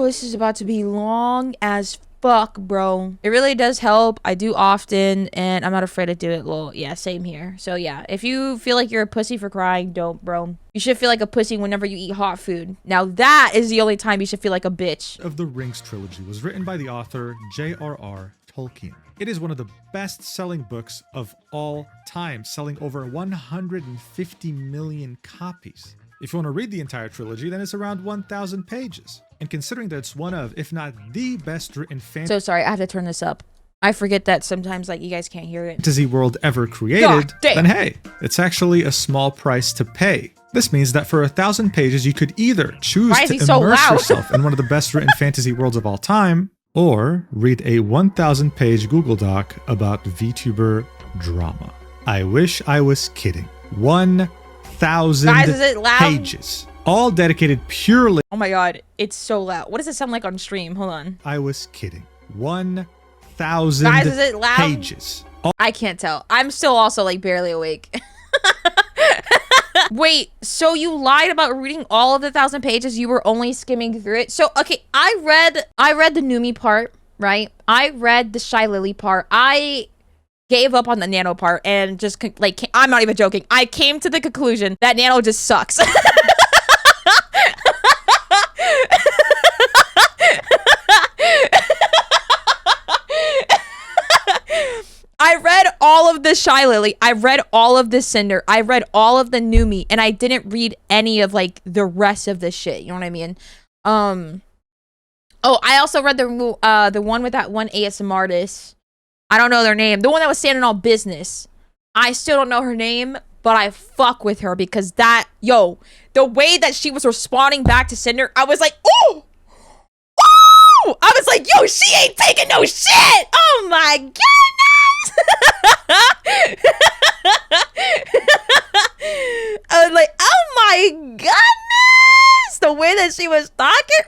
This is about to be long as fuck, bro. It really does help. I do often, and I'm not afraid to do it. Well, yeah, same here. So yeah, if you feel like you're a pussy for crying, don't, bro. You should feel like a pussy whenever you eat hot food. Now that is the only time you should feel like a bitch. Of the Rings trilogy was written by the author J.R.R. Tolkien. It is one of the best-selling books of all time, selling over 150 million copies. If you want to read the entire trilogy, then it's around 1,000 pages. And considering that it's one of, if not the best written So sorry, I have to turn this up. I forget that sometimes, like, you guys can't hear it. Fantasy world ever created, then hey, it's actually a small price to pay. This means that for 1,000 pages, you could either choose to immerse yourself in one of the best written fantasy worlds of all time, or read a 1,000-page Google Doc about VTuber drama. I wish I was kidding. 1,000 pages. All dedicated purely... Oh my god, it's so loud. What does it sound like on stream? Hold on. I was kidding. 1,000 pages. I can't tell. I'm still also like barely awake. Wait, so you lied about reading all of the 1,000 pages? You were only skimming through it? So, okay, I read the Numi part, right? I read the Shy Lily part. I gave up on the Nano part and just, like, I'm not even joking. I came to the conclusion that Nano just sucks. I read all of the Shy Lily. I read all of the Cinder. I read all of the Numi, and I didn't read any of like the rest of the shit. You know what I mean? Oh, I also read the one with that one ASM artist. I don't know their name. The one that was standing on business. I still don't know her name, but I fuck with her because that, yo, the way that she was responding back to Cinder, I was like, ooh, ooh! I was like, yo, she ain't taking no shit. Oh my goodness. I was like, oh my goodness, the way that she was talking,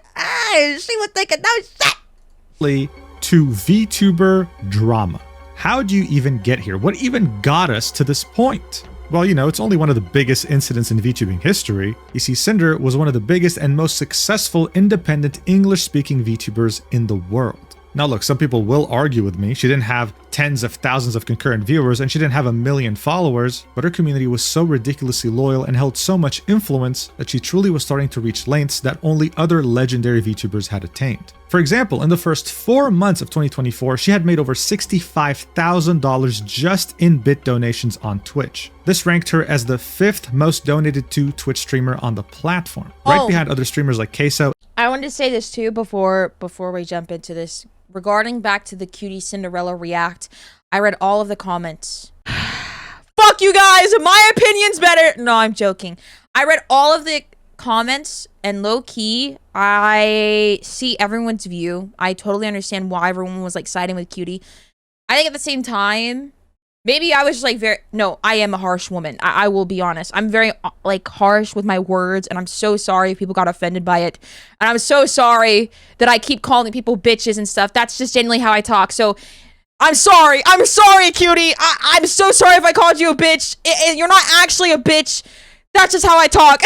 she was thinking no shit. To VTuber drama. How do you even get here? What even got us to this point? Well, you know, it's only one of the biggest incidents in VTubing history. You see, Sinder was one of the biggest and most successful independent English-speaking VTubers in the world. Now look, some people will argue with me. She didn't have tens of thousands of concurrent viewers and she didn't have 1 million followers, but her community was so ridiculously loyal and held so much influence that she truly was starting to reach lengths that only other legendary VTubers had attained. For example, in the first 4 months of 2024, she had made over $65,000 just in bit donations on Twitch. This ranked her as the 5th most donated to Twitch streamer on the platform, right behind other streamers like Queso. I wanted to say this too before we jump into this. Regarding back to the Cutie Cinderella react, I read all of the comments. Fuck you guys, my opinion's better. No, I'm joking. I read all of the comments and low key, I see everyone's view. I totally understand why everyone was like siding with Cutie. I think at the same time, maybe I was just like no, I am a harsh woman. I will be honest. I'm very like harsh with my words and I'm so sorry if people got offended by it. And I'm so sorry that I keep calling people bitches and stuff. That's just genuinely how I talk. So I'm sorry. I'm sorry, Cutie. I'm so sorry if I called you a bitch. You're not actually a bitch. That's just how I talk.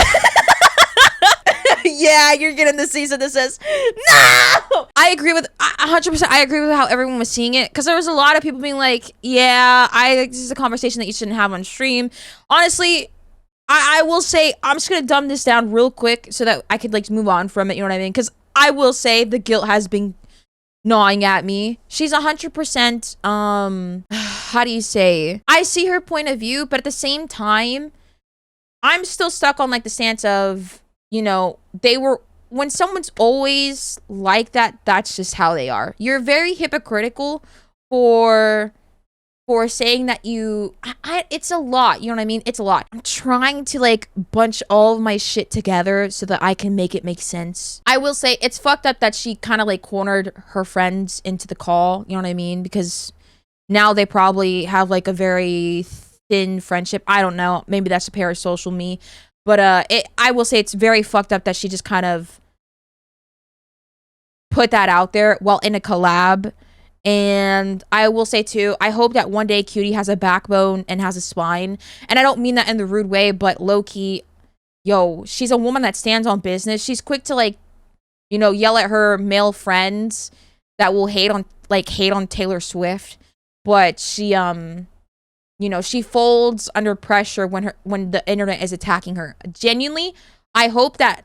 Yeah, you're getting the season that says no. I agree with 100%. I agree with how everyone was seeing it because there was a lot of people being like, "Yeah, this is a conversation that you shouldn't have on stream." Honestly, I will say I'm just gonna dumb this down real quick so that I could like move on from it. You know what I mean? Because I will say the guilt has been gnawing at me. She's 100%. How do you say? I see her point of view, but at the same time, I'm still stuck on like the stance of, you know, when someone's always like that, that's just how they are. You're very hypocritical for saying that it's a lot, you know what I mean? It's a lot. I'm trying to like bunch all of my shit together so that I can make it make sense. I will say it's fucked up that she kind of like cornered her friends into the call, you know what I mean? Because now they probably have like a very thin friendship. I don't know. Maybe that's a parasocial me. But I will say it's very fucked up that she just kind of put that out there while in a collab. And I will say too, I hope that one day Cutie has a backbone and has a spine. And I don't mean that in the rude way, but low-key, yo, she's a woman that stands on business. She's quick to like you know, yell at her male friends that will hate on Taylor Swift, but she you know, she folds under pressure when the internet is attacking her. Genuinely, I hope that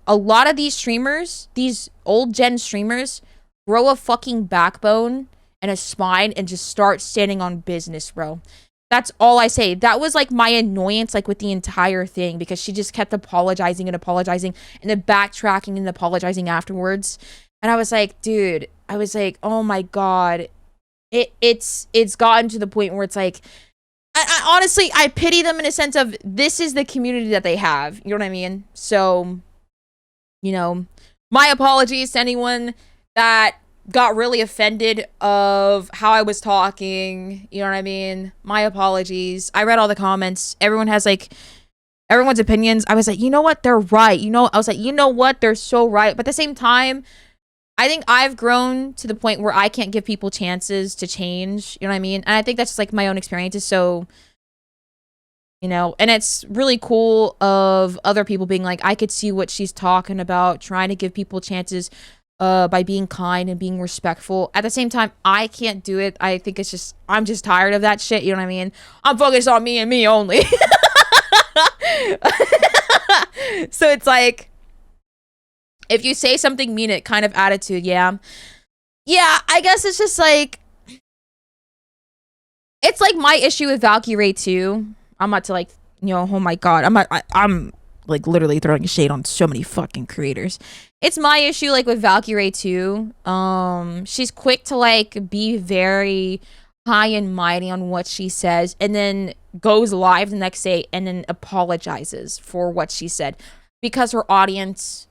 a lot of these streamers, these old gen streamers, grow a fucking backbone and a spine and just start standing on business, bro. That's all I say. That was like my annoyance, like with the entire thing, because she just kept apologizing and apologizing and then backtracking and apologizing afterwards. And I was like, dude, I was like, oh my God. It's gotten to the point where it's like, I honestly, I pity them in a sense of this is the community that they have. You know what I mean? So, you know, my apologies to anyone that got really offended of how I was talking. You know what I mean? My apologies. I read all the comments. Everyone has like everyone's opinions. I was like, you know what? They're right. You know, I was like, you know what? They're so right. But at the same time, I think I've grown to the point where I can't give people chances to change. You know what I mean? And I think that's just like my own experiences. So, you know, and it's really cool of other people being like, I could see what she's talking about, trying to give people chances by being kind and being respectful. At the same time, I can't do it. I think it's just, I'm just tired of that shit. You know what I mean? I'm focused on me and me only. So it's like, if you say something, mean it kind of attitude. Yeah. I guess it's just like, it's like my issue with Valkyrie too. I'm about to like, you know, oh my God. I'm like literally throwing shade on so many fucking creators. It's my issue like with Valkyrie too. She's quick to like be very high and mighty on what she says and then goes live the next day and then apologizes for what she said because her audience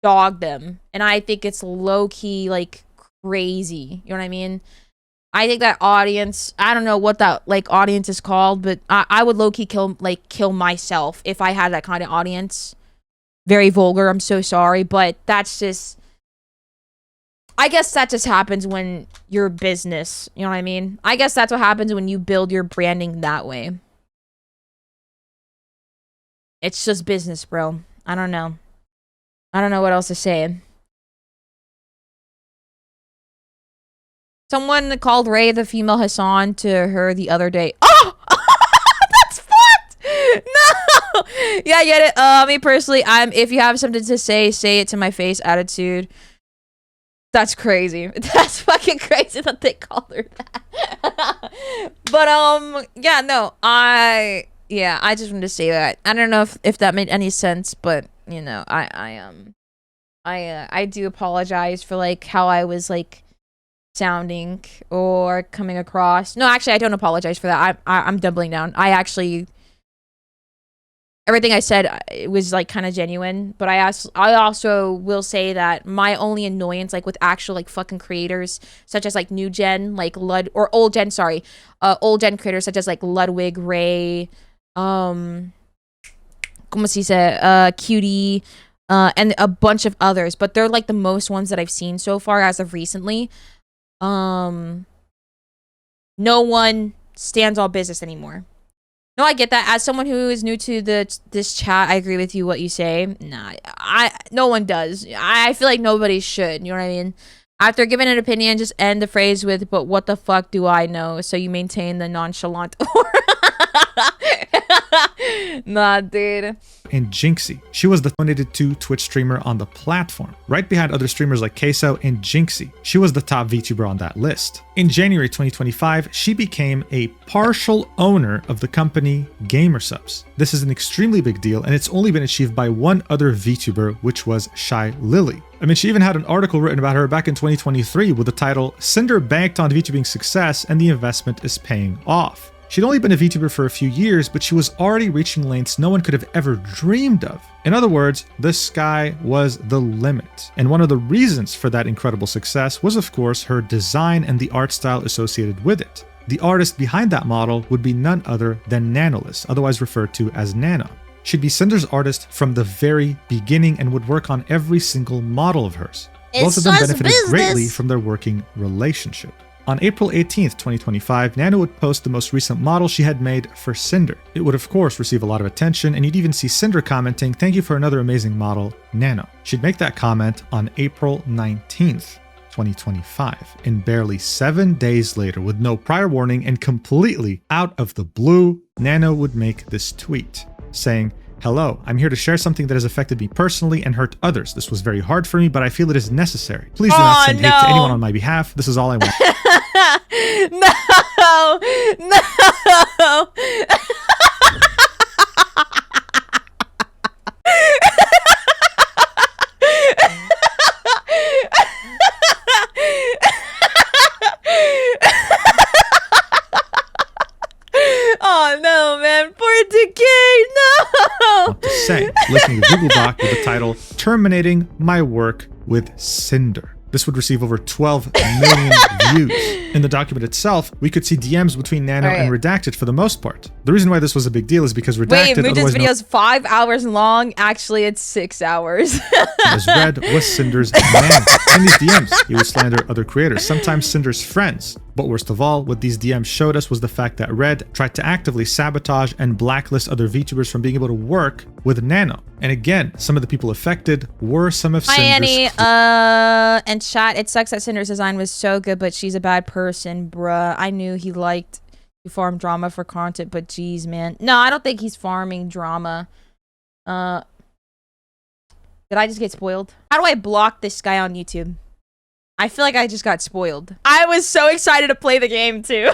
dogged them. And I think it's low-key like crazy. You know what I mean? I think that audience, I don't know what that like audience is called, but I would low-key kill myself if I had that kind of audience. Very vulgar, I'm so sorry, but that's just, I guess that just happens when you're a business, you know what I mean? I guess that's what happens when you build your branding that way. It's just business, bro. I don't know what else to say. Someone called Ray the female Hassan to her the other day. Oh! That's fucked! No! Yeah, I get it. Me personally, if you have something to say it to my face attitude. That's crazy. That's fucking crazy that they called her that. But, yeah, no, I just wanted to say that. I don't know if that made any sense, but, you know, I do apologize for, like, how I was, like, sounding or coming across. No, actually, I don't apologize for that. I'm doubling down. I actually, everything I said, it was like kind of genuine, but I also will say that my only annoyance, like with actual like fucking creators, such as like new gen, like old gen creators such as like Ludwig, Ray, como se dice, Cutie, and a bunch of others, but they're like the most ones that I've seen so far as of recently. No one stands all business anymore. No, I get that. As someone who is new to this chat, I agree with you what you say. Nah, no one does. I feel like nobody should. You know what I mean? After giving an opinion, just end the phrase with, but what the fuck do I know? So you maintain the nonchalant aura. Nah, dude. And Jinxie. She was the donated to Twitch streamer on the platform, right behind other streamers like Queso and Jinxie. She was the top VTuber on that list. In January 2025, she became a partial owner of the company Gamersubs. This is an extremely big deal, and it's only been achieved by one other VTuber, which was Shy Lily. I mean, she even had an article written about her back in 2023 with the title, "Sinder banked on VTubing success and the investment is paying off." She'd only been a VTuber for a few years, but she was already reaching lengths no one could have ever dreamed of. In other words, the sky was the limit. And one of the reasons for that incredible success was, of course, her design and the art style associated with it. The artist behind that model would be none other than Nanolis, otherwise referred to as Nana. She'd be Cinder's artist from the very beginning and would work on every single model of hers. Both of them benefited greatly from their working relationship. On April 18th, 2025, Nano would post the most recent model she had made for Sinder. It would of course receive a lot of attention, and you'd even see Sinder commenting, "Thank you for another amazing model, Nano." She'd make that comment on April 19th, 2025, and barely 7 days later, with no prior warning and completely out of the blue, Nano would make this tweet saying, "Hello, I'm here to share something that has affected me personally and hurt others. This was very hard for me, but I feel it is necessary. Please do not send hate to anyone on my behalf. This is all I want." No. Oh no, man. Poor Decay. No. To say, linking a Google Doc with the title "Terminating My Work with Sinder." This would receive over 12 million views. In the document itself, we could see DMs between Nano and Redacted for the most part. The reason why this was a big deal is because Redacted... Wait, Mujin's video is 5 hours long. Actually, it's 6 hours. As Red was Cinder's man. In these DMs, he would slander other creators, sometimes Cinder's friends. But worst of all, what these DMs showed us was the fact that Red tried to actively sabotage and blacklist other VTubers from being able to work with Nano. And again, some of the people affected were some of Cinder's... Hi, Annie. And chat, it sucks that Cinder's design was so good, but she's a bad person, bruh. I knew he liked to farm drama for content, but geez, man. No, I don't think he's farming drama. Did I just get spoiled? How do I block this guy on YouTube? I feel like I just got spoiled. I was so excited to play the game too.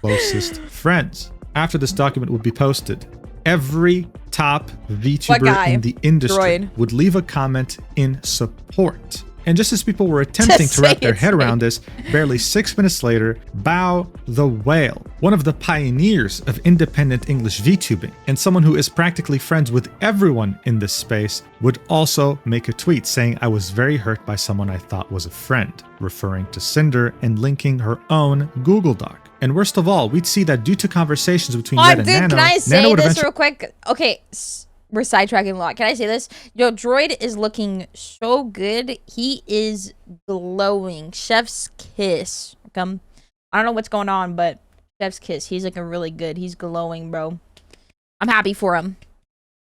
Closest friends. After this document would be posted, every top VTuber in the industry would leave a comment in support. And just as people were attempting to wrap their head around this, barely 6 minutes later, Bao the Whale, one of the pioneers of independent English VTubing, and someone who is practically friends with everyone in this space, would also make a tweet saying, "I was very hurt by someone I thought was a friend," referring to Sinder and linking her own Google Doc. And worst of all, we'd see that due to conversations between Red and Nano, can I say this real quick? Okay. We're sidetracking a lot. Can I say this? Yo, Droid is looking so good. He is glowing. Chef's kiss. I don't know what's going on, but chef's kiss. He's looking really good. He's glowing, bro. I'm happy for him.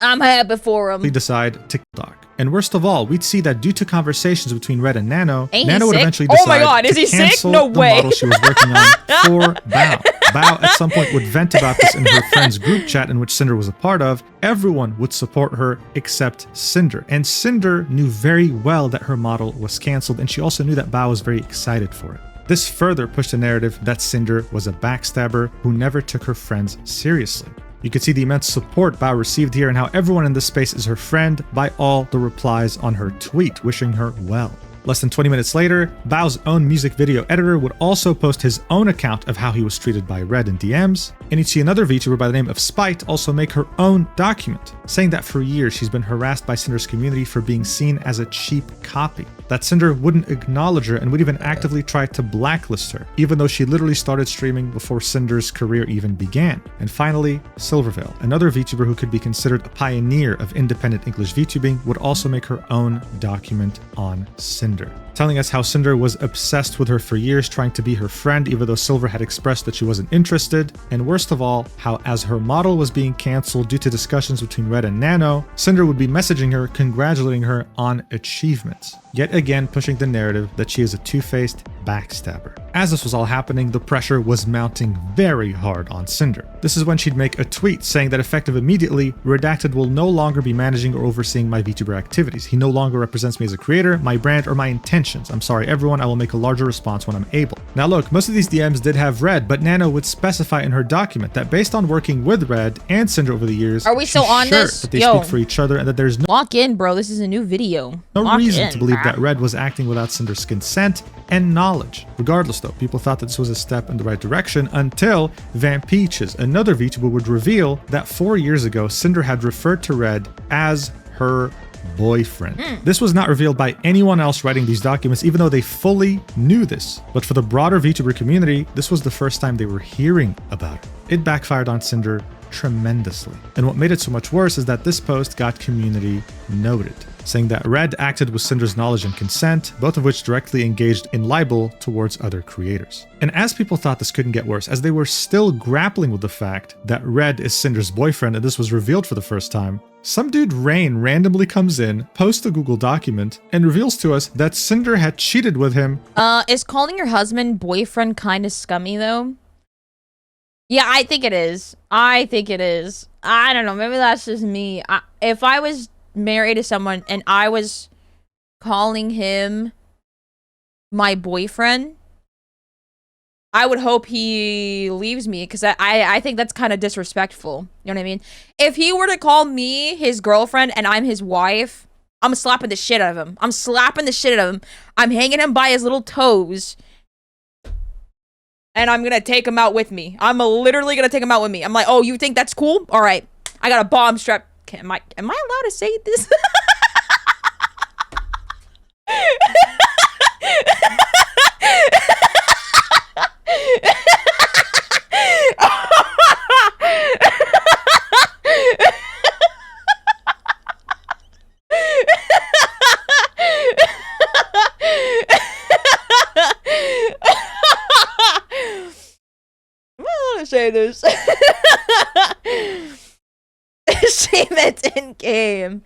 I'm happy for him. We decide to doc. And worst of all, we'd see that due to conversations between Red and Nano, Ain't Nano he would sick? eventually decide oh my God, is he to cancel sick? No the way. model she was working on for Bao. Bao at some point would vent about this in her friend's group chat in which Sinder was a part of. Everyone would support her except Sinder. And Sinder knew very well that her model was canceled, and she also knew that Bao was very excited for it. This further pushed the narrative that Sinder was a backstabber who never took her friends seriously. You can see the immense support Bao received here and how everyone in this space is her friend by all the replies on her tweet, wishing her well. Less than 20 minutes later, Bao's own music video editor would also post his own account of how he was treated by Red in DMs, and you'd see another VTuber by the name of Spite also make her own document, saying that for years she's been harassed by Cinder's community for being seen as a cheap copy, that Sinder wouldn't acknowledge her and would even actively try to blacklist her, even though she literally started streaming before Cinder's career even began. And finally, Silvervale, another VTuber who could be considered a pioneer of independent English VTubing, would also make her own document on Sinder, telling us how Sinder was obsessed with her for years, trying to be her friend even though Silver had expressed that she wasn't interested, and worst of all, how as her model was being cancelled due to discussions between Red and Nano, Sinder would be messaging her, congratulating her on achievements, yet again pushing the narrative that she is a two-faced backstabber. As this was all happening, the pressure was mounting very hard on Sinder. This is when she'd make a tweet saying that effective immediately, Redacted will no longer be managing or overseeing my VTuber activities. He no longer represents me as a creator, my brand, or my intentions. I'm sorry everyone, I will make a larger response when I'm able. Now look, most of these DMs did have Red, but Nano would specify in her document that based on working with Red and Sinder over the years, are we still on sure this? that they speak for each other and that there's no lock in, bro. This is a new video. No reason to believe that Red was acting without Cinder's consent and knowledge. Regardless though, people thought that this was a step in the right direction until Vampeaches, another VTuber, would reveal that 4 years ago, Sinder had referred to Red as her boyfriend. This was not revealed by anyone else writing these documents, even though they fully knew this. But for the broader VTuber community, this was the first time they were hearing about it. It backfired on Sinder tremendously. And what made it so much worse is that this post got community noted. saying that Red acted with Cinder's knowledge and consent, both of which directly engaged in libel towards other creators. And as people thought this couldn't get worse, as they were still grappling with the fact that Red is Cinder's boyfriend and this was revealed for the first time, some dude Rain randomly comes in, posts a Google document, and reveals to us that Cinder had cheated with him. Is calling your husband boyfriend kind of scummy though? Yeah, I think it is. I think it is. I don't know. Maybe that's just me. If I was married to someone and I was calling him my boyfriend, I would hope he leaves me because I think that's kind of disrespectful. You know what I mean? If he were to call me his girlfriend and I'm his wife, I'm slapping the shit out of him. I'm slapping the shit out of him. I'm hanging him by his little toes. And I'm gonna take him out with me. I'm literally gonna take him out with me. I'm like, oh, you think that's cool? All right, I got a bomb strap. Am I allowed to say this? Say this. Shame it's in game.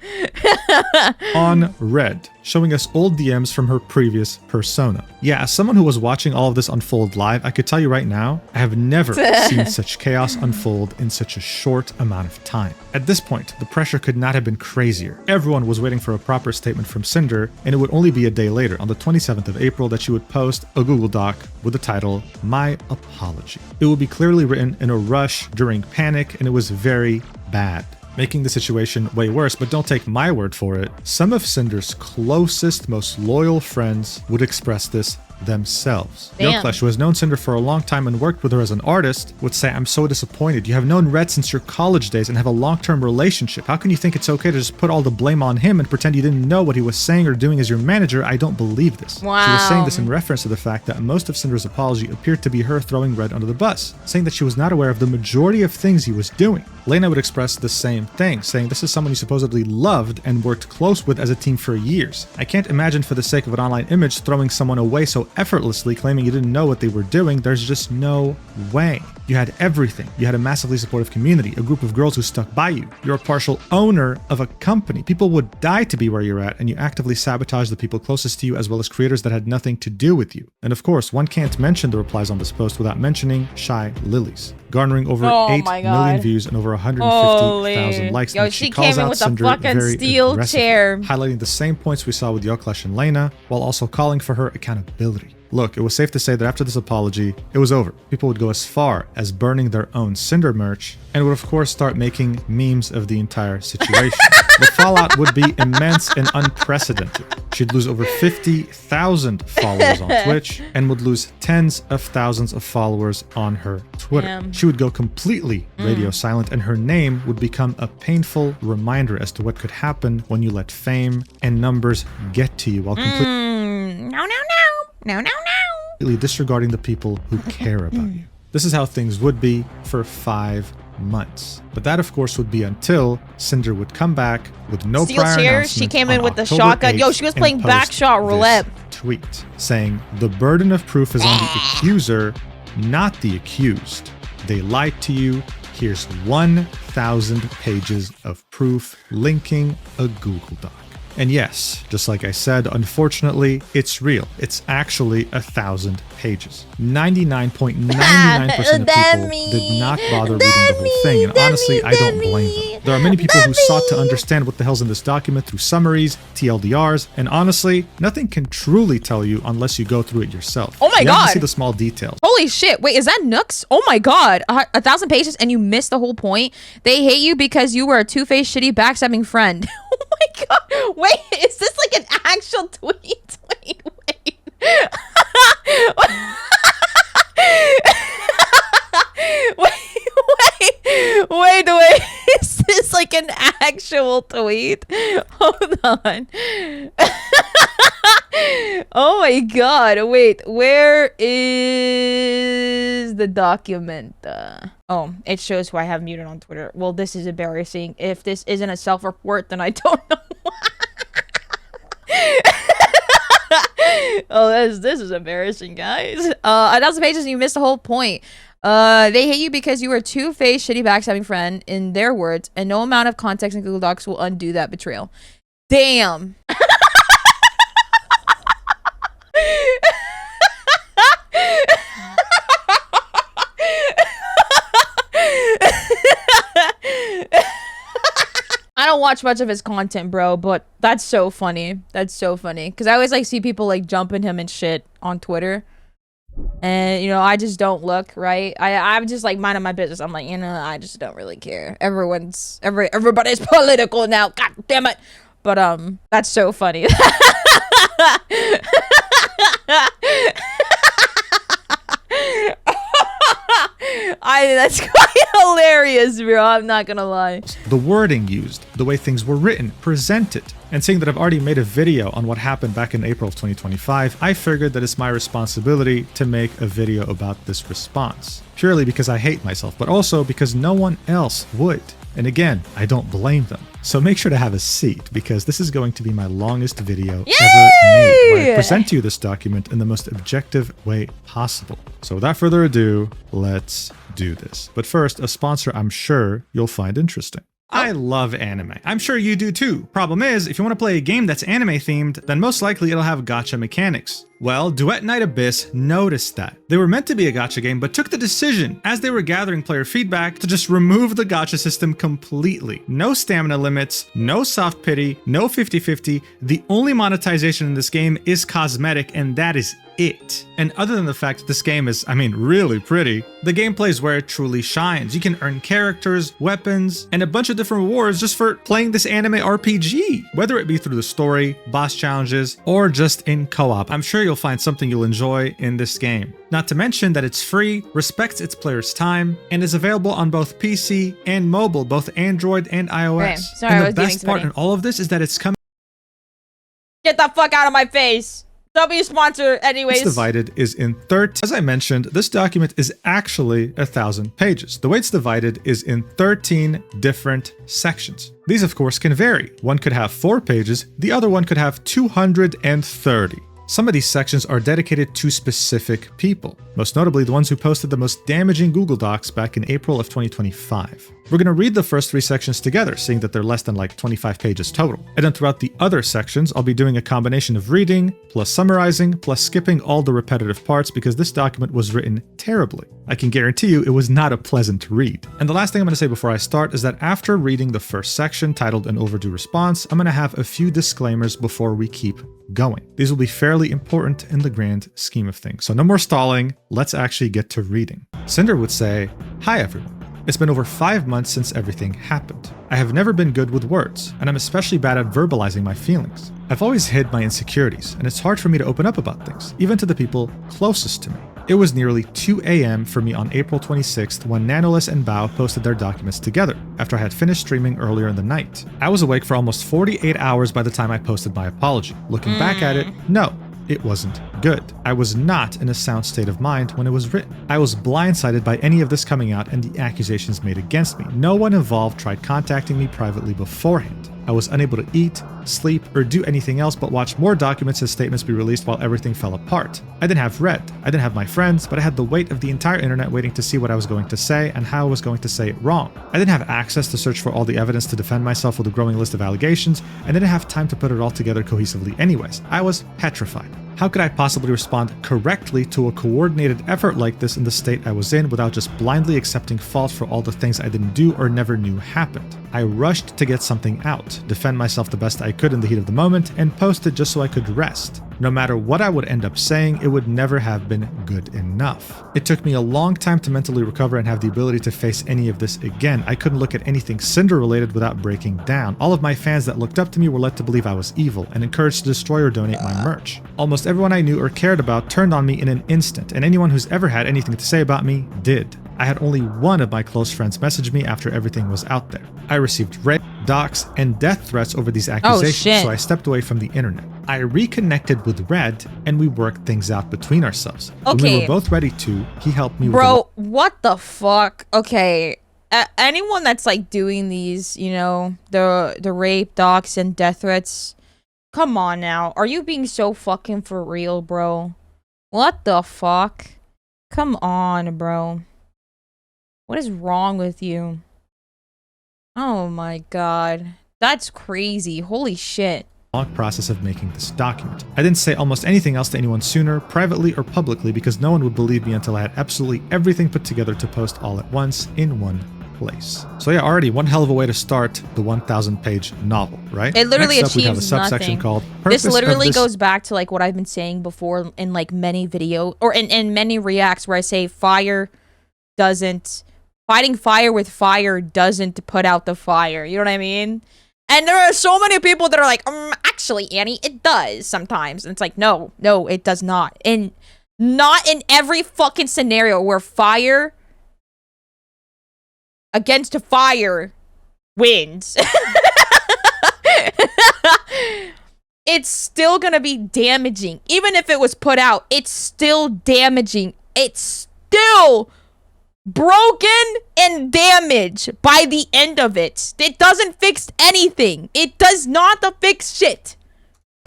On Red, showing us old DMs from her previous persona. Yeah, as someone who was watching all of this unfold live, I could tell you right now, I have never seen such chaos unfold in such a short amount of time. At this point, the pressure could not have been crazier. Everyone was waiting for a proper statement from Cinder, and it would only be a day later, on the 27th of April, that she would post a Google Doc with the title, My Apology. It would be clearly written in a rush during panic, and it was very bad, making the situation way worse. But don't take my word for it. Some of Cinder's closest, most loyal friends would express this themselves. Yoklesh, who has known Cinder for a long time and worked with her as an artist, would say, I'm so disappointed. You have known Red since your college days and have a long-term relationship. How can you think it's okay to just put all the blame on him and pretend you didn't know what he was saying or doing as your manager? I don't believe this. Wow. She was saying this in reference to the fact that most of Cinder's apology appeared to be her throwing Red under the bus, saying that she was not aware of the majority of things he was doing. Lena would express the same thing, saying this is someone you supposedly loved and worked close with as a team for years. I can't imagine for the sake of an online image throwing someone away so effortlessly, claiming you didn't know what they were doing. There's just no way. You had everything. You had a massively supportive community, a group of girls who stuck by you. You're a partial owner of a company. People would die to be where you're at, and you actively sabotage the people closest to you as well as creators that had nothing to do with you. And of course, one can't mention the replies on this post without mentioning Shy Lilies, garnering over 8 million views and over 150,000 likes. Yo, she came in with a fucking steel chair, highlighting the same points we saw with Yoklesh and Lena, while also calling for her accountability. Look, it was safe to say that after this apology, it was over. People would go as far as burning their own Cinder merch and would of course start making memes of the entire situation. The fallout would be immense and unprecedented. She'd lose over 50,000 followers on Twitch and would lose tens of thousands of followers on her Twitter. Damn. She would go completely radio silent, and her name would become a painful reminder as to what could happen when you let fame and numbers get to you while completely disregarding the people who care about you. This is how things would be for 5 months. But that, of course, would be until Cinder would come back with no prior announcement. She came in with the shotgun. Yo, she was playing backshot roulette. Tweet saying, the burden of proof is on the accuser, not the accused. They lied to you. Here's 1,000 pages of proof linking a Google Doc. And yes, just like I said, unfortunately, it's real. It's actually 1,000 pages. 99.99% of people did not bother reading the whole thing. And honestly, I don't blame them. There are many people who sought to understand what the hell's in this document through summaries, TLDRs, and honestly, nothing can truly tell you unless you go through it yourself. Oh my God. You have to see the small details. Holy shit. Wait, is that Nooks? Oh my God. 1,000 pages and you missed the whole point? They hate you because you were a two-faced, shitty, backstabbing friend. Oh my God. Wait, is this like an actual tweet? Wait. Wait. Is this like an actual tweet? Hold on. Oh my God. Wait, where is the document? Oh, it shows who I have muted on Twitter. Well, this is embarrassing. If this isn't a self-report, then I don't know why. Oh, this is embarrassing, guys. Announcement pages, you missed the whole point. They hate you because you are a two-faced, shitty, backstabbing friend, in their words, and no amount of context in Google Docs will undo that betrayal. Damn. I don't watch much of his content, bro, but that's so funny. That's so funny. Because I always, like, see people, like, jumping him and shit on Twitter. And, you know, I just don't look, right? I'm just, like, minding my business. I'm like, you know, I just don't really care. Everybody's political now. God damn it. But, that's so funny. That's quite hilarious, bro. I'm not gonna lie. The wording used, the way things were written, presented, and seeing that I've already made a video on what happened back in April of 2025, I figured that it's my responsibility to make a video about this response. Purely because I hate myself, but also because no one else would. And again, I don't blame them. So make sure to have a seat, because this is going to be my longest video ever made, where I present to you this document in the most objective way possible. So without further ado, let's do this. But first, a sponsor I'm sure you'll find interesting. I love anime. I'm sure you do too. Problem is, if you want to play a game that's anime themed, then most likely it'll have gacha mechanics. Well, Duet Night Abyss noticed that. They were meant to be a gacha game, but took the decision, as they were gathering player feedback, to just remove the gacha system completely. No stamina limits, no soft pity, no 50-50. The only monetization in this game is cosmetic, and that is it. And other than the fact that this game is, really pretty, the gameplay is where it truly shines. You can earn characters, weapons, and a bunch of different rewards just for playing this anime RPG, whether it be through the story, boss challenges, or just in co-op. I'm sure you'll find something you'll enjoy in this game. Not to mention that it's free, respects its players' time, and is available on both PC and mobile, both Android and iOS. Okay, sorry, and I the was beating best part somebody. in all of this is that it's coming. Get the fuck out of my face. W sponsor, anyways. It's divided is in 13. As I mentioned, this document is actually 1,000 pages. The way it's divided is in 13 different sections. These, of course, can vary. One could have 4 pages, the other one could have 230. Some of these sections are dedicated to specific people, most notably the ones who posted the most damaging Google Docs back in April of 2025. We're going to read the first 3 sections together, seeing that they're less than like 25 pages total. And then throughout the other sections, I'll be doing a combination of reading, plus summarizing, plus skipping all the repetitive parts because this document was written terribly. I can guarantee you it was not a pleasant read. And the last thing I'm going to say before I start is that after reading the first section titled An Overdue Response, I'm going to have a few disclaimers before we keep going. These will be fairly important in the grand scheme of things. So no more stalling, let's actually get to reading. Sinder would say, "Hi everyone. It's been over 5 months since everything happened. I have never been good with words, and I'm especially bad at verbalizing my feelings. I've always hid my insecurities, and it's hard for me to open up about things, even to the people closest to me. It was nearly 2 a.m. for me on April 26th when Nanoless and Bao posted their documents together, after I had finished streaming earlier in the night. I was awake for almost 48 hours by the time I posted my apology. Looking back at it, no, it wasn't good. I was not in a sound state of mind when it was written. I was blindsided by any of this coming out and the accusations made against me. No one involved tried contacting me privately beforehand. I was unable to eat, sleep, or do anything else but watch more documents and statements be released while everything fell apart. I didn't have Red, I didn't have my friends, but I had the weight of the entire internet waiting to see what I was going to say and how I was going to say it wrong. I didn't have access to search for all the evidence to defend myself with a growing list of allegations, and didn't have time to put it all together cohesively anyways. I was petrified. How could I possibly respond correctly to a coordinated effort like this in the state I was in without just blindly accepting fault for all the things I didn't do or never knew happened? I rushed to get something out, defend myself the best I could in the heat of the moment, and post it just so I could rest. No matter what I would end up saying, it would never have been good enough. It took me a long time to mentally recover and have the ability to face any of this again. I couldn't look at anything Sinder related without breaking down. All of my fans that looked up to me were led to believe I was evil and encouraged to destroy or donate my merch. Almost everyone I knew or cared about turned on me in an instant, and anyone who's ever had anything to say about me did. I had only one of my close friends message me after everything was out there. I received rape, docs, and death threats over these accusations, so I stepped away from the internet. I reconnected with Red, and we worked things out between ourselves. Okay. When we were both ready to, he helped me with Bro, what the fuck? Okay. Anyone that's like doing these, you know, the rape, docs, and death threats, Come on now. Are you being so fucking for real, bro? What the fuck? Come on, bro. What is wrong with you? Oh my god. That's crazy. Holy shit. Long process of making this document. I didn't say almost anything else to anyone sooner, privately or publicly, because no one would believe me until I had absolutely everything put together to post all at once in one place. So yeah, already one hell of a way to start the 1,000-page novel, right? It literally Next up, we have a achieves subsection nothing. called This Purpose of literally this- goes back to like what I've been saying before in like many video or in many reacts where I say fighting fire with fire doesn't put out the fire. You know what I mean? And there are so many people that are like, actually, Annie, it does sometimes. And it's like, no, it does not. And not in every fucking scenario where fire against fire wins. It's still gonna be damaging. Even if it was put out, it's still damaging. It's still broken and damaged by the end of it. It doesn't fix anything. It does not fix shit.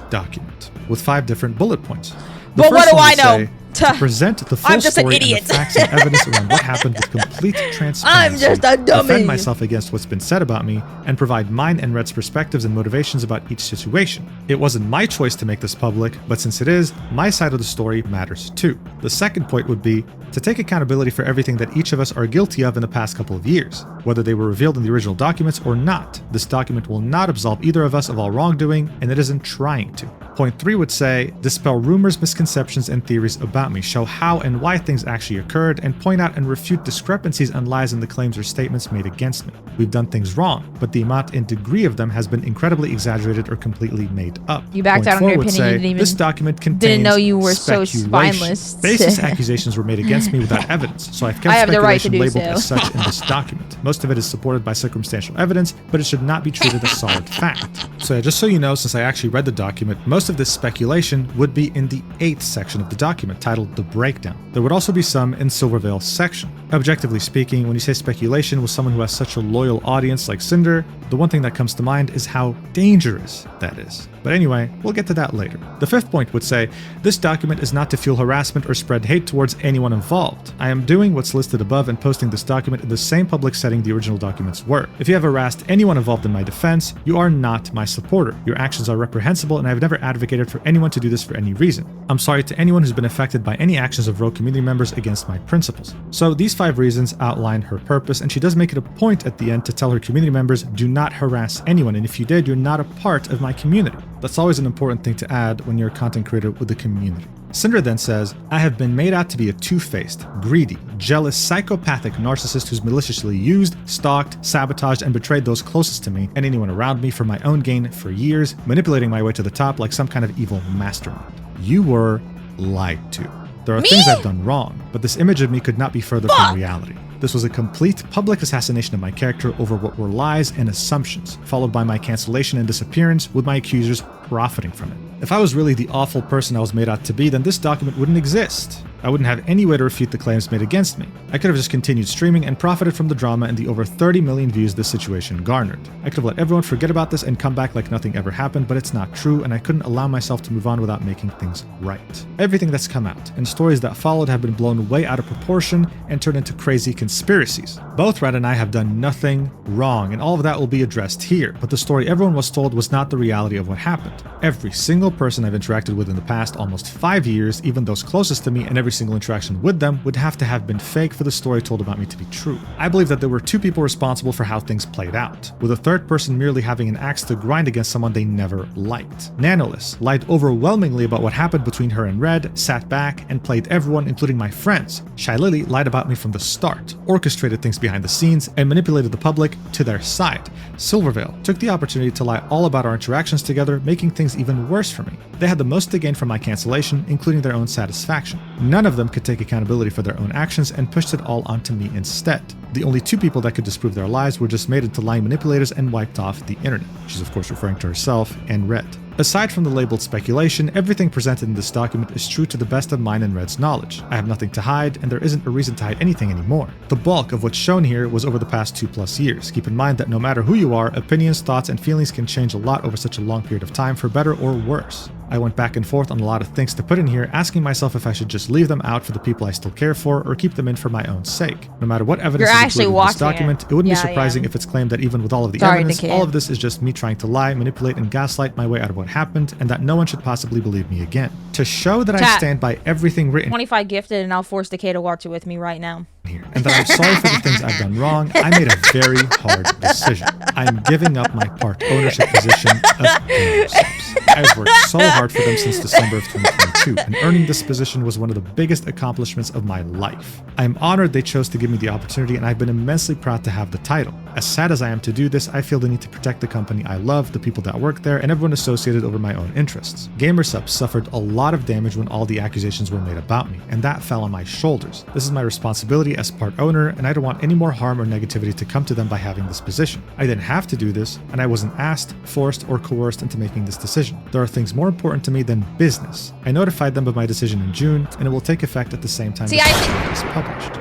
document with 5 different bullet points. The But first what do one I would know? say, to present the full I'm just an story and the idiot. facts and evidence around what happened with complete transparency. I'm just a dummy. Defend myself against what's been said about me and provide mine and Red's perspectives and motivations about each situation. It wasn't my choice to make this public, but since it is, my side of the story matters too. The second point would be to take accountability for everything that each of us are guilty of in the past couple of years, whether they were revealed in the original documents or not. This document will not absolve either of us of all wrongdoing, and it isn't trying to. Point 3 would say, dispel rumors, misconceptions, and theories about me, show how and why things actually occurred, and point out and refute discrepancies and lies in the claims or statements made against me. We've done things wrong, but the amount and degree of them has been incredibly exaggerated or completely made up. You backed Point out on 4 your would opinion, you say, didn't even- this document contains didn't know you were so speculation. spineless. Baseless accusations were made against me without evidence, so I've kept I have the right to speculation do labeled so. as such in this document. Most of it is supported by circumstantial evidence, but it should not be treated as solid fact. So yeah, just so you know, since I actually read the document, most of this speculation would be in the 8th section of the document, titled The Breakdown. There would also be some in Silvervale's section. Objectively speaking, when you say speculation with someone who has such a loyal audience like Sinder, the one thing that comes to mind is how dangerous that is. But anyway, we'll get to that later. The 5th point would say, this document is not to fuel harassment or spread hate towards anyone involved. I am doing what's listed above and posting this document in the same public setting the original documents were. If you have harassed anyone involved in my defense, you are not my supporter. Your actions are reprehensible, and I've never advocated for anyone to do this for any reason. I'm sorry to anyone who's been affected by any actions of rogue community members against my principles. So these 5 reasons outline her purpose, and she does make it a point at the end to tell her community members, do not harass anyone, and if you did, you're not a part of my community. That's always an important thing to add when you're a content creator with the community. Cinder then says, I have been made out to be a two-faced, greedy, jealous, psychopathic narcissist who's maliciously used, stalked, sabotaged, and betrayed those closest to me and anyone around me for my own gain for years, manipulating my way to the top like some kind of evil mastermind. You were lied to. There are things I've done wrong, but this image of me could not be further from reality. This was a complete public assassination of my character over what were lies and assumptions, followed by my cancellation and disappearance, with my accusers profiting from it. If I was really the awful person I was made out to be, then this document wouldn't exist. I wouldn't have any way to refute the claims made against me. I could have just continued streaming and profited from the drama and the over 30 million views this situation garnered. I could have let everyone forget about this and come back like nothing ever happened, but it's not true, and I couldn't allow myself to move on without making things right. Everything that's come out, and stories that followed, have been blown way out of proportion and turned into crazy conspiracies. Both Red and I have done nothing wrong, and all of that will be addressed here, but the story everyone was told was not the reality of what happened. Every single person I've interacted with in the past almost 5 years, even those closest to me, and every single interaction with them would have to have been fake for the story told about me to be true. I believe that there were 2 people responsible for how things played out, with a 3rd person merely having an axe to grind against someone they never liked. Nanoless lied overwhelmingly about what happened between her and Red, sat back, and played everyone, including my friends. Shy Lily lied about me from the start, orchestrated things behind the scenes, and manipulated the public to their side. Silvervale took the opportunity to lie all about our interactions together, making things even worse for me. They had the most to gain from my cancellation, including their own satisfaction. None of them could take accountability for their own actions and pushed it all onto me instead. The only 2 people that could disprove their lies were just made into lying manipulators and wiped off the internet. She's of course referring to herself and Red. Aside from the labeled speculation, everything presented in this document is true to the best of mine and Red's knowledge. I have nothing to hide, and there isn't a reason to hide anything anymore. The bulk of what's shown here was over the past 2+ years. Keep in mind that no matter who you are, opinions, thoughts, and feelings can change a lot over such a long period of time, for better or worse. I went back and forth on a lot of things to put in here, asking myself if I should just leave them out for the people I still care for, or keep them in for my own sake. No matter what evidence is included in this document, it wouldn't be surprising if it's claimed that even with all of the evidence, all of this is just me trying to lie, manipulate, and gaslight my way out of what happened, and that no one should possibly believe me again. To show that I stand by everything written 25 gifted, and I'll force Decay to watch it with me right now. Here, and that I'm sorry for the things I've done wrong, I made a very hard decision. I'm giving up my part ownership position of Gamer Subs. I've worked so hard for them since December of 2022, and earning this position was one of the biggest accomplishments of my life. I am honored they chose to give me the opportunity, and I've been immensely proud to have the title. As sad as I am to do this, I feel the need to protect the company I love, the people that work there, and everyone associated over my own interests. Gamer Subs suffered a lot of damage when all the accusations were made about me, and that fell on my shoulders. This is my responsibility as part owner, and I don't want any more harm or negativity to come to them by having this position. I didn't have to do this, and I wasn't asked, forced, or coerced into making this decision. There are things more important to me than business. I notified them of my decision in June, and it will take effect at the same time this is published.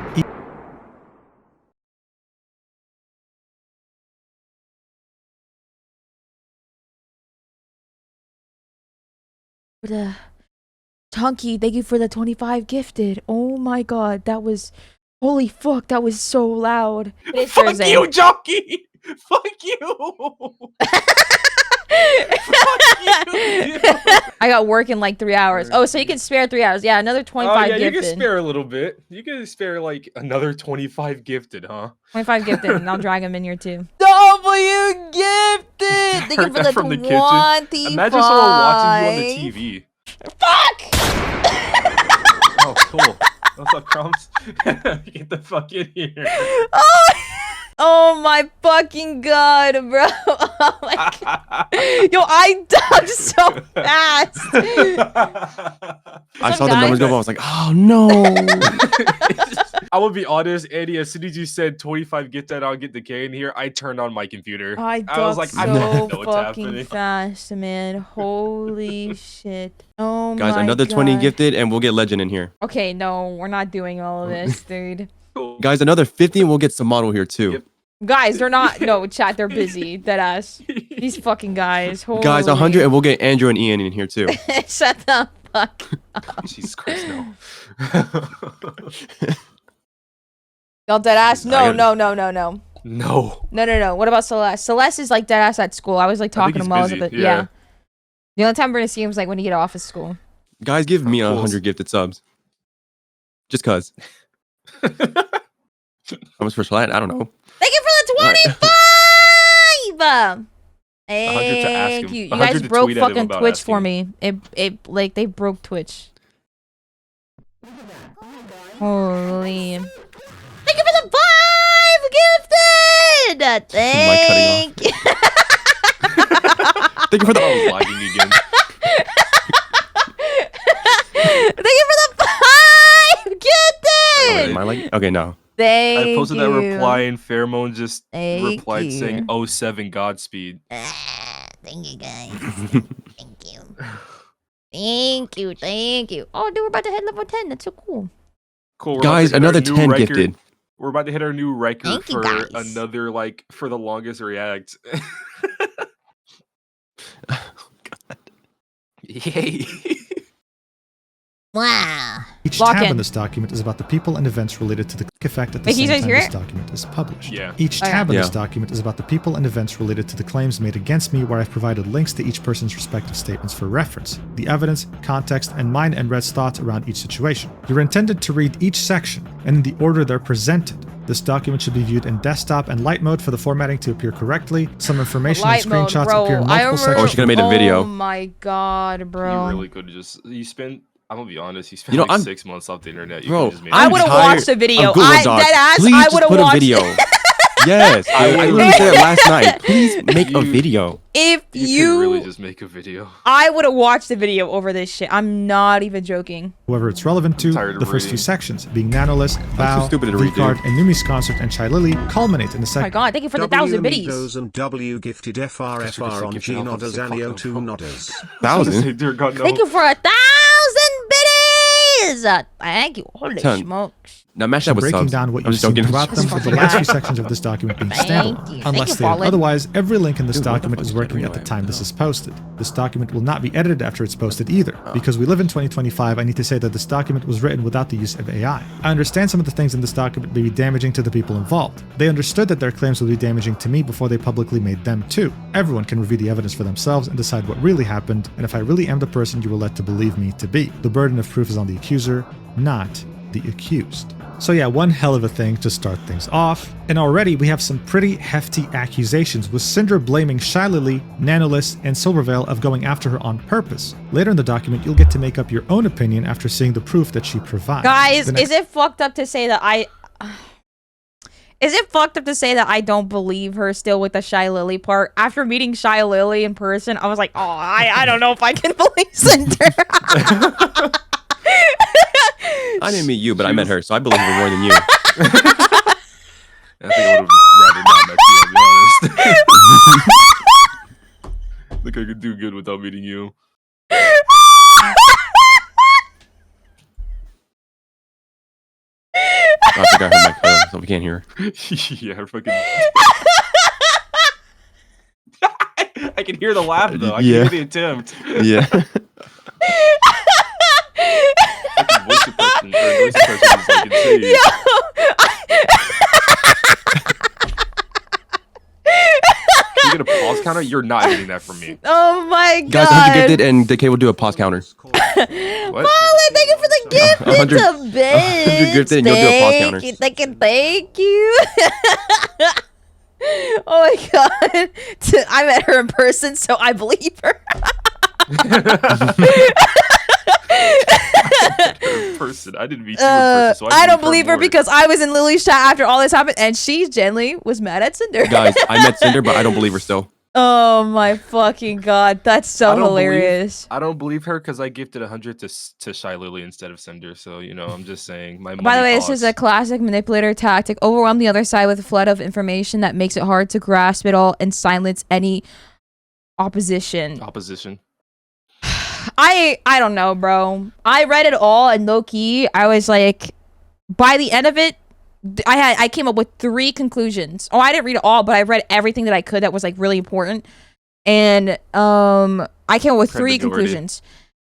Chunky, thank you for the 25 gifted. Oh my god, that was... Holy fuck, that was so loud. Fuck Thursday. You, Junkie! Fuck you! Fuck you, dude. I got work in like 3 hours. Oh, so you can spare 3 hours. Yeah, another 25 gifted. You can spare a little bit. You can spare like another 25 gifted, huh? 25 gifted, and I'll drag him in here too. W gifted! Thank you for the 25. Imagine someone watching you on the TV. Fuck! Oh, cool. What's up, Crumbs? Get the fuck in here. Oh my fucking god, bro. Oh my god. Yo, I ducked so fast. I saw the numbers go up. I was like, oh no. I will be honest, Andy, as soon as you said 25 get that, I'll get Decay in here, I turned on my computer. I was like, I don't know what's happening. Fast, man. Holy shit. Oh guys, my another god. 20 gifted and we'll get Legend in here. Okay, no, we're not doing all of this, dude. Cool. Guys, another 50 and we'll get some model here too. Yep. Guys, they're not. No, chat, they're busy. Deadass. These fucking guys. Holy. Guys, 100 and we'll get Andrew and Ian in here too. Shut the fuck up. Jesus Christ, no. Y'all deadass? No. No. What about Celeste? Celeste is like deadass at school. I was like talking to him while I was at the... Yeah. The only time we're gonna see him is like when he get off of school. Guys, give me 100 gifted subs. Just cause. How much for flat? I don't know. Thank you for the 25! Thank you. You guys broke fucking Twitch for me. It like they broke Twitch. Holy. Thank you for the 5 gifted! Thank you. Thank you for the... I was lagging again. Thank you for the 5 gifted! Wait, am I like... Okay, no. I posted that reply and Pheromone just replied you. saying 07 Godspeed. Thank you guys. Thank you. Thank you. Oh, dude, we're about to hit level 10. That's so cool. Cool. Guys, another 10 gifted. We're about to hit our new record for another, like, for the longest react. Oh, God. Yay. Wow. Each tab in this document is about the people and events related to the click effect at the same time this document is published. Yeah. Each tab in this document is about the people and events related to the claims made against me, where I've provided links to each person's respective statements for reference, the evidence, context, and mine and Red's thoughts around each situation. You're intended to read each section, and in the order they're presented. This document should be viewed in desktop and light mode for the formatting to appear correctly. Some information and screenshots appear in multiple sections. Oh, she could have made a video. Oh my god, bro. You really could have just... I'm gonna be honest, you spent like 6 months off the internet. Bro, just I would have watched the video. I would have watched a video. Yes, I literally said it last night. Please make a video. If You could really just make a video. I would have watched the video over this shit. I'm not even joking. Whoever it's relevant to, tired of the first reading. few sections, being Nanolist, Val, stupid to read, V-Card, dude. and Numi's concert and Chai Lily culminate in the Oh my second. god, thank you for the 1,000 biddies. Amigos and W gifted FRFR on G Nodders Anio 2 Nodders. 1,000. Dear God, no. Thank you for 1,000 biddies. Thank you. Holy Ton. smokes. Now match So that with breaking subs. down what I'm you've just seen joking. throughout them for the last few sections of this document being Thank standalone. you. Thank Unless you, stated Fallen. otherwise, every link in this Dude, what the document fuck is is working going at the on? time this is posted. This document will not be edited after it's posted either. Because we live in 2025, I need to say that this document was written without the use of AI. I understand some of the things in this document may be damaging to the people involved. They understood that their claims would be damaging to me before they publicly made them too. Everyone can review the evidence for themselves and decide what really happened, and if I really am the person you were led to believe me to be. The burden of proof is on the accuser, not the accused. So yeah, one hell of a thing to start things off. And already we have some pretty hefty accusations, with Sinder blaming Shy Lily, Nanolist, and Silverveil of going after her on purpose. Later in the document, you'll get to make up your own opinion after seeing the proof that she provides. Guys, The next- is it fucked up to say that Is it fucked up to say that I don't believe her still with the Shy Lily part? After meeting Shy Lily in person, I was like, oh, I don't know if I can believe Cinder. I didn't meet you, but I met her, so I believe her more than you. I think I would have rather not met you, to be honest. I think I could do good without meeting you. I think I heard my cousin, so we can't hear her. Yeah, fucking. I can hear the laugh though. I Yeah. can hear the attempt. Yeah. Fucking voice impression, or voice impression is like insane. Can you get a pause counter? You're not getting that from me. Oh my god. Guys, 100 gifted, and Decay will do a pause counter. What? Fallen, thank you for the gift. 100 It's a bitch. 100 gifted and you'll do a pause counter. Thank you. Oh my god. I met her in person, so I believe her. In person. I didn't meet you in person, so I don't believe her more. because I was in Lily's chat after all this happened, and she genuinely was mad at Cinder. Guys, I met Cinder, but I don't believe her still. Oh my fucking god, that's so I don't hilarious. I don't believe her because I gifted 100 to Shy Lily instead of Cinder. So you know, I'm just saying. My By the way, money this is a talks. classic manipulator tactic. Overwhelm the other side with a flood of information that makes it hard to grasp it all and silence any opposition. opposition. I don't know, bro. I read it all, and low key, I was like, by the end of it, I came up with 3 conclusions. Oh, I didn't read it all, but I read everything that I could that was like really important. And I came up with 3 Majority. conclusions.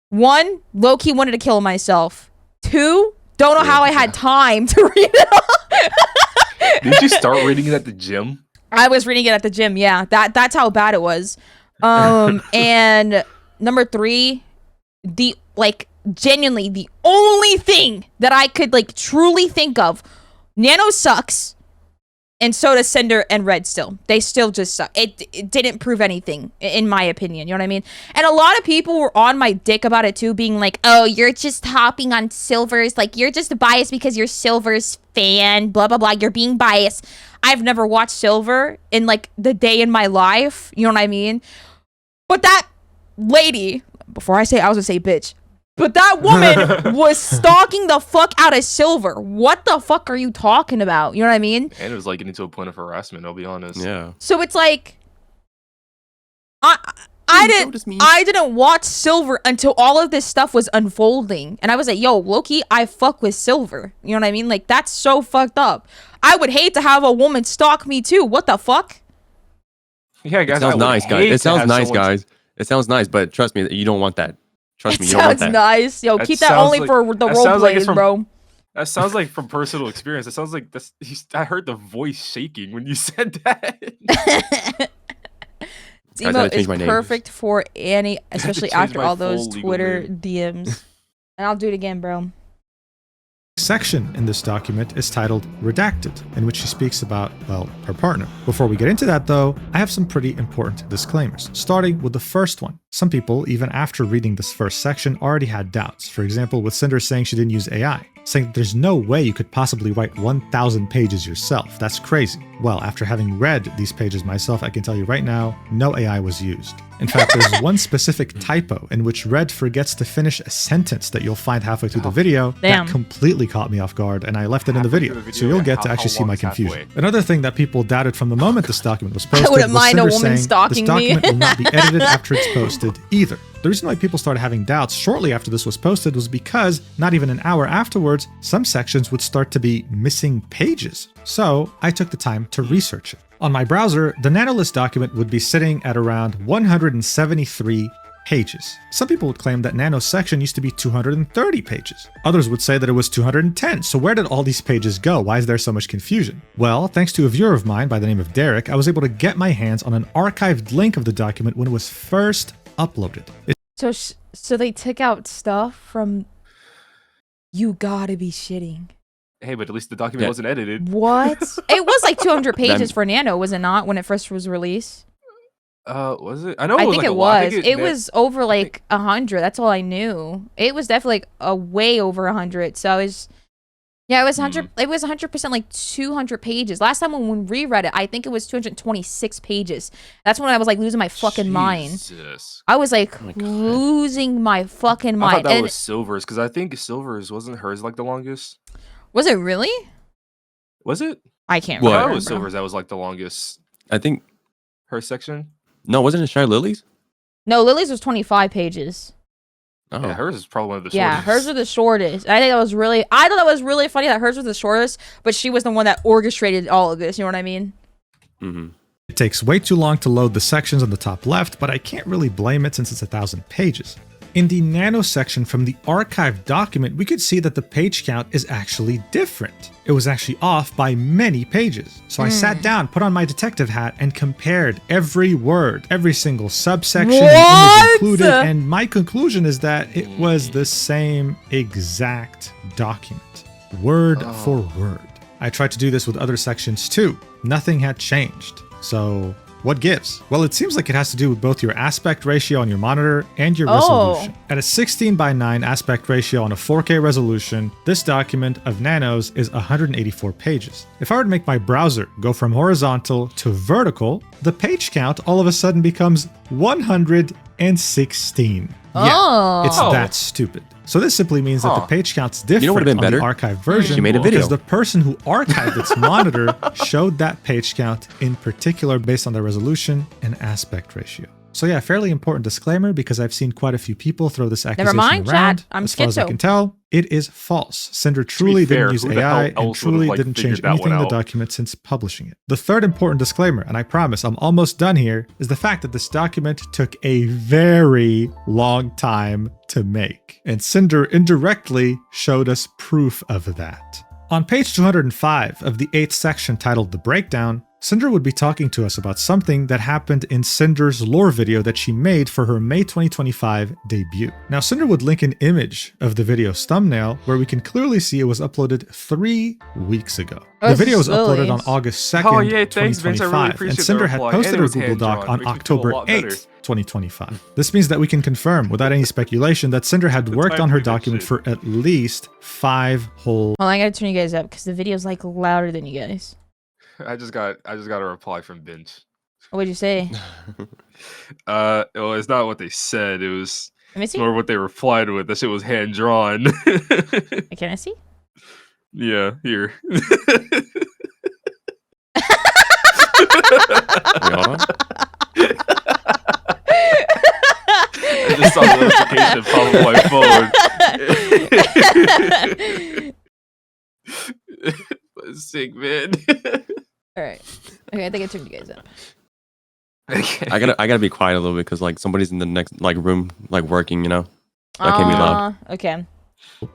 1, low key wanted to kill myself. 2, don't know how I had time to read it all. Did you start reading it at the gym? I was reading it at the gym. Yeah, that's how bad it was. And number 3, genuinely the only thing that I could like truly think of, Nano sucks, and so does Cinder and Red still. They still just suck. It didn't prove anything, in my opinion. You know what I mean? And a lot of people were on my dick about it too, being like, oh, you're just hopping on Silver's. Like, you're just biased because you're Silver's fan, blah, blah, blah. You're being biased. I've never watched Silver in like the day in my life. You know what I mean? But that lady, before I was gonna say bitch, but that woman was stalking the fuck out of Silver. What the fuck are you talking about? You know what I mean? And it was like getting to a point of harassment. I'll be honest. Yeah. So it's like, I didn't watch Silver until all of this stuff was unfolding, and I was like, yo, Loki, I fuck with Silver. You know what I mean? Like, that's so fucked up. I would hate to have a woman stalk me too. What the fuck? Yeah, guys. It sounds nice, guys. It sounds nice, guys. It sounds nice, but trust me, you don't want that. Trust me, you don't want Sounds that. nice. Yo, That keep that sounds only like- for the that role sounds like plays, it's from- bro. That sounds like from personal experience. It sounds like this. I heard the voice shaking when you said that. I had to Zemo change is my name. perfect for Annie, especially change after my all those full legal Twitter name. DMs. And I'll do it again, bro. Section in this document is titled Redacted, in which she speaks about, well, her partner. Before we get into that though, I have some pretty important disclaimers, starting with the first one. Some people, even after reading this first section, already had doubts. For example, with Sinder saying she didn't use AI, saying that there's no way you could possibly write 1,000 pages yourself. That's crazy. Well, after having read these pages myself, I can tell you right now, no AI was used. In fact, there's one specific typo in which Red forgets to finish a sentence that you'll find halfway through the video. Damn. That completely caught me off guard, and I left it in the video. So you'll get to actually see my confusion. Another thing that people doubted from the moment this document was posted wouldn't was mind a Cinder woman saying stalking this me. document will not be edited after it's posted either. The reason why people started having doubts shortly after this was posted was because, not even an hour afterwards, some sections would start to be missing pages. So I took the time to research it. On my browser, the NanoList document would be sitting at around 173 pages. Some people would claim that Nano's section used to be 230 pages. Others would say that it was 210. So where did all these pages go? Why is there so much confusion? Well, thanks to a viewer of mine by the name of Derek, I was able to get my hands on an archived link of the document when it was first uploaded. So they took out stuff from. You gotta be shitting. Hey, but at least the document wasn't edited. What? It was like 200 pages for Nano, was it not, when it first was released? Was it? I know. I It was think like it a lot. I was. think It was over like 100. That's all I knew. It was definitely like a way over 100. So it was. Yeah, it was 100. It was 100% like 200 pages. Last time when we reread it, I think it was 226 pages. That's when I was like losing my fucking mind. Jesus. I was like losing my fucking I mind. thought that And was Silver's, because I think Silver's wasn't hers like the longest. was it really? Was it? I can't I remember. thought it was Silver's that was like the longest. I think. Her section. No, wasn't it Shy Lily's? No, Lily's was 25 pages. Oh. Yeah, hers is probably one of the shortest. Yeah, hers were the shortest. I thought that was really funny that hers was the shortest, but she was the one that orchestrated all of this. You know what I mean? Mm-hmm. It takes way too long to load the sections on the top left, but I can't really blame it since it's 1,000 pages. In the Nano section from the archived document, we could see that the page count is actually different. It was actually off by many pages. So I sat down, put on my detective hat, and compared every word, every single subsection, the image included, and my conclusion is that it was the same exact document, word for word. I tried to do this with other sections too. Nothing had changed. So what gives? Well, it seems like it has to do with both your aspect ratio on your monitor and your resolution. At a 16:9 aspect ratio on a 4K resolution, this document of Nano's is 184 pages. If I were to make my browser go from horizontal to vertical, the page count all of a sudden becomes 116. Yeah, it's that stupid. So this simply means that the page count's different what would've been on the better? archived version. She made a video. Because the person who archived its monitor showed that page count in particular based on the resolution and aspect ratio. So yeah, fairly important disclaimer because I've seen quite a few people throw this accusation mind, around. chat. I'm as far as I schizo. can tell, it is false. Cinder truly fair, didn't use who the AI hell and else truly would've, like, didn't change figured that anything in one the out? document since publishing it. The third important disclaimer, and I promise I'm almost done here, is the fact that this document took a very long time to make. And Cinder indirectly showed us proof of that. On page 205 of the 8th section titled The Breakdown, Cinder would be talking to us about something that happened in Cinder's lore video that she made for her May 2025 debut. Now, Cinder would link an image of the video's thumbnail where we can clearly see it was uploaded 3 weeks ago. The video was uploaded on August 2nd, Oh, yeah, thanks, Vince. I really 2025, appreciate and the Cinder had reply. posted And it her was Google Doc hand-drawn. on Makes me feel a October lot better. 8th, 2025. This means that we can confirm, without any speculation, that Cinder had worked on her document for at least 5 whole. Well, I gotta turn you guys up because the video's like louder than you guys. I just got a reply from Binge. What'd you say? Well, it's not what they said. It was Let me see. more what they replied with. That shit was hand drawn. Can I see? Yeah, here. Yeah. I just saw the notification pop on my phone. Sick, man. All right. Okay, I think I turned you guys up. Okay. I gotta be quiet a little bit because like somebody's in the next like room like working, you know. That can't be loud. Okay.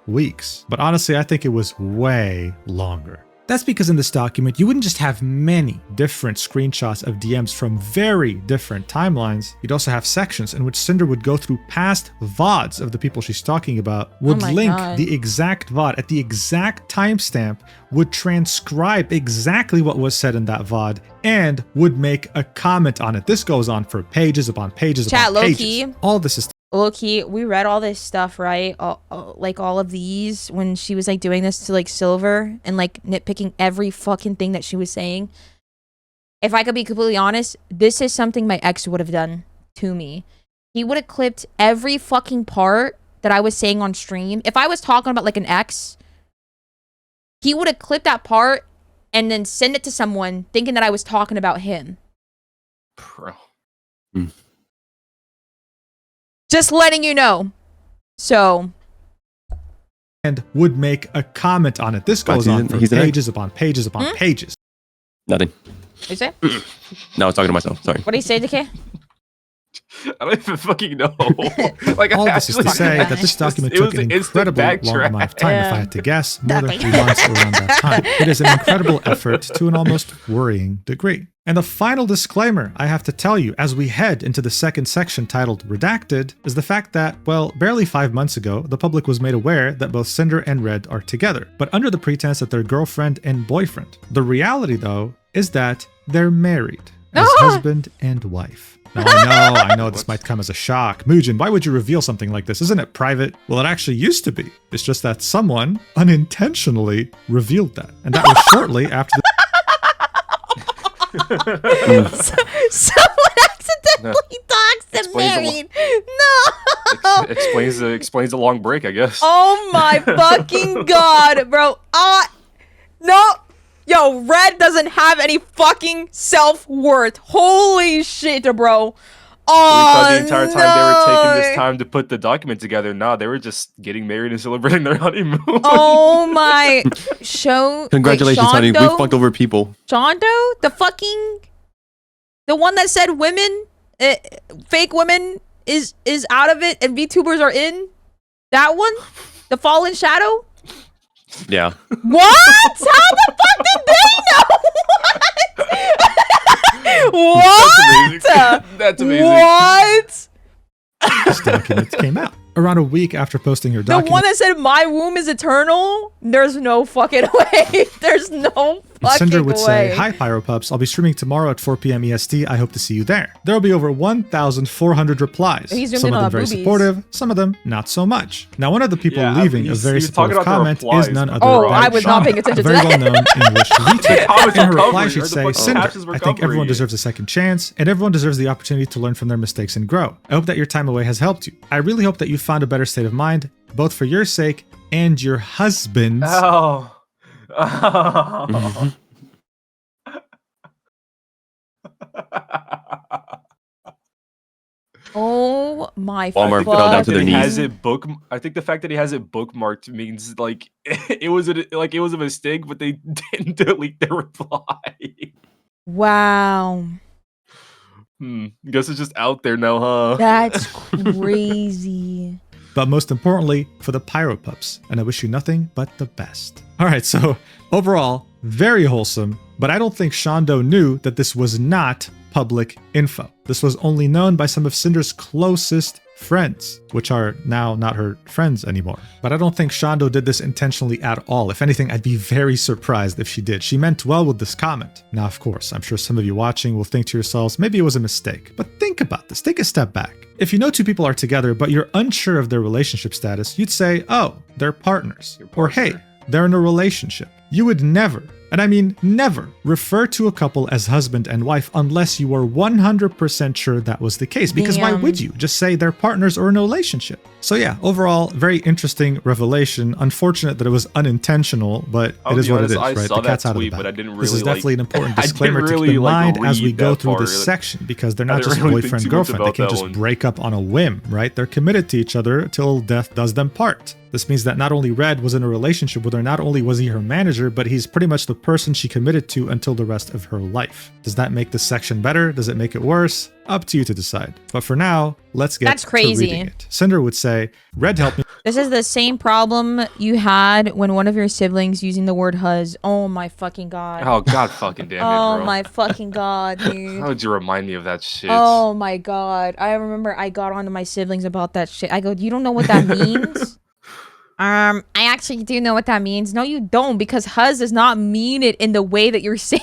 weeks. But honestly, I think it was way longer. That's because in this document, you wouldn't just have many different screenshots of DMs from very different timelines. You'd also have sections in which Sinder would go through past VODs of the people she's talking about, would link the exact VOD at the exact timestamp, would transcribe exactly what was said in that VOD, and would make a comment on it. This goes on for pages upon pages upon pages. Low-key. All this is Low-key, we read all this stuff, right? Like all of these when she was like doing this to like Silver and like nitpicking every fucking thing that she was saying. If I could be completely honest, this is something my ex would have done to me. He would have clipped every fucking part that I was saying on stream. If I was talking about like an ex, he would have clipped that part and then send it to someone thinking that I was talking about him. Bro. Just letting you know. So. And would make a comment on it. This goes on for pages upon pages upon pages. Nothing. What you say? No, I was talking to myself. Sorry. What do you say, DK? I don't even fucking know. Like, all this is to say that this document took an incredibly long amount of time. If I had to guess, more than 3 months around that time. It is an incredible effort to an almost worrying degree. And the final disclaimer I have to tell you as we head into the second section titled Redacted is the fact that, well, barely 5 months ago, the public was made aware that both Sinder and Red are together, but under the pretense that they're girlfriend and boyfriend. The reality, though, is that they're married as husband and wife. Now, I know this might come as a shock. Mujin, why would you reveal something like this? Isn't it private? Well, it actually used to be. It's just that someone unintentionally revealed that. And that was shortly after the someone accidentally doxed and married. No. Explains the long break, I guess. Oh my fucking god, bro. No. Yo, Red doesn't have any fucking self-worth. Holy shit, bro. We thought the entire time they were taking this time to put the document together. Nah, they were just getting married and celebrating their honeymoon. Oh my. Congratulations, honey. We fucked over people. Shondo? The one that said women, fake women is out of it and VTubers are in? That one? The Fallen Shadow? Yeah. What? How the fuck did they know? What? That's amazing. What? this document came out. Around a week after posting her document. The one that said my womb is eternal? There's no fucking way. There's no fucking Sinder would way. say, "Hi Pyropups, I'll be streaming tomorrow at 4 p.m. EST. I hope to see you there." There will be over 1,400 replies. Some of them very supportive, some of them not so much. Now, one of the people leaving a very supportive comment is none other than I was not paying attention to very that. well-known English VTuber. In her reply, she'd say, "Sinder, I think everyone deserves a second chance, and everyone deserves the opportunity to learn from their mistakes and grow. I hope that your time away has helped you. I really hope that you found a better state of mind, both for your sake and your husband's." Oh my Walmart fuck. fell down to their knees. I think the fact that he has it bookmarked means like it was a mistake, but they didn't delete their reply. Wow. Guess it's just out there now, huh? That's crazy. But most importantly, for the Pyropups, and I wish you nothing but the best. All right, so overall, very wholesome, but I don't think Shondo knew that this was not public info. This was only known by some of Sinder's closest friends, which are now not her friends anymore. But I don't think Shondo did this intentionally at all. If anything, I'd be very surprised if she did. She meant well with this comment. Now, of course, I'm sure some of you watching will think to yourselves, maybe it was a mistake. But think about this. Take a step back. If you know two people are together, but you're unsure of their relationship status, you'd say, oh, they're partners. Or hey, they're in a relationship. You would never, and I mean never, refer to a couple as husband and wife unless you were 100% sure that was the case. Because why would you? Just say they're partners or in a relationship. So yeah, overall, very interesting revelation. Unfortunate that it was unintentional, but it is what it is, right? The cat's out of the bag. But I didn't really this is definitely an important disclaimer to really, keep in mind as we go through part. this section, because they're not just really boyfriend, girlfriend. They can't just break up on a whim, right? They're committed to each other till death does them part. This means that not only Red was in a relationship with her, not only was he her manager, but he's pretty much the person she committed to until the rest of her life. Does that make this section better? Does it make it worse? Up to you to decide. But for now, let's get to reading it. Sinder would say, Red helped me. This is the same problem you had when one of your siblings using the word huzz. Oh my fucking god. Oh god fucking damn it, bro. Oh my fucking god, dude. How would you remind me of that shit? Oh my god. I remember I got onto my siblings about that shit. I go, you don't know what that means? I actually do know what that means. No, you don't, because huzz does not mean it in the way that you're saying.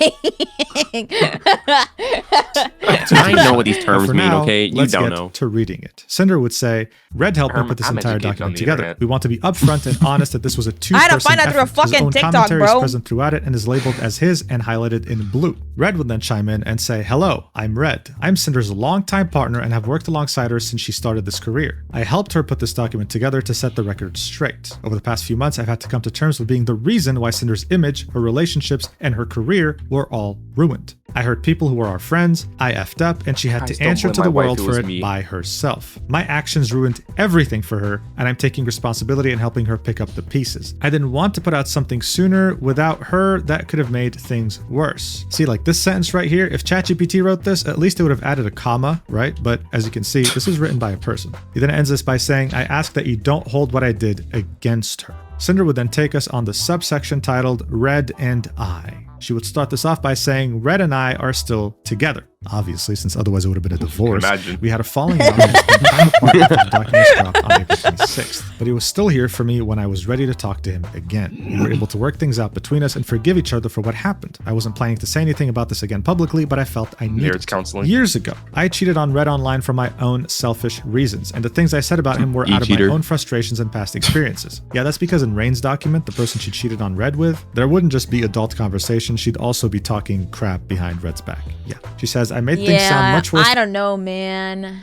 I know what these terms For mean, now, okay? You let's don't get know. to reading it. Cinder would say, Red helped me put this I'm entire educated on document the together. internet. We want to be upfront and honest that this was a I had two-person to find out through a effort. His fucking own TikTok, commentary is bro. present throughout it and is labeled as his and highlighted in blue. Red would then chime in and say, hello, I'm Red. I'm Cinder's longtime partner and have worked alongside her since she started this career. I helped her put this document together to set the record straight. Over the past few months, I've had to come to terms with being the reason why Cinder's image, her relationships, and her career were all ruined. I hurt people who were our friends, I effed up, and she had Guys, to don't answer blame to my the wife, world it for was it me. by herself. My actions ruined everything for her, and I'm taking responsibility and helping her pick up the pieces. I didn't want to put out something sooner. Without her, that could have made things worse. See, like this sentence right here, if ChatGPT wrote this, at least it would have added a comma, right? But as you can see, this is written by a person. He then ends this by saying, I ask that you don't hold what I did against her. Cinder would then take us on the subsection titled Red and I. She would start this off by saying, Red and I are still together. Obviously, since otherwise it would have been a divorce. Imagine. We had a falling out and spent time apart after the documents dropped on April 26th. But he was still here for me when I was ready to talk to him again. We were able to work things out between us and forgive each other for what happened. I wasn't planning to say anything about this again publicly, but I felt I needed Marriage to. counseling. Years ago, I cheated on Red online for my own selfish reasons, and the things I said about him were You out of cheater. my own frustrations and past experiences. Yeah, that's because in Rain's document, the person she cheated on Red with, there wouldn't just be adult conversation, she'd also be talking crap behind Red's back. Yeah. She says, I made things sound much worse. I don't know, man.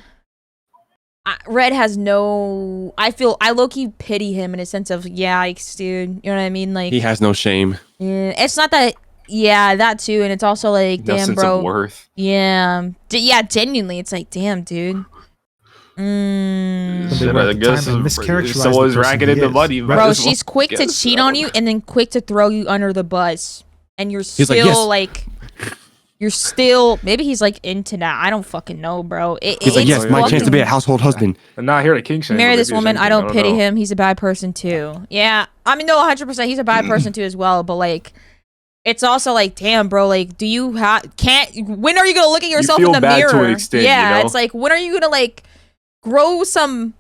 Red has no... I low-key pity him in a sense of, yikes, dude. You know what I mean? Like, He has no shame. it's not that... Yeah, that too. And it's also like, No damn, sense bro. of worth. Yeah. Yeah, genuinely. It's like, damn, dude. They Shit, were at I the guess time and mischaracterized the someone's person racking he in the is. money. Right. Bro, as well she's quick to guess. cheat on you and then quick to throw you under the bus. And you're He's still like, yes. you're still, maybe he's like into that. I don't fucking know, bro. He's like, yes, my chance to be a household husband. I'm not here to king shame. Marry but this maybe it's woman. I anything, don't pity know. him. He's a bad person too. Yeah. I mean, no, 100%. He's a bad person too as well. But like, it's also like, damn, bro. Like, do you when are you gonna look at yourself in feel the bad to mirror? an extent, yeah. you know? It's like, when are you gonna like grow some?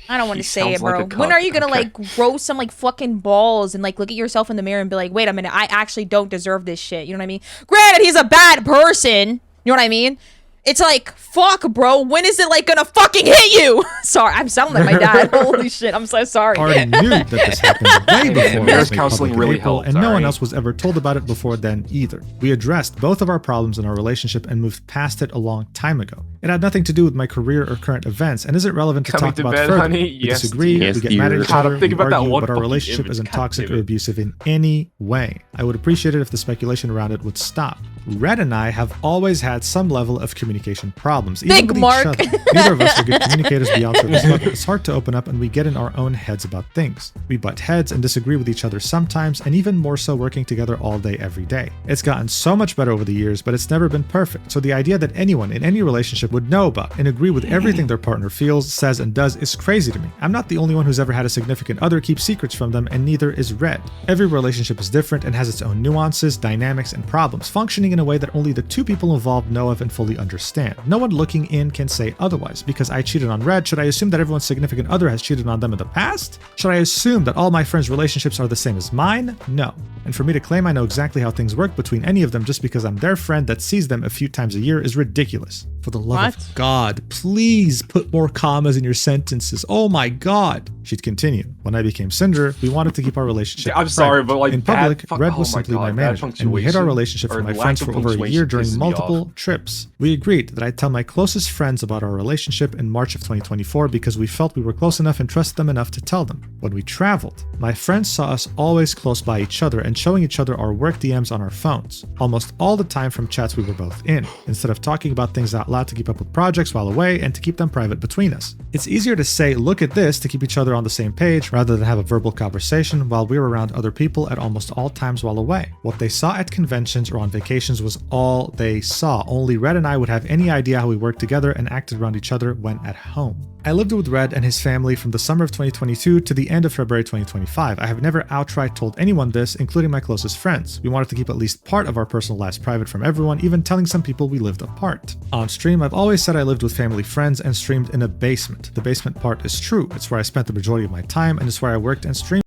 I don't want to He say it, sounds like bro. a When cuck. are you gonna Okay. like grow some like fucking balls and like look at yourself in the mirror and be like, wait a minute, I actually don't deserve this shit. You know what I mean? Granted, he's a bad person. You know what I mean? It's like, fuck, bro. When is it like gonna fucking hit you? Sorry, I'm sounding like my dad. Holy shit, I'm so sorry. Already knew that this happened way before it was Marriage made counseling public in really April, helped, and no one alright? else was ever told about it before then either. We addressed both of our problems in our relationship and moved past it a long time ago. It had nothing to do with my career or current events, and isn't relevant to Coming talk to about bed, further. honey? We Yes, disagree, dear. we get Yes, mad at dear. each God, other, think we about that argue, one but our fucking relationship image. isn't God toxic damn or it. abusive in any way. I would appreciate it if the speculation around it would stop. Red and I have always had some level of communication problems, even Big with Mark. each other. Neither of us are good communicators beyond surface level. It's hard to open up and we get in our own heads about things. We butt heads and disagree with each other sometimes, and even more so working together all day, every day. It's gotten so much better over the years, but it's never been perfect. So the idea that anyone in any relationship would know about and agree with everything their partner feels, says, and does is crazy to me. I'm not the only one who's ever had a significant other keep secrets from them, and neither is Red. Every relationship is different and has its own nuances, dynamics, and problems, functioning in a way that only the two people involved know of and fully understand. No one looking in can say otherwise. Because I cheated on Red, should I assume that everyone's significant other has cheated on them in the past? Should I assume that all my friends' relationships are the same as mine? No. And for me to claim I know exactly how things work between any of them just because I'm their friend that sees them a few times a year is ridiculous. For the love of God, please put more commas in your sentences. Oh my God. She'd continue. When I became Cinder, we wanted to keep our relationship I'm sorry, private. but like in public, bad, Red was oh my simply God, my bad manager, and we hid our punctuation relationship or from my lack friends of for over a punctuation year during pisses me multiple off. trips. We agreed that I'd tell my closest friends about our relationship in March of 2024 because we felt we were close enough and trusted them enough to tell them. When we traveled, my friends saw us always close by each other and showing each other our work DMs on our phones, almost all the time from chats we were both in, instead of talking about things out loud to keep up with projects while away and to keep them private between us. It's easier to say, look at this, to keep each other on the same page rather than have a verbal conversation while we were around other people at almost all times while away. What they saw at conventions or on vacations was all they saw. Only Red and I would have any idea how we worked together and acted around each other when at home. I lived with Red and his family from the summer of 2022 to the end of February 2025. I have never outright told anyone this, including my closest friends. We wanted to keep at least part of our personal lives private from everyone, even telling some people we lived apart. On stream, I've always said I lived with family friends and streamed in a basement. The basement part is true. It's where I spent the majority of my time and it's where I worked and streamed.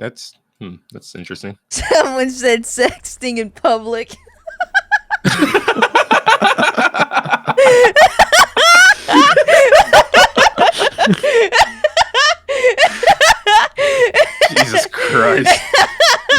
That's interesting. Someone said sexting in public. Jesus Christ.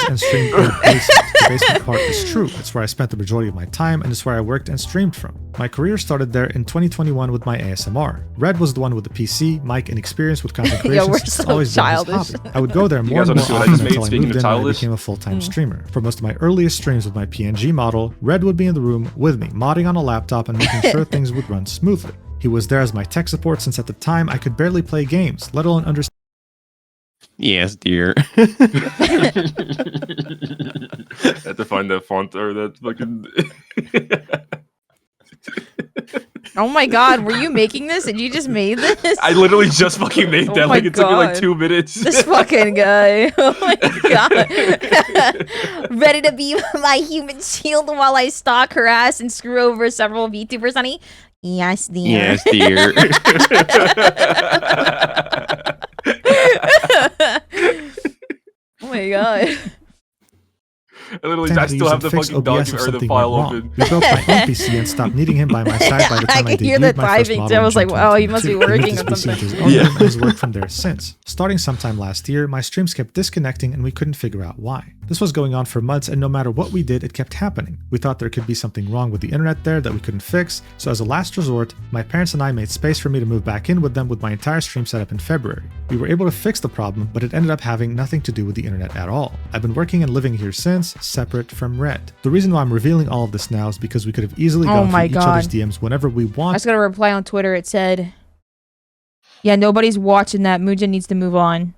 And streamed in a basement. The basement part is true. It's where I spent the majority of my time and it's where I worked and streamed from. My career started there in 2021 with my ASMR. Red was the one with the PC, mic, and experience with content creation. Yo, we're It's so always been his childish. hobby. I would go there more guys and more understand what I often just made? until I Speaking moved of in and I childish? became a full-time streamer. For most of my earliest streams with my PNG model, Red would be in the room with me, modding on a laptop and making sure things would run smoothly. He was there as my tech support since at the time I could barely play games, let alone understand. Yes, dear. I had to find that font or that fucking. Oh my god, were you making this? Did you just made this? I literally just fucking made Oh that. my Like it took me like God. 2 minutes. This fucking guy. Oh my god. Ready to be my human shield while I stalk, harass, and screw over several VTubers, honey? Yes, dear. Yes, dear. Oh my god. I still have the fucking document or the file open. We built my own PC and stopped needing him by my side by the time I I could hear debuted the my first typing, model too. I in was like, June wow, he must be 2022. working He on moved his PC something. into his own Yeah. room and has worked from there since. Starting sometime last year, my streams kept disconnecting and we couldn't figure out why. This was going on for months and no matter what we did, it kept happening. We thought there could be something wrong with the internet there that we couldn't fix, so as a last resort, my parents and I made space for me to move back in with them with my entire stream setup in February. We were able to fix the problem, but it ended up having nothing to do with the internet at all. I've been working and living here since, separate from Red. The reason why I'm revealing all of this now is because we could have easily Oh gone my through each other's God. DMs whenever we I want. just got a reply on Twitter. It said, yeah, nobody's watching that. Mujin needs to move on.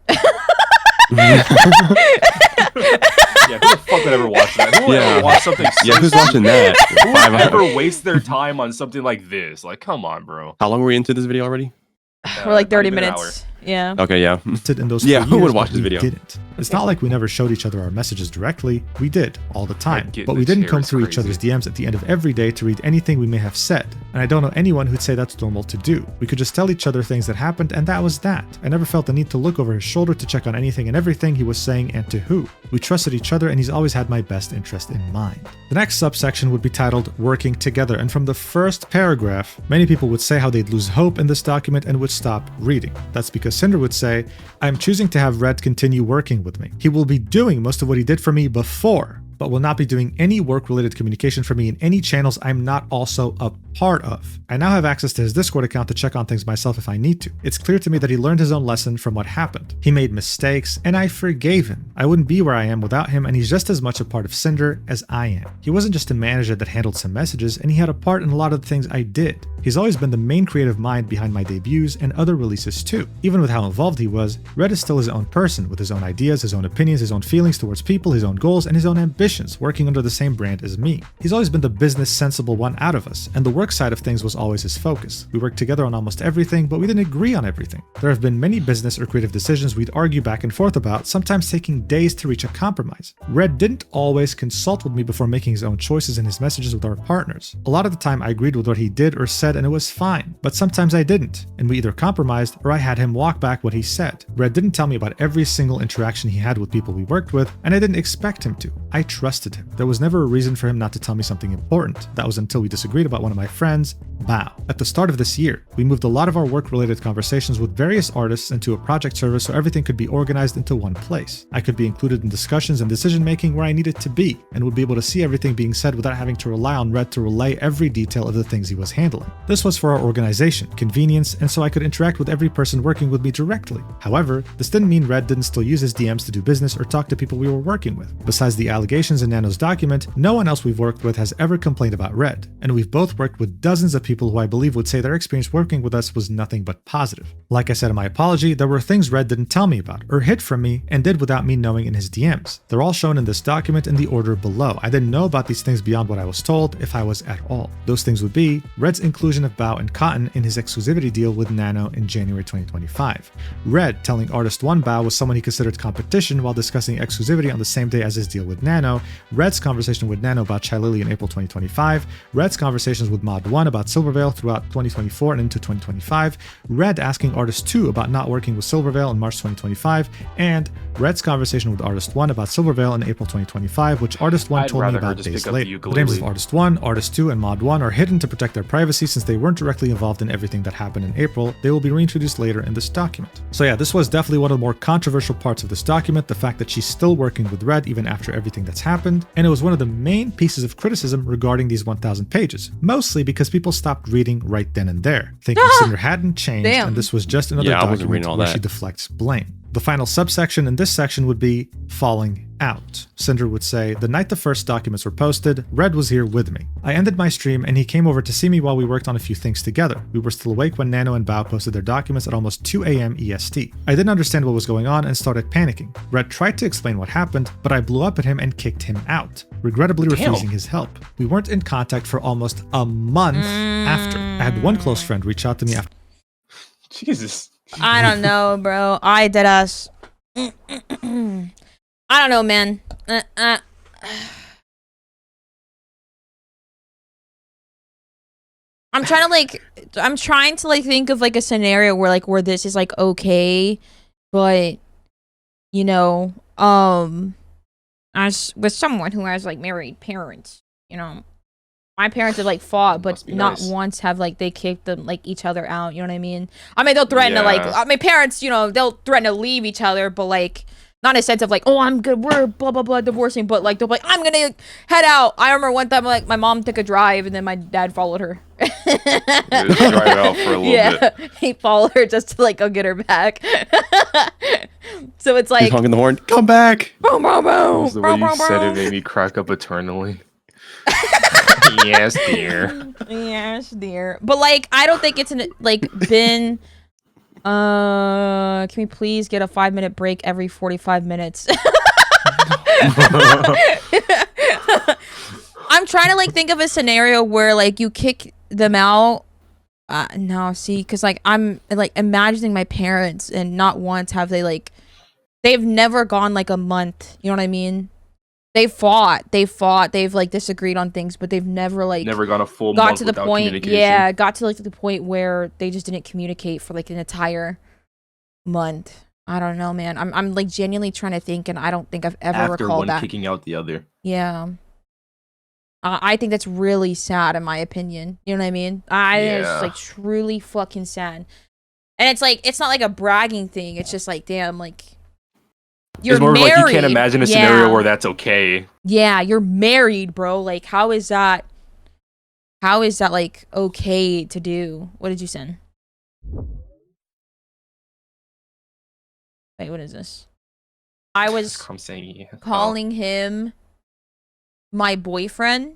Yeah, who the fuck would ever watch that? Who would ever watch something so Yeah, who's watching that? Who would 5 ever hours. waste their time on something like this? Like, come on, bro. How long were we into this video already? We're like Not 30 even an minutes. Yeah. Okay, yeah. In those Yeah, 4 who would years, watch but this we video? Didn't. It's not like we never showed each other our messages directly. We did, all the time. getting But the we didn't chair come is through each crazy. other's DMs at the end of every day to read anything we may have said. And I don't know anyone who'd say that's normal to do. We could just tell each other things that happened and that was that. I never felt the need to look over his shoulder to check on anything and everything he was saying and to who. We trusted each other and he's always had my best interest in mind. The next subsection would be titled Working Together, and from the first paragraph, many people would say how they'd lose hope in this document and would stop reading. That's because Sinder would say, I'm choosing to have Red continue working with me. He will be doing most of what he did for me before, but will not be doing any work-related communication for me in any channels I'm not also a part of. I now have access to his Discord account to check on things myself if I need to. It's clear to me that he learned his own lesson from what happened. He made mistakes, and I forgave him. I wouldn't be where I am without him, and he's just as much a part of Sinder as I am. He wasn't just a manager that handled some messages, and he had a part in a lot of the things I did. He's always been the main creative mind behind my debuts and other releases too. Even with how involved he was, Red is still his own person, with his own ideas, his own opinions, his own feelings towards people, his own goals, and his own ambitions, working under the same brand as me. He's always been the business sensible one out of us, and the work side of things was always his focus. We worked together on almost everything, but we didn't agree on everything. There have been many business or creative decisions we'd argue back and forth about, sometimes taking days to reach a compromise. Red didn't always consult with me before making his own choices in his messages with our partners. A lot of the time I agreed with what he did or said and it was fine, but sometimes I didn't, and we either compromised or I had him walk back what he said. Red didn't tell me about every single interaction he had with people we worked with, and I didn't expect him to. I trusted him. There was never a reason for him not to tell me something important. That was until we disagreed about one of my friends, Bao. At the start of this year, we moved a lot of our work-related conversations with various artists into a project service so everything could be organized into one place. I could be included in discussions and decision-making where I needed to be, and would be able to see everything being said without having to rely on Red to relay every detail of the things he was handling. This was for our organization, convenience, and so I could interact with every person working with me directly. However, this didn't mean Red didn't still use his DMs to do business or talk to people we were working with. Besides the allegations allegations in Nano's document, no one else we've worked with has ever complained about Red, and we've both worked with dozens of people who I believe would say their experience working with us was nothing but positive. Like I said in my apology, there were things Red didn't tell me about, or hid from me, and did without me knowing in his DMs. They're all shown in this document in the order below. I didn't know about these things beyond what I was told, if I was at all. Those things would be Red's inclusion of Bao and Cotton in his exclusivity deal with Nano in January 2025. Red telling Artist 1 Bao was someone he considered competition while discussing exclusivity on the same day as his deal with Nano, Red's conversation with Nano about Chai Lily in April 2025, Red's conversations with Mod 1 about Silvervale throughout 2024 and into 2025, Red asking Artist 2 about not working with Silvervale in March 2025, and Red's conversation with Artist 1 about Silvervale in April 2025, which Artist 1 told me about days later. The names of Artist 1, Artist 2, and Mod 1 are hidden to protect their privacy since they weren't directly involved in everything that happened in April. They will be reintroduced later in this document. So yeah, this was definitely one of the more controversial parts of this document, the fact that she's still working with Red even after everything that's happened, and it was one of the main pieces of criticism regarding these 1,000 pages, mostly because people stopped reading right then and there, thinking Cinder hadn't changed and this was just another document where she deflects blame. The final subsection in this section would be falling out. Cinder would say, the night the first documents were posted, Red was here with me. I ended my stream and he came over to see me while we worked on a few things together. We were still awake when Nano and Bao posted their documents at almost 2 a.m. EST. I didn't understand what was going on and started panicking. Red tried to explain what happened, but I blew up at him and kicked him out, regrettably refusing his help. We weren't in contact for almost a month after. I had one close friend reach out to me after. Jesus. I don't know, bro. I did us. I don't know, man. I'm trying to think of like a scenario where this is like okay, but you know, as with someone who has like married parents, you know, my parents have like fought, but not once have like they kicked them like each other out. You know what I mean? I mean, they'll threaten to like my parents, you know, they'll threaten to leave each other, but like not in a sense of like, oh, I'm good, we're blah blah blah divorcing, but like they'll be like, I'm gonna head out. I remember one time like my mom took a drive and then my dad followed her. Drive out for a little bit. He followed her just to like go get her back. So it's like he's honking the horn. Come back. Boom, boom, boom. The way you said it made me crack up eternally. Yes, dear. Yes, dear. But like, I don't think it's been. Can we please get a 5-minute break every 45 minutes? I'm trying to like think of a scenario where like you kick them out. No, see, because like I'm like imagining my parents and not once have they like, they've never gone like a month. You know what I mean? They've fought, they've like disagreed on things, but they've never gone a full got month to the without point. communication. Yeah, got to like the point where they just didn't communicate for like an entire month. I don't know, man. I'm like genuinely trying to think, and I don't think I've ever recalled that. After one kicking out the other. Yeah. I think that's really sad, in my opinion. You know what I mean? It's like truly fucking sad. And it's like, it's not like a bragging thing. It's just like, damn, like. You're it's more married. Like you can't imagine a scenario where that's okay. Yeah, you're married, bro. Like, how is that like okay to do? What did you send? Wait, what is this? I was calling him my boyfriend.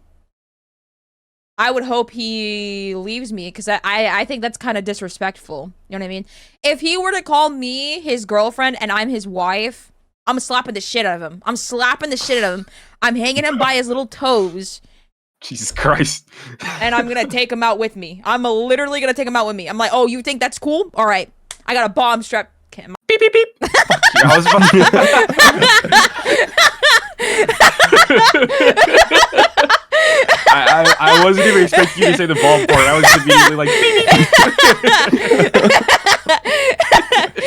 I would hope he leaves me because I think that's kind of disrespectful. You know what I mean? If he were to call me his girlfriend and I'm his wife, I'm slapping the shit out of him. I'm hanging him by his little toes. Jesus Christ. And I'm going to take him out with me. I'm literally going to take him out with me. I'm like, oh, you think that's cool? All right. I got a bomb strap. Beep, beep, beep. I was I wasn't even expecting you to say the bomb part. I was immediately like, beep,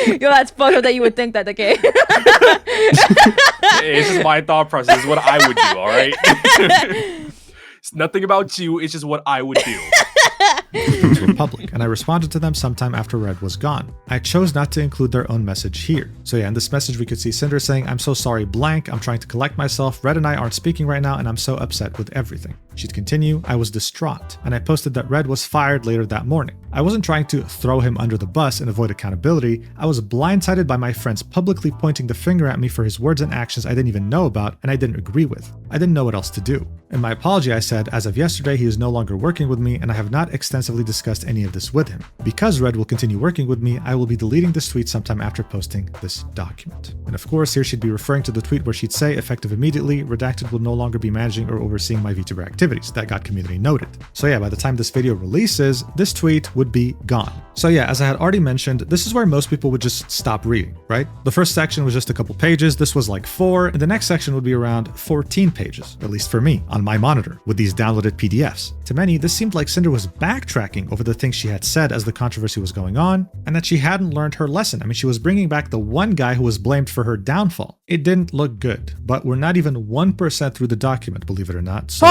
beep. Yo, that's fucked up that you would think that, okay? It's just my thought process. It's what I would do, all right? It's nothing about you. It's just what I would do. Things were public, and I responded to them sometime after Red was gone. I chose not to include their own message here. So yeah, in this message we could see Cinder saying, I'm so sorry blank, I'm trying to collect myself, Red and I aren't speaking right now, and I'm so upset with everything. She'd continue, I was distraught, and I posted that Red was fired later that morning. I wasn't trying to throw him under the bus and avoid accountability. I was blindsided by my friends publicly pointing the finger at me for his words and actions I didn't even know about and I didn't agree with. I didn't know what else to do. In my apology, I said, as of yesterday, he is no longer working with me and I have not extensively discussed any of this with him. Because Red will continue working with me, I will be deleting this tweet sometime after posting this document. And of course, here she'd be referring to the tweet where she'd say, effective immediately, Redacted will no longer be managing or overseeing my Vtuber activities. That got community noted. So yeah, by the time this video releases, this tweet would be gone. So yeah, as I had already mentioned, this is where most people would just stop reading, right? The first section was just a couple pages, this was like 4, and the next section would be around 14 pages, at least for me, on my monitor, with these downloaded PDFs. To many, this seemed like Sinder was backtracking over the things she had said as the controversy was going on, and that she hadn't learned her lesson. I mean, she was bringing back the one guy who was blamed for her downfall. It didn't look good, but we're not even 1% through the document, believe it or not, so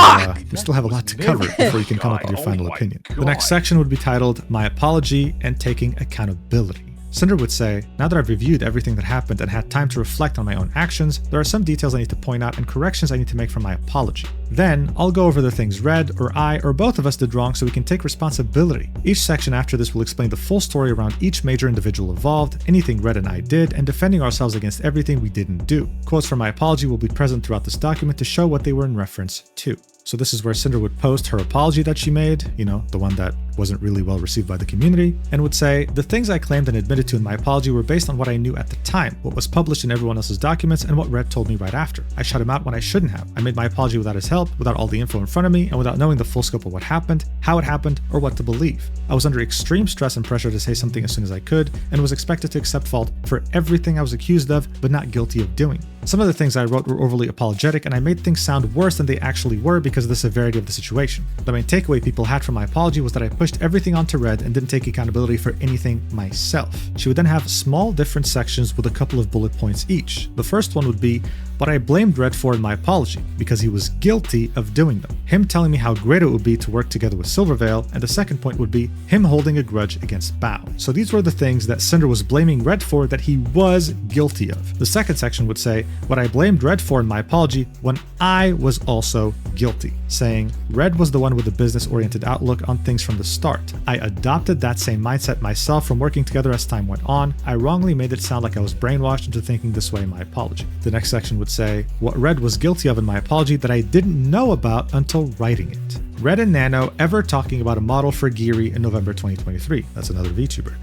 we still have a lot to cover before you can come up with your final opinion. The next section would be titled, My Apology and Taking Accountability. Cinder would say, now that I've reviewed everything that happened and had time to reflect on my own actions, there are some details I need to point out and corrections I need to make from my apology. Then, I'll go over the things Red, or I, or both of us did wrong so we can take responsibility. Each section after this will explain the full story around each major individual involved, anything Red and I did, and defending ourselves against everything we didn't do. Quotes from my apology will be present throughout this document to show what they were in reference to. So this is where Cinder would post her apology that she made, you know, the one that wasn't really well received by the community, and would say, the things I claimed and admitted to in my apology were based on what I knew at the time, what was published in everyone else's documents, and what Red told me right after. I shut him out when I shouldn't have. I made my apology without his help, without all the info in front of me, and without knowing the full scope of what happened, how it happened, or what to believe. I was under extreme stress and pressure to say something as soon as I could, and was expected to accept fault for everything I was accused of, but not guilty of doing. Some of the things I wrote were overly apologetic, and I made things sound worse than they actually were because of the severity of the situation. The main takeaway people had from my apology was that I pushed everything onto Red and didn't take accountability for anything myself. She would then have small different sections with a couple of bullet points each. The first one would be what I blamed Red for in my apology, because he was guilty of doing them. Him telling me how great it would be to work together with Silvervale, and the second point would be him holding a grudge against Bao. So these were the things that Cinder was blaming Red for that he was guilty of. The second section would say what I blamed Red for in my apology when I was also guilty, saying Red was the one with the business-oriented outlook on things from the start. I adopted that same mindset myself from working together as time went on. I wrongly made it sound like I was brainwashed into thinking this way in my apology. The next section would say what Red was guilty of in my apology that I didn't know about until writing it. Red and Nano ever talking about a model for Geary in November 2023. That's another VTuber.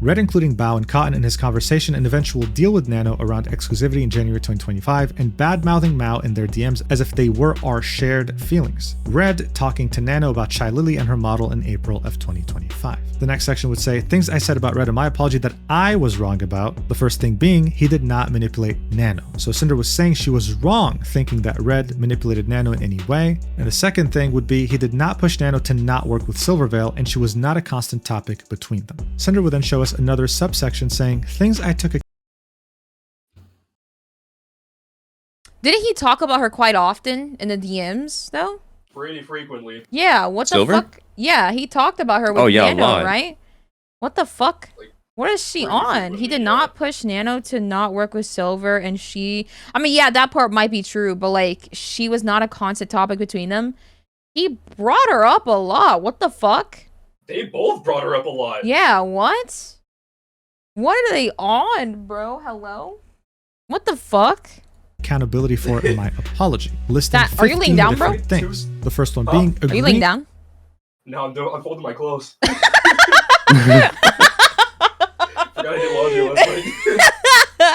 Red including Bao and Cotton in his conversation and eventual deal with Nano around exclusivity in January 2025, and bad-mouthing Mao in their DMs as if they were our shared feelings. Red talking to Nano about Chai Lily and her model in April of 2025. The next section would say things I said about Red in my apology that I was wrong about. The first thing being, he did not manipulate Nano. So Cinder was saying she was wrong thinking that Red manipulated Nano in any way. And the second thing would be he did not push Nano to not work with Silvervale, and she was not a constant topic between them. Cinder would then show us another subsection saying things I took. Didn't he talk about her quite often in the DMs though? Pretty frequently. Yeah, what the Silver? fuck? Yeah, he talked about her with yeah, a Nano, lot. right? What the fuck? Like, What is she pretty on? frequently, He did yeah. not push Nano to not work with Silver, and she... I mean, yeah, that part might be true, but, like, she was not a constant topic between them. He brought her up a lot. What the fuck? They both brought her up a lot. Yeah, what? What are they on, bro? Hello? What the fuck? Accountability for in my apology, listing That- are you 15 laying down, bro? different things. The first one being Are you laying down? No, I'm folding my clothes. Forgot I did laundry last night.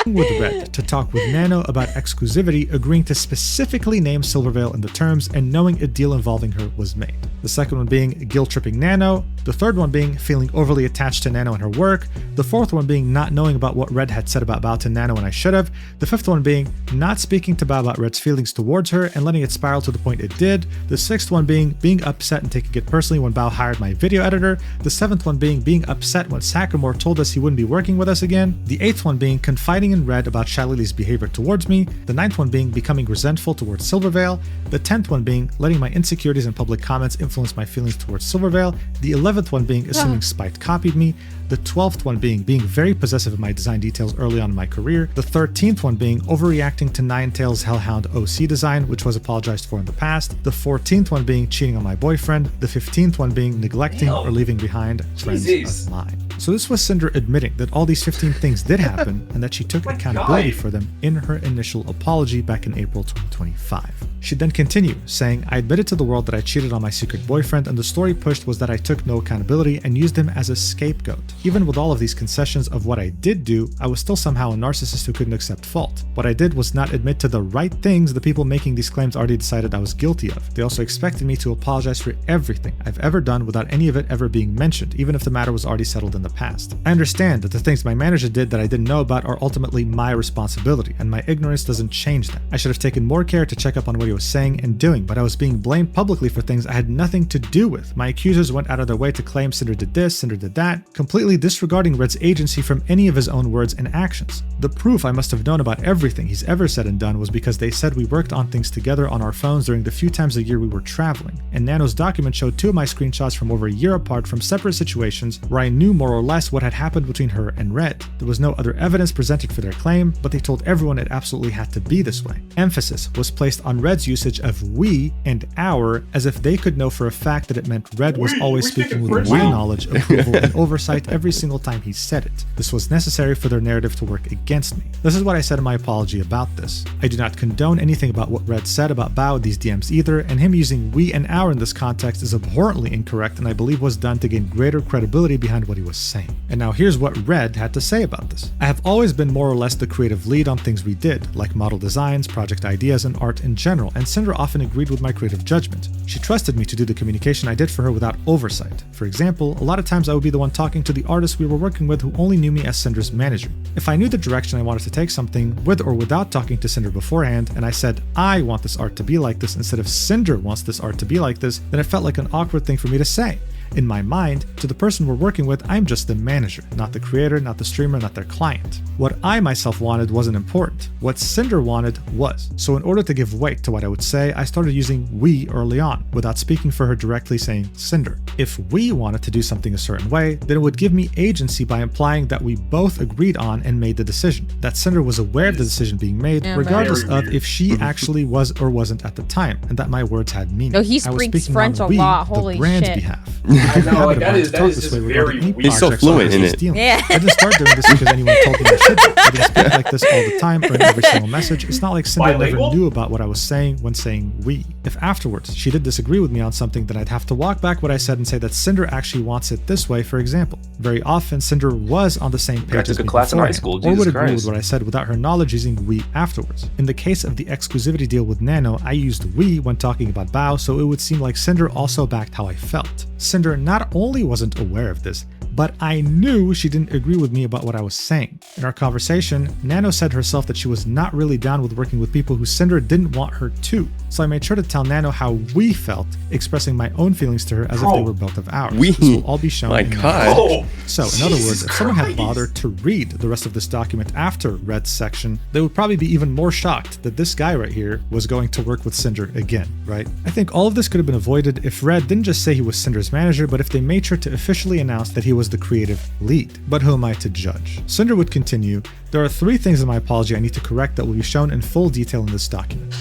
with Red to talk with Nano about exclusivity, agreeing to specifically name Silvervale in the terms, and knowing a deal involving her was made. The second one being guilt-tripping Nano. The third one being feeling overly attached to Nano and her work. The fourth one being not knowing about what Red had said about Bao to Nano when I should have. The fifth one being not speaking to Bao about Red's feelings towards her and letting it spiral to the point it did. The sixth one being upset and taking it personally when Bao hired my video editor. The seventh one being upset when Sakamore told us he wouldn't be working with us again. The eighth one being confiding in Red about Shalily's behavior towards me. The ninth one being becoming resentful towards Silvervale. The 10th one being letting my insecurities and public comments influence my feelings towards Silvervale. The 11th one being assuming Spite copied me, the 12th one being very possessive of my design details early on in my career, the 13th one being overreacting to Ninetales Hellhound OC design, which was apologized for in the past, the 14th one being cheating on my boyfriend, the 15th one being neglecting or leaving behind friends of mine. So this was Sinder admitting that all these 15 things did happen and that she took accountability for them in her initial apology back in April 2025. She'd then continue, saying, I admitted to the world that I cheated on my secret boyfriend, and the story pushed was that I took no accountability and used him as a scapegoat. Even with all of these concessions of what I did do, I was still somehow a narcissist who couldn't accept fault. What I did was not admit to the right things the people making these claims already decided I was guilty of. They also expected me to apologize for everything I've ever done without any of it ever being mentioned, even if the matter was already settled in the past. I understand that the things my manager did that I didn't know about are ultimately my responsibility, and my ignorance doesn't change that. I should have taken more care to check up on what he was saying and doing, but I was being blamed publicly for things I had nothing to do with. My accusers went out of their way to claim Sinder did this, Sinder did that, completely disregarding Red's agency from any of his own words and actions. The proof I must have known about everything he's ever said and done was because they said we worked on things together on our phones during the few times a year we were traveling, and Nano's document showed 2 of my screenshots from over a year apart from separate situations where I knew more or less what had happened between her and Red. There was no other evidence presented for their claim, but they told everyone it absolutely had to be this way. Emphasis was placed on Red's usage of we and our as if they could know for a fact that it meant Red was always speaking with my knowledge, approval, and oversight every single time he said it. This was necessary for their narrative to work against me. This is what I said in my apology about this. I do not condone anything about what Red said about Bao in these DMs either, and him using we and our in this context is abhorrently incorrect and I believe was done to gain greater credibility behind what he was saying. And now here's what Red had to say about this. I have always been more or less the creative lead on things we did, like model designs, project ideas, and art in general, and Sinder often agreed with my creative judgment. She trusted me to do the communication I did for her without oversight. For example, a lot of times I would be the one talking to the artists we were working with who only knew me as Sinder's manager. If I knew the direction I wanted to take something, with or without talking to Sinder beforehand, and I said, I want this art to be like this instead of Sinder wants this art to be like this, then it felt like an awkward thing for me to say. In my mind, to the person we're working with, I'm just the manager, not the creator, not the streamer, not their client. What I myself wanted wasn't important. What Sinder wanted was. So in order to give weight to what I would say, I started using we early on, without speaking for her directly saying Sinder. If we wanted to do something a certain way, then it would give me agency by implying that we both agreed on and made the decision. That Sinder was aware of the decision being made, regardless of if she actually was or wasn't at the time, and that my words had meaning. No, he speaks French a lot. Holy shit. Behalf. I know, like that is just very weird. He's so fluent in it. Yeah. I didn't start doing this because anyone told me I should. I didn't speak like this all the time or in every single message. It's not like Sinder never knew about what I was saying when saying we. If afterwards she did disagree with me on something, then I'd have to walk back what I said and say that Sinder actually wants it this way, for example. Very often, Sinder was on the same page as me beforehand, or would agree with what I said without her knowledge using we afterwards. In the case of the exclusivity deal with Nano, I used we when talking about Bao, so it would seem like Sinder also backed how I felt. Sinder not only wasn't aware of this, but I knew she didn't agree with me about what I was saying. In our conversation, Nano said herself that she was not really down with working with people who Sinder didn't want her to. So I made sure to tell Nano how we felt, expressing my own feelings to her as if they were both of ours. This will all be shown in God. So, in other words, if someone had bothered to read the rest of this document after Red's section, they would probably be even more shocked that this guy right here was going to work with Sinder again, right? I think all of this could have been avoided if Red didn't just say he was Sinder's manager, but if they made sure to officially announce that he was the creative lead. But who am I to judge? Sinder would continue, there are 3 things in my apology I need to correct that will be shown in full detail in this document.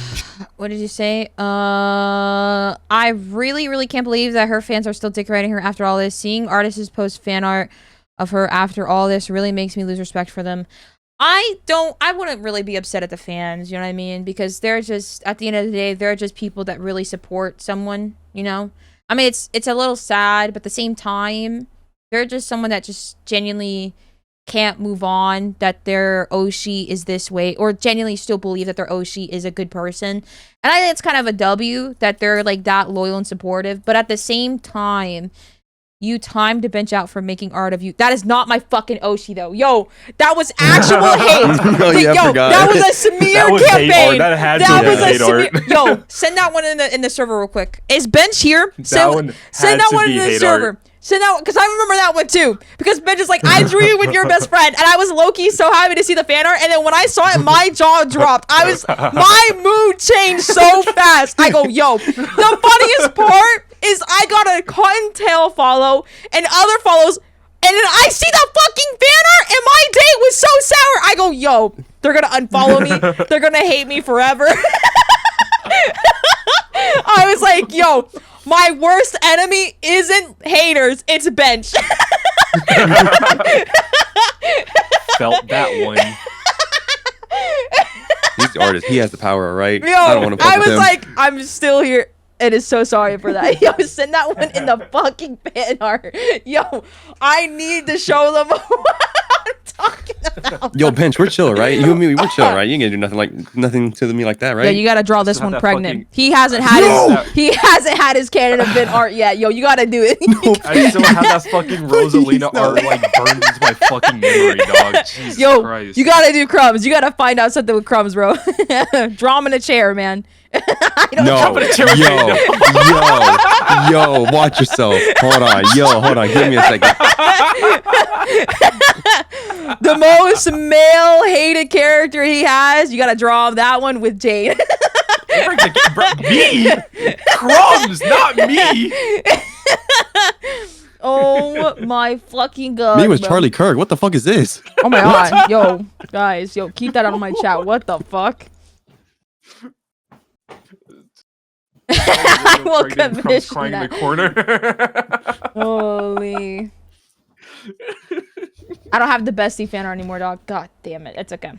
What did you say? I really can't believe that her fans are still decorating her after all this. Seeing artists post fan art of her after all this really makes me lose respect for them. I wouldn't really be upset at the fans, you know what I mean? Because they're just, at the end of the day, they're just people that really support someone, you know? I mean, it's a little sad, but at the same time, they're just someone that just genuinely can't move on, that their Oshi is this way, or genuinely still believe that their Oshi is a good person. And I think it's kind of a W that they're like that loyal and supportive, but at the same time, you time to bench out for making art of you. That is not my fucking Oshi though. Yo, that was actual hate. Oh, yeah, yo, that was a Samir campaign. That had that to was be hate art. Yo, send that one in the server real quick. Is Bench here? Send that one in the server. Send that, because I remember that one too. Because Bench is like, I drew you with your best friend, and I was low-key so happy to see the fan art. And then when I saw it, my jaw dropped. My mood changed so fast. I go, yo, the funniest part is I got a tail follow and other follows, and then I see the fucking fan art, and my day was so sour. I go, yo, they're gonna unfollow me. They're gonna hate me forever. I was like, yo, my worst enemy isn't haters, it's bench. Felt that one. He's the artist. He has the power, right? Yo, I don't want to fuck I with was him. like, I'm still here. It is so sorry for that. Yo, send that one in the fucking fan art. Yo, I need to show them what I'm talking about. Yo, Bench, we're chill, right? You and me, we're chill, right? You ain't gonna do nothing to me like that, right? Yeah, you gotta draw this Still one have that pregnant. fucking- He hasn't had his Canada Vin art yet. Yo, you gotta do it. I still have that fucking Rosalina art like burned into my fucking memory, dog. Jesus Yo, Christ. you gotta do Crumbs. You gotta find out something with Crumbs, bro. Draw him in a chair, man. I don't No, know. yo, watch yourself. Hold on, give me a second. The most male hated character he has, you gotta draw that one with Jade. Me? Crumbs, not me. Oh my fucking god. Me was bro. Charlie Kirk. What the fuck is this? Oh my god. Yo, guys, keep that out of my chat. What the fuck? I will Crumbs commission crying in that. the corner. Holy. I don't have the bestie fan art anymore, dog. God damn it. It's okay.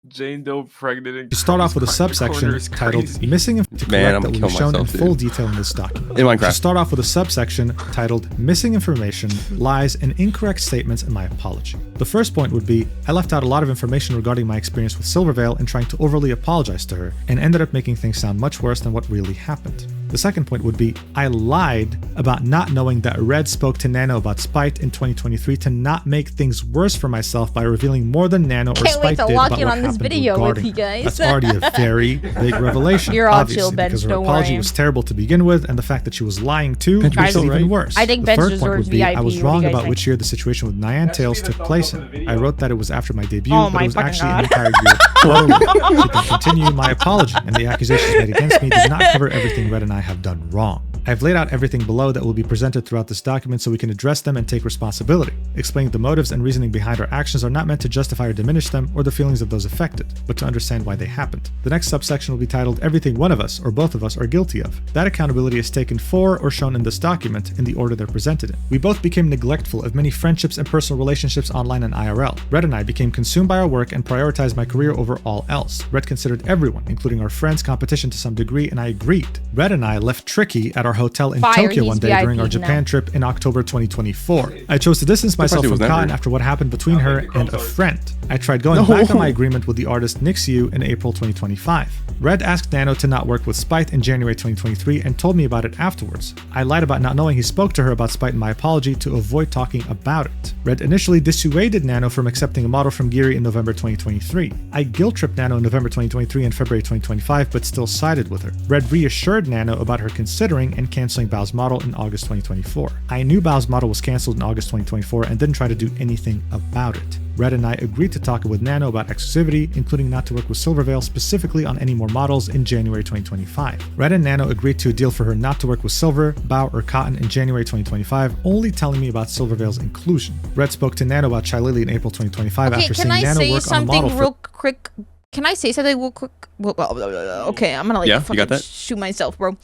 Jane Doe pregnant and You start off with a Crumbs crying in the subsection corner is titled crazy. Missing Information Man, I'm that gonna will be kill shown in myself, full dude. detail in this document. In Minecraft. You start off with a subsection titled Missing Information, Lies, and Incorrect Statements and My Apology. The first point would be, I left out a lot of information regarding my experience with Silvervale and trying to overly apologize to her, and ended up making things sound much worse than what really happened. The second point would be, I lied about not knowing that Red spoke to Nano about Spite in 2023 to not make things worse for myself by revealing more than Nano or Can't wait Spite to did lock about in what on this happened video with regarding you her. guys. That's already a very big revelation. You're all obviously, chill, Bench, because her don't apology worry. was terrible to begin with, and the fact that she was lying too Bench, makes it you're even right. worse. I think the Bench third point deserves would be, I VIP. was What do wrong you guys about think? which year the situation with Nyan Tails took place in. I wrote that it was after my debut, Oh but my it was fucking actually God. an entire year earlier. She can continue my apology, and the accusations made against me did not cover everything Red and I have done wrong. I've laid out everything below that will be presented throughout this document so we can address them and take responsibility. Explaining the motives and reasoning behind our actions are not meant to justify or diminish them or the feelings of those affected, but to understand why they happened. The next subsection will be titled Everything One of Us or Both of Us are Guilty of. That accountability is taken for or shown in this document in the order they're presented in. We both became neglectful of many friendships and personal relationships online and IRL. Red and I became consumed by our work and prioritized my career over all else. Red considered everyone, including our friends, competition to some degree, and I agreed. Red and I left Tricky at our hotel in Fire, Tokyo one he's day during our VIP Japan now. trip in October 2024. I chose to distance myself he from was Cotton never. after what happened between her and a friend. I tried going back on my agreement with the artist Nixiu in April 2025. Red asked Nano to not work with Spite in January 2023 and told me about it afterwards. I lied about not knowing he spoke to her about Spite in my apology to avoid talking about it. Red initially dissuaded Nano from accepting a model from Geary in November 2023. I guilt-tripped Nano in November 2023 and February 2025, but still sided with her. Red reassured Nano about her considering and canceling Bao's model in August 2024. I knew Bao's model was cancelled in August 2024 and didn't try to do anything about it. Red and I agreed to talk with Nano about exclusivity, including not to work with Silvervale specifically on any more models in January 2025. Red and Nano agreed to a deal for her not to work with Silver, Bao, or Cotton in January 2025, only telling me about Silvervale's inclusion. Red spoke to Nano about Chai Lily in April 2025 Okay, after can seeing I Nano say work on a model something for real quick? Can I say something real quick? Okay, I'm gonna Yeah, you fucking got that? shoot myself, bro.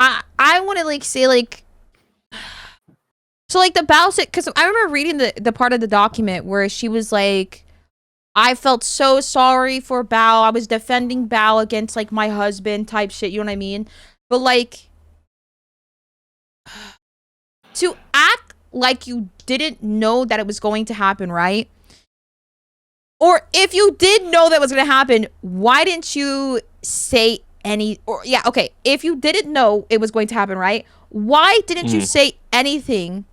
I want to say so the Bao said, because I remember reading the part of the document where she was like, I felt so sorry for Bao. I was defending Bao against my husband type shit. You know what I mean? But to act like you didn't know that it was going to happen, right? Or if you did know that was going to happen, why didn't you say if you didn't know it was going to happen, right? Why didn't you say anything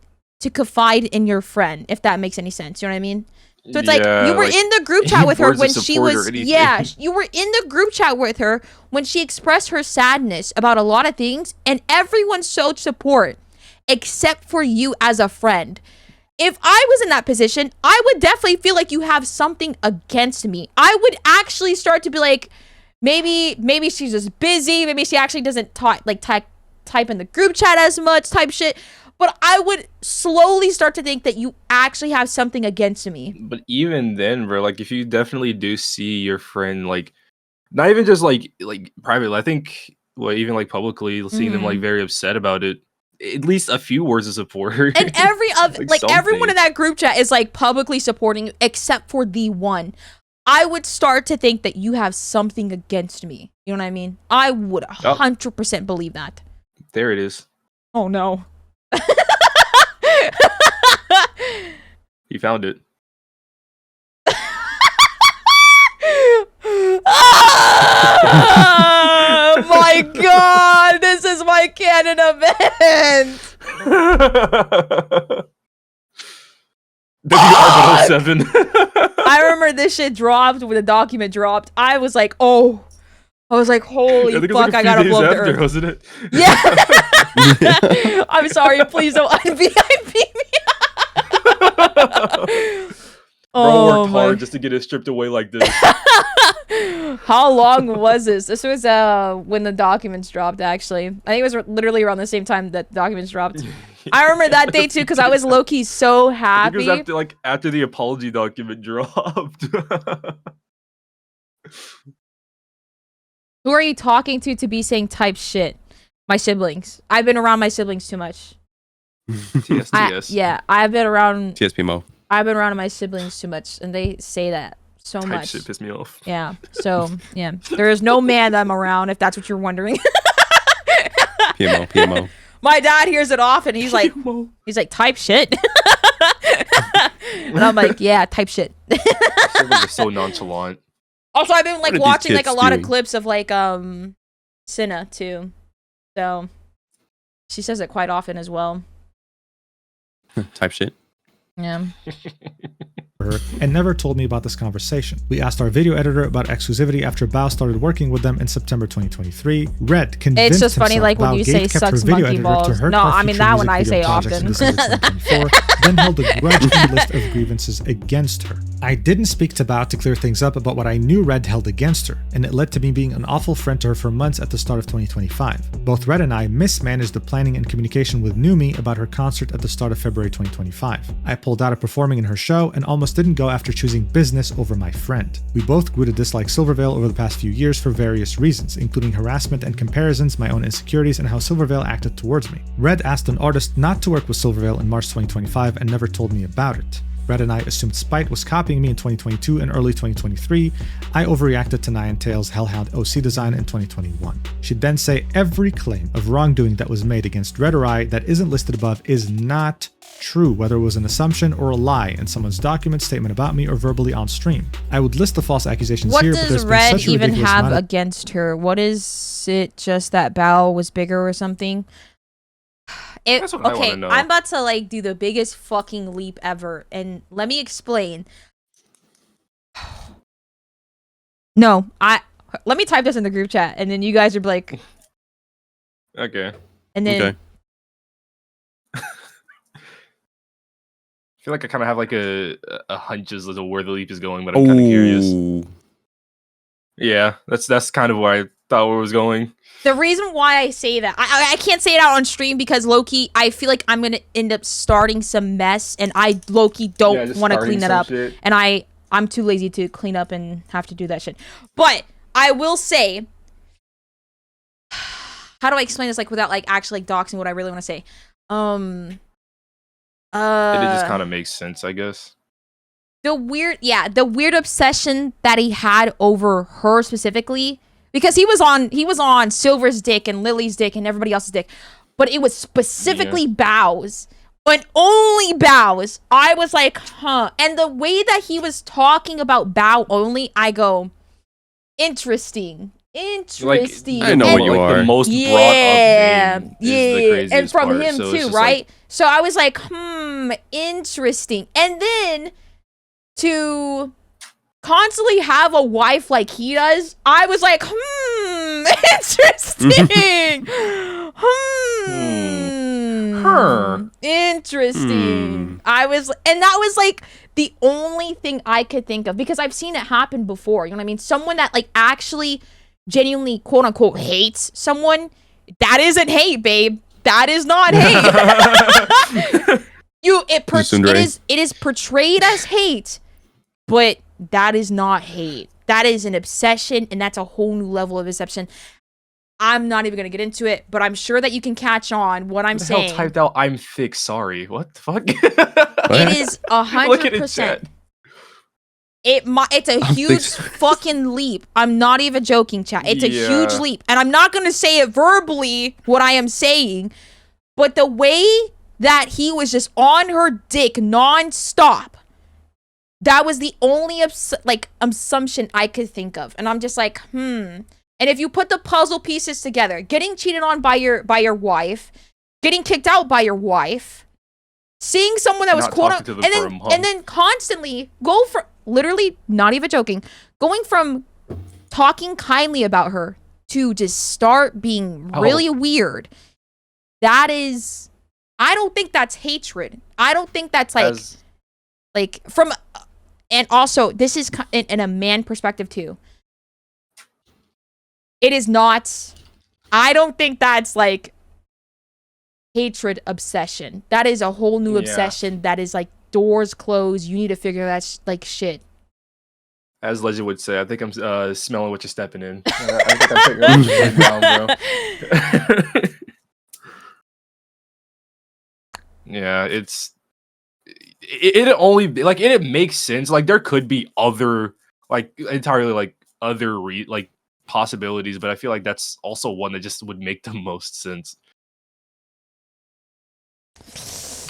to confide in your friend, if that makes any sense? You know what I mean? So it's you were in the group chat with her words of when she support or was anything. you were in the group chat with her when she expressed her sadness about a lot of things, and everyone showed support except for you as a friend. If I was in that position, I would definitely feel like you have something against me. I would actually start to be like, maybe she's just busy. Maybe she actually doesn't type in the group chat as much type shit. But I would slowly start to think that you actually have something against me. But even then, bro, like if you definitely do see your friend, like not even just like privately, I think even like publicly seeing them like very upset about it, at least a few words of support. And every other like everyone something. in that group chat is like publicly supporting you except for the one. I would start to think that you have something against me. You know what I mean? I would 100% believe that. There it is. Oh no. You found it. Oh my god, this is my canon event. WR7. I remember this shit dropped when the document dropped. I was like, holy fuck, I gotta blow up the earth. Wasn't it? Yeah. I'm sorry, please don't un-VIP me. Bro worked hard just to get it stripped away like this. How long was this? This was when the documents dropped, actually. I think it was literally around the same time that the documents dropped. I remember that day too, because I was low-key so happy. It was after the apology document dropped. Who are you talking to be saying type shit? My siblings. I've been around my siblings too much. TS. I've been around TSP Mo. I've been around my siblings too much, and they say that so Type much. shit pissed me off. Yeah. So yeah, there is no man that I'm around, if that's what you're wondering. PMO. My dad hears it often. He's like, type shit. And I'm like, yeah, type shit. Siblings are so nonchalant. Also, I've been like What are watching these like a kids lot of doing? clips of like Cinna too. So she says it quite often as well. Type shit. Yeah. her and never told me about this conversation. We asked our video editor about exclusivity after Bao started working with them in September 2023. Red convinced It's just funny, himself like when Bao you Gate say kept her sucks video monkey editor balls. to hurt No, our I mean future that one music I video say projects often. in December 2024, then held a grudging list of grievances against her. I didn't speak to Bao to clear things up about what I knew Red held against her, and it led to me being an awful friend to her for months at the start of 2025. Both Red and I mismanaged the planning and communication with Numi about her concert at the start of February 2025. I pulled out of performing in her show and almost didn't go after choosing business over my friend. We both grew to dislike Silvervale over the past few years for various reasons, including harassment and comparisons, my own insecurities, and how Silvervale acted towards me. Red asked an artist not to work with Silvervale in March 2025 and never told me about it. Red and I assumed Spite was copying me in 2022 and early 2023. I overreacted to Niantail's Hellhound OC design in 2021. She'd then say every claim of wrongdoing that was made against Red or I that isn't listed above is not true, whether it was an assumption or a lie in someone's document, statement about me, or verbally on stream. I would list the false accusations What here, but does there's been Red such a even ridiculous have amount of against her? What is it? Just that Bao was bigger or something? That's what I wanna know. I'm about to like do the biggest fucking leap ever, and let me explain. No, let me type this in the group chat, and then you guys are like, Okay. and then Okay. I feel like I kind of have like a hunch as to where the leap is going, but I'm kind of curious. Ooh. Yeah, that's kind of where I thought it was going. the reason why I say that, I can't say it out on stream because low-key, I feel like I'm gonna end up starting some mess, and I low-key don't want to clean that up. And I'm too lazy to clean up and have to do that shit. But I will say, how do I explain this like without like actually like doxing what I really want to say? It just kind of makes sense, I guess. the weird obsession that he had over her specifically, because he was on Silver's dick and Lily's dick and everybody else's dick, but it was specifically Bao's. And only Bao's. I was like, huh. And the way that he was talking about Bao only, I go, interesting. Interesting. I know And- what you are. The most brought up name is the craziest and from part, him so it's too, just right? like- So I was like, interesting. And then to constantly have a wife like he does, I was like, interesting. Interesting. I was, and that was like the only thing I could think of, because I've seen it happen before. You know what I mean? Someone that like actually genuinely quote unquote hates someone That isn't hate, babe. That is not hate. It is portrayed as hate, but that is not hate. That is an obsession, and that's a whole new level of obsession. I'm not even gonna get into it, but I'm sure that you can catch on what I'm saying. Typed out, I'm thick. Sorry. What the fuck? It is 100%. Look at it, chat. It's a huge fucking leap. I'm not even joking, chat. It's a huge leap. And I'm not going to say it verbally, what I am saying, but the way that he was just on her dick nonstop, that was the only assumption I could think of. And I'm just like, And if you put the puzzle pieces together, getting cheated on by your wife, getting kicked out by your wife, seeing someone that was and then constantly go for, literally, not even joking, going from talking kindly about her to just start being really weird. That is, I don't think that's hatred. I don't think that's like from, and also this is in a man perspective too. It is not, I don't think that's like hatred obsession. That is a whole new obsession that is like doors closed. You need to figure that like shit. As Legend would say, I think I'm smelling what you're stepping in. I think I'm taking down, bro. Yeah, it only like it makes sense. Like there could be other like entirely like other possibilities, but I feel like that's also one that just would make the most sense. He's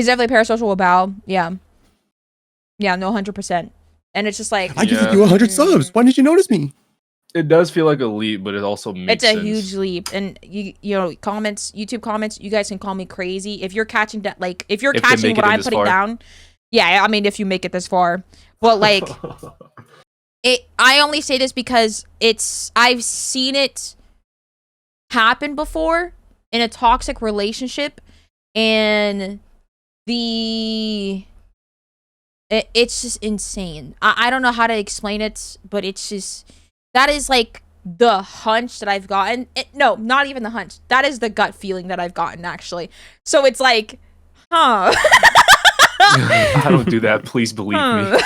definitely parasocial with Bao. Yeah, no, 100%. And it's just like I gave you 100 subs. Why didn't you notice me? It does feel like a leap, but it also makes sense. It's a huge leap. And you know, YouTube comments, you guys can call me crazy if you're catching that. Like if you're catching what I'm putting down. Yeah, I mean, if you make it this far, but like I only say this because I've seen it happen before in a toxic relationship, and it's just insane. I don't know how to explain it, but it's just, that is like the hunch that I've gotten. No, not even the hunch. That is the gut feeling that I've gotten, actually. So it's like, I don't do that. Please believe me.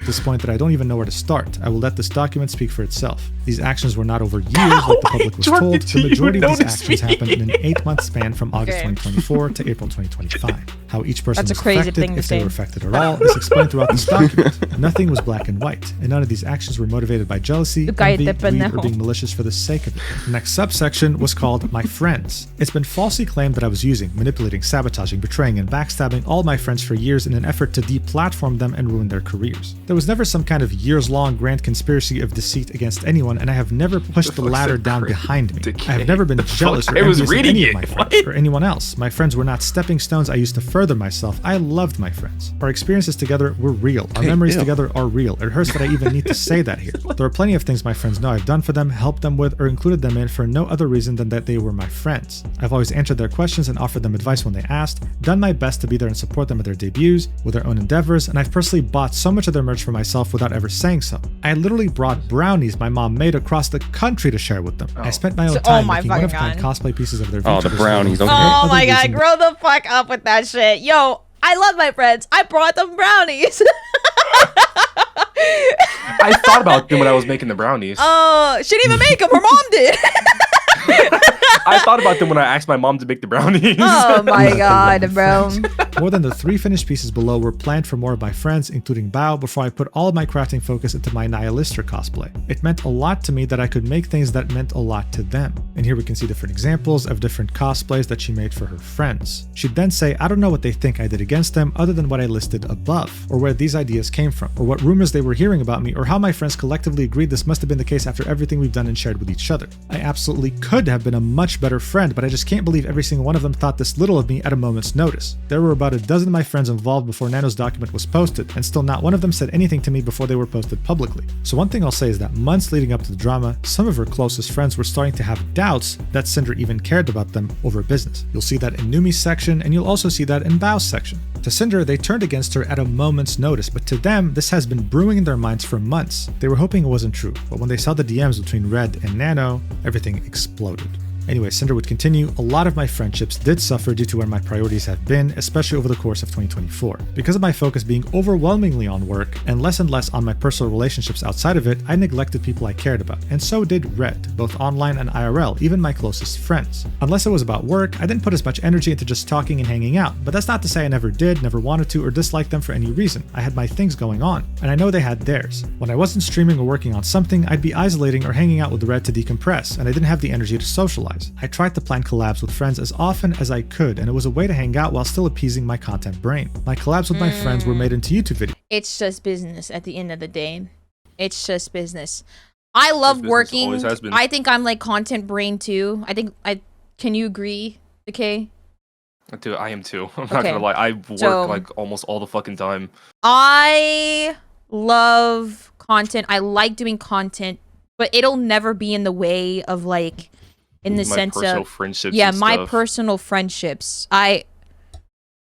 At this point that I don't even know where to start. I will let this document speak for itself. These actions were not over years like the public was told. The majority of these actions happened in an 8-month span from August 2024 to April 2025. How each person was affected, if they were affected at all, is explained throughout this document. Nothing was black and white, and none of these actions were motivated by jealousy, envy, greed, or being malicious for the sake of it. The next subsection was called My Friends. It's been falsely claimed that I was using, manipulating, sabotaging, betraying, and backstabbing all my friends for years in an effort to deplatform them and ruin their careers. There was never some kind of years-long grand conspiracy of deceit against anyone, and I have never pushed the ladder down behind me. I have never been jealous or envious of any of my friends or anyone else. My friends were not stepping stones I used to further myself. I loved my friends. Our experiences together were real. Our memories together are real. It hurts that I even need to say that here. There are plenty of things my friends know I've done for them, helped them with, or included them in for no other reason than that they were my friends. I've always answered their questions and offered them advice when they asked, done my best to be there and support them at their debuts, with their own endeavors, and I've personally bought so much of their merch for myself without ever saying so. I literally brought brownies my mom made across the country to share with them. I spent my own time making one-of-a-kind cosplay pieces of their VTubers. Oh, the brownies. Okay. Oh my god, grow the fuck up with that shit. Yo, I love my friends. I brought them brownies. I thought about them when I was making the brownies. Oh, she didn't even make them. Her mom did. I thought about them when I asked my mom to make the brownies. Oh my god, bro. More than the 3 finished pieces below were planned for more of my friends, including Bao, before I put all of my crafting focus into my Nihilister cosplay. It meant a lot to me that I could make things that meant a lot to them. And here we can see different examples of different cosplays that she made for her friends. She'd then say, I don't know what they think I did against them other than what I listed above, or where these ideas came from, or what rumors they were hearing about me, or how my friends collectively agreed this must have been the case after everything we've done and shared with each other. I absolutely could have been a much much better friend, but I just can't believe every single one of them thought this little of me at a moment's notice. There were about a dozen of my friends involved before Nano's document was posted, and still not one of them said anything to me before they were posted publicly. So one thing I'll say is that months leading up to the drama, some of her closest friends were starting to have doubts that Sinder even cared about them over business. You'll see that in Numi's section, and you'll also see that in Bao's section. To Sinder, they turned against her at a moment's notice, but to them, this has been brewing in their minds for months. They were hoping it wasn't true, but when they saw the DMs between Red and Nano, everything exploded. Anyway, Sinder would continue, a lot of my friendships did suffer due to where my priorities have been, especially over the course of 2024. Because of my focus being overwhelmingly on work and less on my personal relationships outside of it, I neglected people I cared about, and so did Red, both online and IRL, even my closest friends. Unless it was about work, I didn't put as much energy into just talking and hanging out, but that's not to say I never did, never wanted to, or disliked them for any reason. I had my things going on, and I know they had theirs. When I wasn't streaming or working on something, I'd be isolating or hanging out with Red to decompress, and I didn't have the energy to socialize. I tried to plan collabs with friends as often as I could, and it was a way to hang out while still appeasing my content brain. My collabs with my friends were made into YouTube videos. It's just business at the end of the day. It's just business. I love working. Always has been. I think I'm like content brain too. Can you agree, okay? Dude, I am too. I'm not gonna lie. I work like almost all the fucking time. I love content. I like doing content, but it'll never be in the way of like, in the sense of friendships. Yeah, my personal friendships.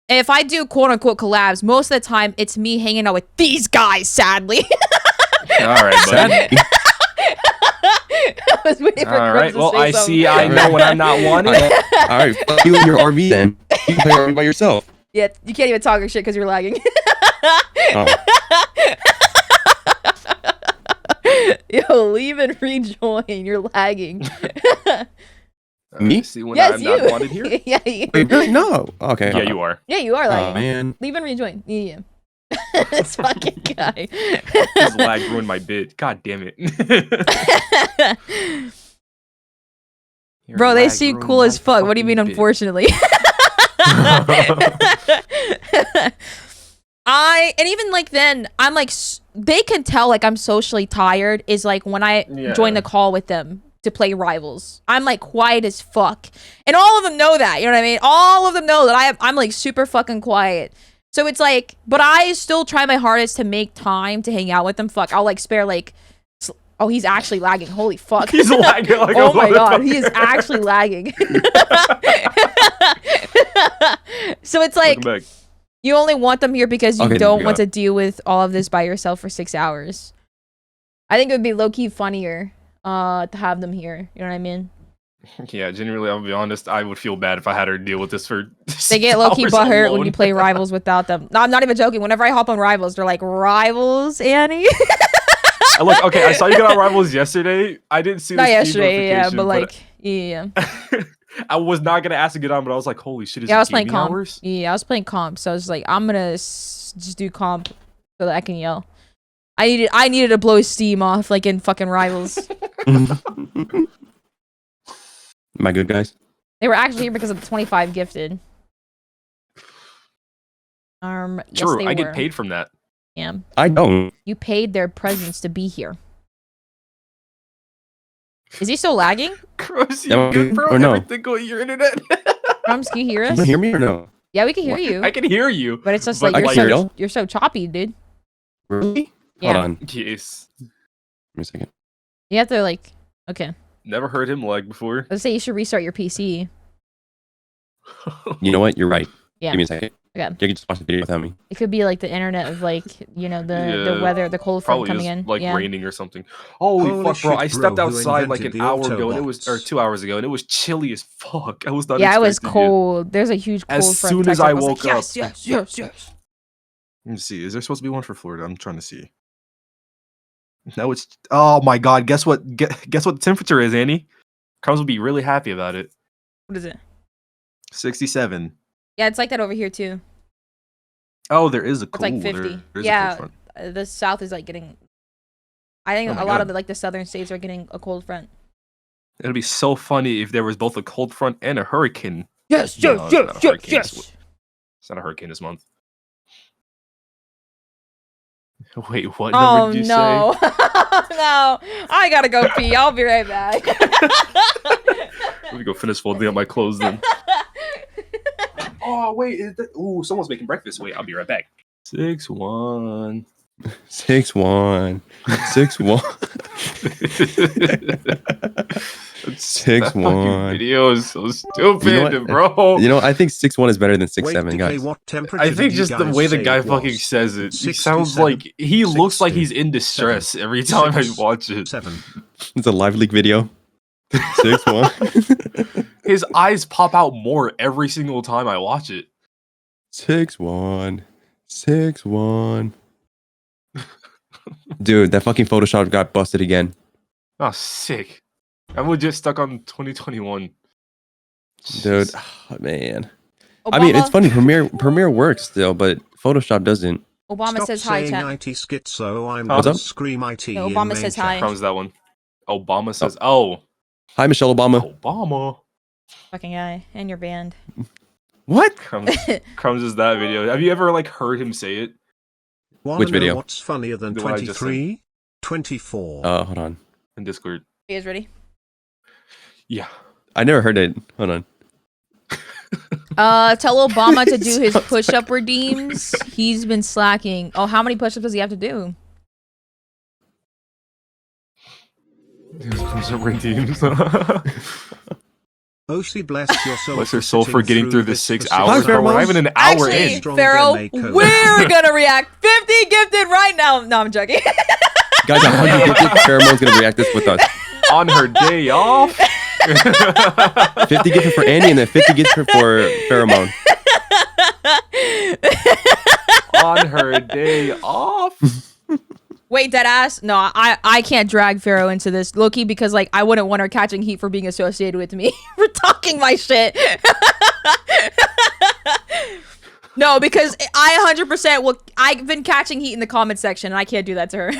If I do quote unquote collabs, most of the time it's me hanging out with these guys, sadly. All right, buddy. I was waiting for all right, well, I something. see. I know when I'm not wanted. All right, fuck you and your RV then. You can play RV by yourself. Yeah, you can't even talk or shit because you're lagging. Oh. Yo, leave and rejoin. You're lagging. Me? See when Yes, I'm you. not wanted here? Yeah, you. Wait, really? No. Okay. Yeah, you are. Yeah, you are Oh, lagging. man. Leave and rejoin. Yeah. This fucking guy. This lag ruined my bit. God damn it. Your Bro, they lag seem ruined cool my as fuck. What do you mean, fucking bit. unfortunately? And even like then, I'm like, they can tell like I'm socially tired is like when I join the call with them to play Rivals. I'm like quiet as fuck. And all of them know that, you know what I mean? All of them know that I'm like super fucking quiet. So it's like, but I still try my hardest to make time to hang out with them. Fuck, I'll like spare like, oh, he's actually lagging. Holy fuck. He's lagging like oh a my god, motherfucker. he is actually lagging. So it's like, Welcome back. you only want them here because you Okay, don't yeah. want to deal with all of this by yourself for 6 hours. I think it would be low-key funnier to have them here. You know what I mean? Yeah, genuinely, I'll be honest. I would feel bad if I had her deal with this for. They get low-key butthurt when alone. you play Rivals without them. No, I'm not even joking. Whenever I hop on Rivals, they're like, Rivals, Annie? Look, okay, I saw you get on Rivals yesterday. I didn't see the Not Steam yesterday, yeah, notification, but like, yeah. I was not gonna ask to get on, but I was like, "Holy shit!" Is Yeah, I it was playing gaming comp. hours? Yeah, I was playing comp, so I was like, I'm gonna just do comp so that I can yell. I needed to blow steam off, like in fucking Rivals. Am I good, guys? They were actually here because of the 25 gifted. Yes, True, they I were. get paid from that. Yeah, I don't. you paid their presence to be here. Is he still lagging? Gross, you Am I good, good bro? or no? Everything on your internet. Crumbs, can you hear Can us? you hear me or no? Yeah, we can hear you. I can hear you. But it's just but like I can hear y'all. you're so choppy, dude. Really? Yeah. Hold on. Yes. Give me a second. You have to like, okay. Never heard him lag before. Let's say you should restart your PC. You know what? You're right. Yeah. Give me a second. Okay. You can just watch the video without me. It could be like the internet of like, you know, the Yeah, weather, the cold front Probably coming is in. like yeah. raining or something. Holy Holy fuck, bro! shit, I stepped bro, who outside like invented an the hour ago, and it was, or Autobots? 2 hours ago, and it was chilly as fuck. I was not. Yeah, it was expecting cold. There's a huge cold As front. soon as Texas. I was like, woke yes, up. yes. Let me see. Is there supposed to be one for Florida? I'm trying to see. No, it's. Oh my god! Guess what? Guess what the temperature is, Annie? Crumbs will be really happy about it. What is it? 67. Yeah, it's like that over here too. Oh, there is a It's cool. like 50. There is a cold Yeah, front. the south is like getting. I think Oh my a lot of God. the southern states are getting a cold front. It'd be so funny if there was both a cold front and a hurricane. Yes, No, it's not a hurricane this yes. It's not a hurricane this month. Wait, what Oh number did you no, no! I gotta go pee. I'll be right back. say? Let me go finish folding up my clothes then. Oh wait, ooh, someone's making breakfast. Wait, I'll be right back. 6-1. 6-1. 6-1. 6-1. Video is so stupid, bro. You know, I think 6-1 is better than 6-7, guys. I think just the way the guy fucking says it, he sounds like he looks like he's in distress every time I watch it. It's a live leak video. 6-1. His eyes pop out more every single time I watch it. 6-1. 6-1. Dude, that fucking Photoshop got busted again. Oh, sick. I'm legit stuck on 2021. Dude, oh, man. Obama, I mean, it's funny. Premiere works still, but Photoshop doesn't. Obama says hi, chat. What's up? Scream IT No, Obama says hi. Crumbs that one. Obama says, oh. Hi, Michelle Obama. Obama. Fucking guy. And your band. What? Crumbs is that video. Have you ever, like, heard him say it? Which video? What's funnier than The one I just 23? 24. Hold on. In Discord. You guys ready? Yeah. I never heard it. Hold on. Tell Obama to do his push-up redeems. He's been slacking. Oh, how many push-ups does he have to do? Push-up redeems. Osi, bless your soul. Bless your soul for getting through the 6 hours. hours. Bro, we're not even an hour Actually, in. Pharaoh, we're gonna react 50 gifted right now. No, I'm joking. Guys, 100 gifted. Pheromone's gonna react this with us. On her day off. 50 gifted for Annie and then 50 gifted for Pheromone. On her day off. Wait, deadass? No, I can't drag Pharaoh into this, Loki, because like I wouldn't want her catching heat for being associated with me for talking my shit. No, because I 100% will. I've been catching heat in the comment section, and I can't do that to her.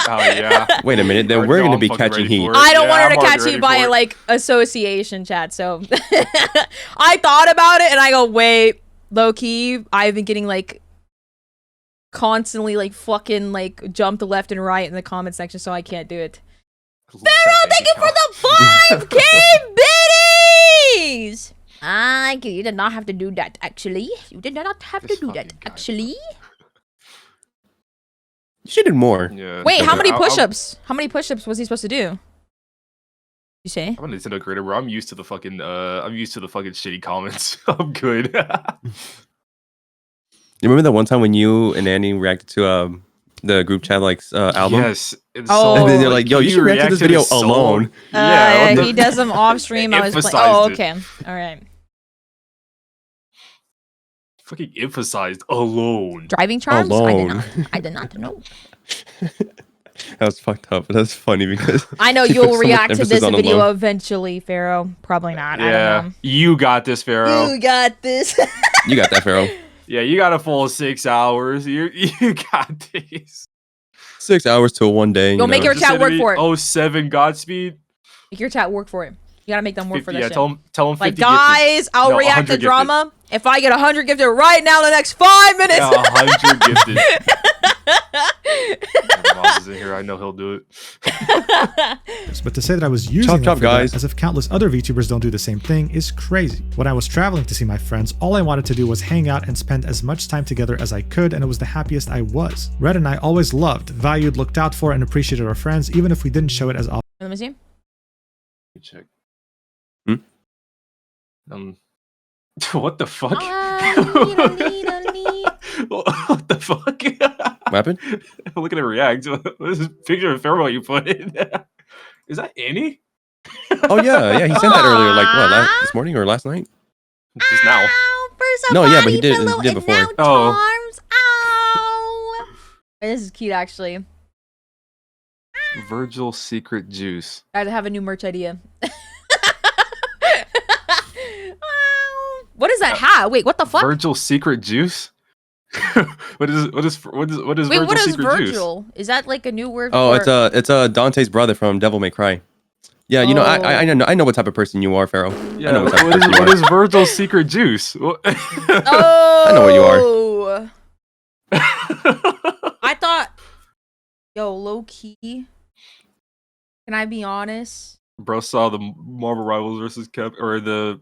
Oh yeah. Wait a minute, then we're gonna be catching heat. I don't want her to catch heat by like association, chat. So I thought about it, and I go, wait, low key, I've been getting like constantly like fucking like jumped left and right in the comment section, so I can't do it. Pharaoh, thank you for the 5K biddies! You did not have to do that, actually. You did not have to do that, actually. You should do more. Yeah. Wait, how many push-ups? How many push-ups was he supposed to do? You say? I'm a Nintendo creator, bro. I'm used to the fucking shitty comments. I'm good. You remember that one time when you and Annie reacted to the group chat like album? Yes. And then they're like, "Yo, you should react to this video alone." Yeah, he does them off stream. I was like, oh, okay, all right. Fucking emphasized alone. Driving charms? Alone. I did not know. That was fucked up. That's funny because I know she you'll put so much react to emphasis this on video alone. eventually, Pharaoh. Probably not. I Yeah. don't know. You got this, Pharaoh. You got this. You got that, Pharaoh. Yeah, you got a full 6 hours. You got this. 6 hours to 1 day. Go make your Just chat said work to me, for it. 07 Godspeed. Make your chat work for it. You gotta make them work for that Yeah, shit. tell them 50 Like, gifted. guys, I'll No, react to 100 drama if I get 100 gifted right now in the next 5 minutes. Yeah, 100 gifted. Moms is in here. I know he'll do it. But to say that I was using Chop, them chop, for that, guys. as if countless other VTubers don't do the same thing, is crazy. When I was traveling to see my friends, all I wanted to do was hang out and spend as much time together as I could, and it was the happiest I was. Red and I always loved, valued, looked out for, and appreciated our friends, even if we didn't show it as often. Let me see. Check. Hmm? What the fuck? What the fuck? What happened? Look at it react. What is this picture of Pharaoh you put in? Is that Annie? Oh yeah, he sent that earlier, like what, this morning or last night? Just now. No, yeah, but he did before. Oh. Ow. This is cute, actually. Virgil Secret Juice. Guys, I have a new merch idea. What is that hat? Wait, what the fuck? Virgil Secret Juice? What is Wait, Virgil what is Secret Juice? Virgil? Is that like a new word? Oh, for... it's Dante's brother from Devil May Cry. Yeah, you know, I know what type of person you are, Pharaoh. Yeah, I know what type of person you what are. is Virgil Secret Juice? Oh, I know what you are. I thought, yo, low key. Can I be honest? Bro saw the Marvel Rivals versus Cap or the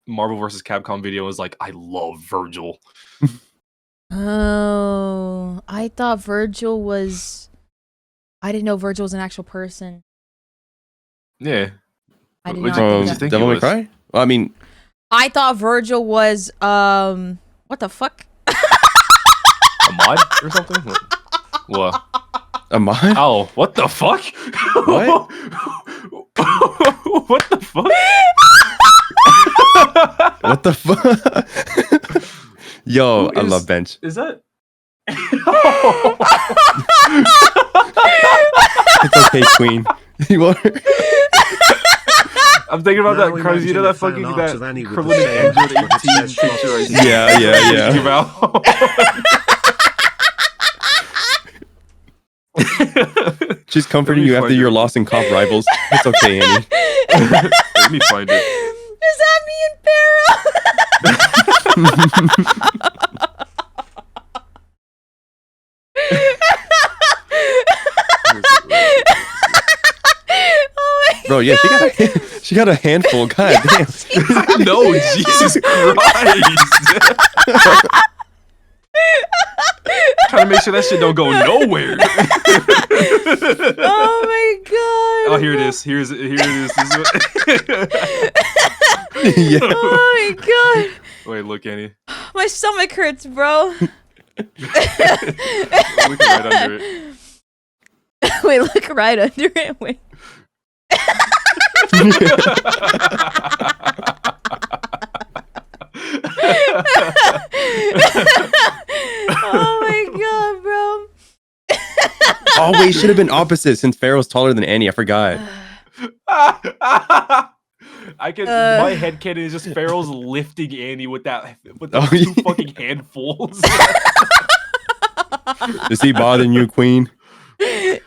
Marvel versus Capcom video and was like, I love Virgil. Oh, I thought Virgil was. I didn't know Virgil was an actual person. Yeah. I did What'd not you think that. think Devil he May was? Cry? Well, I mean, I thought Virgil was what the fuck? A mod or something? What? a mod? Oh, what the fuck? What? What the fuck? What the fuck? Yo, I love Bench. Is that? It's okay, Queen. You want her? I'm thinking about Now that crazy, you know imagine that a fucking fan art that of Annie with Krillin the and same Android but it 18 says picture. I Fox. yeah. She's comforting Let me you after find your it. loss in comp rivals. It's okay, Annie. Let me find it. Is that me and Bro, yeah, she got a handful. God damn. No, Jesus Christ. Trying to make sure that shit don't go nowhere. Oh my god. Oh, here it is. Here it is. This is what... Yeah. Oh my god. Wait, look, Annie. My stomach hurts, bro. Look right under it. Wait, look right under it. Wait. Oh my god, bro. Oh, wait, should have been opposite since Pharaoh's taller than Annie. I forgot. I can. My headcanon is just Farrell's lifting Annie with those Oh, two yeah. fucking handfuls. Is he bothering you, Queen?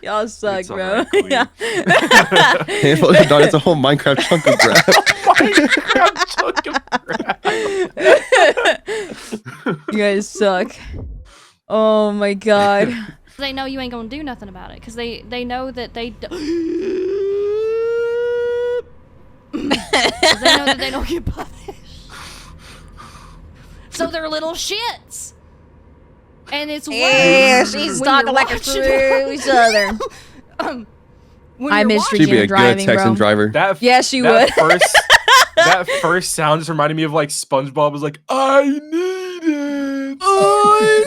Y'all suck, It's bro. alright, Queen. Yeah. Handful of dog, it's a whole Minecraft chunk of grab. You guys suck. Oh my god. They know you ain't gonna do nothing about it because they know that they they know that they don't get punished, so they're little shits. And it's worse. Yeah, she's when talking you're like a watching true southern. when I you're miss watching She'd be Virginia a good driving, Texan bro. driver. Yeah, she that would. That first sound just reminded me of like SpongeBob was like, I need it. Water.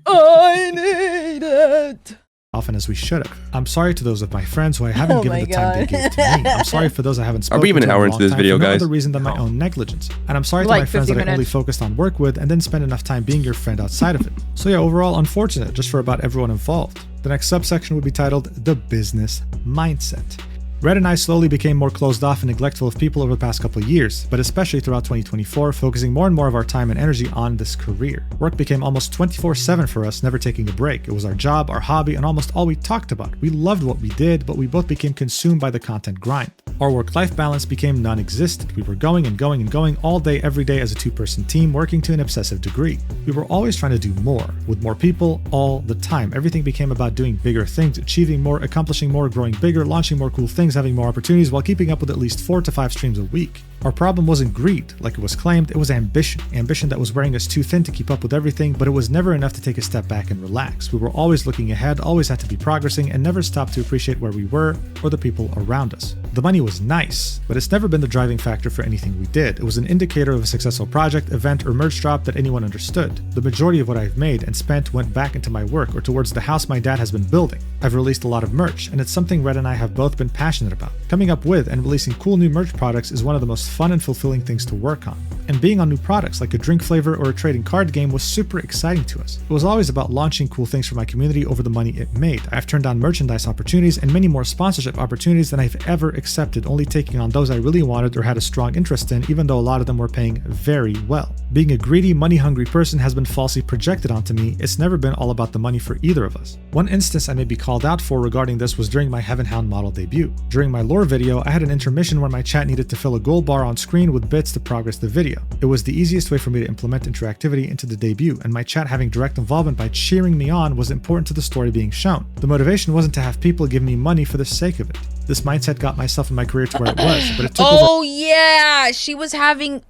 I need it. Often as we should have. I'm sorry to those of my friends who I haven't Oh given my the time they God. gave to me. I'm sorry for those I haven't spoken we even to an in hour a into long this time video, for no guys? other reason than my own negligence. And I'm sorry Like to my friends 50 that I only minutes. focused on work with and didn't spend enough time being your friend outside of it. So yeah, overall unfortunate just for about everyone involved. The next subsection would be titled The Business Mindset. Red and I slowly became more closed off and neglectful of people over the past couple of years, but especially throughout 2024, focusing more and more of our time and energy on this career. Work became almost 24/7 for us, never taking a break. It was our job, our hobby, and almost all we talked about. We loved what we did, but we both became consumed by the content grind. Our work-life balance became non-existent. We were going and going and going all day, every day as a two-person team, working to an obsessive degree. We were always trying to do more, with more people, all the time. Everything became about doing bigger things, achieving more, accomplishing more, growing bigger, launching more cool things, having more opportunities while keeping up with at least 4 to 5 streams a week. Our problem wasn't greed, like it was claimed, it was ambition. Ambition that was wearing us too thin to keep up with everything, but it was never enough to take a step back and relax. We were always looking ahead, always had to be progressing, and never stopped to appreciate where we were or the people around us. The money was nice, but it's never been the driving factor for anything we did. It was an indicator of a successful project, event, or merch drop that anyone understood. The majority of what I've made and spent went back into my work or towards the house my dad has been building. I've released a lot of merch, and it's something Red and I have both been passionate about. Coming up with and releasing cool new merch products is one of the most fun and fulfilling things to work on. And being on new products like a drink flavor or a trading card game was super exciting to us. It was always about launching cool things for my community over the money it made. I've turned down merchandise opportunities and many more sponsorship opportunities than I've ever accepted, only taking on those I really wanted or had a strong interest in, even though a lot of them were paying very well. Being a greedy, money-hungry person has been falsely projected onto me. It's never been all about the money for either of us. One instance I may be called out for regarding this was during my Heaven Hound model debut. During my lore video, I had an intermission where my chat needed to fill a gold bar on screen with bits to progress the video. It was the easiest way for me to implement interactivity into the debut, and my chat having direct involvement by cheering me on was important to the story being shown. The motivation wasn't to have people give me money for the sake of it. This mindset got myself and my career to where it was, but it took over. Yeah, she was having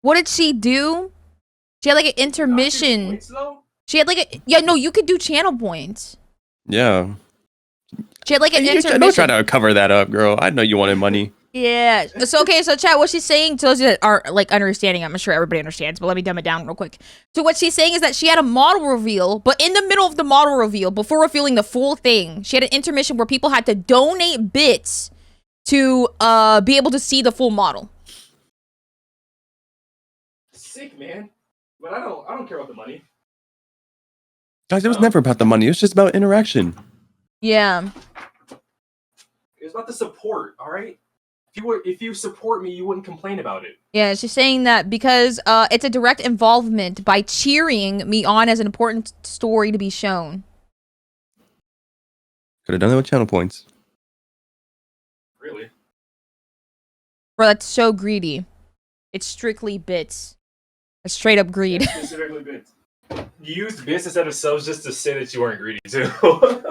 what did she do? She had like an intermission. She had like a you could do channel points. Yeah. She had like an intermission. Don't try to cover that up, girl. I know you wanted money. Yeah. So chat, what she's saying to those that are like understanding, I'm sure everybody understands, but let me dumb it down real quick. So what she's saying is that she had a model reveal, but in the middle of the model reveal, before revealing the full thing, she had an intermission where people had to donate bits to be able to see the full model. Sick, man. But I don't care about the money. Guys, it was never about the money. It was just about interaction. Yeah. It was about the support, all right? If you support me, you wouldn't complain about it. Yeah, she's saying that because it's a direct involvement by cheering me on as an important story to be shown. Could have done that with channel points. Really? Bro, that's so greedy. It's strictly bits. It's straight up greed. Specifically bits. You used bits instead of subs just to say that you weren't greedy too.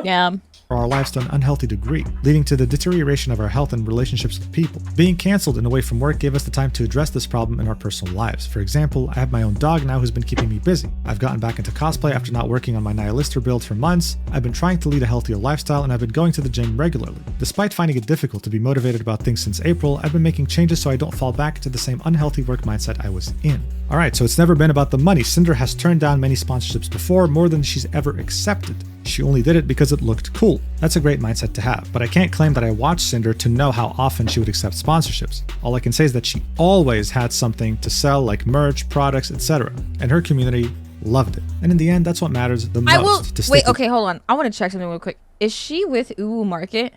Yeah. Our lives to an unhealthy degree, leading to the deterioration of our health and relationships with people. Being cancelled and away from work gave us the time to address this problem in our personal lives. For example, I have my own dog now who's been keeping me busy. I've gotten back into cosplay after not working on my Nihilister build for months. I've been trying to lead a healthier lifestyle, and I've been going to the gym regularly. Despite finding it difficult to be motivated about things since April, I've been making changes so I don't fall back into the same unhealthy work mindset I was in. Alright, so it's never been about the money. Cinder has turned down many sponsorships before, more than she's ever accepted. She only did it because it looked cool. That's a great mindset to have, but I can't claim that I watched Cinder to know how often she would accept sponsorships. All I can say is that she always had something to sell, like merch, products, etc. And her community loved it. And in the end, that's what matters the most. Wait, okay, hold on. I want to check something real quick. Is she with Uwu Market?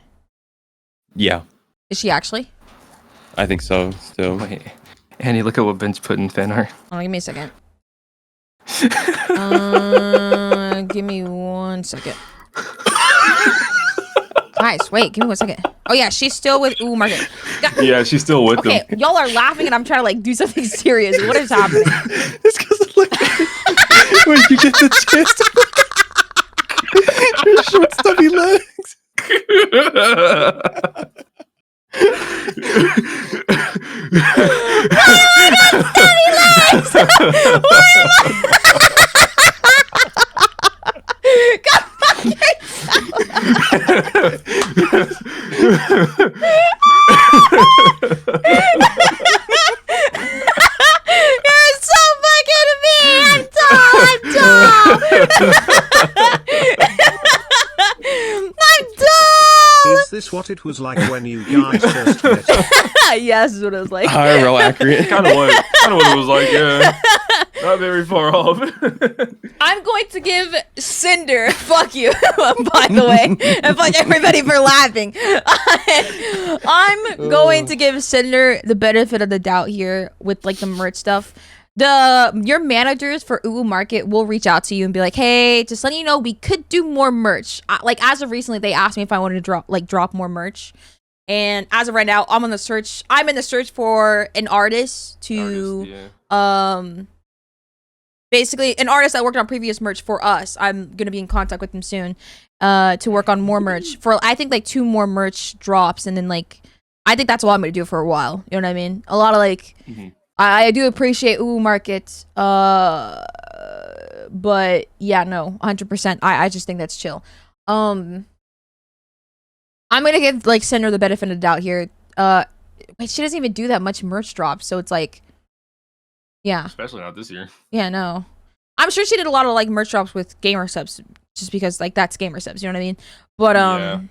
Yeah. Is she actually? I think so, still. Wait, Annie, look at what Ben's put in fan art. Oh, give me a second. Give me 1 second. Guys, wait, give me 1 second. Oh yeah, she's still with Uwu Market. Yeah, she's still with them. Okay, y'all are laughing and I'm trying to like do something serious. What is happening? It's because look. Wait, you get the chance to your short, stubby legs. You're so fucking mean. I'm tall. I'm tall. Is this what it was like when you guys first met? Yes, is what it was like. Real accurate. kind of what it was like, yeah. Not very far off. I'm going to give Cinder, fuck you, by the way, and fuck everybody for laughing. I'm going to give Cinder the benefit of the doubt here with like the merch stuff. Your managers for Uwu Market will reach out to you and be like, hey, just letting you know, we could do more merch. Like as of recently, they asked me if I wanted to drop more merch. And as of right now, I'm in the search for an artist to basically an artist that worked on previous merch for us. I'm gonna be in contact with them soon to work on more merch for I think like 2 more merch drops, and then like I think that's all I'm gonna do for a while. You know what I mean? A lot of like I do appreciate Uwu Market, but yeah, no, 100%. I just think that's chill. I'm gonna give like Cinder the benefit of the doubt here. Wait, she doesn't even do that much merch drops, so it's like, yeah. Especially not this year. Yeah, no. I'm sure she did a lot of like merch drops with gamer subs, just because like that's gamer subs. You know what I mean? But yeah.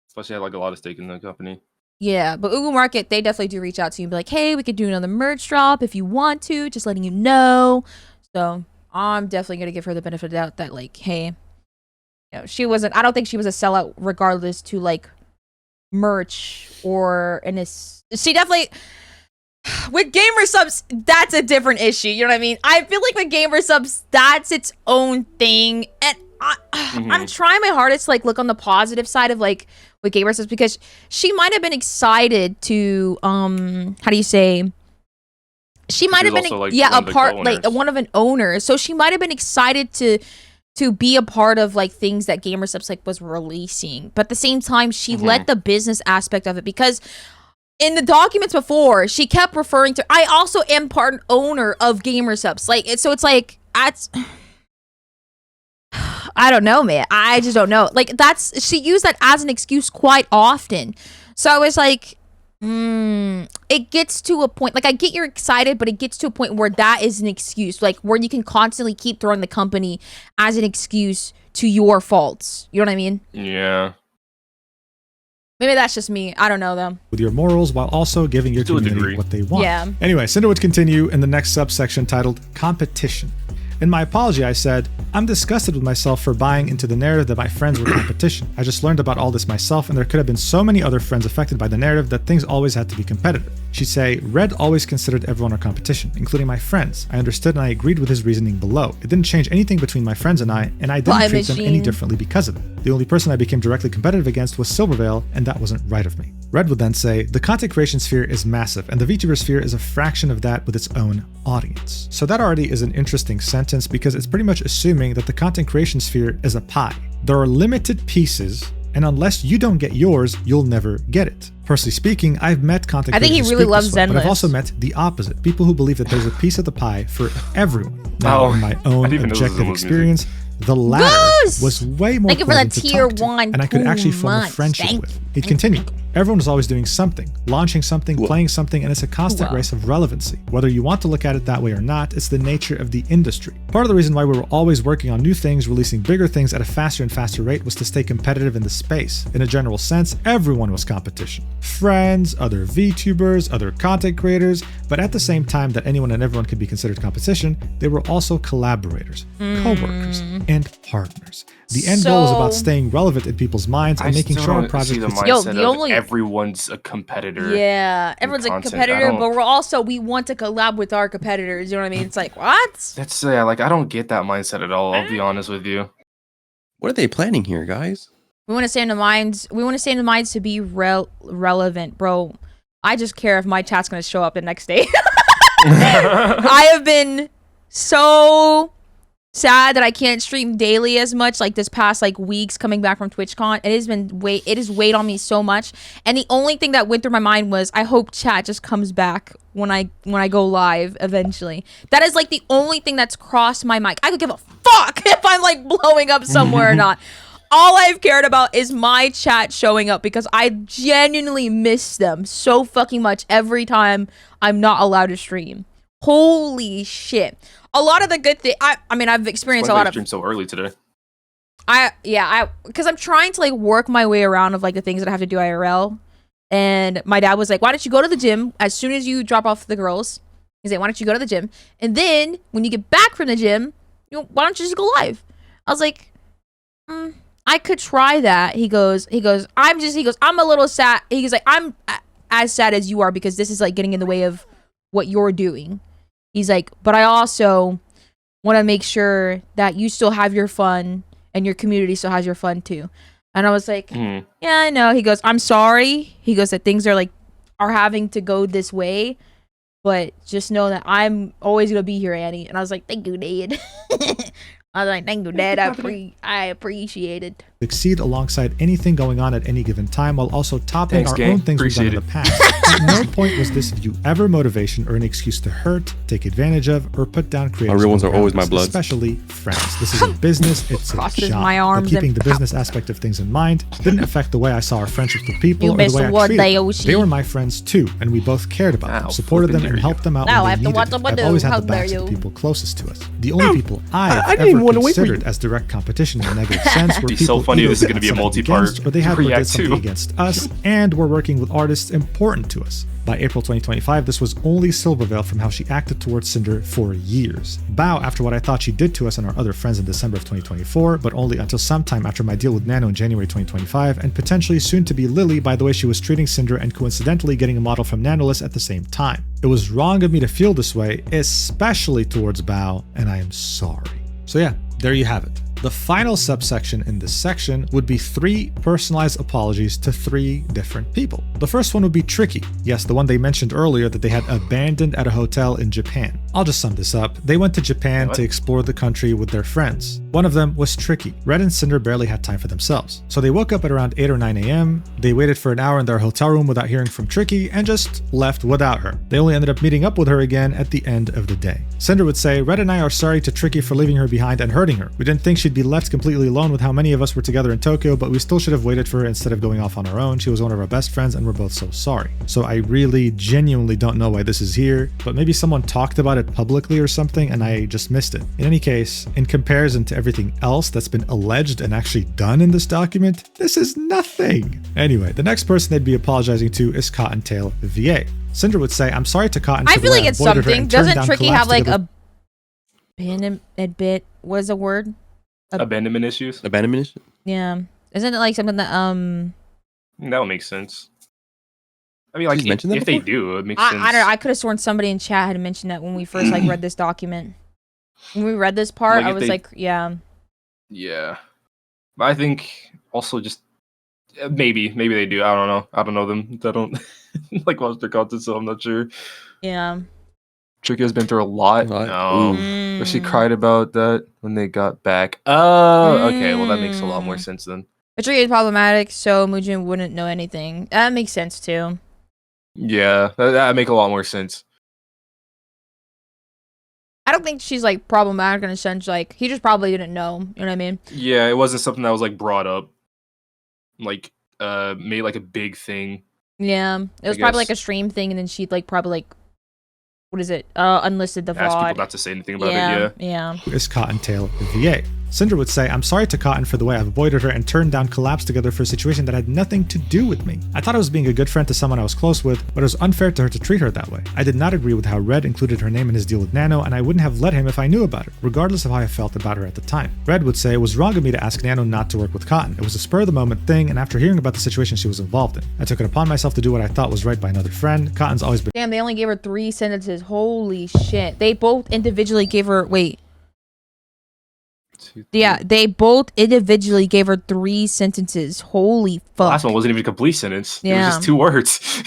Especially had like a lot of stake in the company. Yeah, but Uwu Market, they definitely do reach out to you and be like, hey, we could do another merch drop if you want to, just letting you know. So I'm definitely gonna give her the benefit of the doubt that like, hey, you know, I don't think she was a sellout regardless to like merch or see, definitely with gamer subs, that's a different issue. You know what I mean? I feel like with gamer subs, that's its own thing, and I'm trying my hardest to like look on the positive side of like with gamer subs, because she might have been excited to how do you say? She might have been also, like, a one of the part like co-owners. one of an owner, so she might have been excited to be a part of like things that gamer subs like was releasing, but at the same time she let the business aspect of it, because in the documents before she kept referring to, I also am part owner of gamer subs, like so it's like that's I don't know, man. I just don't know. Like she used that as an excuse quite often. So I was like, it gets to a point, like I get you're excited, but it gets to a point where that is an excuse, like where you can constantly keep throwing the company as an excuse to your faults. You know what I mean? Yeah. Maybe that's just me. I don't know though. With your morals while also giving your To a community degree. what they want. Yeah. Anyway, Cinder would continue in the next subsection titled Competition. In my apology, I said, I'm disgusted with myself for buying into the narrative that my friends were competition. I just learned about all this myself, and there could have been so many other friends affected by the narrative that things always had to be competitive. She'd say, Red always considered everyone our competition, including my friends. I understood and I agreed with his reasoning below. It didn't change anything between my friends and I didn't treat them any differently because of it. The only person I became directly competitive against was Silvervale, and that wasn't right of me. Red would then say, the content creation sphere is massive, and the VTuber sphere is a fraction of that with its own audience. So that already is an interesting sentence, because it's pretty much assuming that the content creation sphere is a pie. There are limited pieces, and unless you don't get yours, you'll never get it. Personally speaking, I've met content I think creators he who really speak loves this way, but I've Zenless. also met the opposite, people who believe that there's a piece of the pie for everyone. Now, in my own I didn't even know this was objective Zenless experience, the latter Goose! was way more Thank you for the pleasant to tier talk to, 1 and I could actually form a months. friendship Thank with. you. He'd continue. Everyone is always doing something, launching something, playing something, and it's a constant Wow. race of relevancy. Whether you want to look at it that way or not, it's the nature of the industry. Part of the reason why we were always working on new things, releasing bigger things at a faster and faster rate, was to stay competitive in the space. In a general sense, everyone was competition. Friends, other VTubers, other content creators, but at the same time that anyone and everyone could be considered competition, they were also collaborators, co-workers, and partners. The end goal is about So- staying relevant in people's minds and making sure our see project the fits. Yo, mindset the of only- everyone's a competitor. Yeah, everyone's a content. competitor, I don't- but we want to collab with our competitors. You know what I mean? It's like, what? That's like I don't get that mindset at all. I'll be honest with you. What are they planning here, guys? We want to stay in the minds. We want to stay in the minds to be relevant, bro. I just care if my chat's gonna show up the next day. I have been so sad that I can't stream daily as much, like this past like weeks coming back from TwitchCon. It has weighed on me so much, and the only thing that went through my mind was I hope chat just comes back when I go live eventually. That is like the only thing that's crossed my mind. I could give a fuck if I'm like blowing up somewhere or not. All I've cared about is my chat showing up, because I genuinely miss them so fucking much every time I'm not allowed to stream. Holy shit. A lot of the good thing, I mean, I've experienced Why a did lot I of, stream so early today? because I'm trying to like work my way around of like the things that I have to do IRL. And my dad was like, why don't you go to the gym as soon as you drop off the girls? He's like, why don't you go to the gym? And then when you get back from the gym, why don't you just go live? I was like, I could try that. He goes, I'm a little sad. He's like, I'm as sad as you are, because this is like getting in the way of what you're doing. He's like, but I also want to make sure that you still have your fun and your community still has your fun too. And I was like, yeah, I know. He goes, I'm sorry. He goes, that things are having to go this way, but just know that I'm always going to be here, Annie. And I was like, thank you, Dad. I was like, thank you, Dad. I appreciate it. Succeed alongside anything going on at any given time, while also topping Thanks, our gang. own things we've done in Appreciate the past. At no point was this view ever motivation or an excuse to hurt, take advantage of, or put down creators. real ones are around always my us, bloods. especially friends. This is a business, it's a Crosses job. my But arms keeping and the business aspect of things in mind didn't affect the way I saw our friendships with people You or the missed way I one treated day, them. Oshi. They were my friends too, and we both cared about them, Ow, supported them, flipping and dare helped them out Now I when have they to needed watch it. them I've do. always had How the backs dare of the you. people closest to us. The only people I I've didn't ever want to wait for considered you. as direct competition in a negative sense were Be people funny if this is either going to be a something multi-part against, or they had or did react something to. against us and were working with artists important to us. By April 2025, this was only Silverveil from how she acted towards Sinder for years. Bao after what I thought she did to us and our other friends in December of 2024, but only until sometime after my deal with Nano in January 2025, and potentially soon to be Lily by the way she was treating Sinder and coincidentally getting a model from Nanoless at the same time. It was wrong of me to feel this way, especially towards Bao, and I am sorry. So yeah, there you have it. The final subsection in this section would be 3 personalized apologies to 3 different people. The first one would be Tricky. Yes, the one they mentioned earlier that they had abandoned at a hotel in Japan. I'll just sum this up. They went to Japan to explore the country with their friends. One of them was Tricky. Red and Sinder barely had time for themselves. So they woke up at around 8 or 9 a.m. They waited for an hour in their hotel room without hearing from Tricky and just left without her. They only ended up meeting up with her again at the end of the day. Sinder would say, Red and I are sorry to Tricky for leaving her behind and hurting her. We didn't think she'd be left completely alone with how many of us were together in Tokyo, but we still should have waited for her instead of going off on our own. She was one of our best friends and we're both so sorry. So I really genuinely don't know why this is here, but maybe someone talked about it publicly or something and I just missed it. In any case, in comparison to everything else that's been alleged and actually done in this document, this is nothing. Anyway, the next person they'd be apologizing to is Cottontail VA. Cinder would say, I'm sorry to Cotton. I for the feel way like it's avoided her something. and turned Doesn't down Tricky collabs have like together." a bit was a word? Abandonment issues. Abandonment issue? Yeah. Isn't it like something that That would make sense. I mean, like She's mentioned that if they before? do, it makes sense. I don't know. I could have sworn somebody in chat had mentioned that when we first like read this document. When we read this part, Like, I if was they- like, yeah. Yeah, but I think also just maybe they do. I don't know. I don't know them. I don't like watch their content, so I'm not sure. Yeah. Tricky has been through a lot. A lot. No. Ooh. Where she Mm. cried about that when they got back. Oh, okay. Well, that makes a lot more Mm. sense then. But Tricky is problematic, so Mujin wouldn't know anything. That makes sense too. Yeah, that make a lot more sense. I don't think she's like problematic in a sense like he just probably didn't know. You know what I mean? Yeah, it wasn't something that was like brought up, like made like a big thing. Yeah. It was probably like guess. a stream thing, and then she'd like probably like what is it? Unlisted the Ask people VOD. not to say anything about Yeah. it. Yeah. Yeah. Is Cottontail VA. Cinder would say, I'm sorry to Cotton for the way I've avoided her and turned down collabs together for a situation that had nothing to do with me. I thought I was being a good friend to someone I was close with, but it was unfair to her to treat her that way. I did not agree with how Red included her name in his deal with Nano, and I wouldn't have let him if I knew about it, regardless of how I felt about her at the time. Red would say it was wrong of me to ask Nano not to work with Cotton. It was a spur-of-the-moment thing, and after hearing about the situation she was involved in, I took it upon myself to do what I thought was right by another friend. Cotton's always been Damn, they only gave her 3 sentences. Holy shit. They both individually gave her wait. Yeah, they both individually gave her 3 sentences. Holy The fuck. last one wasn't even a complete sentence. It was Yeah. just 2 words.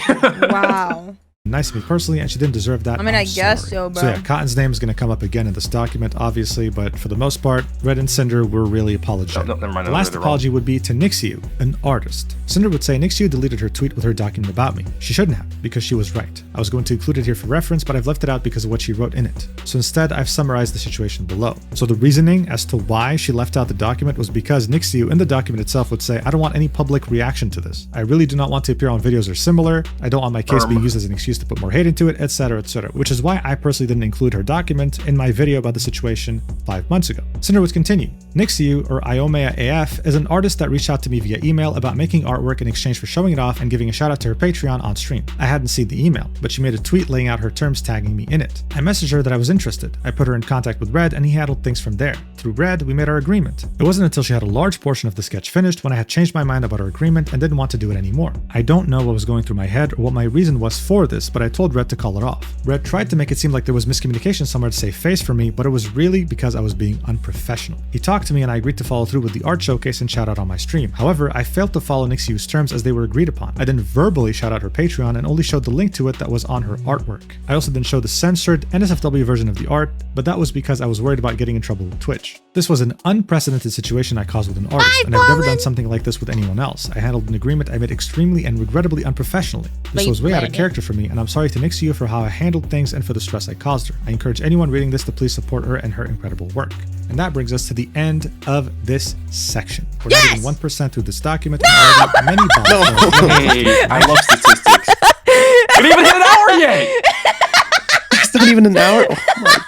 Wow. nice to me personally, and she didn't deserve that. I mean, I'm I guess sorry. so, bro. So yeah, Cotton's name is going to come up again in this document, obviously, but for the most part, Red and Cinder were really apologetic. No, never mind. The no, last they're apology would be to Nixiu, an artist. Cinder would say Nixiu deleted her tweet with her document about me. She shouldn't have, because she was right. I was going to include it here for reference, but I've left it out because of what she wrote in it. So instead, I've summarized the situation below. So the reasoning as to why she left out the document was because Nixiu in the document itself would say, I don't want any public reaction to this. I really do not want to appear on videos or similar. I don't want my case being used as an excuse to put more hate into it, etc., etc. Which is why I personally didn't include her document in my video about the situation 5 months ago. Cinder would continue. Nixiu, or Iomea AF, is an artist that reached out to me via email about making artwork in exchange for showing it off and giving a shout out to her Patreon on stream. I hadn't seen the email, but she made a tweet laying out her terms tagging me in it. I messaged her that I was interested. I put her in contact with Red and he handled things from there. Through Red, we made our agreement. It wasn't until she had a large portion of the sketch finished when I had changed my mind about our agreement and didn't want to do it anymore. I don't know what was going through my head or what my reason was for this, but I told Red to call it off. Red tried to make it seem like there was miscommunication somewhere to save face for me, but it was really because I was being unprofessional. He talked to me and I agreed to follow through with the art showcase and shout out on my stream. However, I failed to follow Nixiu's terms as they were agreed upon. I didn't verbally shout out her Patreon and only showed the link to it that was on her artwork. I also didn't show the censored NSFW version of the art, but that was because I was worried about getting in trouble with Twitch. This was an unprecedented situation I caused with an artist, and I've never done something like this with anyone else. I handled an agreement I made extremely and regrettably unprofessionally. This was way out of character for me, and I'm sorry to Nixiu for how I handled things and for the stress I caused her. I encourage anyone reading this to please support her and her incredible work. And that brings us to the end of this section. We're not even 1% through this document, and already many balls. Hey, I love statistics. We didn't even hit an hour yet. It's not even an hour. Oh my.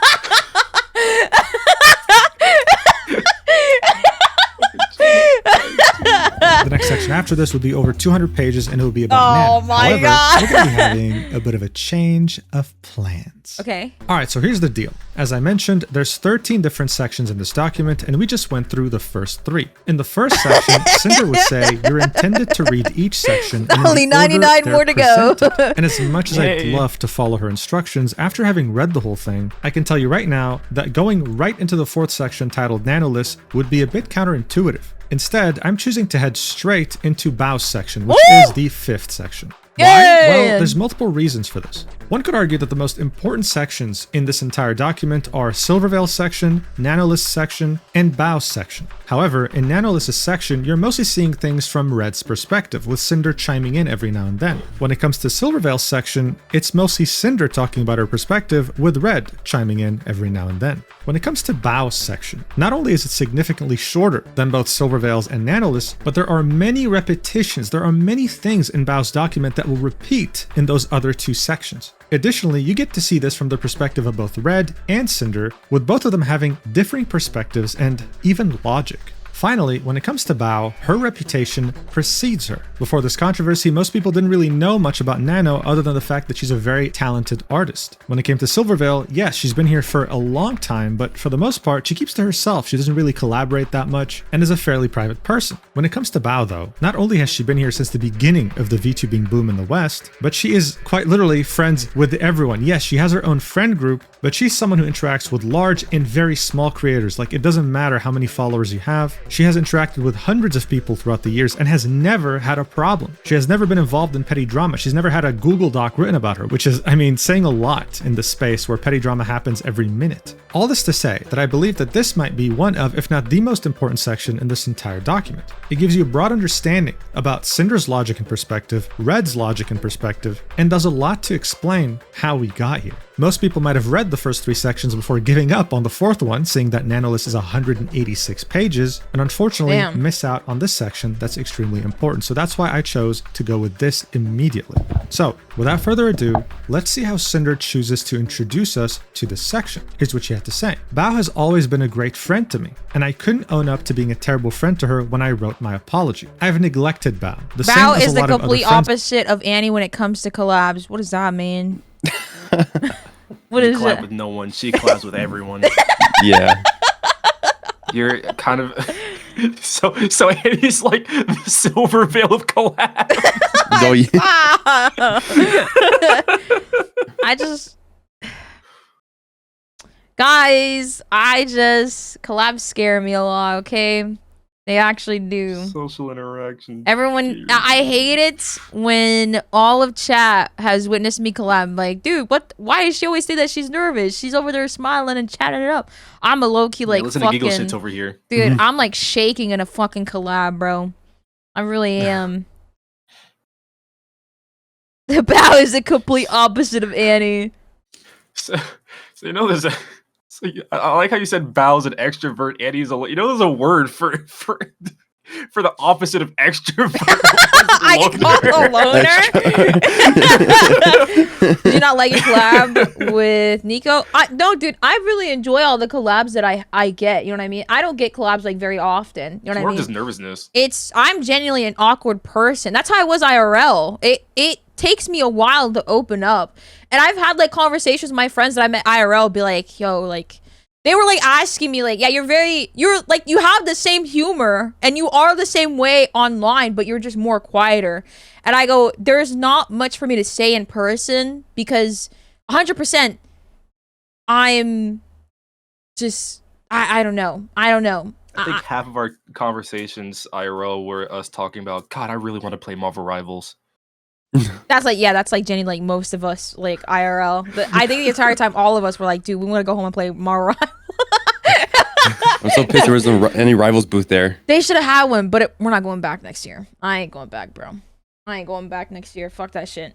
section after this would be over 200 pages and it would be about Nano. Oh my However, God. we're going to be having a bit of a change of plans. Okay. All right, so here's the deal. As I mentioned, there's 13 different sections in this document, and we just went through the first 3. In the first section, Sinder would say you're intended to read each section. And Only 99 more to go. And as much as I'd Yay. love to follow her instructions, after having read the whole thing, I can tell you right now that going right into the 4th section titled Nanolist would be a bit counterintuitive. Instead, I'm choosing to head straight into Bao's section, which is the 5th section. Why? Yay! Well, there's multiple reasons for this. One could argue that the most important sections in this entire document are Silverveil's section, Nanolist's section, and Bao's section. However, in Nanolist's section, you're mostly seeing things from Red's perspective, with Sinder chiming in every now and then. When it comes to Silverveil's section, it's mostly Sinder talking about her perspective, with Red chiming in every now and then. When it comes to Bao's section, not only is it significantly shorter than both Silverveil's and Nanolist's, but there are many repetitions, there are many things in Bao's document that will repeat in those other 2 sections. Additionally, you get to see this from the perspective of both Red and Sinder, with both of them having differing perspectives and even logic. Finally, when it comes to Bao, her reputation precedes her. Before this controversy, most people didn't really know much about Nano other than the fact that she's a very talented artist. When it came to Silverveil, yes, she's been here for a long time, but for the most part, she keeps to herself. She doesn't really collaborate that much and is a fairly private person. When it comes to Bao, though, not only has she been here since the beginning of the VTubing boom in the West, but she is quite literally friends with everyone. Yes, she has her own friend group, but she's someone who interacts with large and very small creators. Like, it doesn't matter how many followers you have. She has interacted with hundreds of people throughout the years and has never had a problem. She has never been involved in petty drama. She's never had a Google Doc written about her, which is, I mean, saying a lot in this space where petty drama happens every minute. All this to say that I believe that this might be one of, if not the most important section in this entire document. It gives you a broad understanding about Cinder's logic and perspective, Red's logic and perspective, and does a lot to explain how we got here. Most people might have read the first 3 sections before giving up on the 4th one, seeing that Nanolist is 186 pages, and unfortunately miss out on this section that's extremely important. So that's why I chose to go with this immediately. So without further ado, let's see how Sinder chooses to introduce us to this section. Here's what she had to say. Bao has always been a great friend to me, and I couldn't own up to being a terrible friend to her when I wrote my apology. I've neglected Bao. Bao is the complete opposite of Annie when it comes to collabs. What does that mean? What is collab it? with no one. She collabs with everyone. Yeah. You're kind of so Annie's like the silver veil of collab. So, yeah. I just guys, collabs scare me a lot, okay? They actually do. Social interaction. Everyone, I hate it when all of chat has witnessed me collab. Like, dude, why does she always say that she's nervous? She's over there smiling and chatting it up. I'm a low-key, like, listen fucking... to giggle shits over here. Dude, I'm, like, shaking in a fucking collab, bro. I really am. The Bao is the complete opposite of Annie. So you know there's a... So I like how you said Bao's an extrovert, Annie's a... You know there's a word for the opposite of extrovert. I call a loner. Did you not like your collab with Nico? No, dude, I really enjoy all the collabs that I get. You know what I mean? I don't get collabs like very often. You know what I mean? More just nervousness. I'm genuinely an awkward person. That's how I was IRL. It takes me a while to open up. And I've had like conversations with my friends that I met IRL be like, yo, like, they were like asking me like, yeah, you're like, you have the same humor and you are the same way online, but you're just more quieter. And I go, there's not much for me to say in person because 100% I'm just, I don't know. I think half of our conversations IRL were us talking about, God, I really want to play Marvel Rivals. That's like Jenny, like most of us, like IRL. But I think the entire time, all of us were like, dude, we want to go home and play Marvel Rivals. I'm so pissed there wasn't any Rivals booth there. They should have had one, but we're not going back next year. I ain't going back, bro. I ain't going back next year. Fuck that shit.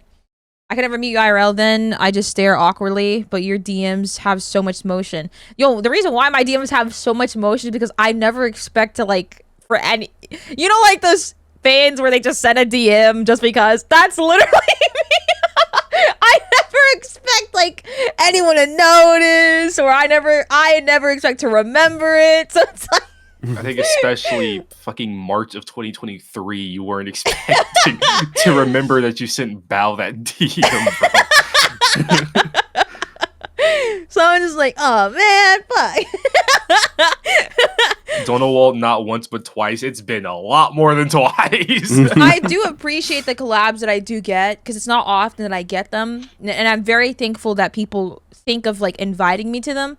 I could never meet you IRL then. I just stare awkwardly, but your DMs have so much motion. Yo, the reason why my DMs have so much motion is because I never expect to like, for any, you know, like those fans where they just send a DM just because. That's literally me. I never expect like anyone to notice, or I never expect to remember it. So it's like I think especially fucking March of 2023, you weren't expecting to remember that you sent Bao that DM, bro. So I'm just like, oh man, fuck. Donowalt not once but twice. It's been a lot more than twice. I do appreciate the collabs that I do get because it's not often that I get them, and I'm very thankful that people think of like inviting me to them.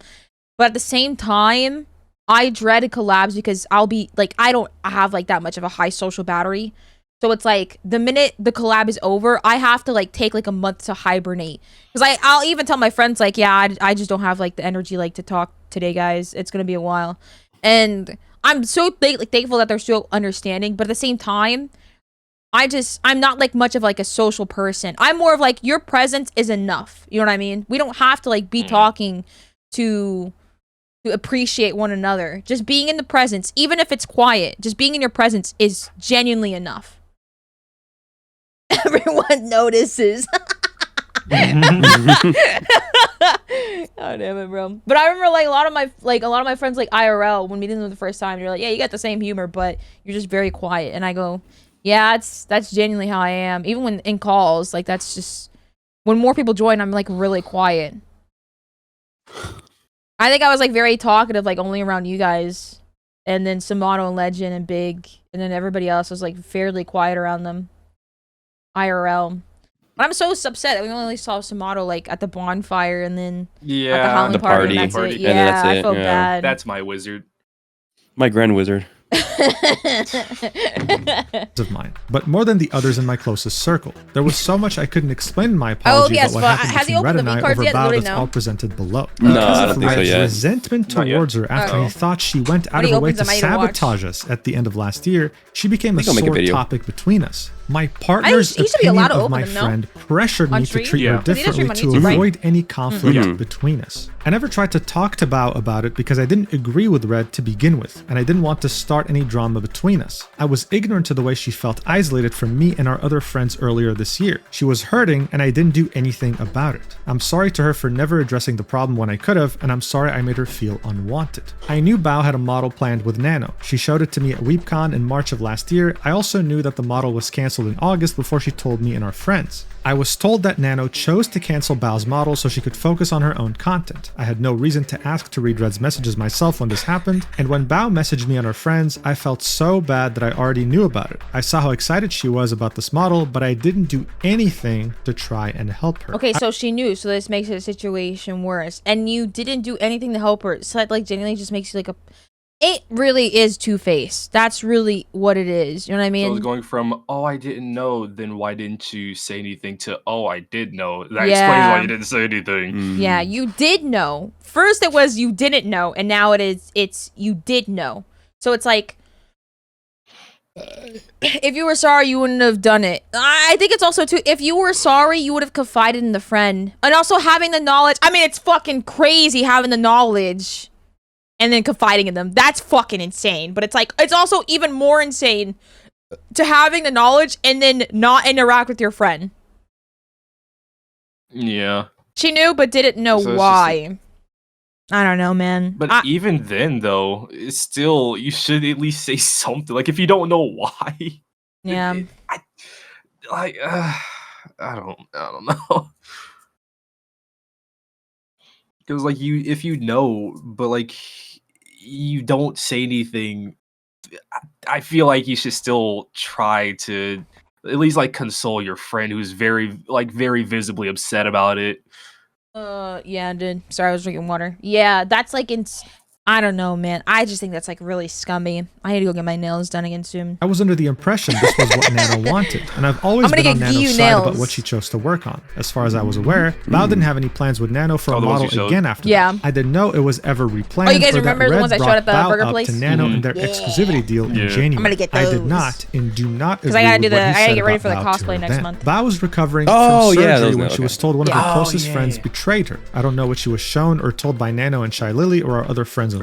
But at the same time, I dread collabs because I'll be like, I don't have like that much of a high social battery. So it's like the minute the collab is over, I have to like take like a month to hibernate. Because I'll even tell my friends like, yeah, I just don't have like the energy like to talk today, guys. It's gonna be a while. And I'm so thankful that they're so understanding. But at the same time, I'm not like much of like a social person. I'm more of like, your presence is enough. You know what I mean? We don't have to like be talking to appreciate one another. Just being in the presence, even if it's quiet, just being in your presence is genuinely enough. Everyone notices. Oh damn it, bro. But I remember like a lot of my friends like IRL when meeting them the first time, they're like, yeah, you got the same humor, but you're just very quiet. And I go, yeah, that's genuinely how I am. Even when in calls, like that's just when more people join, I'm like really quiet. I think I was like very talkative, like only around you guys, and then Samato and Legend and Big, and then everybody else was like fairly quiet around them. IRL. But I'm so upset that we only saw Samato like at the bonfire and then at the Halloween party. And that's it. Yeah, and that's it. I felt bad. That's my wizard. My grand wizard. Of mine, but more than the others in my closest circle. There was so much I couldn't explain in my apology about what happened between Red and I over Bao that's all presented below. No, I don't think so Red's yet. resentment towards her after he thought she went out of her way to sabotage us at the end of last year, she became a sore topic between us. My partner's opinion of my friend pressured me to treat her differently to avoid any conflict between us. I never tried to talk to Bao about it because I didn't agree with Red to begin with, and I didn't want to start any drama between us. I was ignorant to the way she felt isolated from me and our other friends earlier this year. She was hurting, and I didn't do anything about it. I'm sorry to her for never addressing the problem when I could have, and I'm sorry I made her feel unwanted. I knew Bao had a model planned with Nano. She showed it to me at WeebCon in March of last year. I also knew that the model was cancelled in August before she told me and our friends. I was told that Nano chose to cancel Bao's model so she could focus on her own content. I had no reason to ask to read Red's messages myself when this happened, and when Bao messaged me and our friends, I felt so bad that I already knew about it. I saw how excited she was about this model, but I didn't do anything to try and help her. Okay, so she knew, so this makes the situation worse. And you didn't do anything to help her. So that like genuinely just makes you like a... It really is two-faced. That's really what it is. You know what I mean? So it's going from, oh, I didn't know, then why didn't you say anything, to, oh, I did know. That explains why you didn't say anything. Yeah, you did know. First it was you didn't know, and now it's you did know. So it's like, if you were sorry, you wouldn't have done it. I think it's also, too, if you were sorry, you would have confided in the friend. And also having the knowledge. I mean, it's fucking crazy having the knowledge and then confiding in them. That's fucking insane. But it's like, it's also even more insane to having the knowledge and then not interact with your friend. Yeah. She knew, but didn't know why. I don't know, man. But even then, though, it's still, you should at least say something. Like, if you don't know why. Yeah. I don't know. Because, like, if you know, but, like, you don't say anything, I feel like you should still try to at least, like, console your friend who's very visibly upset about it. Yeah, dude. Sorry, I was drinking water. Yeah, that's like I don't know, man. I just think that's like really scummy. I need to go get my nails done again soon. I was under the impression this was what Nano wanted, and I've always been on Nano's side about what she chose to work on. As far as I was aware, Bao didn't have any plans with Nano for a model again after that. I didn't know it was ever replanted. Oh, you guys remember the ones I showed at the burger place? To Nano and their exclusivity deal in January. I'm gonna get those. I did not and do not agree I gotta with what he said get ready for the about cosplay next month. Bao was recovering from surgery when she was told one of her closest friends betrayed her. I don't know what she was shown or told by Nano and Shy Lily or our other friends involved.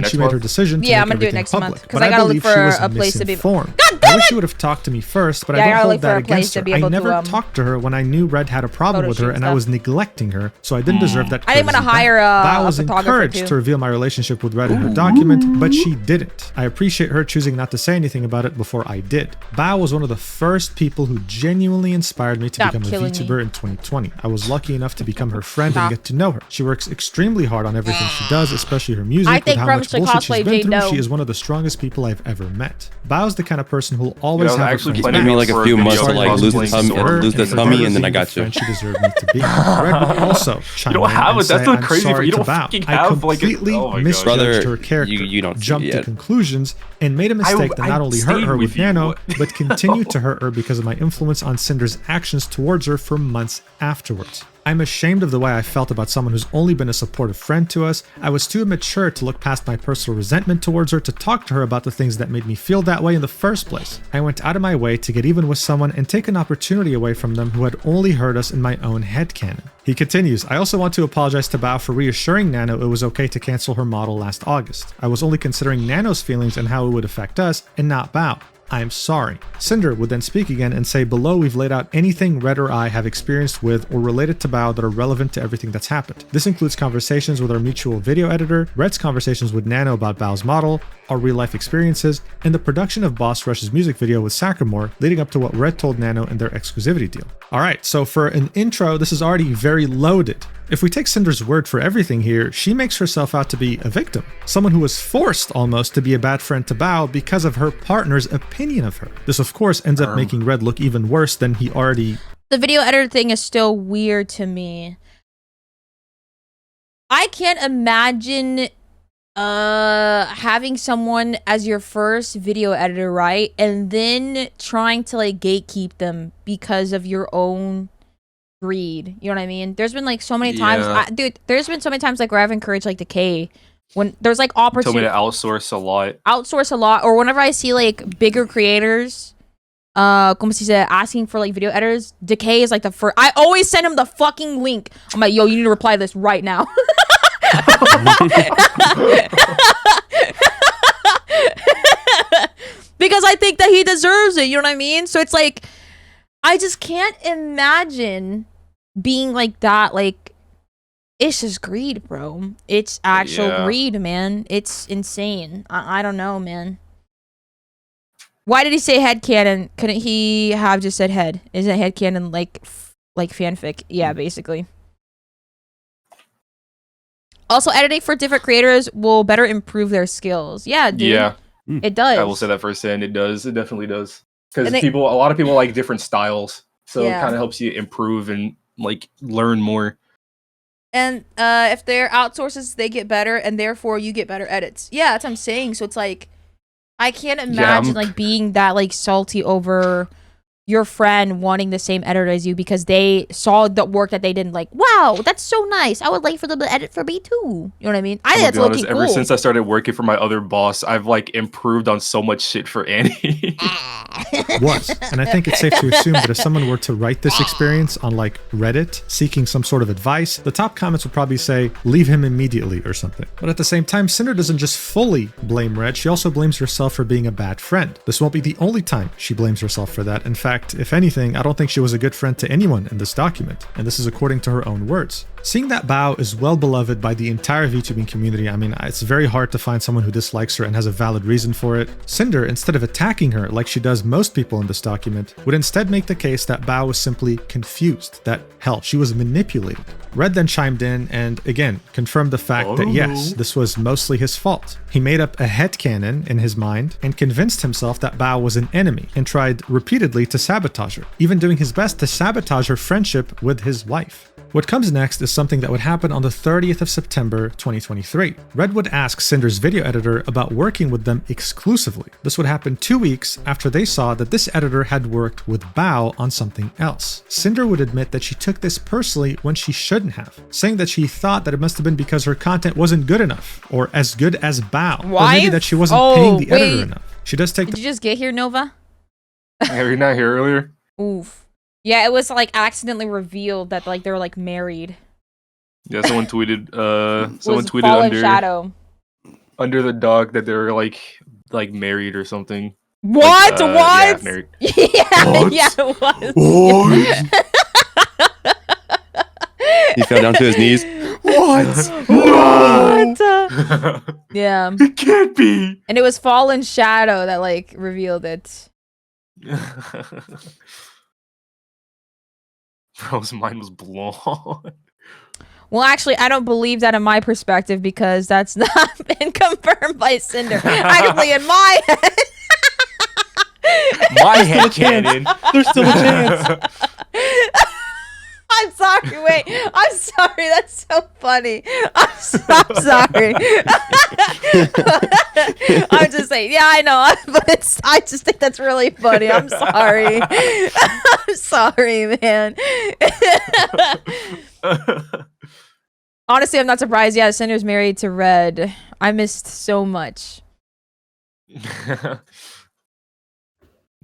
She made her decision to I'm gonna do it next month because I gotta look for a place to be. God I wish she would have talked to me first, but Yeah, I I don't gotta hold look for that a place against to her. be I able to, never talked to her when I knew Red had a problem photo with her shoot and I stuff. was neglecting her, so I didn't deserve that I didn't want to courtesy hire back. Bao a was photographer encouraged too. to reveal my relationship with Red in her document, but she didn't. I appreciate her choosing not to say anything about it before I did. Bao was one of the first people who genuinely inspired me to Stop become a killing VTuber me. in 2020. I was lucky enough to become her friend and Stop. get to know her. She works extremely hard on everything she does, especially her music. I With think how Crumb much should bullshit she's cosplay been Jade through, Doe. she is one of the strongest people I've ever met. Bao's the kind of person who'll always I was have her actually friends planning Give me back. like a for few video months to of like lose the cosplaying tummy, Sora lose the for tummy, never and then I being the got you. friend she deserved me to be. Red would also chime don't in have and it. That's say, the "I'm crazy part. sorry You to don't Bao. fucking I have, like, a- completely oh my God. misjudged Brother, her character, you don't see jumped it to yet. conclusions, and made a mistake that not only hurt stayed her with with you. Nano, What? but continued to hurt her because of my influence on Cinder's actions towards her for months afterwards. I'm ashamed of the way I felt about someone who's only been a supportive friend to us. I was too immature to look past my personal resentment towards her to talk to her about the things that made me feel that way in the first place. I went out of my way to get even with someone and take an opportunity away from them who had only hurt us in my own headcanon." He continues, "I also want to apologize to Bao for reassuring Nano it was okay to cancel her model last August. I was only considering Nano's feelings and how it would affect us, and not Bao. I'm sorry." Cinder would then speak again and say, "Below we've laid out anything Red or I have experienced with or related to Bao that are relevant to everything that's happened. This includes conversations with our mutual video editor, Red's conversations with Nano about Bao's model, our real life experiences, and the production of Boss Rush's music video with Sakamore leading up to what Red told Nano in their exclusivity deal." Alright, so for an intro, this is already very loaded. If we take Cinder's word for everything here, she makes herself out to be a victim. Someone who was forced almost to be a bad friend to Bao because of her partner's opinion of her. This of course ends up making Red look even worse than he already... The video editor thing is still weird to me. I can't imagine having someone as your first video editor, right? And then trying to like gatekeep them because of your own greed. You know what I mean? There's been like so many times, dude, there's been so many times like where I've encouraged like decay when there's like Told me opportunity to outsource a lot. or whenever I see like bigger creators como se dice, asking for like video editors, Decay is like the first. I always send him the fucking link. I'm like, yo, you need to reply to this right now. Because I think that he deserves it, you know what I mean? So it's like, I just can't imagine being like that. Like, it's just greed, bro. It's actual greed, man. It's insane. I don't know, man. Why did he say headcanon? Couldn't he have just said head? Isn't headcanon like fanfic? Yeah, basically. Also, editing for different creators will better improve their skills. Yeah, dude. Yeah, it does. I will say that firsthand. It does. It definitely does. Because a lot of people like different styles, so Yeah. it kind of helps you improve and like learn more. And if they're outsources, they get better, and therefore you get better edits. Yeah, that's what I'm saying. So it's like, I can't imagine like being that like salty over your friend wanting the same editor as you because they saw the work that they did and like, wow, that's so nice. I would like for them to edit for me too. You know what I mean? I think that's looking cool. Ever since I started working for my other boss, I've like improved on so much shit for Annie. Was. And I think it's safe to assume that if someone were to write this experience on like Reddit, seeking some sort of advice, the top comments would probably say, leave him immediately or something. But at the same time, Cinder doesn't just fully blame Red, she also blames herself for being a bad friend. This won't be the only time she blames herself for that. In fact, if anything, I don't think she was a good friend to anyone in this document. And this is according to her own words. Seeing that Bao is well beloved by the entire VTubing community, I mean, it's very hard to find someone who dislikes her and has a valid reason for it. Cinder, instead of attacking her like she does most people in this document, would instead make the case that Bao was simply confused, that, hell, she was manipulated. Red then chimed in and, again, confirmed the fact that yes, this was mostly his fault. He made up a headcanon in his mind and convinced himself that Bao was an enemy and tried repeatedly to sabotage her, even doing his best to sabotage her friendship with his wife. What comes next is something that would happen on the 30th of September 2023. Red would ask Cinder's video editor about working with them exclusively. This would happen 2 weeks after they saw that this editor had worked with Bao on something else. Cinder would admit that she took this personally when she shouldn't have, saying that she thought that it must have been because her content wasn't good enough, or as good as Bao, or maybe that she wasn't paying the editor enough. She does take. Did you just get here, Nova? Have you not here earlier? Oof. Yeah, it was like accidentally revealed that like they were like married. Yeah, someone tweeted. Someone tweeted Fallen Shadow. under the dog that they were like married or something. What? Yeah, What? nerd. Yeah, it was. He fell down to his knees. What? What? Yeah. It can't be. And it was Fallen Shadow that like revealed it. Bro's mind was blown. Well, actually, I don't believe that in my perspective because that's not been confirmed by Sinder. Actually, in my head. My head canon. There's still a chance. I'm sorry. Wait. I'm sorry. That's so funny. I'm sorry. I'm just saying. Yeah, I know. But I just think that's really funny. I'm sorry. I'm sorry, man. Honestly, I'm not surprised. Yeah, Cinder's married to Red. I missed so much.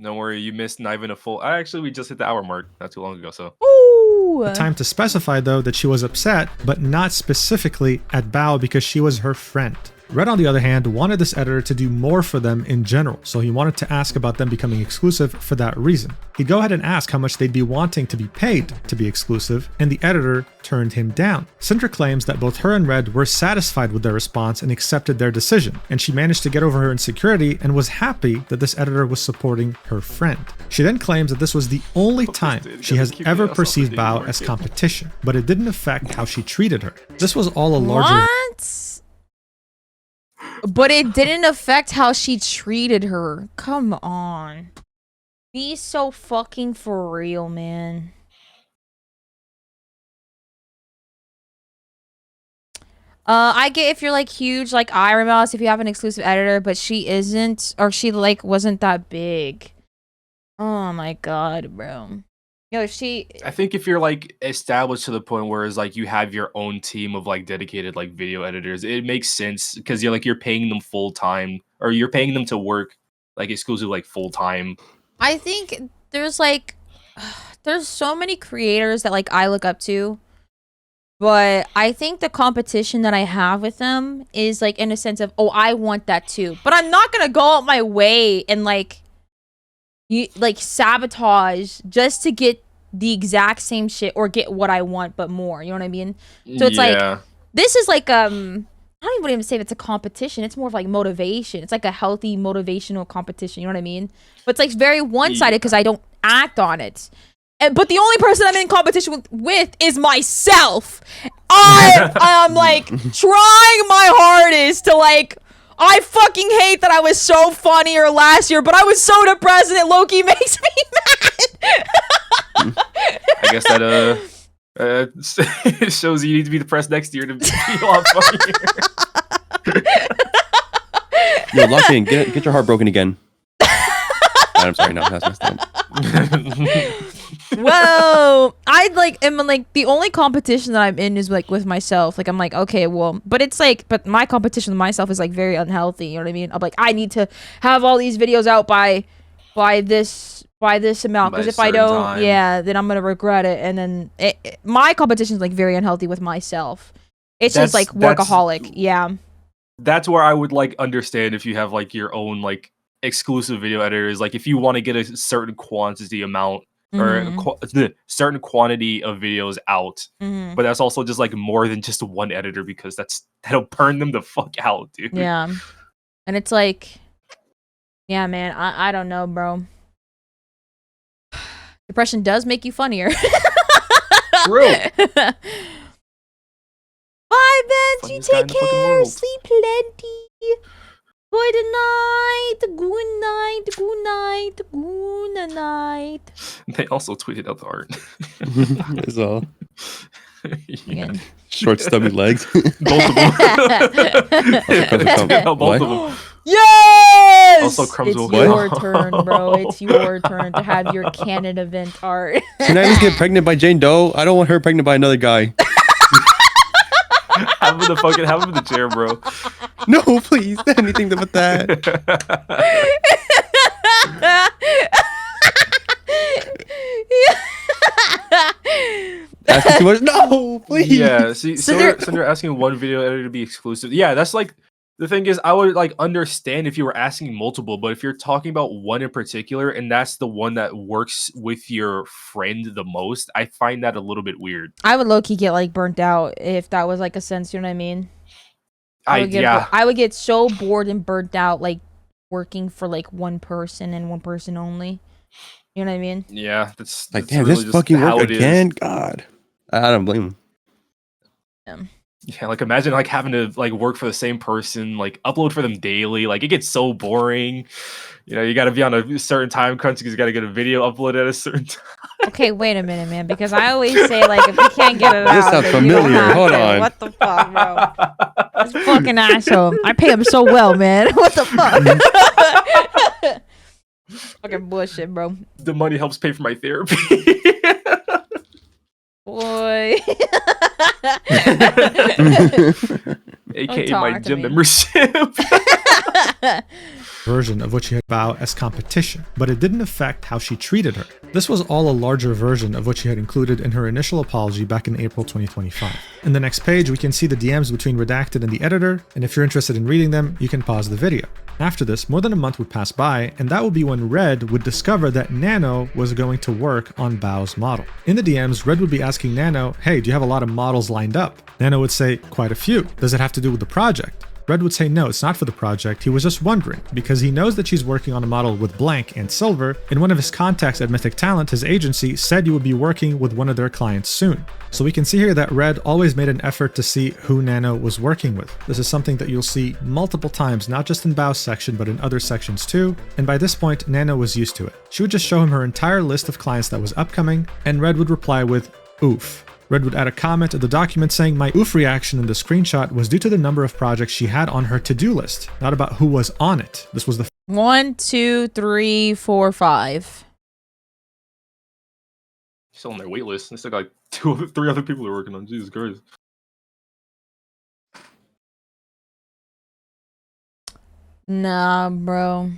Don't worry, you missed not even a full. Actually, we just hit the hour mark not too long ago. So. Ooh. Time to specify, though, that she was upset, but not specifically at Bao because she was her friend. Red, on the other hand, wanted this editor to do more for them in general, so he wanted to ask about them becoming exclusive for that reason. He'd go ahead and ask how much they'd be wanting to be paid to be exclusive, and the editor turned him down. Cinder claims that both her and Red were satisfied with their response and accepted their decision, and she managed to get over her insecurity and was happy that this editor was supporting her friend. She then claims that this was the only time she has ever perceived Bao as competition, but it didn't affect how she treated her. This was all a larger... What? But it didn't affect how she treated her. Come on. Be so fucking for real, man. I get if you're like huge, like Iron Mouse, if you have an exclusive editor, but she isn't, or she like wasn't that big. Oh my god, bro. Yo, I think if you're like established to the point where it's like you have your own team of like dedicated like video editors, it makes sense because you're paying them full time or you're paying them to work like exclusive like full time. I think there's like there's so many creators that like I look up to, but I think the competition that I have with them is like in a sense of, oh, I want that too, but I'm not gonna go out my way and like sabotage just to get the exact same shit or get what I want but more, you know what I mean? So it's like this is like I don't even say it's a competition, it's more of like motivation. It's like a healthy motivational competition, you know what I mean? But it's like very one-sided because I don't act on it. But the only person I'm in competition with is myself. I'm like trying my hardest to like, I fucking hate that I was so funnier last year, but I was so depressed and it low-key makes me mad. I guess that shows you need to be depressed next year to be a lot funnier. Yo, lock in. Get your heart broken again. I'm sorry, no, that's messed up. Well, am like the only competition that I'm in is like with myself. Like I'm like, okay, well, but it's like, but my competition with myself is like very unhealthy. You know what I mean? I'm like, I need to have all these videos out by this amount, because if I don't, time. Yeah, then I'm gonna regret it. And then my competition is like very unhealthy with myself. It's just like workaholic. Yeah. That's where I would like understand if you have like your own like exclusive video editors. Like if you want to get a certain quantity amount or certain quantity of videos out, but that's also just like more than just one editor because that'll burn them the fuck out, dude. Yeah. And it's like, yeah, man, I don't know, bro. Depression does make you funnier. True. Bye, Ben. You take care. Sleep plenty. Good night. Good night. Good night. Good night. They also tweeted out the art. That's all. Yeah. Short, stubby legs. Both of them. Both of them. Yes! Also, Crumbs it's your turn, bro. It's your turn to have your canon event art. Can I just get pregnant by Jane Doe? I don't want her pregnant by another guy. Have him in the chair, bro. No, please. Anything but that. Asking too much? No, please. Yeah, see, so they're asking one video editor to be exclusive. Yeah, that's like The thing is, I would like understand if you were asking multiple, but if you're talking about one in particular, and that's the one that works with your friend the most, I find that a little bit weird. I would low-key get like burnt out if that was like a sense, you know what I mean? Yeah. I would get so bored and burnt out like working for like one person and one person only. You know what I mean? Yeah, that's Like, that's damn, really this just fucking how work it is. again? God. I don't blame him. Yeah, like imagine like having to like work for the same person, like upload for them daily. Like it gets so boring. You know, you got to be on a certain time crunch because you got to get a video uploaded at a certain time. Okay, wait a minute, man, because I always say like if you can't get it This out, sounds then you don't familiar. have Hold to. on. What the fuck, bro? This fucking asshole. I pay him so well, man. What the fuck? Fucking bullshit, bro. The money helps pay for my therapy. Boy. AKA Don't my talk to gym me. membership. Version of what she had Bao as competition, but it didn't affect how she treated her. This was all a larger version of what she had included in her initial apology back in April 2025. In the next page, we can see the DMs between Redacted and the editor, and if you're interested in reading them, you can pause the video. After this, more than a month would pass by, and that would be when Red would discover that Nano was going to work on Bao's model. In the DMs, Red would be asking Nano, hey, do you have a lot of models lined up? Nano would say, quite a few. Does it have to do with the project? Red would say no, it's not for the project, he was just wondering, because he knows that she's working on a model with Blank and Silver. In one of his contacts at Mythic Talent, his agency said you would be working with one of their clients soon. So we can see here that Red always made an effort to see who Nano was working with. This is something that you'll see multiple times, not just in Bao's section, but in other sections too, and by this point, Nano was used to it. She would just show him her entire list of clients that was upcoming, and Red would reply with, oof. Red would add a comment to the document saying my oof reaction in the screenshot was due to the number of projects she had on her to-do list, not about who was on it. This was the 1, 2, 3, 4, 5. Still on their wait list. They still got like 3 other people they're working on. Jesus Christ. Nah, bro.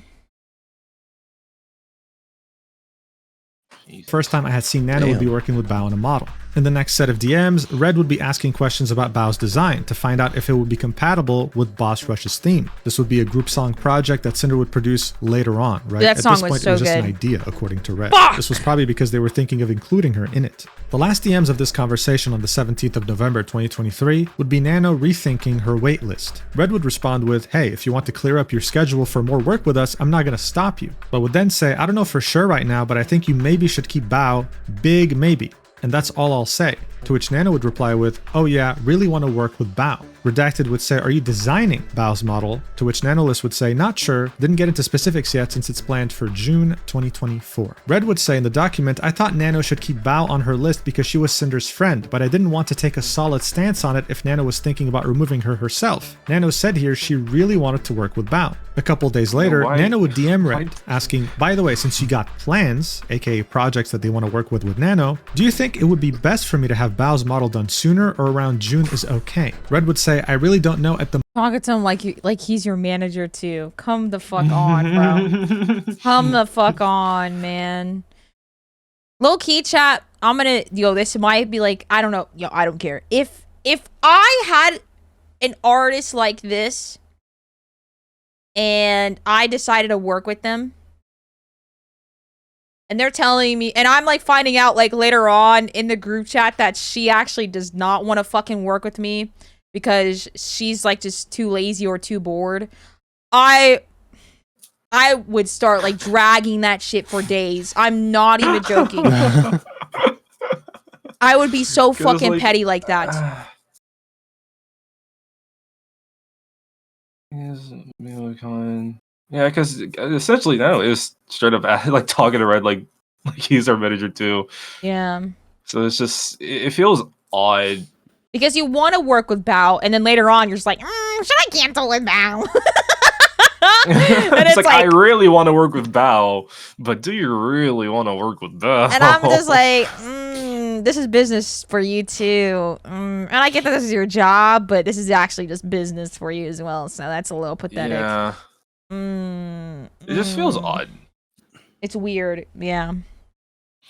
first time I had seen Nano would be working with Bao on a model. In the next set of DMs, Red would be asking questions about Bao's design to find out if it would be compatible with Boss Rush's theme. This would be a group song project that Sinder would produce later on, right? That song At this was point, so it was just good. an idea, according to Red. Fuck! This was probably because they were thinking of including her in it. The last DMs of this conversation on the 17th of November 2023 would be Nano rethinking her wait list. Red would respond with, hey, if you want to clear up your schedule for more work with us, I'm not going to stop you. But would then say, I don't know for sure right now, but I think you maybe should keep Bao, big maybe. And that's all I'll say. To which Nano would reply with, oh yeah, really want to work with Bao. Redacted would say, are you designing Bao's model? To which Nanolist would say, not sure, didn't get into specifics yet since it's planned for June 2024. Red would say in the document, I thought Nano should keep Bao on her list because she was Cinder's friend, but I didn't want to take a solid stance on it if Nano was thinking about removing her herself. Nano said here she really wanted to work with Bao. A couple days later, Nano would DM Red, asking, by the way, since you got plans, aka projects that they want to work with Nano, do you think it would be best for me to have Bao's model done sooner or around June is okay? Red would say, I really don't know at the Talking to him like he's your manager too. Come the fuck on, bro. Come the fuck on, man. Low key chat, I'm gonna this might be like, I don't know, I don't care. If I had an artist like this and I decided to work with them and they're telling me, and I'm like finding out like later on in the group chat that she actually does not want to fucking work with me because she's like just too lazy or too bored, I would start like dragging that shit for days. I'm not even joking. I would be so fucking like, petty like that. Yeah, because essentially now is straight up like talking to Red like he's our manager too. Yeah. So it's just it feels odd. Because you want to work with Bao, and then later on you're just like, should I cancel with Bao? It's like I really want to work with Bao, but do you really want to work with Bao? And I'm just like, this is business for you too. And I get that this is your job, but this is actually just business for you as well. So that's a little pathetic. Yeah. It just feels odd. It's weird. Yeah.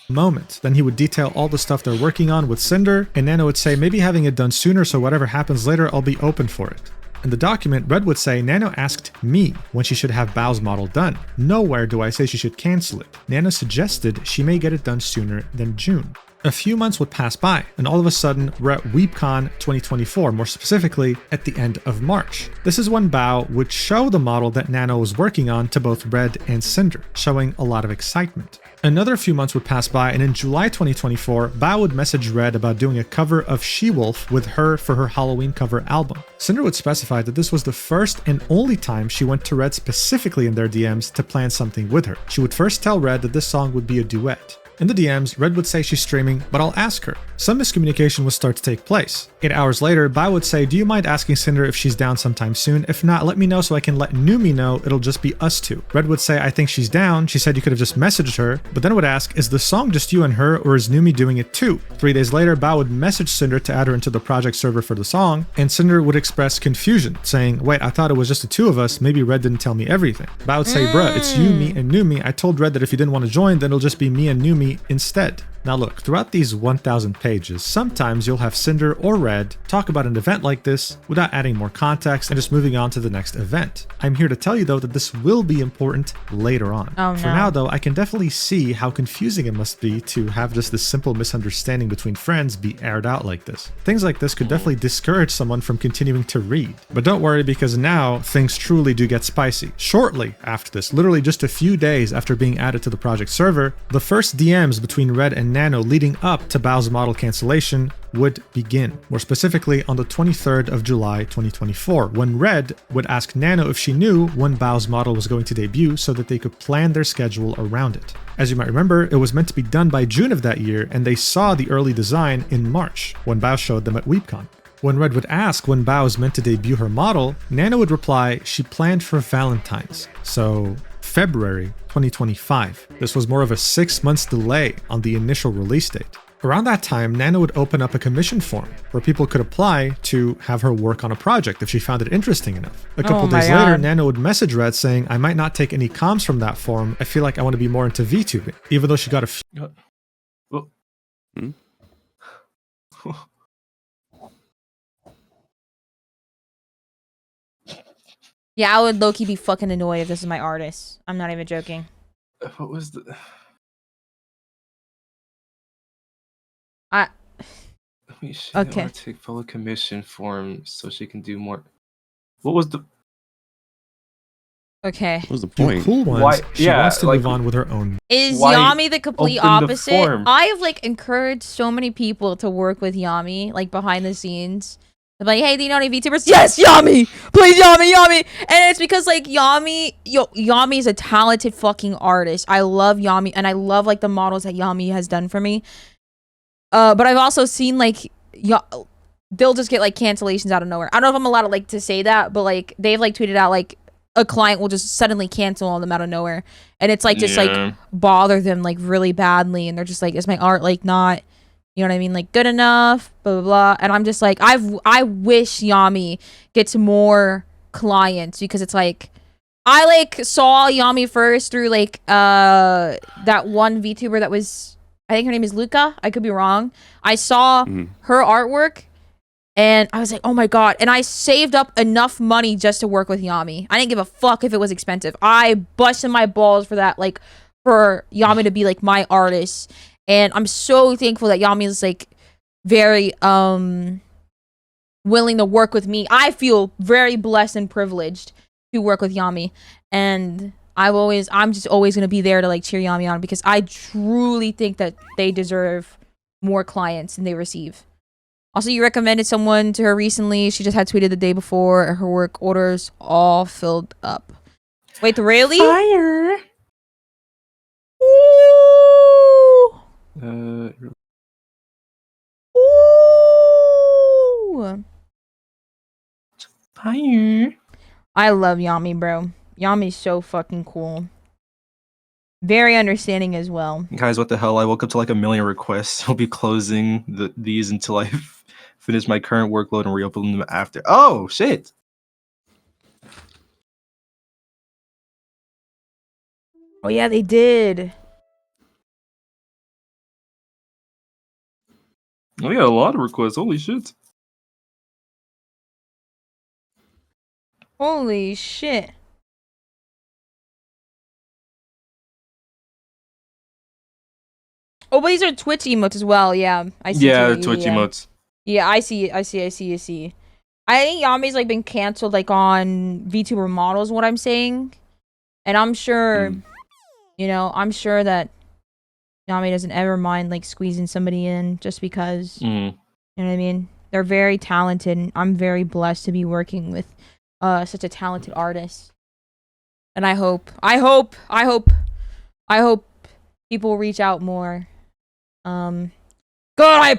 moment. Then he would detail all the stuff they're working on with Sinder, and Nano would say maybe having it done sooner so whatever happens later, I'll be open for it. In the document, Red would say Nano asked me when she should have Bao's model done. Nowhere do I say she should cancel it. Nano suggested she may get it done sooner than June. A few months would pass by, and all of a sudden, we're at WeepCon 2024, more specifically, at the end of March. This is when Bao would show the model that Nano was working on to both Red and Sinder, showing a lot of excitement. Another few months would pass by, and in July 2024, Bao would message Red about doing a cover of She-Wolf with her for her Halloween cover album. Sinder would specify that this was the first and only time she went to Red specifically in their DMs to plan something with her. She would first tell Red that this song would be a duet. In the DMs, Red would say she's streaming, but I'll ask her. Some miscommunication would start to take place. 8 hours later, Bao would say, do you mind asking Sinder if she's down sometime soon? If not, let me know so I can let Numi know it'll just be us two. Red would say, I think she's down. She said you could have just messaged her, but then would ask, is the song just you and her, or is Numi doing it too? 3 days later, Bao would message Sinder to add her into the project server for the song, and Sinder would express confusion, saying, wait, I thought it was just the two of us, maybe Red didn't tell me everything. Bao would say, bruh, it's you, me, and Numi. I told Red that if you didn't want to join, then it'll just be me and Numi instead. Now look, throughout these 1,000 pages, sometimes you'll have Sinder or Red talk about an event like this without adding more context and just moving on to the next event. I'm here to tell you though that this will be important later on. Oh, For no. now though, I can definitely see how confusing it must be to have just this simple misunderstanding between friends be aired out like this. Things like this could definitely discourage someone from continuing to read. But don't worry, because now things truly do get spicy. Shortly after this, literally just a few days after being added to the project server, the first DMs between Red and Nano leading up to Bao's model cancellation would begin. More specifically on the 23rd of July 2024, when Red would ask Nano if she knew when Bao's model was going to debut so that they could plan their schedule around it. As you might remember, it was meant to be done by June of that year, and they saw the early design in March, when Bao showed them at WeepCon. When Red would ask when Bao is meant to debut her model, Nano would reply she planned for Valentine's, so February 2025. This was more of a 6 months delay on the initial release date. Around that time, Nano would open up a commission form where people could apply to have her work on a project if she found it interesting enough. A couple my days later, God. Nano would message Red saying, I might not take any comms from that form. I feel like I want to be more into VTubing, even though she got a few Well, Yeah, I would low-key be fucking annoyed if this is my artist. I'm not even joking. what was the? I Let me see. Okay. I want to take full commission form so she can do more. What was the? okay. What was the few point? cool ones. Why- She yeah, wants to like- move on with her own. Is Why Yami the complete open the opposite? form? I have like encouraged so many people to work with Yami, like behind the scenes. I'm like, hey, do you know any VTubers? Yes, Yami! Please, Yami! And it's because like Yami is a talented fucking artist. I love Yami, and I love like the models that Yami has done for me. But I've also seen like they'll just get like cancellations out of nowhere. I don't know if I'm allowed to like to say that, but like they've like tweeted out like a client will just suddenly cancel on them out of nowhere, and it's like just like bother them like really badly, and they're just like, is my art like not, you know what I mean, like good enough, blah blah blah. And I'm just like, I wish Yami gets more clients, because it's like I like saw Yami first through like that one VTuber that was, I think her name is Luca, I could be wrong. I saw her artwork and I was like, oh my god. And I saved up enough money just to work with Yami. I didn't give a fuck if it was expensive. I busted my balls for that, like for Yami to be like my artist. And I'm so thankful that Yami is like very willing to work with me. I feel very blessed and privileged to work with Yami. And I'm just always gonna be there to like cheer Yami on, because I truly think that they deserve more clients than they receive. Also, you recommended someone to her recently. She just had tweeted the day before her work orders all filled up. Wait, really? Fire. Ooh! Ooh! Fire. I love Yami, bro. Yami's so fucking cool. Very understanding as well. Guys, what the hell? I woke up to like a million requests. I'll be closing these until I finish my current workload and reopen them after. Oh, shit. Oh yeah, they did. Oh, yeah, a lot of requests. Holy shit. Holy shit. Oh, but these are Twitch emotes as well. Yeah, I see. Yeah, too. Twitch emotes. Yeah, I see. I think Yami's like been canceled like on VTuber models. What I'm saying, and I'm sure, I'm sure that Yami doesn't ever mind like squeezing somebody in just because. You know what I mean? They're very talented. And I'm very blessed to be working with such a talented artist. And I hope people reach out more. God, I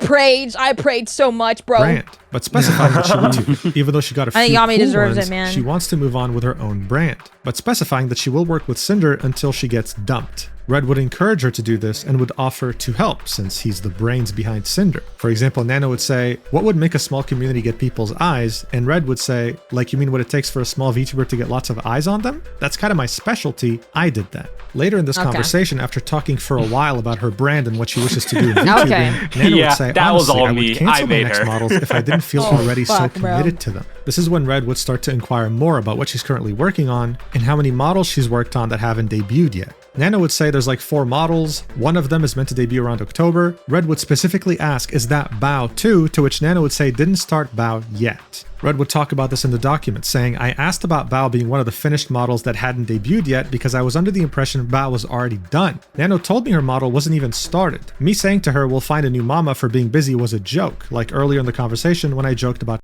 prayed so much, bro. Brand, but specifying that she would too. Even though she got a few I think Yami cool deserves ones, it, man. she wants to move on with her own brand, but specifying that she will work with Sinder until she gets dumped. Red would encourage her to do this and would offer to help since he's the brains behind Sinder. For example, Nano would say, what would make a small community get people's eyes? And Red would say, like, you mean what it takes for a small VTuber to get lots of eyes on them? That's kind of my specialty. I did that. Later in this conversation, after talking for a while about her brand and what she wishes to do in VTubing, Nano would say, that was all I me. would cancel I my made next her. models if I didn't feel already so fuck, bro. committed to them. This is when Red would start to inquire more about what she's currently working on and how many models she's worked on that haven't debuted yet. Nano would say there's like 4 models, one of them is meant to debut around October. Red would specifically ask, is that Bao too? To which Nano would say, didn't start Bao yet. Red would talk about this in the document, saying, I asked about Bao being one of the finished models that hadn't debuted yet because I was under the impression Bao was already done. Nano told me her model wasn't even started. Me saying to her, we'll find a new mama for being busy was a joke, like earlier in the conversation when I joked about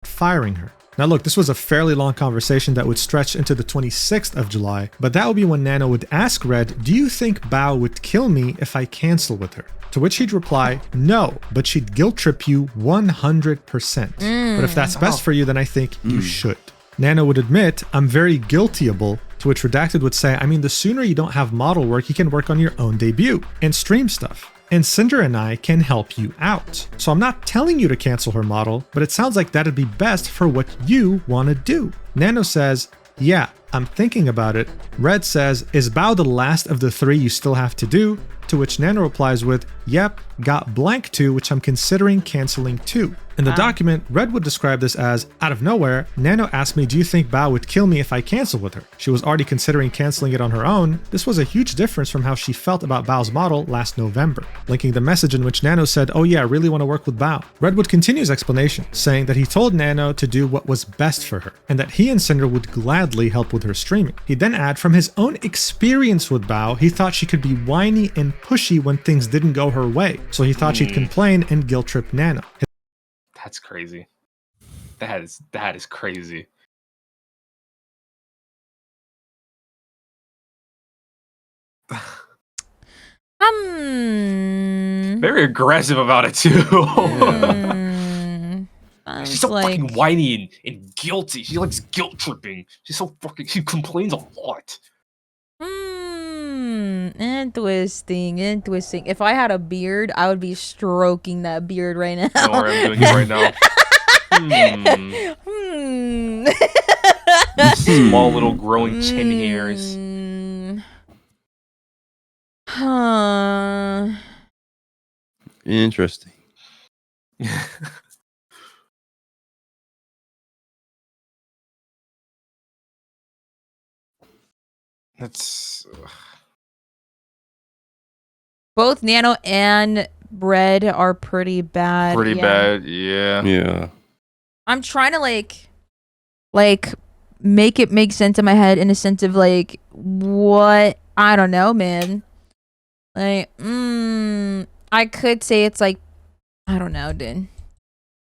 firing her. Now look, this was a fairly long conversation that would stretch into the 26th of July, but that would be when Nano would ask Red, do you think Bao would kill me if I cancel with her? To which he'd reply, no, but she'd guilt trip you 100%. But if that's best for you, then I think you should. Nano would admit, I'm very guiltyable, to which Redacted would say, I mean, the sooner you don't have model work, you can work on your own debut and stream stuff. And Sinder and I can help you out. So I'm not telling you to cancel her model, but it sounds like that'd be best for what you want to do. Nano says, yeah, I'm thinking about it. Red says, is Bao the last of the 3 you still have to do? To which Nano replies with, yep, got blank too, which I'm considering canceling too. In the document, Red would describe this as, out of nowhere, Nano asked me, do you think Bao would kill me if I cancel with her? She was already considering canceling it on her own. This was a huge difference from how she felt about Bao's model last November. Linking the message in which Nano said, oh yeah, I really want to work with Bao. Red would continue his explanation, saying that he told Nano to do what was best for her, and that he and Sinder would gladly help with her streaming. He'd then add, from his own experience with Bao, he thought she could be whiny and pushy when things didn't go her way, so he thought she'd complain and guilt trip Nano. That's crazy. That is crazy. Very aggressive about it too. She's so fucking whiny and guilty. She likes guilt tripping. She complains a lot. Interesting. If I had a beard, I would be stroking that beard right now. Don't worry, I'm doing it right now. Small little growing chin hairs. Interesting. That's Both Nano and Bread are pretty bad. pretty bad. Yeah. Yeah. I'm trying to like make it make sense in my head in a sense of like what I don't know, man. Like, I could say it's like I don't know, dude.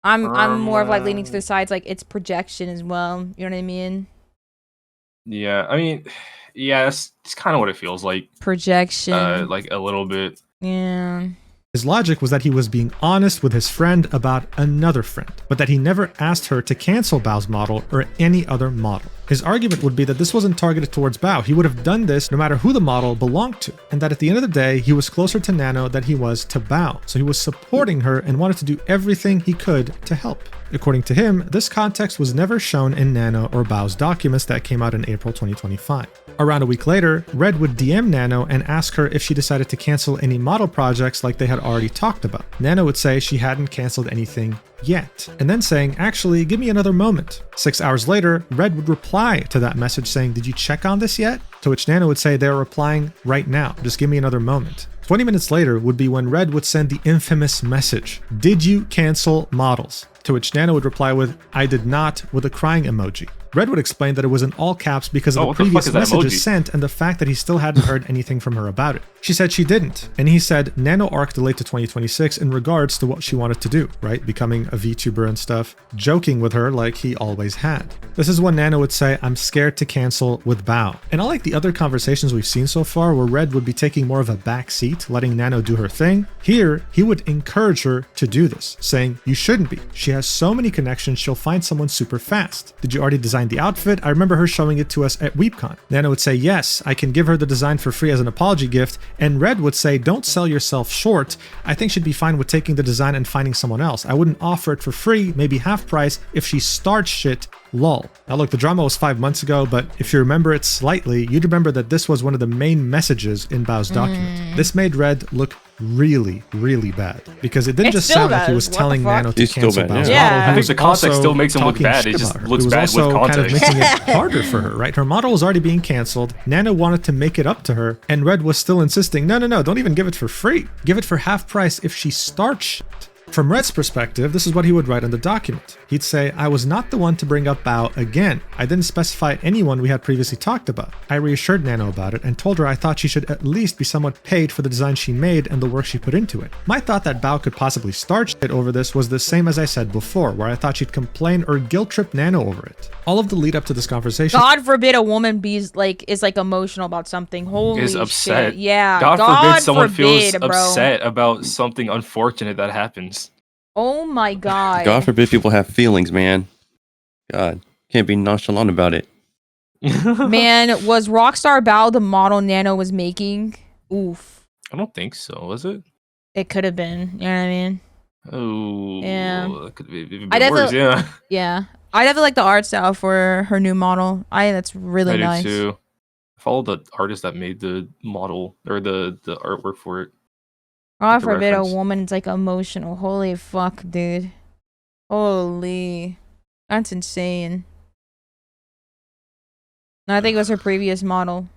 I'm more of like leaning to the sides like it's projection as well. You know what I mean? Yeah. I mean, yeah, it's kind of what it feels like. Projection. Like a little bit. Yeah. His logic was that he was being honest with his friend about another friend, but that he never asked her to cancel Bao's model or any other model. His argument would be that this wasn't targeted towards Bao. He would have done this no matter who the model belonged to, and that at the end of the day, he was closer to Nano than he was to Bao. So he was supporting her and wanted to do everything he could to help. According to him, this context was never shown in Nano or Bao's documents that came out in April 2025. Around a week later, Red would DM Nano and ask her if she decided to cancel any model projects like they had already talked about. Nano would say she hadn't canceled anything yet, and then saying, actually, give me another moment. 6 hours later, Red would reply to that message saying, did you check on this yet? To which Nano would say, they're replying right now, just give me another moment. 20 minutes later would be when Red would send the infamous message, did you cancel models? To which Nano would reply with, I did not, with a crying emoji. Red would explain that it was in all caps because of the previous messages sent and the fact that he still hadn't heard anything from her about it. She said she didn't, and he said Nano arc delayed to 2026 in regards to what she wanted to do, right? Becoming a VTuber and stuff, joking with her like he always had. This is when Nano would say, I'm scared to cancel with Bao. And unlike the other conversations we've seen so far where Red would be taking more of a back seat, letting Nano do her thing, here he would encourage her to do this, saying, you shouldn't be. She has so many connections, she'll find someone super fast. Did you already design the outfit? I remember her showing it to us at WeebCon. Nano would say, yes, I can give her the design for free as an apology gift, and Red would say, don't sell yourself short. I think she'd be fine with taking the design and finding someone else. I wouldn't offer it for free, maybe half price if she starts shit. Lol. Now look, the drama was 5 months ago, but if you remember it slightly, you'd remember that this was one of the main messages in Bao's document. This made Red look really, really bad because it didn't just sound like he was telling Nano to cancel Bao's model. I think the context still makes him look bad. It just looks bad with context. Kind of making it harder for her, right? Her model was already being canceled. Nano wanted to make it up to her, and Red was still insisting, no, don't even give it for free. Give it for half price if she starts shit. From Red's perspective, this is what he would write on the document. He'd say, I was not the one to bring up Bao again. I didn't specify anyone we had previously talked about. I reassured Nano about it and told her I thought she should at least be somewhat paid for the design she made and the work she put into it. My thought that Bao could possibly start shit over this was the same as I said before, where I thought she'd complain or guilt trip Nano over it. All of the lead up to this conversation. God forbid a woman is like emotional about something. Holy is upset. shit. Yeah. God forbid someone feels bro. upset about something unfortunate that happens. Oh my god. God forbid people have feelings, man. God, can't be nonchalant about it. Man, was Rockstar Bao the model Nano was making? Oof. I don't think so. Was it? It could have been. You know what I mean? Oh. Yeah. That could be even worse, yeah. Yeah. I definitely like the art style for her new model. That's really nice. I do too. I follow the artist that made the model or the artwork for it. God forbid a woman's like emotional. Holy fuck, dude. Holy. That's insane. No, I think it was her previous model.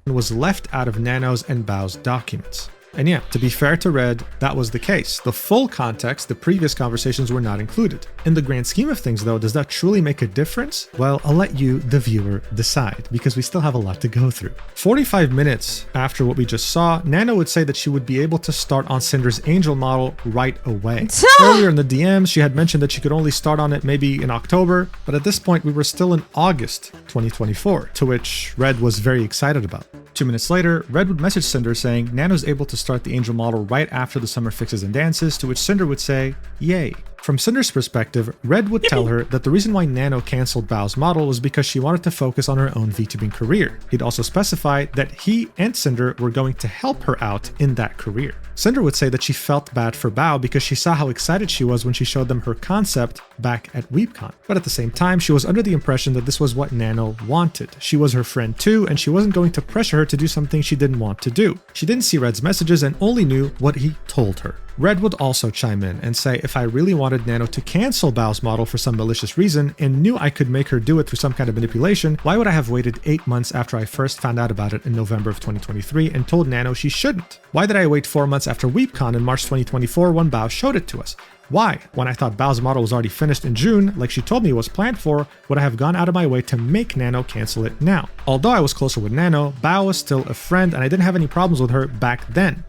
Was left out of Nano's and Bao's documents. And yeah, to be fair to Red, that was the case. The full context, the previous conversations were not included. In the grand scheme of things though, does that truly make a difference? Well, I'll let you, the viewer, decide, because we still have a lot to go through. 45 minutes after what we just saw, Nano would say that she would be able to start on Cinder's Angel model right away. Earlier in the DMs, she had mentioned that she could only start on it maybe in October, but at this point we were still in August 2024, to which Red was very excited about. 2 minutes later, Red would message Sinder saying Nano's able to start the Angel model right after the summer fixes and dances, to which Sinder would say, yay. From Cinder's perspective, Red would tell her that the reason why Nano cancelled Bao's model was because she wanted to focus on her own VTubing career. He'd also specify that he and Cinder were going to help her out in that career. Cinder would say that she felt bad for Bao because she saw how excited she was when she showed them her concept back at WeebCon. But at the same time, she was under the impression that this was what Nano wanted. She was her friend too, and she wasn't going to pressure her to do something she didn't want to do. She didn't see Red's messages and only knew what he told her. Red would also chime in and say if I really wanted Nano to cancel Bao's model for some malicious reason and knew I could make her do it through some kind of manipulation, why would I have waited 8 months after I first found out about it in November of 2023 and told Nano she shouldn't? Why did I wait 4 months after WeebCon in March 2024 when Bao showed it to us? Why, when I thought Bao's model was already finished in June, like she told me it was planned for, would I have gone out of my way to make Nano cancel it now? Although I was closer with Nano, Bao was still a friend and I didn't have any problems with her back then.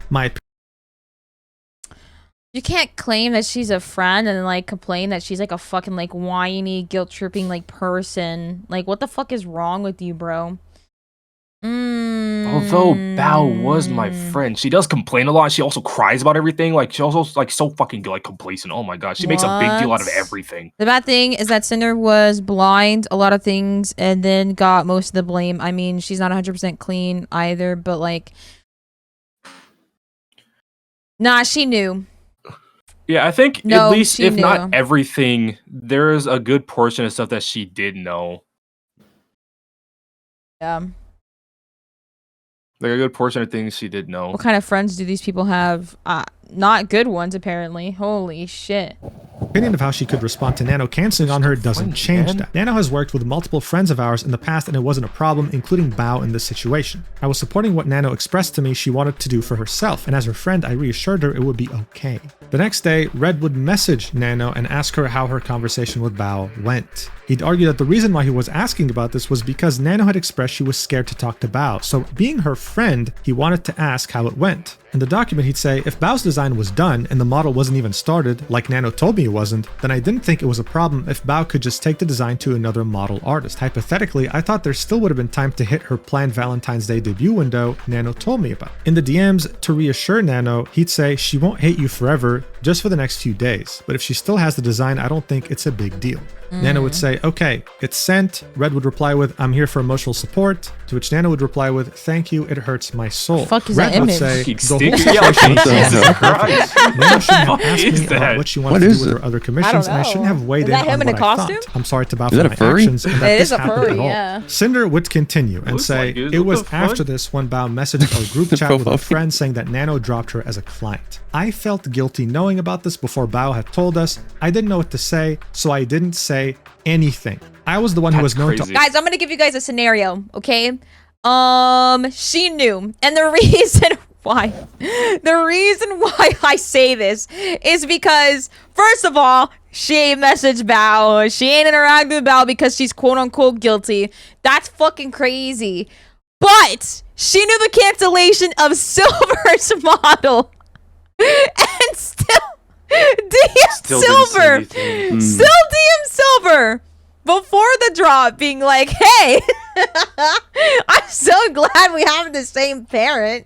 You can't claim that she's a friend and like complain that she's like a fucking like whiny, guilt tripping like person. Like what the fuck is wrong with you, bro? Although Bao was my friend, she does complain a lot. She also cries about everything. Like she also like so fucking like complacent. Oh my god, she makes a big deal out of everything. The bad thing is that Cinder was blind a lot of things and then got most of the blame. I mean, she's not 100% clean either, but like, nah, she knew. Yeah, I think at least if not everything, there is a good portion of stuff that she did know. Yeah. Like a good portion of things she did know. What kind of friends do these people have? Not good ones, apparently. Holy shit. Opinion of how she could respond to Nano canceling on her doesn't change that. Nano has worked with multiple friends of ours in the past and it wasn't a problem, including Bao in this situation. I was supporting what Nano expressed to me she wanted to do for herself, and as her friend I reassured her it would be okay. The next day, Red would message Nano and ask her how her conversation with Bao went. He'd argue that the reason why he was asking about this was because Nano had expressed she was scared to talk to Bao, so being her friend, he wanted to ask how it went. In the document he'd say, if Bao's design was done and the model wasn't even started, like Nano told me it wasn't, then I didn't think it was a problem if Bao could just take the design to another model artist. Hypothetically, I thought there still would have been time to hit her planned Valentine's Day debut window Nano told me about. In the DMs, to reassure Nano, he'd say she won't hate you forever, just for the next few days, but if she still has the design, I don't think it's a big deal. Nano would say, okay, it's sent. Red would reply with, I'm here for emotional support, to which Nano would reply with, thank you, it hurts my soul. Fuck is Red that would image? say, Stinky. the whole situation Jesus Christ. Nano shouldn't have What asked is me about that? what she What wanted to is do with it? her other commissions, and I shouldn't have weighed Is that in him on in a what I costume? thought. I'm sorry to Bao Is for that my a furry? actions, and that It this is a happened furry, at all. yeah. Cinder would continue and Looks say, like it. it What was the fuck? after this when Bao messaged our group chat with a Profile. friend saying that Nano dropped her as a client. I felt guilty knowing about this before Bao had told us. I didn't know what to say, so I didn't say anything. I was the one who was That's known crazy. to Guys, I'm gonna give you guys a scenario, okay? She knew, and the reason why I say this is because, first of all, she ain't messaged Bao. She ain't interacted with Bao because she's quote unquote guilty. That's fucking crazy. But she knew the cancellation of Silver's model, and still DM Still didn't say Silver. anything. Still DM Silver before the drop, being like, hey, I'm so glad we have the same parent.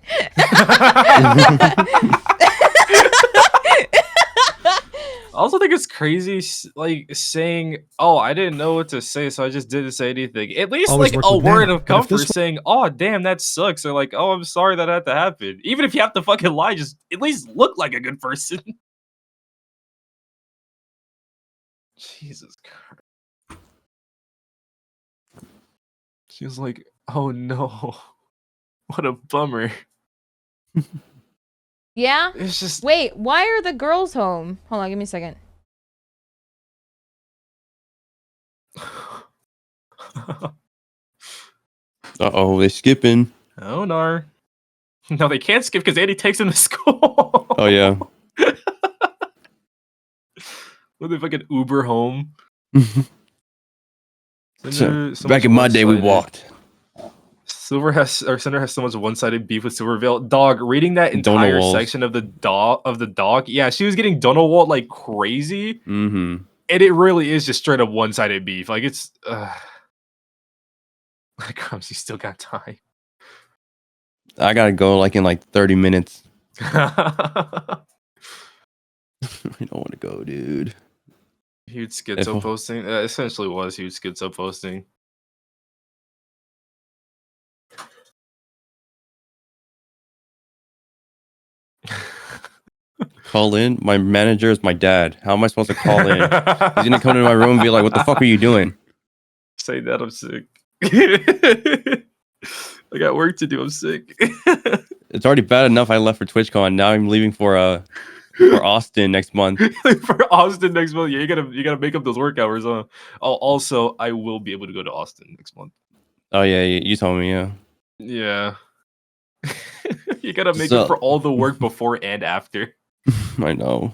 I also think it's crazy, like saying, "Oh, I didn't know what to say, so I just didn't say anything." At least Always like work a with word Nano, of but if this comfort, saying, "Oh, damn, that sucks," or like, "Oh, I'm sorry that had to happen." Even if you have to fucking lie, just at least look like a good person. Jesus Christ. She was like, "Oh no, what a bummer." Yeah? It's just Wait, why are the girls home? Hold on, give me a second. Uh-oh, they're skipping. oh no. No, they can't skip because Andy takes them to school. Oh, yeah. When they fucking Uber home. So, back in my day, we walked. Cinder has so much one-sided beef with Silvervale. Dog, reading that entire Donald section of the dog, yeah, she was getting Donald like crazy, Mm-hmm. and it really is just straight up one-sided beef. Like it's, like crumbs, you still got time. I gotta go like in like 30 minutes. I don't want to go, dude. Huge schizo If- posting. Essentially was huge schizo posting. Call in? My manager is my dad. How am I supposed to call in? He's gonna come into my room and be like, what the fuck are you doing? Say that I'm sick. I got work to do. I'm sick. It's already bad enough I left for TwitchCon. Now I'm leaving for Austin next month. For Austin next month, yeah, you gotta make up those work hours, huh? Oh, also, I will be able to go to Austin next month. Oh yeah, you told me, yeah. Yeah, you gotta make So- up for all the work before and after. I know.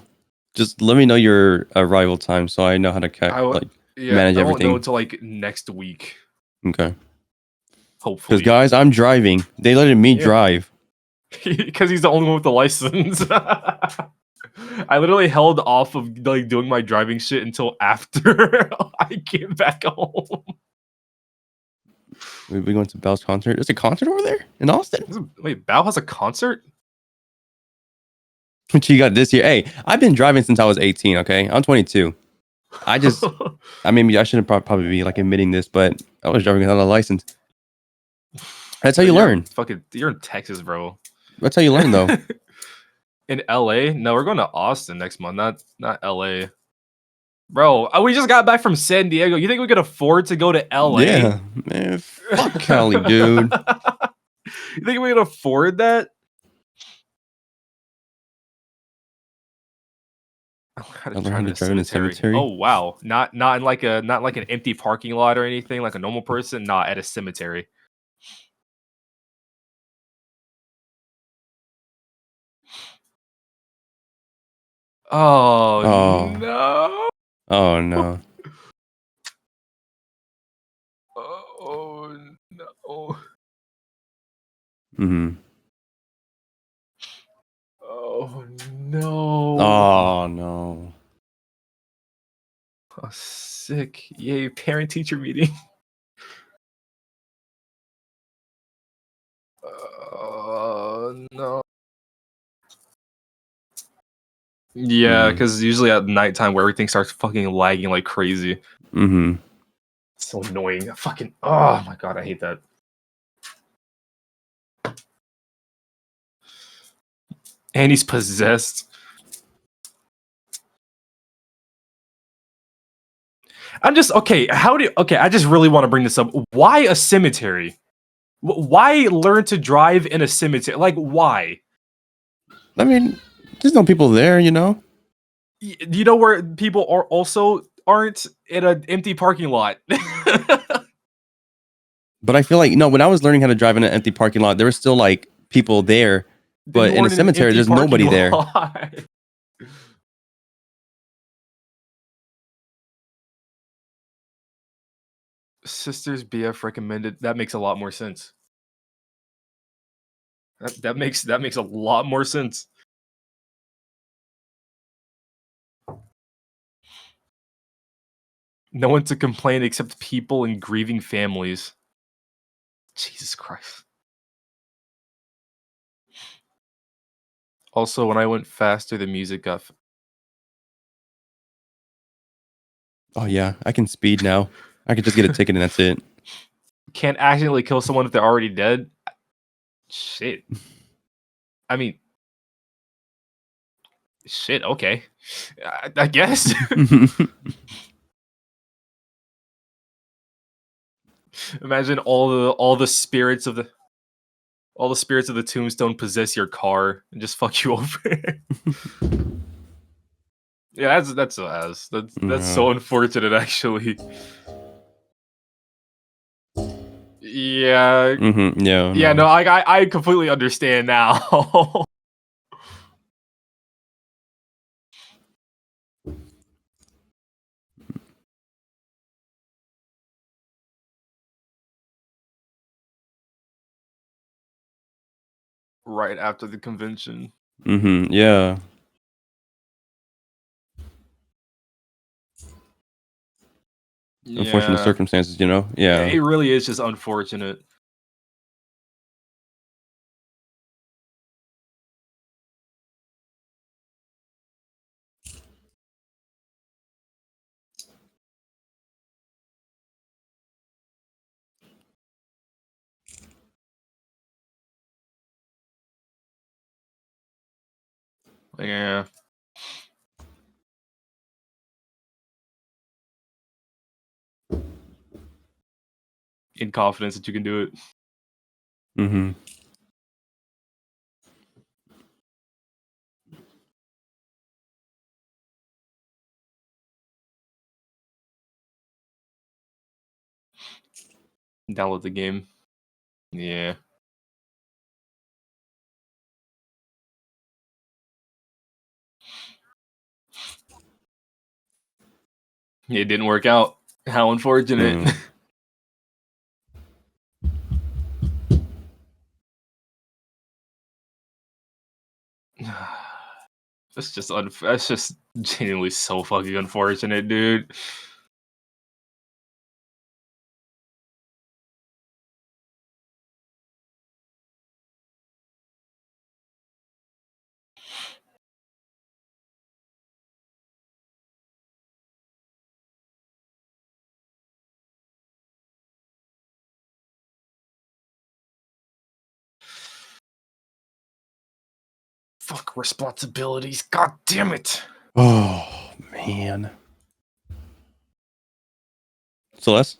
Just let me know your arrival time so I know how to Yeah, manage I won't everything. know until like next week, Okay. hopefully. Because guys, I'm driving. They letting me Yeah. drive. Because he's the only one with the license. I literally held off of like doing my driving shit until after I came back home. We'll be going to Bell's concert. There's a concert over there in Austin. Wait, Bao has a concert? What you got this year? Hey, I've been driving since I was 18. Okay, I'm 22. I mean, I shouldn't probably be like admitting this, but I was driving without a license. That's how you learn. You're in Texas, bro. That's how you learn, though. In LA? No, we're going to Austin next month, not LA. Bro, we just got back from San Diego. You think we could afford to go to LA? Yeah, man. Fuck Cali, dude. You think we can afford that? I learned how to I learned drive how in to a drive in a cemetery. cemetery? Oh wow, not in like an empty parking lot or anything like a normal person. Not at a cemetery. Oh Oh. no! Oh no. Oh no! Hmm. Oh no! Oh no. Oh, sick! Yay! Parent teacher meeting. Oh no! Yeah, Mm. because usually at nighttime where everything starts fucking lagging like crazy. Hmm. It's so annoying. Fucking oh my god, I hate that. And he's possessed. I'm just okay. I just really want to bring this up. Why a cemetery? Why learn to drive in a cemetery? Like why? I mean, there's no people there, you know. You know where people are also aren't in an empty parking lot. But I feel like no. When I was learning how to drive in an empty parking lot, there were still like people there. Then But you in a weren't an cemetery, empty there's parking nobody there. lot. Sister's BF recommended. That makes a lot more sense. That makes a lot more sense. No one to complain except people and grieving families. Jesus Christ. Also, when I went faster, the music got. Oh yeah, I can speed now. I could just get a ticket and that's it. Can't accidentally kill someone if they're already dead. Shit. I mean, shit. Okay, I guess. Imagine all the spirits of the tombstone possess your car and just fuck you over. Yeah, that's so No. unfortunate actually. Yeah. Yeah. Yeah, no, No. I completely understand now. Right after the convention. Yeah. Unfortunate Yeah. circumstances, you know. Yeah. It really is just unfortunate. Yeah. In confidence that you can do it. Mm-hmm. Download the game. Yeah. It didn't work out. How unfortunate. That's just genuinely so fucking unfortunate, dude. Fuck responsibilities. God damn it. Oh man. Celeste?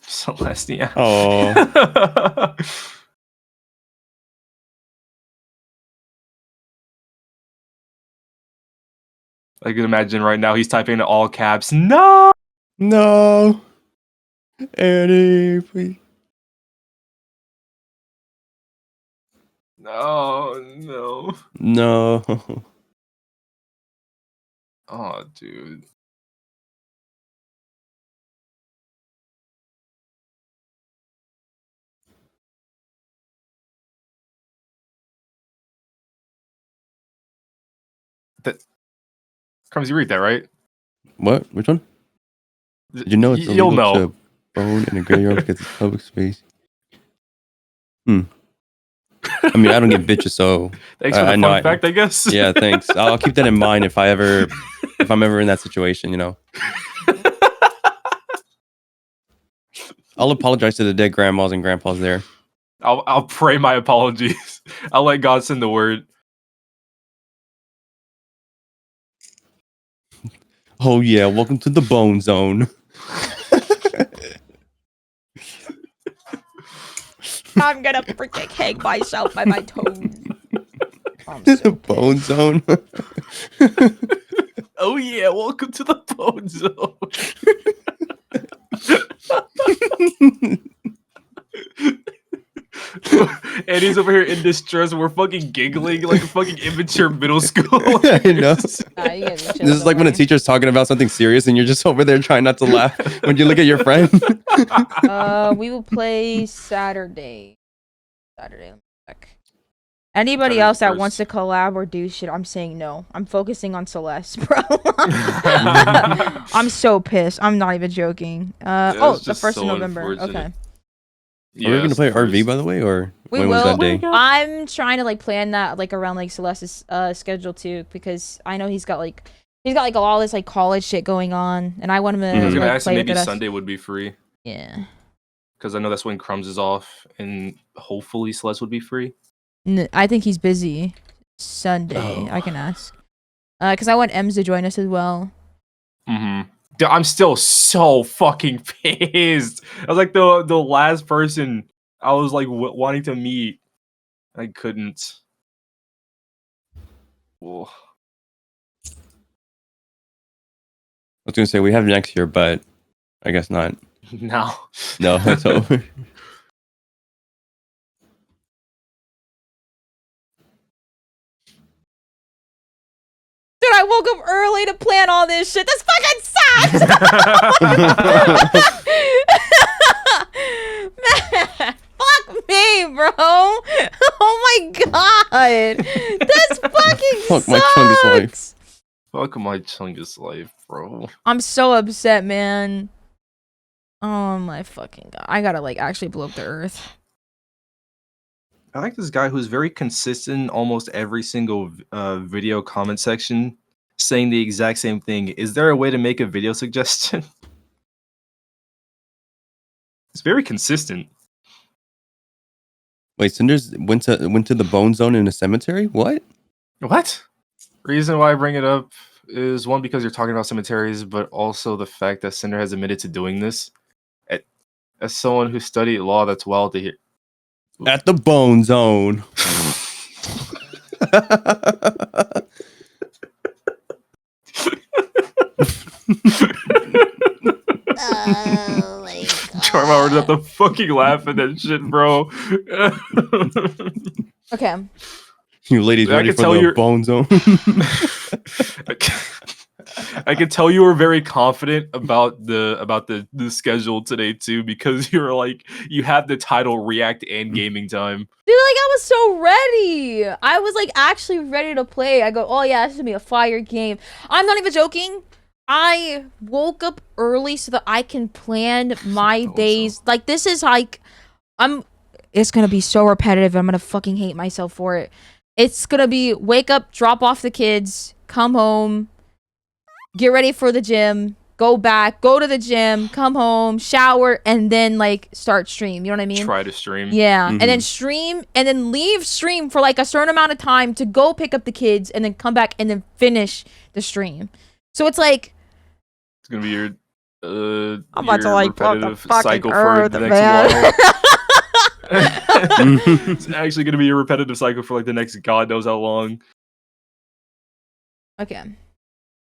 Celestia. Oh. I can imagine right now he's typing in all caps. No. No. Annie, please. No. No. Oh, dude. That Crumbs, you read that, right? What? Which one? Did you know it's You'll illegal know. to bone in a graveyard because it's public space? I mean, I don't get bitches, so Thanks for the fun fact, I guess. Yeah, thanks. I'll keep that in mind if I'm ever in that situation, you know. I'll apologize to the dead grandmas and grandpas there. I'll pray my apologies. I'll let God send the word. Oh yeah, welcome to the bone zone. I'm gonna freaking hang myself by my toes. The bone zone. Oh yeah, welcome to the bone zone. And he's over here in distress. We're fucking giggling like a fucking immature middle school. I know. This is like when a teacher's talking about something serious and you're just over there trying not to laugh when you look at your friend. We will play Saturday. Let me check. Anybody else that wants to collab or do shit, I'm saying no. I'm focusing on Celeste, bro. I'm so pissed. I'm not even joking. The 1st of November. Okay. Are we gonna play RV, by the way, or We when will. was that day? I'm trying to like plan that like around like Celeste's schedule too, because I know he's got like all this like college shit going on, and I want him to I was gonna like, ask play maybe with us. Sunday would be free. Yeah. Because I know that's when Crumbs is off, and hopefully Celeste would be free. I think he's busy Sunday. I can ask. Because I want Ems to join us as well. Dude, I'm still so fucking pissed. I was like the last person I was like wanting to meet. I couldn't. Whoa. I was gonna say we have next year, but I guess not. No. No, it's over. Dude, I woke up early to plan all this shit. This fucking sucks! Man, fuck me, bro. Oh my god. This fucking Fuck sucks. my chungus life. Fuck my chungus life, bro. I'm so upset, man. Oh my fucking god. I gotta like actually blow up the earth. I like this guy who's very consistent in almost every single video comment section saying the exact same thing. Is there a way to make a video suggestion? It's very consistent. Wait, Cinder's went to the bone zone in a cemetery? What? What? Reason why I bring it up is one, because you're talking about cemeteries, but also the fact that Cinder has admitted to doing this. As someone who studied law, that's wild to hear. At the bone zone. Oh my god. Charmauer's at the fucking laugh at that shit, bro. Okay. You ladies I ready can for tell the you're- bone zone? I can tell you were very confident about the schedule today too, because you're like you had the title React and Gaming Time. Dude, like I was so ready. I was like actually ready to play. I go, oh yeah, this is gonna be a fire game. I'm not even joking. I woke up early so that I can plan my days. Like this is like, it's gonna be so repetitive. I'm gonna fucking hate myself for it. It's gonna be wake up, drop off the kids, come home, get ready for the gym, go back, go to the gym, come home, shower, and then like start stream. You know what I mean? Try to stream. Yeah, and then stream, and then leave stream for like a certain amount of time to go pick up the kids, and then come back and then finish the stream. So it's like It's gonna be your I'm about to like blow the repetitive fucking cycle earth, for the man. next while. It's actually gonna be a repetitive cycle for like the next god knows how long. Okay.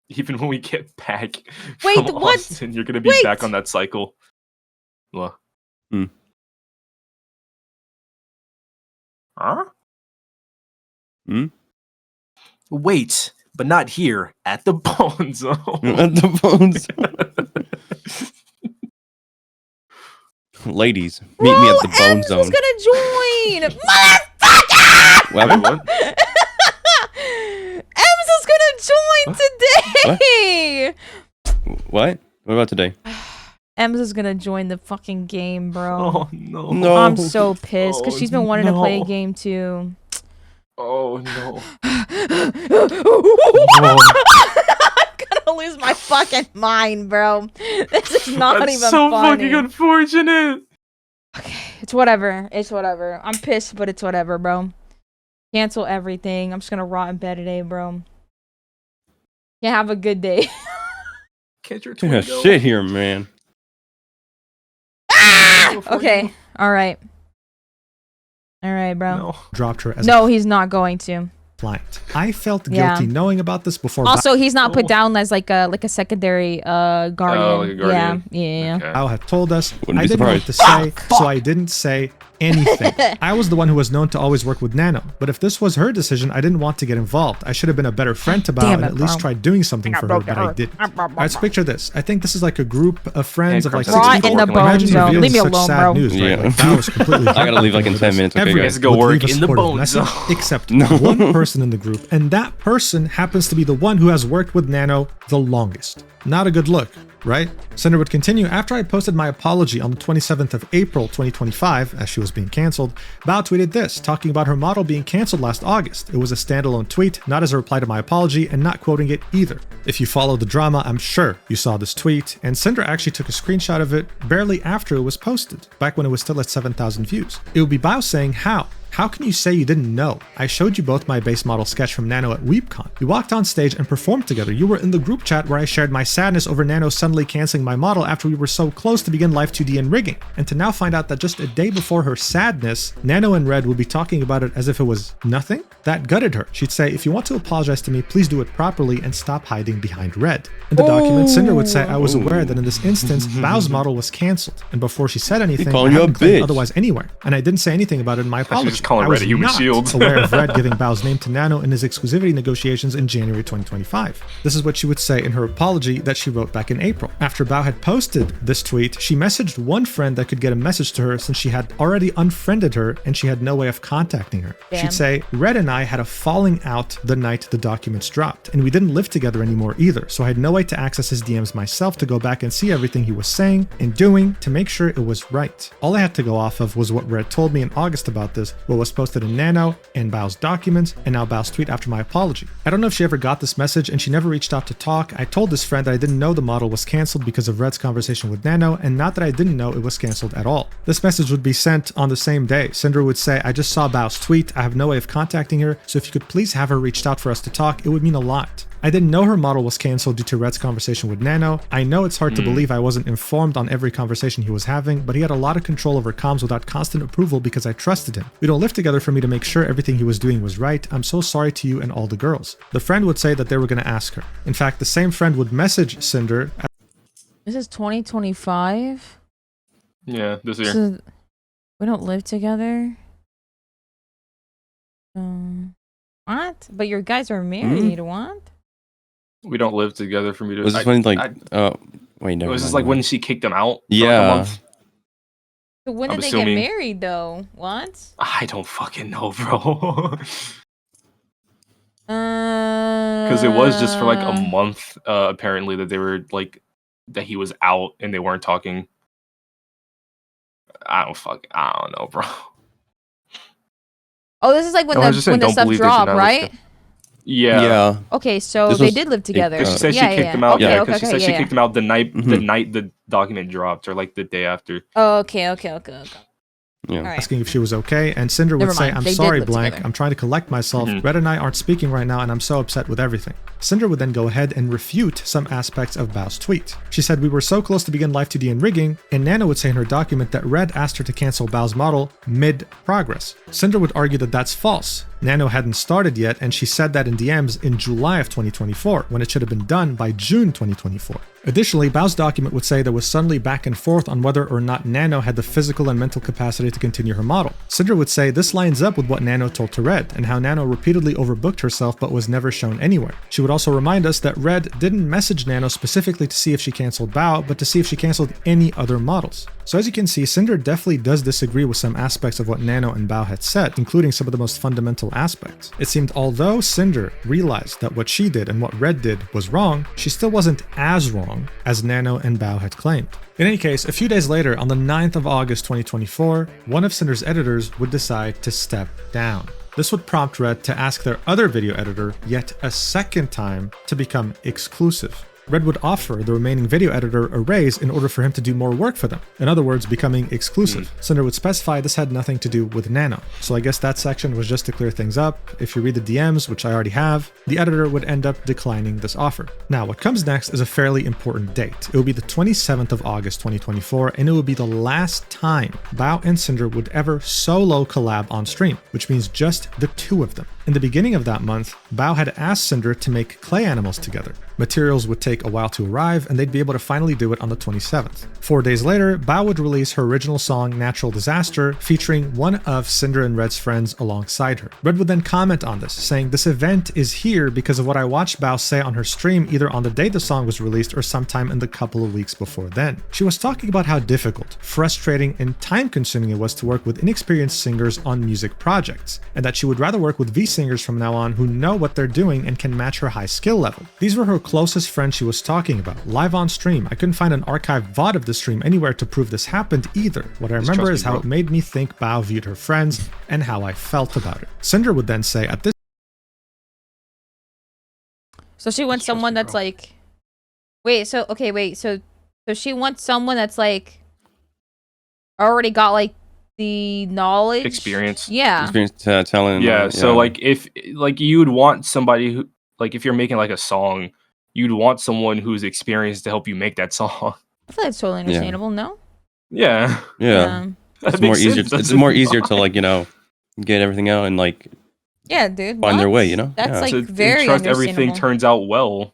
Even when we get back Wait, from what? Austin, you're gonna be Wait. back on that cycle. What? Huh? Wait, but not here at the Bone Zone. At the bones. Ladies, meet me at the Bone Ems Zone. was gonna join. Motherfucker! What Wait, happened? what? Ems was gonna join today. What? What about today? Ems is gonna join the fucking game, bro. Oh no. No. I'm so pissed because Oh, she's been wanting to play a no. game too. Oh no. I'm gonna lose my fucking mind, bro. This is not That's even so funny. fucking unfortunate. Okay, it's whatever. It's whatever. I'm pissed, but it's whatever, bro. Cancel everything. I'm just gonna rot in bed today, bro. Yeah, have a good day. Can't your Yeah, twin go? shit here, man. Okay. All right. All right, bro. No. Dropped her as No, he's not going to. a client. I felt Yeah. guilty knowing about this before Also, he's not put Oh. down as like a secondary guardian. like a guardian. Yeah. Okay. Bao had told us. Wouldn't I be didn't know what to say, surprised. so I didn't say anything. I was the one who was known to always work with Nano, but if this was her decision, I didn't want to get involved. I should have been a better friend to Bao Damn and it, at least bro. try doing something for her, but I didn't. Alright, so picture this. I think this is like a group of friends of like Rot 6 in people. the bone Imagine zone. revealing Leave me such alone, sad bro. news, right? Yeah. Like, Bao was completely I gotta leave like in 10 minutes. Okay, Everyone guys. Let's go would work leave a in the supportive bone message, zone. except No. one person in the group, and that person happens to be the one who has worked with Nano the longest. Not a good look, right? Cinder would continue. After I posted my apology on the 27th of April 2025, as she was being cancelled, Bao tweeted this, talking about her model being cancelled last August. It was a standalone tweet, not as a reply to my apology, and not quoting it either. If you follow the drama, I'm sure you saw this tweet, and Cinder actually took a screenshot of it barely after it was posted, back when it was still at 7,000 views. It would be Bao saying, how? How can you say you didn't know? I showed you both my base model sketch from Nano at WeebCon. We walked on stage and performed together. You were in the group chat where I shared my sadness over Nano suddenly canceling my model after we were so close to begin Live 2D and rigging. And to now find out that just a day before her sadness, Nano and Red would be talking about it as if it was nothing? That gutted her. She'd say, if you want to apologize to me, please do it properly and stop hiding behind Red. In the document, Cinder would say, I was aware that in this instance, Bao's model was cancelled. And before she said anything, calling I you a hadn't claimed bitch. otherwise anywhere. And I didn't say anything about it in my apology. just calling I Red was a human not shield. aware of Red giving Bao's name to Nano in his exclusivity negotiations in January 2025. This is what she would say in her apology that she wrote back in April. After Bao had posted this tweet, she messaged one friend that could get a message to her since she had already unfriended her and she had no way of contacting her. Damn. She'd say, Red and I had a falling out the night the documents dropped, and we didn't live together anymore either, so I had no way to access his DMs myself to go back and see everything he was saying and doing to make sure it was right. All I had to go off of was what Red told me in August about this, what was posted in Nano and Bao's documents, and now Bao's tweet after my apology. I don't know if she ever got this message and she never reached out to talk. I told this friend that I didn't know the model was cancelled because of Red's conversation with Nano, and not that I didn't know it was cancelled at all. This message would be sent on the same day. Cinder would say, I just saw Bao's tweet, I have no way of contacting her, so if you could please have her reached out for us to talk, it would mean a lot. I didn't know her model was cancelled due to Red's conversation with Nano. I know it's hard to believe I wasn't informed on every conversation he was having, but he had a lot of control over comms without constant approval because I trusted him. We don't live together for me to make sure everything he was doing was right. I'm so sorry to you and all the girls. The friend would say that they were going to ask her. In fact, the same friend would message Cinder. This is 2025. Yeah, this year. So we don't live together. What? But your guys are married. What? We don't live together for me to. Was this when like? Wait, it no. was just like when she kicked him out. For Yeah. Like a month. So when I'm did they assuming- get married though? What? I don't fucking know, bro. Because Because it was just for like a month. Apparently that they were like that he was out and they weren't talking. I don't know, bro. Oh, this is like when I was just saying, the don't stuff believe this dropped, and now let's right? go. Yeah. Yeah. Okay, so This they was- did live together. Because she said Yeah, she kicked yeah. him out. Okay, Yeah, okay, because she said okay, she yeah. kicked him out the night Mhm. the document dropped, or like the day after. Oh, okay. Yeah. All right. Asking if she was okay, and Cinder would Never say, mind. I'm They did sorry, live blank. together. I'm trying to collect myself. Mhm. Red and I aren't speaking right now, and I'm so upset with everything. Cinder would then go ahead and refute some aspects of Bao's tweet. She said, we were so close to begin Live 2D and rigging, and Nano would say in her document that Red asked her to cancel Bao's model mid-progress. Cinder would argue that that's false. Nano hadn't started yet, and she said that in DMs in July of 2024, when it should have been done by June 2024. Additionally, Bao's document would say there was suddenly back and forth on whether or not Nano had the physical and mental capacity to continue her model. Cinder would say this lines up with what Nano told to Red, and how Nano repeatedly overbooked herself but was never shown anywhere. She would also remind us that Red didn't message Nano specifically to see if she cancelled Bao, but to see if she cancelled any other models. So as you can see, Cinder definitely does disagree with some aspects of what Nano and Bao had said, including some of the most fundamental aspects. It seemed although Cinder realized that what she did and what Red did was wrong, she still wasn't as wrong as Nano and Bao had claimed. In any case, a few days later, on the 9th of August 2024, one of Cinder's editors would decide to step down. This would prompt Red to ask their other video editor yet a second time to become exclusive. Red would offer the remaining video editor a raise in order for him to do more work for them. In other words, becoming exclusive. Cinder would specify this had nothing to do with Nano. So I guess that section was just to clear things up. If you read the DMs, which I already have, the editor would end up declining this offer. Now, what comes next is a fairly important date. It will be the 27th of August 2024, and it will be the last time Bao and Cinder would ever solo collab on stream, which means just the two of them. In the beginning of that month, Bao had asked Cinder to make clay animals together. Materials would take a while to arrive, and they'd be able to finally do it on the 27th. 4 days later, Bao would release her original song Natural Disaster, featuring one of Cinder and Red's friends alongside her. Red would then comment on this, saying, "This event is here because of what I watched Bao say on her stream either on the day the song was released or sometime in the couple of weeks before then." She was talking about how difficult, frustrating, and time-consuming it was to work with inexperienced singers on music projects, and that she would rather work with singers from now on who know what they're doing and can match her high skill level. These were her closest friends she was talking about, live on stream. I couldn't find an archived VOD of the stream anywhere to prove this happened either. What I remember is how it made me think Bao viewed her friends and how I felt about it. Cinder would then say at this. So she wants someone that's like, so she wants someone that's like already got like the knowledge, experience, telling. Yeah, so like if like you would want somebody who, like if you're making like a song, you'd want someone who's experienced to help you make that song. I feel that's totally understandable. No. Yeah. It's more easier. It's more easier to like get everything out and like dude, find their way. That's like so very trust understandable. everything turns out well.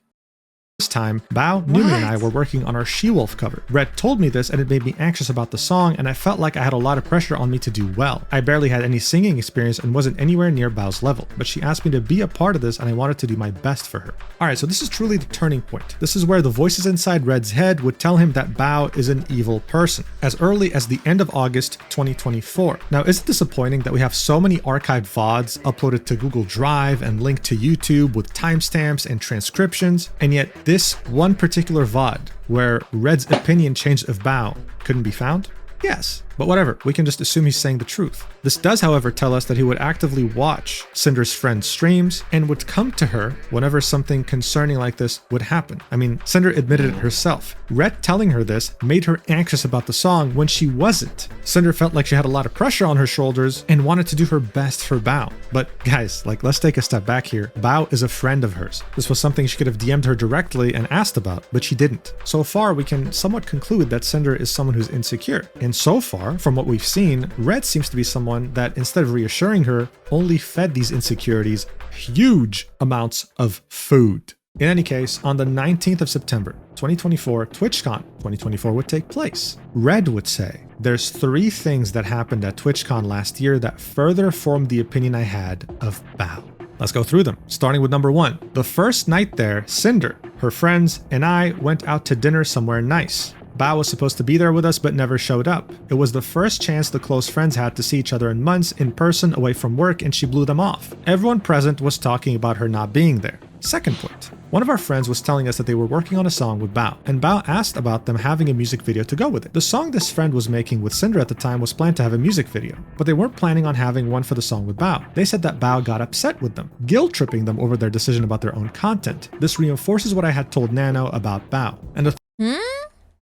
This time, Bao, Numi, and I were working on our She-Wolf cover. Red told me this and it made me anxious about the song, and I felt like I had a lot of pressure on me to do well. I barely had any singing experience and wasn't anywhere near Bao's level, but she asked me to be a part of this and I wanted to do my best for her. Alright, so this is truly the turning point. This is where the voices inside Red's head would tell him that Bao is an evil person, as early as the end of August 2024. Now, is it disappointing that we have so many archived VODs uploaded to Google Drive and linked to YouTube with timestamps and transcriptions, and yet this one particular VOD where Red's opinion changed of Bao couldn't be found? Yes, but whatever, we can just assume he's saying the truth. This does, however, tell us that he would actively watch Cinder's friend's streams and would come to her whenever something concerning like this would happen. I mean, Cinder admitted it herself. Red telling her this made her anxious about the song when she wasn't. Cinder felt like she had a lot of pressure on her shoulders and wanted to do her best for Bao. But guys, like, let's take a step back here. Bao is a friend of hers. This was something she could have DM'd her directly and asked about, but she didn't. So far, we can somewhat conclude that Cinder is someone who's insecure. And so far, from what we've seen, Red seems to be someone that, instead of reassuring her, only fed these insecurities huge amounts of food. In any case, on the 19th of September 2024, TwitchCon 2024 would take place. Red would say, "There's 3 things that happened at TwitchCon last year that further formed the opinion I had of Bao." Let's go through them, starting with number 1. The first night there, Cinder, her friends, and I went out to dinner somewhere nice. Bao was supposed to be there with us but never showed up. It was the first chance the close friends had to see each other in months in person away from work, and she blew them off. Everyone present was talking about her not being there. Second point. One of our friends was telling us that they were working on a song with Bao, and Bao asked about them having a music video to go with it. The song this friend was making with Cinder at the time was planned to have a music video, but they weren't planning on having one for the song with Bao. They said that Bao got upset with them, guilt-tripping them over their decision about their own content. This reinforces what I had told Nano about Bao. And the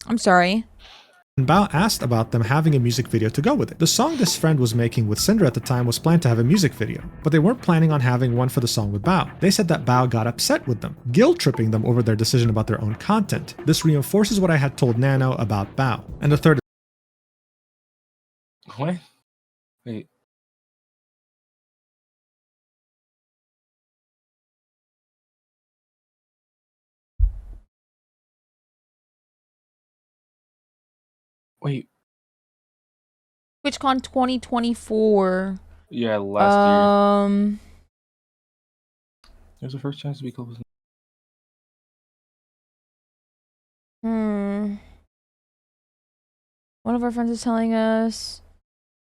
I'm sorry. Bao asked about them having a music video to go with it. The song this friend was making with Cinder at the time was planned to have a music video, but they weren't planning on having one for the song with Bao. They said that Bao got upset with them, guilt-tripping them over their decision about their own content. This reinforces what I had told Nano about Bao. And the third. What? Wait. Wait, TwitchCon 2024. yeah, last year. Um, There's the first chance to be close. One of our friends was telling us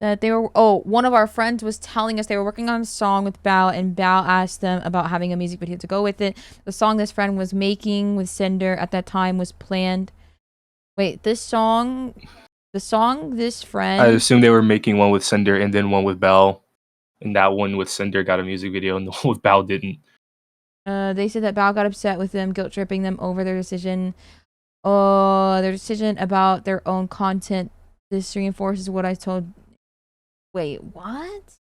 that they were. Oh, one of our friends was telling us they were working on a song with Bao, and Bao asked them about having a music video to go with it. The song this friend was making with Sinder at that time was planned. Wait, the song this friend. I assume they were making one with Sinder and then one with Bell, and that one with Sinder got a music video, and the one with Bell didn't. They said that Bao got upset with them, guilt tripping them over their decision. Their decision about their own content. This reinforces what I told. Wait, what?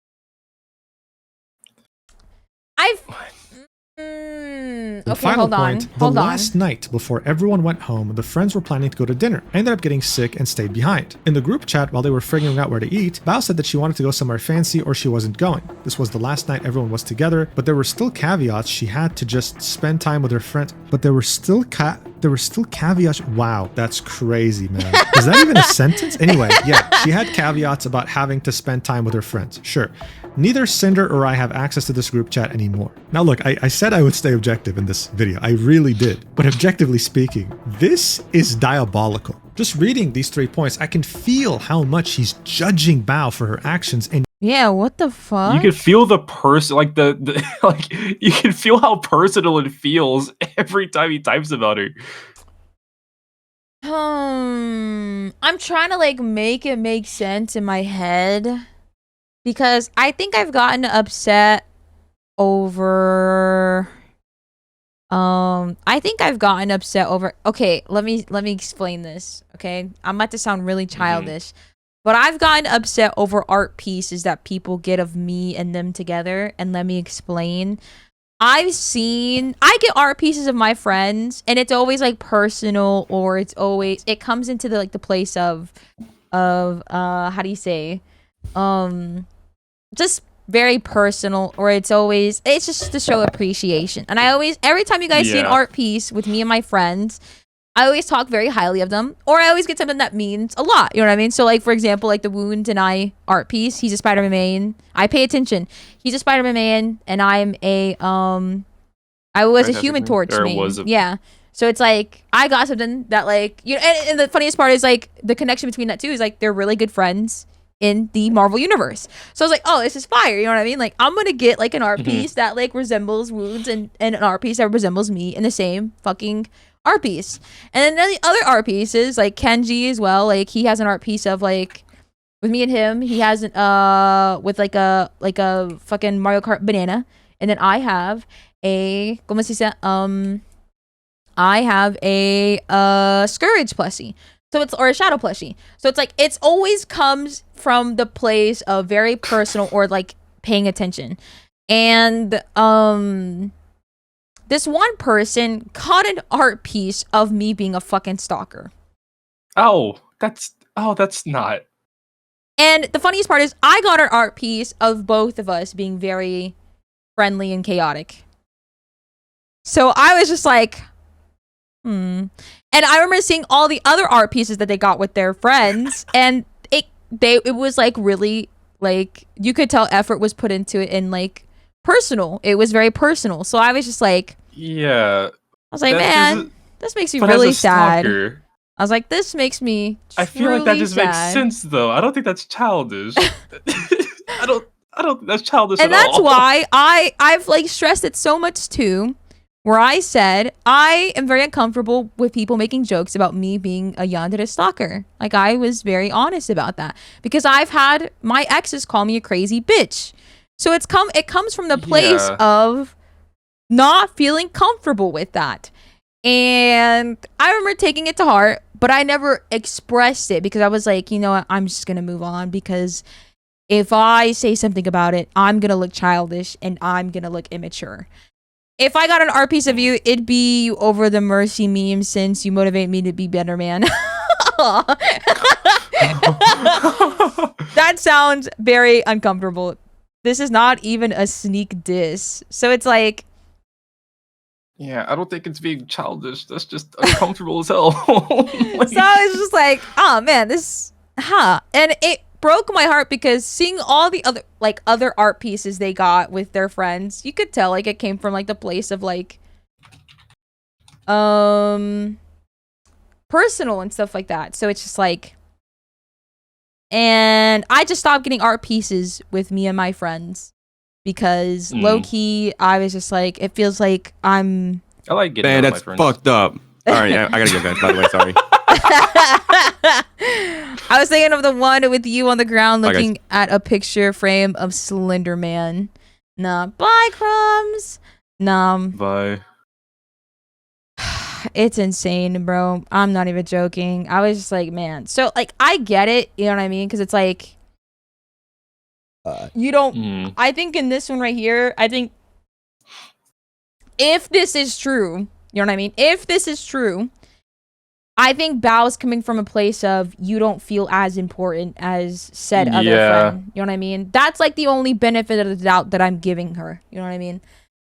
The Okay, final hold on. point, the last night before everyone went home, the friends were planning to go to dinner. Ended up getting sick and stayed behind. In the group chat, while they were figuring out where to eat, Bao said that she wanted to go somewhere fancy or she wasn't going. This was the last night everyone was together, but there were still caveats. She had to just spend time with her friends. But there were still caveats. Wow, that's crazy, man. Is that even a sentence? Anyway, yeah, she had caveats about having to spend time with her friends. Sure. Neither Sinder or I have access to this group chat anymore. Now look, I said I would stay objective in this video. I really did. But objectively speaking, this is diabolical. Just reading these 3 points, I can feel how much he's judging Bao for her actions and Yeah, what the fuck? You can feel the person, like the like you can feel how personal it feels every time he types about her. I'm trying to like make it make sense in my head because I think I've gotten upset over okay, let me explain this. Okay, I'm about to sound really childish, but I've gotten upset over art pieces that people get of me and them together, and let me explain. I get art pieces of my friends, and it's always like personal, or it comes into the like the place of how do you say, just very personal, or it's just to show appreciation. And every time you guys see an art piece with me and my friends, I always talk very highly of them, or I always get something that means a lot. You know what I mean? So like, for example, like the Wound and I art piece, he's a Spider-Man main. I pay attention. He's a Spider-Man main, and I'm I was a Human Torch main. Yeah. So it's like, I got something that like, you know, and the funniest part is like, the connection between that too is like, they're really good friends in the Marvel universe. So I was like, oh, this is fire. You know what I mean? Like, I'm gonna get like an art piece that like resembles Wounds, and an art piece that resembles me in the same fucking art piece. And then the other art pieces, like Kenji as well, like he has an art piece of like with me and him. He has with like a fucking Mario Kart banana. And then I have a Scourge plushie. So it's, or a Shadow plushie. So it's like, it's always comes from the place of very personal or like paying attention. And this one person caught an art piece of me being a fucking stalker. That's not. And the funniest part is I got an art piece of both of us being very friendly and chaotic. So I was just like, And I remember seeing all the other art pieces that they got with their friends, and it was like really like, you could tell effort was put into it, and like personal. It was very personal. So I was just like, yeah. I was like, man, this makes me really sad. I was like, this makes me I feel like that just makes sense though. I don't think that's childish. I don't think that's childish and at all. And that's why I've like stressed it so much too, where I said I am very uncomfortable with people making jokes about me being a yandere stalker. Like, I was very honest about that because I've had my exes call me a crazy bitch. So it comes from the place of not feeling comfortable with that. And I remember taking it to heart, but I never expressed it because I was like, you know what, I'm just going to move on, because if I say something about it, I'm going to look childish and I'm going to look immature. If I got an art piece of you, it'd be over the mercy meme, since you motivate me to be better, man. That sounds very uncomfortable. This is not even a sneak diss. So it's like, Yeah, I don't think it's being childish. That's just uncomfortable as hell. Like, So I was just like, oh man, and it broke my heart because seeing all the other art pieces they got with their friends, you could tell like it came from like the place of like personal and stuff like that. So it's just like, and I just stopped getting art pieces with me and my friends because low key I was just like, it feels like I like getting Man, out that's with my friends. fucked up. All right, I gotta go, guys. By the way, sorry. I was thinking of the one with you on the ground Bye, looking at a picture frame of Slender Man. Nah, bye, Crumbs. Nah, Bye. it's insane, bro. I'm not even joking. I was just like, man. So, like, I get it. You know what I mean? Because it's like, you don't. I think in this one right here, I think if this is true, you know what I mean? If this is true, I think Bao's coming from a place of you don't feel as important as said other friend. You know what I mean? That's like the only benefit of the doubt that I'm giving her. You know what I mean?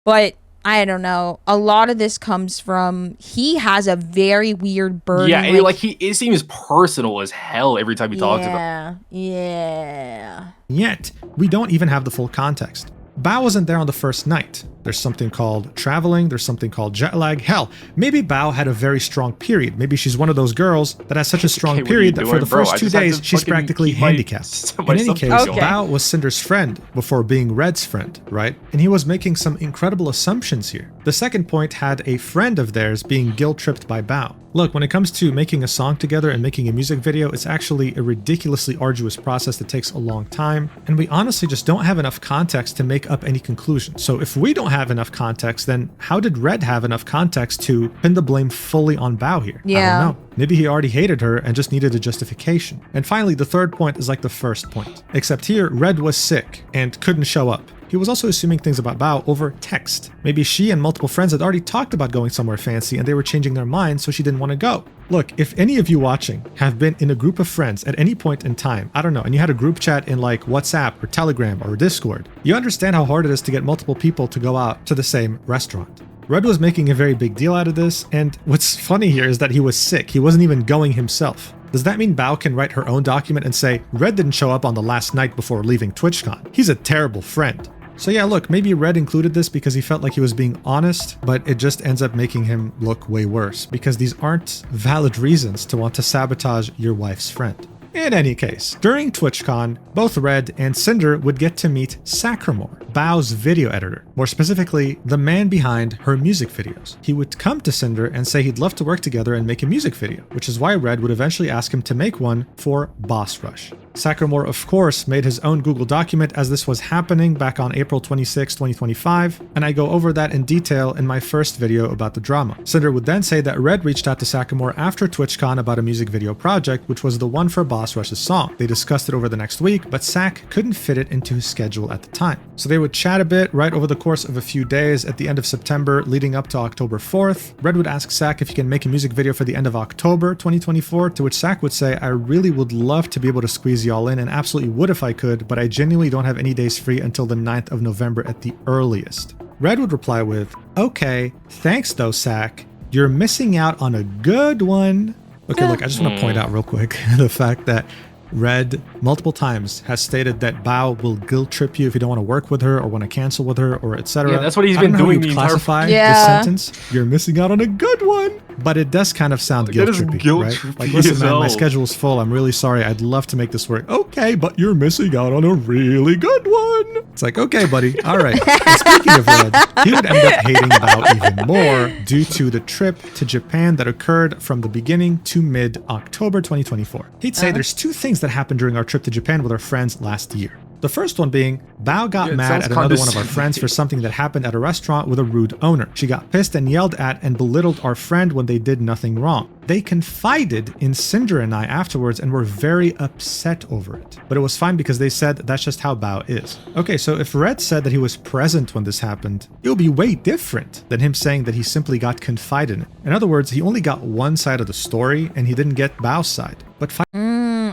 But I don't know. A lot of this comes from he has a very weird burden. Yeah, and like it seems personal as hell every time he talks about. Yeah. Yet, we don't even have the full context. Bao wasn't there on the first night. There's something called traveling, there's something called jet lag. Hell, maybe Bao had a very strong period. Maybe she's one of those girls that has such a strong period that for the first 2 days, she's practically handicapped. In any case, Bao was Cinder's friend before being Red's friend, right? And he was making some incredible assumptions here. The second point had a friend of theirs being guilt-tripped by Bao. Look, when it comes to making a song together and making a music video, it's actually a ridiculously arduous process that takes a long time, and we honestly just don't have enough context to make up any conclusion. So if we don't have enough context, then how did Red have enough context to pin the blame fully on Bao here? Yeah. I don't know. Maybe he already hated her and just needed a justification. And finally, the third point is like the first point. Except here, Red was sick and couldn't show up. He was also assuming things about Bao over text. Maybe she and multiple friends had already talked about going somewhere fancy and they were changing their minds, so she didn't want to go. Look, if any of you watching have been in a group of friends at any point in time, I don't know, and you had a group chat in like WhatsApp or Telegram or Discord, you understand how hard it is to get multiple people to go out to the same restaurant. Red was making a very big deal out of this, and what's funny here is that he was sick. He wasn't even going himself. Does that mean Bao can write her own document and say, Red didn't show up on the last night before leaving TwitchCon? He's a terrible friend. So yeah, look, maybe Red included this because he felt like he was being honest, but it just ends up making him look way worse because these aren't valid reasons to want to sabotage your wife's friend. In any case, during TwitchCon, both Red and Sinder would get to meet Sacramore, Bao's video editor, more specifically, the man behind her music videos. He would come to Sinder and say he'd love to work together and make a music video, which is why Red would eventually ask him to make one for Boss Rush. Sacramore, of course, made his own Google document as this was happening back on April 26, 2025, and I go over that in detail in my first video about the drama. Sinder would then say that Red reached out to Sacramore after TwitchCon about a music video project, which was the one for Boss Rush's song. They discussed it over the next week, but Sac couldn't fit it into his schedule at the time. So they would chat a bit right over the course of a few days at the end of September leading up to October 4th. Red would ask Sac if he can make a music video for the end of October 2024, to which Sac would say, I really would love to be able to squeeze y'all in and absolutely would if I could, but I genuinely don't have any days free until the 9th of November at the earliest. Red would reply with, okay, thanks though, Sac. You're missing out on a good one. Okay, look, I just want to point out real quick the fact that Red multiple times has stated that Bao will guilt trip you if you don't want to work with her or want to cancel with her or etc. Yeah, that's what he's been doing the entire classify this sentence. You're missing out on a good one. But it does kind of sound guilt trippy, right? Like, listen, man, my schedule's full. I'm really sorry. I'd love to make this work. Okay, but you're missing out on a really good one. It's like, okay, buddy. All right. And speaking of Red, he would end up hating Bao even more due to the trip to Japan that occurred from the beginning to mid-October 2024. He'd say there's two things that happened during our trip to Japan with our friends last year. The first one being, Bao got mad at another one of our friends for something that happened at a restaurant with a rude owner. She got pissed and yelled at and belittled our friend when they did nothing wrong. They confided in Sinder and I afterwards and were very upset over it. But it was fine because they said that's just how Bao is. Okay, so if Red said that he was present when this happened, it would be way different than him saying that he simply got confided in. In other words, he only got one side of the story and he didn't get Bao's side. But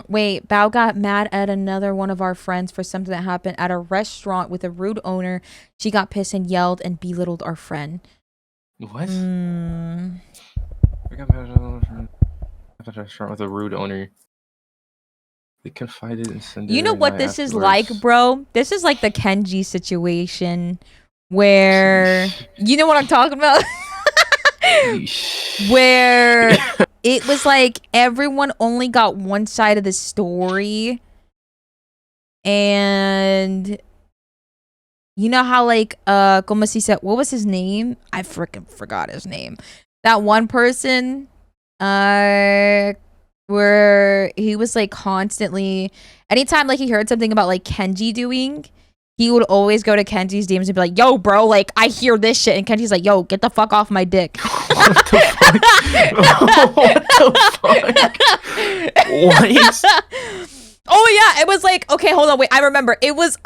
wait, Bao got mad at another one of our friends for something that happened at a restaurant with a rude owner. She got pissed and yelled and belittled our friend. What? Mm. I got a restaurant with a rude owner. They confided in Sinder. You know and what I this is afterwards. like, bro? This is like the Kenji situation where you know what I'm talking about? Where it was like everyone only got one side of the story. And you know how like como se dice, what was his name? I freaking forgot his name. That one person where he was like constantly, anytime like he heard something about like Kenji doing, he would always go to Kenji's DMs and be like, yo bro, like I hear this shit, and Kenji's like, yo, get the fuck off my dick. What the fuck? What the fuck? What? Oh yeah, it was like, okay, hold on, wait, I remember. It was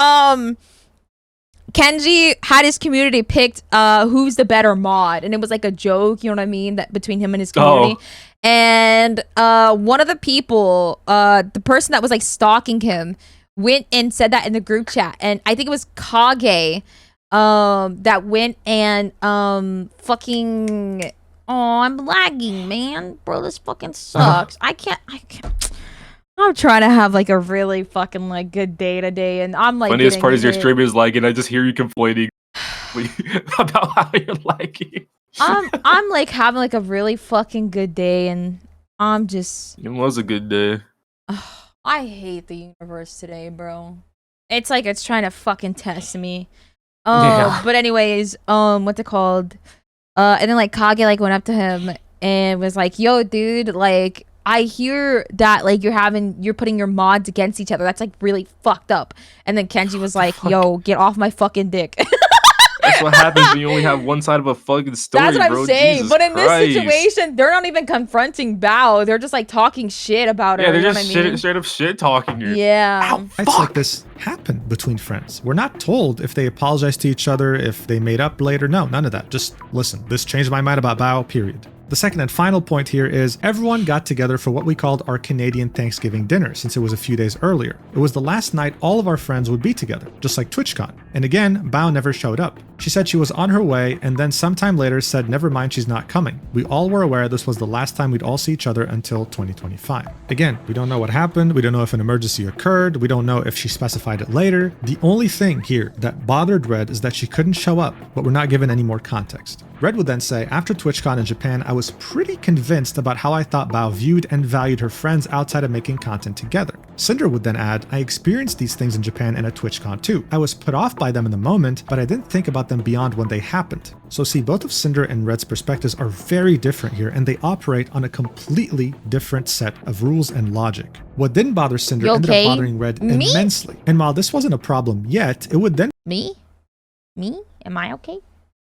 Kenji had his community picked who's the better mod, and it was like a joke, you know what I mean, that between him and his community. And one of the people, the person that was like stalking him, went and said that in the group chat, and I think it was Kage that went and fucking, oh, I'm lagging, man, bro, this fucking sucks. I can't I'm trying to have like a really fucking like good day today, and I'm like, Funniest part is your hit. stream is lagging. I just hear you complaining about how you're lagging. I'm like having like a really fucking good day, and I'm just, It was a good day. I hate the universe today, bro. It's like it's trying to fucking test me. Yeah. But anyways, what's it called? And then like Kage like went up to him and was like, yo dude, like I hear that like you're putting your mods against each other. That's like really fucked up. And then Kenji was like, yo, get off my fucking dick. That's what happens when you only have one side of a fucking story, That's what bro. I'm saying. Jesus But in Christ. this situation, they're not even confronting Bao. They're just like talking shit about her. Yeah, they're you know just what I mean? straight up shit talking here. Yeah. Ow, Fights like fuck. this happen between friends. We're not told if they apologize to each other, if they made up later. No, none of that. Just listen, this changed my mind about Bao, period. The second and final point here is everyone got together for what we called our Canadian Thanksgiving dinner, since it was a few days earlier. It was the last night all of our friends would be together, just like TwitchCon. And again, Bao never showed up. She said she was on her way, and then sometime later said never mind, she's not coming. We all were aware this was the last time we'd all see each other until 2025. Again, we don't know what happened, we don't know if an emergency occurred, we don't know if she specified it later. The only thing here that bothered Red is that she couldn't show up, but we're not given any more context. Red would then say, after TwitchCon in Japan, I was pretty convinced about how I thought Bao viewed and valued her friends outside of making content together. Sinder would then add, I experienced these things in Japan and at TwitchCon too. I was put off by them in the moment, but I didn't think about them beyond when they happened. So see, both of Sinder and Red's perspectives are very different here, and they operate on a completely different set of rules and logic. What didn't bother Sinder You ended okay? up bothering Red Me? immensely. And while this wasn't a problem yet, it would then Me? Am I okay?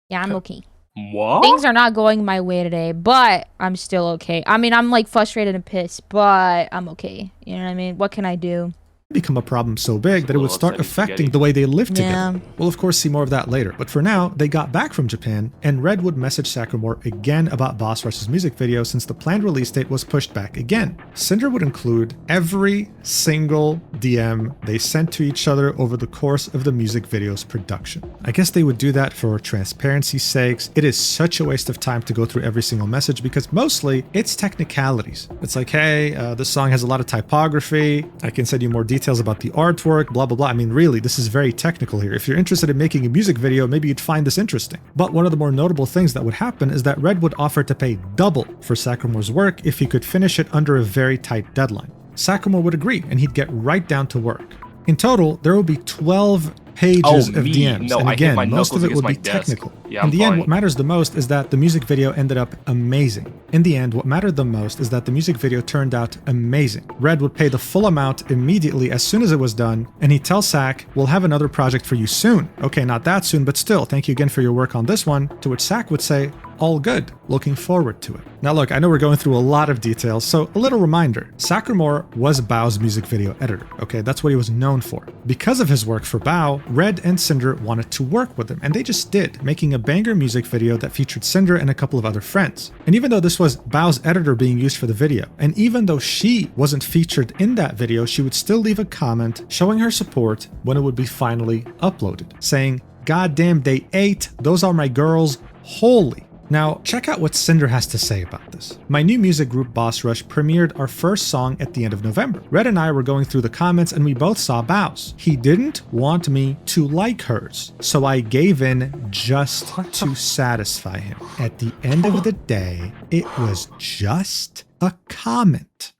Yeah, I'm okay. What? Things are not going my way today, but I'm still okay. I mean, I'm like frustrated and pissed, but I'm okay. You know what I mean? What can I do? become a problem so big that it would Little start upsetting affecting spaghetti. the way they live together. Yeah. We'll of course see more of that later, but for now, they got back from Japan, and Red would message Sakurmore again about Boss Rush's music video since the planned release date was pushed back again. Sinder would include every single DM they sent to each other over the course of the music video's production. I guess they would do that for transparency's sakes. It is such a waste of time to go through every single message because mostly it's technicalities. It's like, hey, this song has a lot of typography. I can send you more details about the artwork, blah, blah, blah. I mean, really, this is very technical here. If you're interested in making a music video, maybe you'd find this interesting. But one of the more notable things that would happen is that Red would offer to pay double for Sakurmore's work if he could finish it under a very tight deadline. Sakurmore would agree, and he'd get right down to work. In total, there would be 12 pages of DMs, No, and I hit again, my most of knuckles it would be against my desk. technical. Yeah, In I'm the end, fine. what matters the most is that the music video ended up amazing. In the end, what mattered the most is that the music video turned out amazing. Red would pay the full amount immediately as soon as it was done, and he'd tell Sak, we'll have another project for you soon. Okay, not that soon, but still, thank you again for your work on this one, to which Sak would say, all good, looking forward to it. Now look, I know we're going through a lot of details, so a little reminder. Sakurmore was Bao's music video editor, okay? That's what he was known for. Because of his work for Bao, Red and Sinder wanted to work with him, and they just did, making a banger music video that featured Sinder and a couple of other friends. And even though this was Bao's editor being used for the video, and even though she wasn't featured in that video, she would still leave a comment showing her support when it would be finally uploaded, saying, "Goddamn, they ate, those are my girls, holy." Now, check out what Sinder has to say about this. My new music group Boss Rush premiered our first song at the end of November. Red and I were going through the comments and we both saw Bow's. He didn't want me to like hers, so I gave in just to satisfy him. At the end of the day, it was just a comment.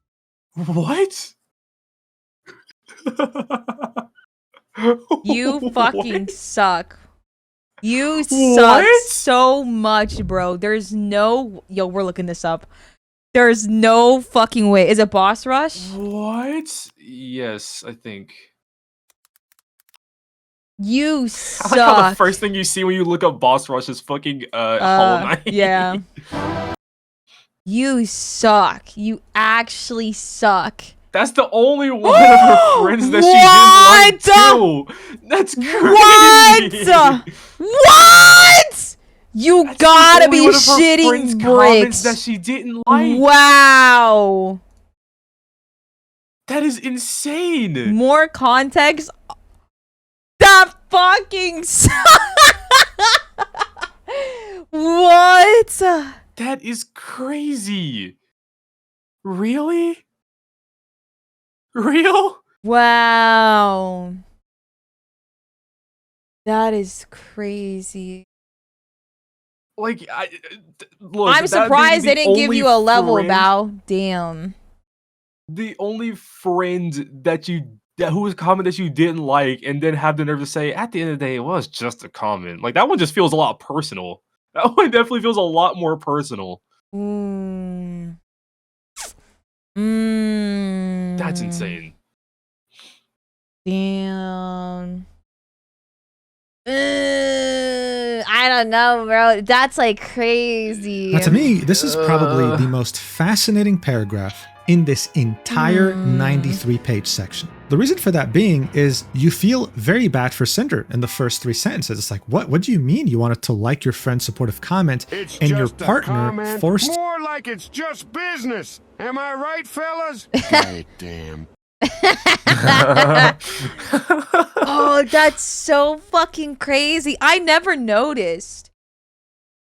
What? You fucking What? suck. You suck What? so much, bro. There's no... Yo, we're looking this up. There's no fucking way. Is it Boss Rush? What? Yes, I think. You I like how suck. the first thing you see when you look up Boss Rush is fucking Hollow Knight. Yeah. You suck. You actually suck. That's the only one of her friends that she didn't like too. That's crazy. What? What? You That's gotta the only be one of her shitting friends' comments bricks. that she didn't like. Wow. That is insane. More context. That fucking what? That is crazy. Really? Real? Wow. That is crazy. Like, look, I'm that being surprised the they didn't give only you a level, friend- Bao. Damn. The only friend that who was comment that you didn't like, and then have the nerve to say, at the end of the day, it was just a comment. Like, that one just feels a lot personal. That one definitely feels a lot more personal. That's insane. Damn. I don't know, bro. That's like crazy. Now, to me, this is probably the most fascinating paragraph in this entire 93-page section. The reason for that being is you feel very bad for Sinder in the first 3 sentences. It's like, what do you mean you wanted to like your friend's supportive comment It's and your just a partner comment. forced... More like it's just business. Am I right, fellas? God damn. Oh, that's so fucking crazy. I never noticed.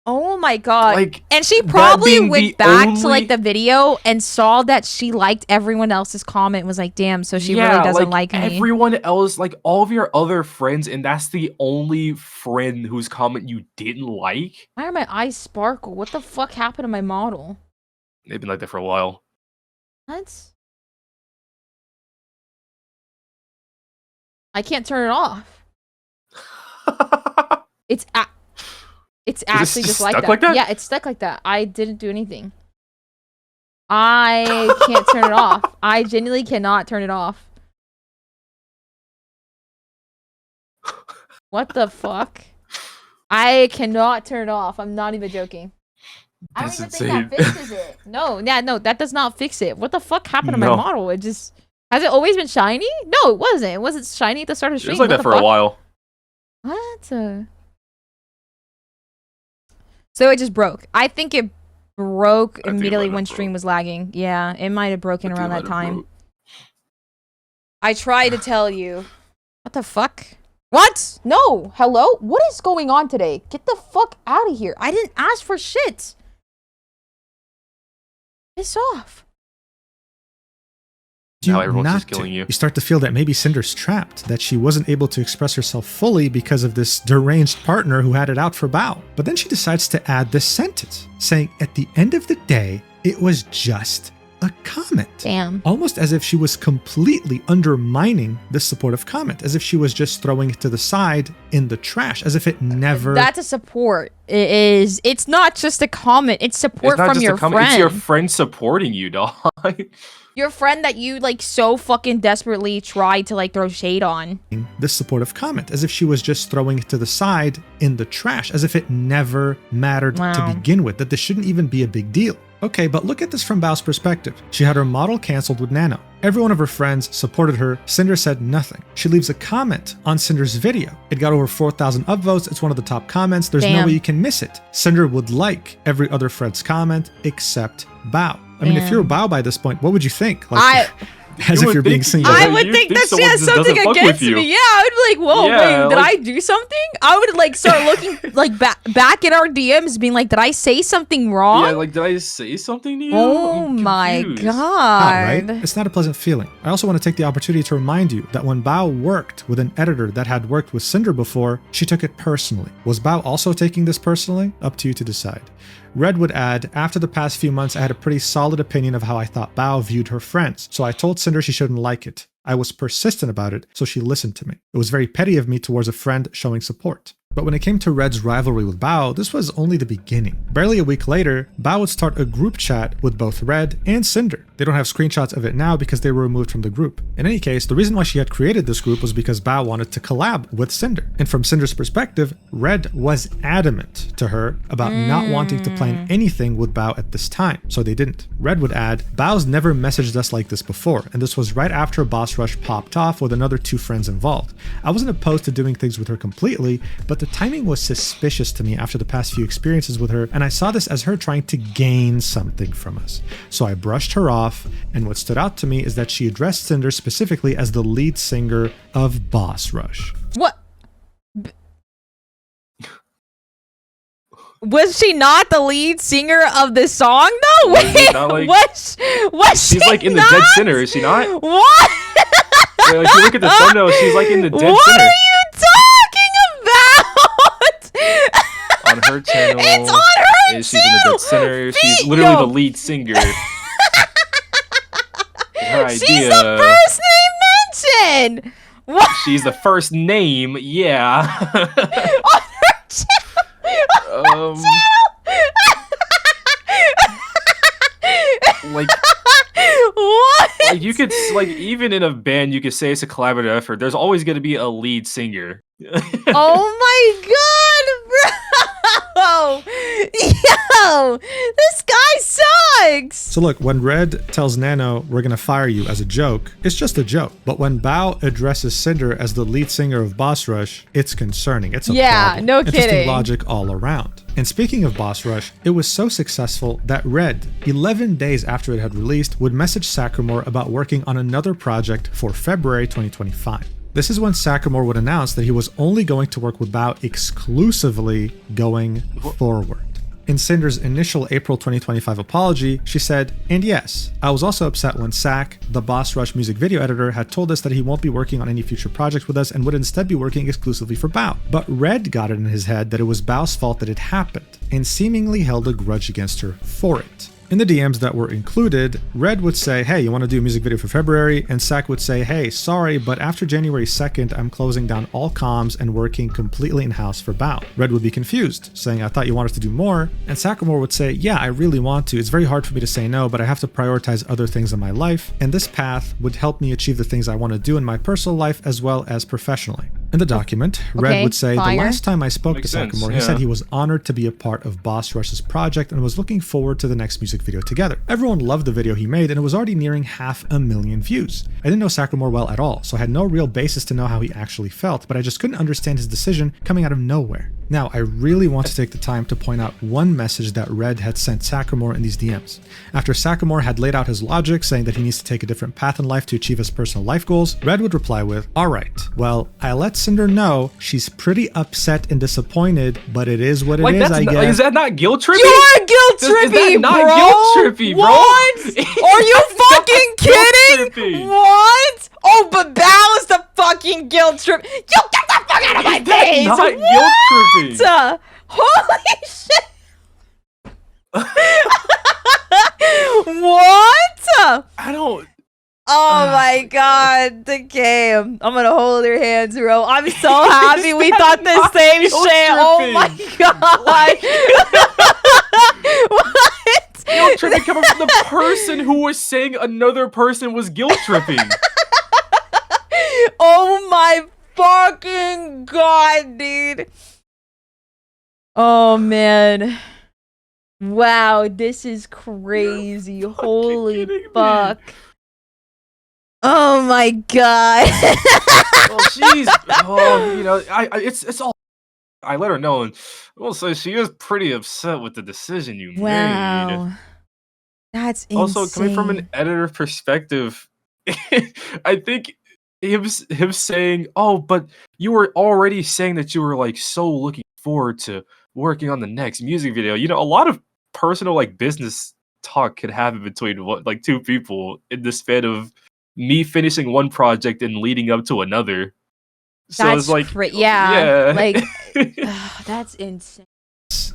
Oh my god. Like, and she that probably being went the back to only- like the video and saw that she liked everyone else's comment and was like, damn, so she really doesn't like me. Everyone else, like all of your other friends, and that's the only friend whose comment you didn't like. Why are my eyes sparkle? What the fuck happened to my model? They've been like that for a while. What? I can't turn it off. It's actually just like stuck that. like that? Yeah, it's stuck like that. I didn't do anything. I can't turn it off. I genuinely cannot turn it off. What the fuck? I cannot turn it off. I'm not even joking. I don't That's even think that insane. fixes it. No, that does not fix it. What the fuck happened to my No. model? It just... Has it always been shiny? No, it wasn't. It wasn't shiny at the start of the It stream. was like What that the for a fuck? while. What? So it just broke. I think it broke think it immediately might when have stream broke. was lagging. Yeah, it might have broken I think around it that might have time. broke. I tried to tell you. What the fuck? What? No. Hello? What is going on today? Get the fuck out of here. I didn't ask for shit. Piss off. Now everyone's not just killing you. You start to feel that maybe Cinder's trapped, that she wasn't able to express herself fully because of this deranged partner who had it out for Bao. But then she decides to add this sentence, saying, at the end of the day, it was just a comment. Damn. Almost as if she was completely undermining this supportive comment, as if she was just throwing it to the side in the trash, as if it never... That's a support. It is. It's not just a comment. It's support It's not from just your a comment. It's friend. your friend supporting you, dog. Your friend that you like so fucking desperately tried to like throw shade on. this supportive comment, as if she was just throwing it to the side in the trash, as if it never mattered Wow. to begin with, that this shouldn't even be a big deal. Okay, but look at this from Bao's perspective. She had her model canceled with Nano. Every one of her friends supported her. Sinder said nothing. She leaves a comment on Cinder's video. It got over 4,000 upvotes. It's one of the top comments. There's no Damn. way you can miss it. Cinder would like every other friend's comment except Bao. I mean, if Damn. you're Bao by this point, what would you think? Like, As You if would you're being think- singled I out. would You think think that she someone has just doesn't something fuck with against you. me. Yeah, I would be like, whoa, Yeah, wait, did like- I do something? I would like start looking like back at our DMs, being like, did I say something wrong? Yeah, like, did I say something to you? Oh I'm my confused. god! Right? It's not a pleasant feeling. I also want to take the opportunity to remind you that when Bao worked with an editor that had worked with Sinder before, she took it personally. Was Bao also taking this personally? Up to you to decide. Red would add, after the past few months, I had a pretty solid opinion of how I thought Bao viewed her friends, so I told Cinder she shouldn't like it. I was persistent about it, so she listened to me. It was very petty of me towards a friend showing support. But when it came to Red's rivalry with Bao, this was only the beginning. Barely a week later, Bao would start a group chat with both Red and Cinder. They don't have screenshots of it now because they were removed from the group. In any case, the reason why she had created this group was because Bao wanted to collab with Cinder. And from Cinder's perspective, Red was adamant to her about not wanting to plan anything with Bao at this time, so they didn't. Red would add, Bao's never messaged us like this before, and this was right after Boss Rush popped off with another 2 friends involved. I wasn't opposed to doing things with her completely, but the timing was suspicious to me after the past few experiences with her, and I saw this as her trying to gain something from us. So I brushed her off, and what stood out to me is that she addressed Cinder specifically as the lead singer of Boss Rush. What? Was she not the lead singer of this song though? Was it Wait, not, like- was She's she like in the not? dead center, is she not? What? Yeah, like, if you look at the thumbnail, she's like in the dead What center. are you talking about? On her channel. It's on her She's in the too. dead center. She's Fe- literally yo. the lead singer. Her idea. She's the first name mentioned. What? She's the first name. Yeah. On her channel. Like, What? like you could like even in a band you could say it's a collaborative effort. There's always going to be a lead singer. Oh my god, bro! Yo, this guy sucks. So look, when Red tells Nano, we're gonna fire you as a joke, it's just a joke. But when Bao addresses Cinder as the lead singer of Boss Rush, it's concerning. It's a problem. no Interesting kidding. logic all around. And speaking of Boss Rush, it was so successful that Red, 11 days after it had released, would message Saccamore about working on another project for February 2025. This is when Saccamore would announce that he was only going to work with Bao exclusively going forward. In Cinder's initial April 2025 apology, she said, and yes, I was also upset when Sack, the Boss Rush music video editor, had told us that he won't be working on any future projects with us and would instead be working exclusively for Bao. But Red got it in his head that it was Bao's fault that it happened, and seemingly held a grudge against her for it. In the DMs that were included, Red would say, hey, you want to do a music video for February? And Sack would say, hey, sorry, but after January 2nd, I'm closing down all comms and working completely in-house for Bao. Red would be confused, saying, I thought you wanted to do more. And Saccamore would say, yeah, I really want to. It's very hard for me to say no, but I have to prioritize other things in my life. And this path would help me achieve the things I want to do in my personal life as well as professionally. In the document, Red Okay, would say, fire. the last time I spoke Makes to sense, Saccamore, he yeah. said he was honored to be a part of Boss Rush's project and was looking forward to the next music video together. Everyone loved the video he made and it was already nearing 500,000 views. I didn't know Saccamore well at all, so I had no real basis to know how he actually felt, but I just couldn't understand his decision coming out of nowhere. Now, I really want to take the time to point out one message that Red had sent Saccamore in these DMs. After Saccamore had laid out his logic, saying that he needs to take a different path in life to achieve his personal life goals, Red would reply with, alright, well, I let Cinder know she's pretty upset and disappointed, but it is what it Like is, that's I not, guess. is that not guilt trippy? You're guilt Is trippy, that not bro. guilt trippy, bro? What? Are you fucking Guilt kidding? trippy. What? Oh, but Bao's the fucking guilt trip. You get the fuck out of my Is that face. not guilt trippy? What? Holy shit. What? I don't. Oh my god, the game. I'm gonna hold your hands, bro. I'm so happy we thought the not same shit. guilt Oh tripping? my god. What? Guilt tripping coming from the person who was saying another person was guilt tripping. Oh my fucking god, dude. Oh man. Wow, this is crazy. Holy kidding me. fuck. Oh my god. Well, she's, oh, you know, it's all. I let her know, and well, so she was pretty upset with the decision you made. Wow. That's insane. Also, coming from an editor perspective, I think him saying, "Oh, but you were already saying that you were like so looking forward to working on the next music video." You know, a lot of personal like business talk could happen between like two people in the span of me finishing one project and leading up to another. So it's That's like, yeah. yeah, Like that's insane.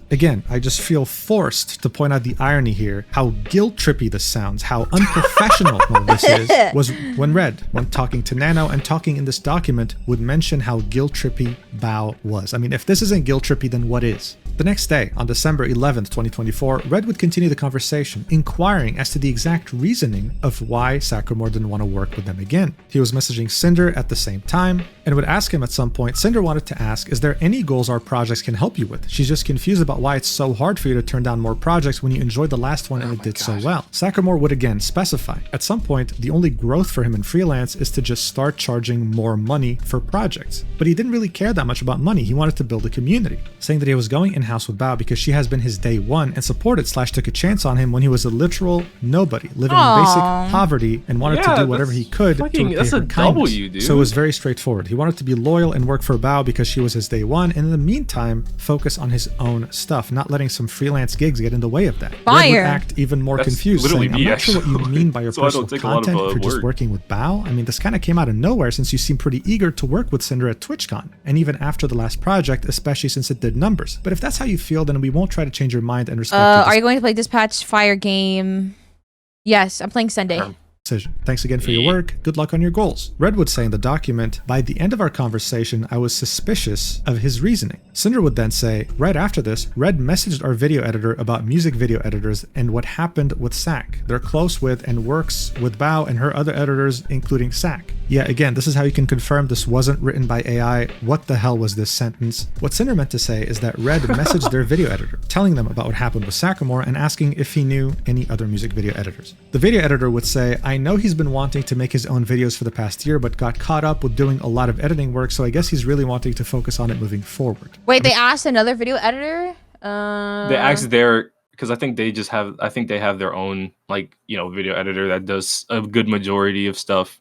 Again, I just feel forced to point out the irony here, how guilt-trippy this sounds, how unprofessional this is, was when Red, when talking to Nano and talking in this document, would mention how guilt-trippy Bao was. I mean, if this isn't guilt-trippy, then what is? The next day, on December 11th, 2024, Red would continue the conversation, inquiring as to the exact reasoning of why Sakurmore didn't want to work with them again. He was messaging Sinder at the same time, and would ask him at some point. Cinder wanted to ask, is there any goals our projects can help you with? She's just confused about why it's so hard for you to turn down more projects when you enjoyed the last one and it did so well. Sakurmore would again specify. At some point, the only growth for him in freelance is to just start charging more money for projects. But he didn't really care that much about money. He wanted to build a community, saying that he was going in-house with Bao because she has been his day one and supported / took a chance on him when he was a literal nobody, living in basic poverty and wanted to do whatever he could to repay her kindness. Dude. So it was very straightforward. He wanted to be loyal and work for Bao because she was his day one, and in the meantime, focus on his own stuff, not letting some freelance gigs get in the way of that. Red would act even more confused, saying, I'm not sure what you mean by your personal content if you're just working with Bao. I mean, this kind of came out of nowhere since you seem pretty eager to work with Sinder at TwitchCon, and even after the last project, especially since it did numbers. But if that's how you feel, then we won't try to change your mind and respect Are you going to play Dispatch Fire game? Yes, I'm playing Sunday. decision. Thanks again for your work. Good luck on your goals. Red would say in the document, by the end of our conversation, I was suspicious of his reasoning. Cinder would then say, right after this, Red messaged our video editor about music video editors and what happened with Sack. They're close with and works with Bao and her other editors, including Sack. Yeah, again, this is how you can confirm this wasn't written by AI. What the hell was this sentence? What Cinder meant to say is that Red messaged their video editor, telling them about what happened with Sakamore and asking if he knew any other music video editors. The video editor would say, I know he's been wanting to make his own videos for the past year, but got caught up with doing a lot of editing work, so I guess he's really wanting to focus on it moving forward. Wait, they asked another video editor? They asked their, because I think they just have, I think they have their own, like, you know, video editor that does a good majority of stuff.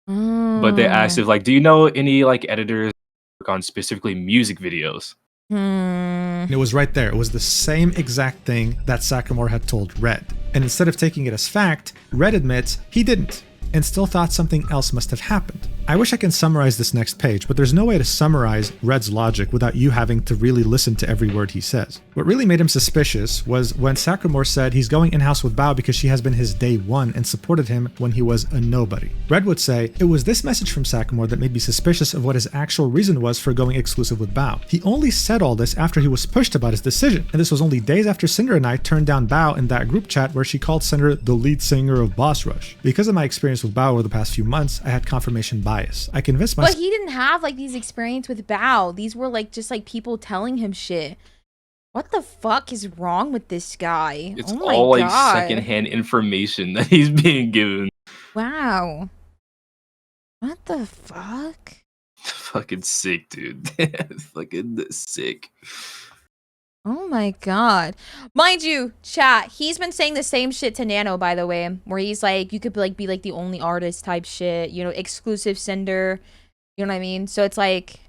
But they asked if, like, do you know any, like, editors work on specifically music videos? And it was right there. It was the same exact thing that Sakamore had told Red. And instead of taking it as fact, Red admits he didn't, and still thought something else must have happened. I wish I can summarize this next page, but there's no way to summarize Red's logic without you having to really listen to every word he says. What really made him suspicious was when Sakamore said he's going in-house with Bao because she has been his day one and supported him when he was a nobody. Red would say, it was this message from Sakamore that made me suspicious of what his actual reason was for going exclusive with Bao. He only said all this after he was pushed about his decision, and this was only days after Cinder and I turned down Bao in that group chat where she called Cinder the lead singer of Boss Rush. Because of my experience with Bao over the past few months, I had confirmation bias. I convinced myself. But he didn't have like these experience with Bao. These were like just like people telling him shit. What the fuck is wrong with this guy? It's oh my all like God. secondhand information that he's being given. Wow. What the fuck? Fucking sick, dude. Fucking sick. Oh my God. Mind you, chat, he's been saying the same shit to Nano, by the way, where he's like, you could like be like the only artist type shit, you know, exclusive Cinder, you know what I mean? So it's like,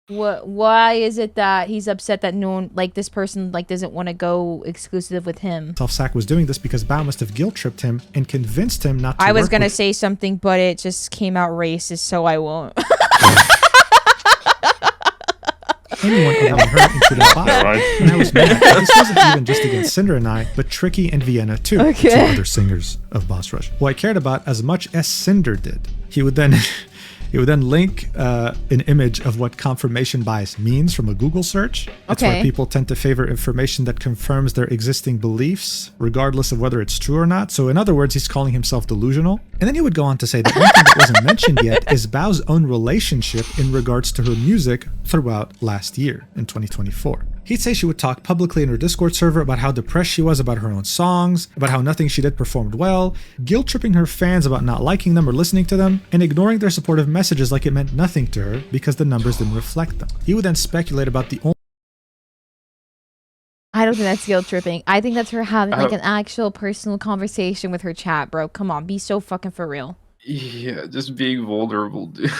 why is it that he's upset that no one, like this person like doesn't want to go exclusive with him? Sack was doing this because Bao must have guilt tripped him and convinced him not to I was work gonna with say something, but it just came out racist, so I won't. anyone other than her, including Boss. And I was mad. This wasn't even just against Cinder and I, but Tricky and Vienna too, two other singers of Boss Rush, who I cared about as much as Cinder did. He would then link an image of what confirmation bias means from a Google search. That's where people tend to favor information that confirms their existing beliefs, regardless of whether it's true or not. So in other words, he's calling himself delusional. And then he would go on to say that one thing that wasn't mentioned yet is Bao's own relationship in regards to her music throughout last year in 2024. He'd say she would talk publicly in her Discord server about how depressed she was about her own songs, about how nothing she did performed well, guilt-tripping her fans about not liking them or listening to them, and ignoring their supportive messages like it meant nothing to her because the numbers didn't reflect them. He would then speculate about the only I don't think that's guilt tripping. I think that's her having I like don't- an actual personal conversation with her chat, bro. Come on, be so fucking for real. Yeah, just being vulnerable, dude.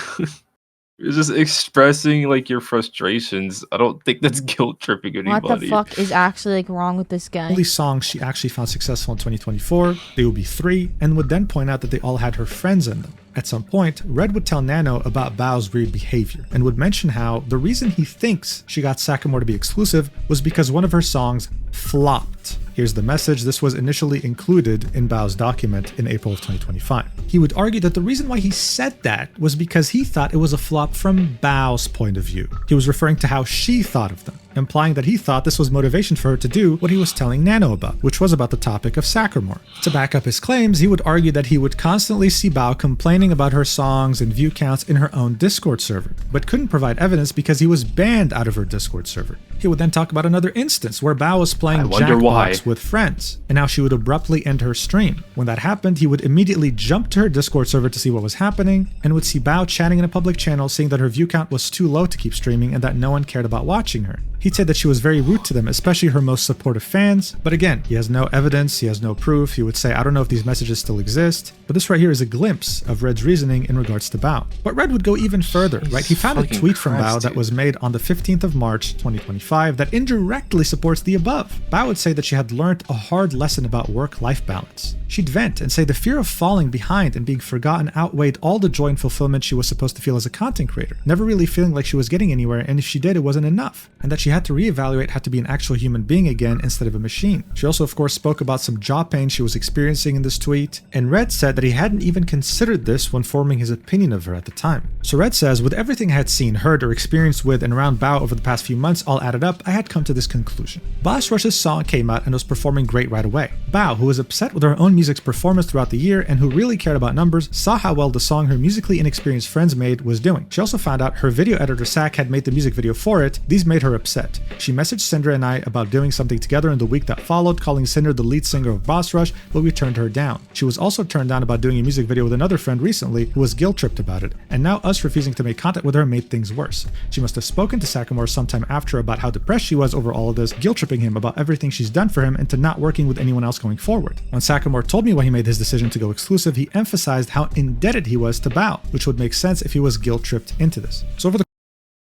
It's just expressing like your frustrations. I don't think that's guilt tripping anybody. What the fuck is actually like wrong with this guy? Only songs she actually found successful in 2024, they would be 3, and would then point out that they all had her friends in them. At some point, Red would tell Nano about Bao's weird behavior, and would mention how the reason he thinks she got Sakamore to be exclusive was because one of her songs flopped. Here's the message. This was initially included in Bao's document in April of 2025. He would argue that the reason why he said that was because he thought it was a flop from Bao's point of view. He was referring to how she thought of them, implying that he thought this was motivation for her to do what he was telling Nano about, which was about the topic of Sakamore. To back up his claims, he would argue that he would constantly see Bao complaining about her songs and view counts in her own Discord server, but couldn't provide evidence because he was banned out of her Discord server. He would then talk about another instance where Bao was playing Jackbox with friends, and how she would abruptly end her stream. When that happened, he would immediately jump to her Discord server to see what was happening, and would see Bao chatting in a public channel saying that her view count was too low to keep streaming and that no one cared about watching her. He'd said that she was very rude to them, especially her most supportive fans, but again, he has no evidence, he has no proof. He would say, I don't know if these messages still exist, but this right here is a glimpse of Red's reasoning in regards to Bao. But Red would go even further, right? He found a tweet from Bao that was made on the 15th of March, 2025 that indirectly supports the above. Bao would say that she had learned a hard lesson about work-life balance. She'd vent and say the fear of falling behind and being forgotten outweighed all the joy and fulfillment she was supposed to feel as a content creator, never really feeling like she was getting anywhere, and if she did, it wasn't enough, and that she had to reevaluate how to be an actual human being again instead of a machine. She also, of course, spoke about some jaw pain she was experiencing in this tweet, and Red said that he hadn't even considered this when forming his opinion of her at the time. So Red says, with everything I had seen, heard, or experienced with and around Bao over the past few months all added up, I had come to this conclusion. Boss Rush's song came out and was performing great right away. Bao, who was upset with her own music's performance throughout the year and who really cared about numbers, saw how well the song her musically inexperienced friends made was doing. She also found out her video editor Sak had made the music video for it. These made her upset. She messaged Sinder and I about doing something together in the week that followed, calling Sinder the lead singer of Boss Rush, but we turned her down. She was also turned down about doing a music video with another friend recently who was guilt-tripped about it, and now us refusing to make contact with her made things worse. She must have spoken to Sakamore sometime after about how depressed she was over all of this, guilt-tripping him about everything she's done for him and to not working with anyone else going forward. When Sakamore told me why he made his decision to go exclusive, he emphasized how indebted he was to Bao, which would make sense if he was guilt-tripped into this. So over the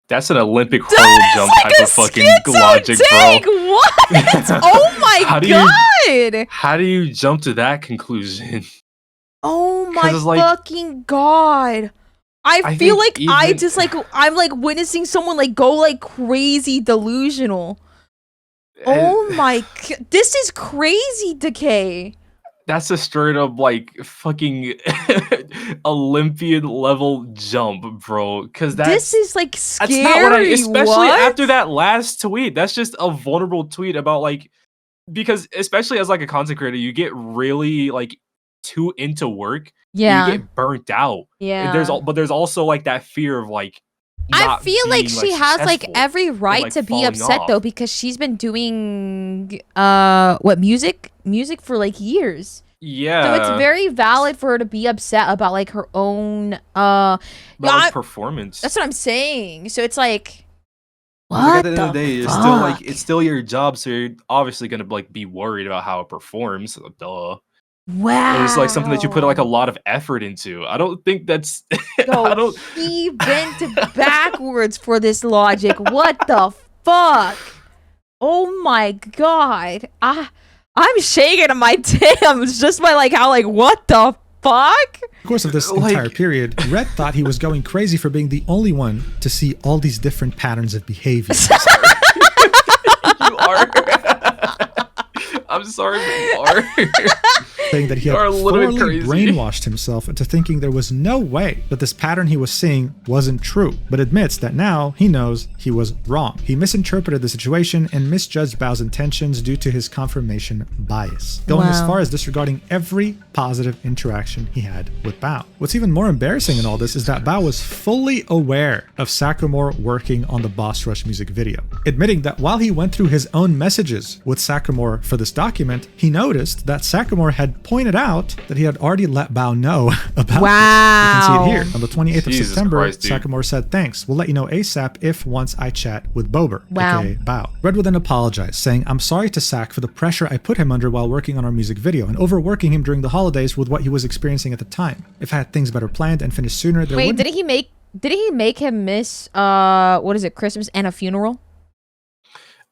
That's an Olympic hurdle jump like type a of fucking schizo logic, take. bro. What? Oh my god! How do you jump to that conclusion? Oh my it's like- fucking god! I feel like think I even- just like I'm like witnessing someone like go like crazy delusional. Oh my! This is crazy, Decay. That's a straight up like fucking Olympian level jump, bro. Because This is like scary. that's not what especially What? after that last tweet. That's just a vulnerable tweet about like, because especially as like a content creator, you get really like too into work. Yeah. You get burnt out. Yeah. And there's also like that fear of like. I not feel like being, she has like successful every right like, to be falling upset off. though, because she's been doing what music for like years. Yeah. So it's very valid for her to be upset about like her own about, yeah, performance. that's what I'm saying. So it's like Like, what at the end of the day, it's still like fuck? it's still your job, so you're obviously gonna like be worried about how it performs. Duh. Wow. And it's like something that you put like a lot of effort into. I don't think that's. Yo, I don't. he bent backwards for this logic. What the fuck? Oh my god. I'm shaking in my Timbs just by like how like what the fuck? course of this Like- entire period, Red thought he was going crazy for being the only one to see all these different patterns of behavior. You are. I'm sorry, but you are. Saying that he had You are a little bit thoroughly crazy. brainwashed himself into thinking there was no way that this pattern he was seeing wasn't true, but admits that now he knows he was wrong. He misinterpreted the situation and misjudged Bao's intentions due to his confirmation bias, going as Wow. far as disregarding every positive interaction he had with Bao. What's even more embarrassing in all this is that Bao was fully aware of Sakamore working on the Boss Rush music video, admitting that while he went through his own messages with Sakamore for this document, he noticed that Sakamore had and pointed out that he had already let Bao know about Wow. this. You can see it here. On the 28th Jesus of September, Christ, dude. Sakamore said, "Thanks. We'll let you know ASAP if once I chat with Bober, Wow. aka Bao." Red would then apologize, saying, "I'm sorry to Sak for the pressure I put him under while working on our music video and overworking him during the holidays with what he was experiencing at the time. If I had things better planned and finished sooner, there Wait, wouldn't." did he make him miss what is it, Christmas and a funeral?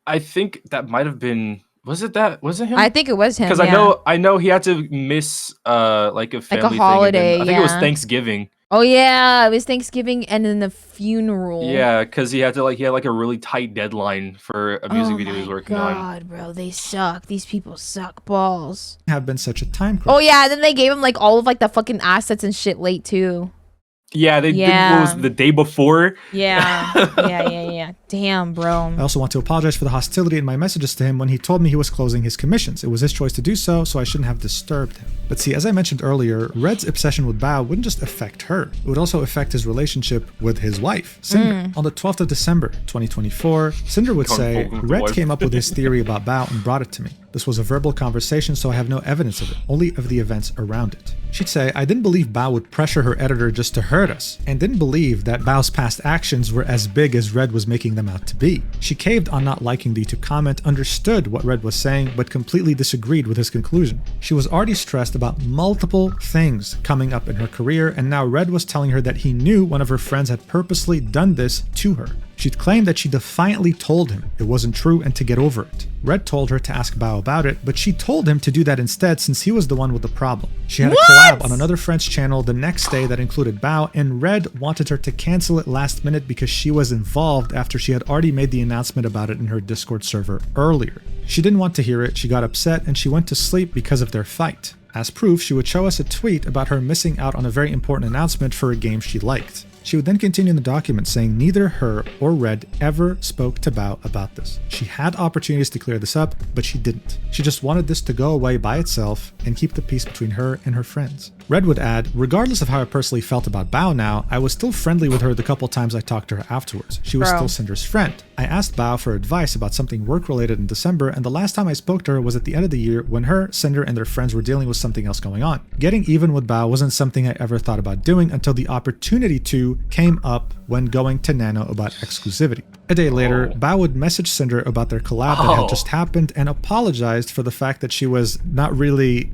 I think that might have been. Was it him? I think it was him. Because yeah. I know he had to miss like a family thing. holiday, I think it was yeah. Thanksgiving. Oh yeah, it was Thanksgiving and then the funeral. Yeah, because he had a really tight deadline for a music video he was working on. God, bro, they suck. These people suck balls. have been such a time crunch. Oh yeah, then they gave him like all of like the fucking assets and shit late too. Yeah, they did. What was it, the day before? Yeah, yeah. Damn, bro. I also want to apologize for the hostility in my messages to him when he told me he was closing his commissions. It was his choice to do so, so I shouldn't have disturbed him. But see, as I mentioned earlier, Red's obsession with Bao wouldn't just affect her. It would also affect his relationship with his wife, Sinder. On the 12th of December, 2024, Sinder would say, Red came up with his theory about Bao and brought it to me. This was a verbal conversation, so I have no evidence of it, only of the events around it. She'd say, I didn't believe Bao would pressure her editor just to hurt us, and didn't believe that Bao's past actions were as big as Red was making them out to be. She caved on not liking the to comment, understood what Red was saying, but completely disagreed with his conclusion. She was already stressed about multiple things coming up in her career, and now Red was telling her that he knew one of her friends had purposely done this to her. She'd claimed that she defiantly told him it wasn't true and to get over it. Red told her to ask Bao about it, but she told him to do that instead since he was the one with the problem. She had a collab on another friend's channel the next day that included Bao, and Red wanted her to cancel it last minute because she was involved after she had already made the announcement about it in her Discord server earlier. She didn't want to hear it, she got upset, and she went to sleep because of their fight. As proof, she would show us a tweet about her missing out on a very important announcement for a game she liked. She would then continue in the document saying neither her or Red ever spoke to Bao about this. She had opportunities to clear this up, but she didn't. She just wanted this to go away by itself and keep the peace between her and her friends. Red would add, regardless of how I personally felt about Bao now, I was still friendly with her the couple times I talked to her afterwards. She was still Cinder's friend. I asked Bao for advice about something work-related in December, and the last time I spoke to her was at the end of the year when her, Cinder, and their friends were dealing with something else going on. Getting even with Bao wasn't something I ever thought about doing until the opportunity to came up when going to Nano about exclusivity. A day later, Bao would message Cinder about their collab that had just happened and apologized for the fact that she was not really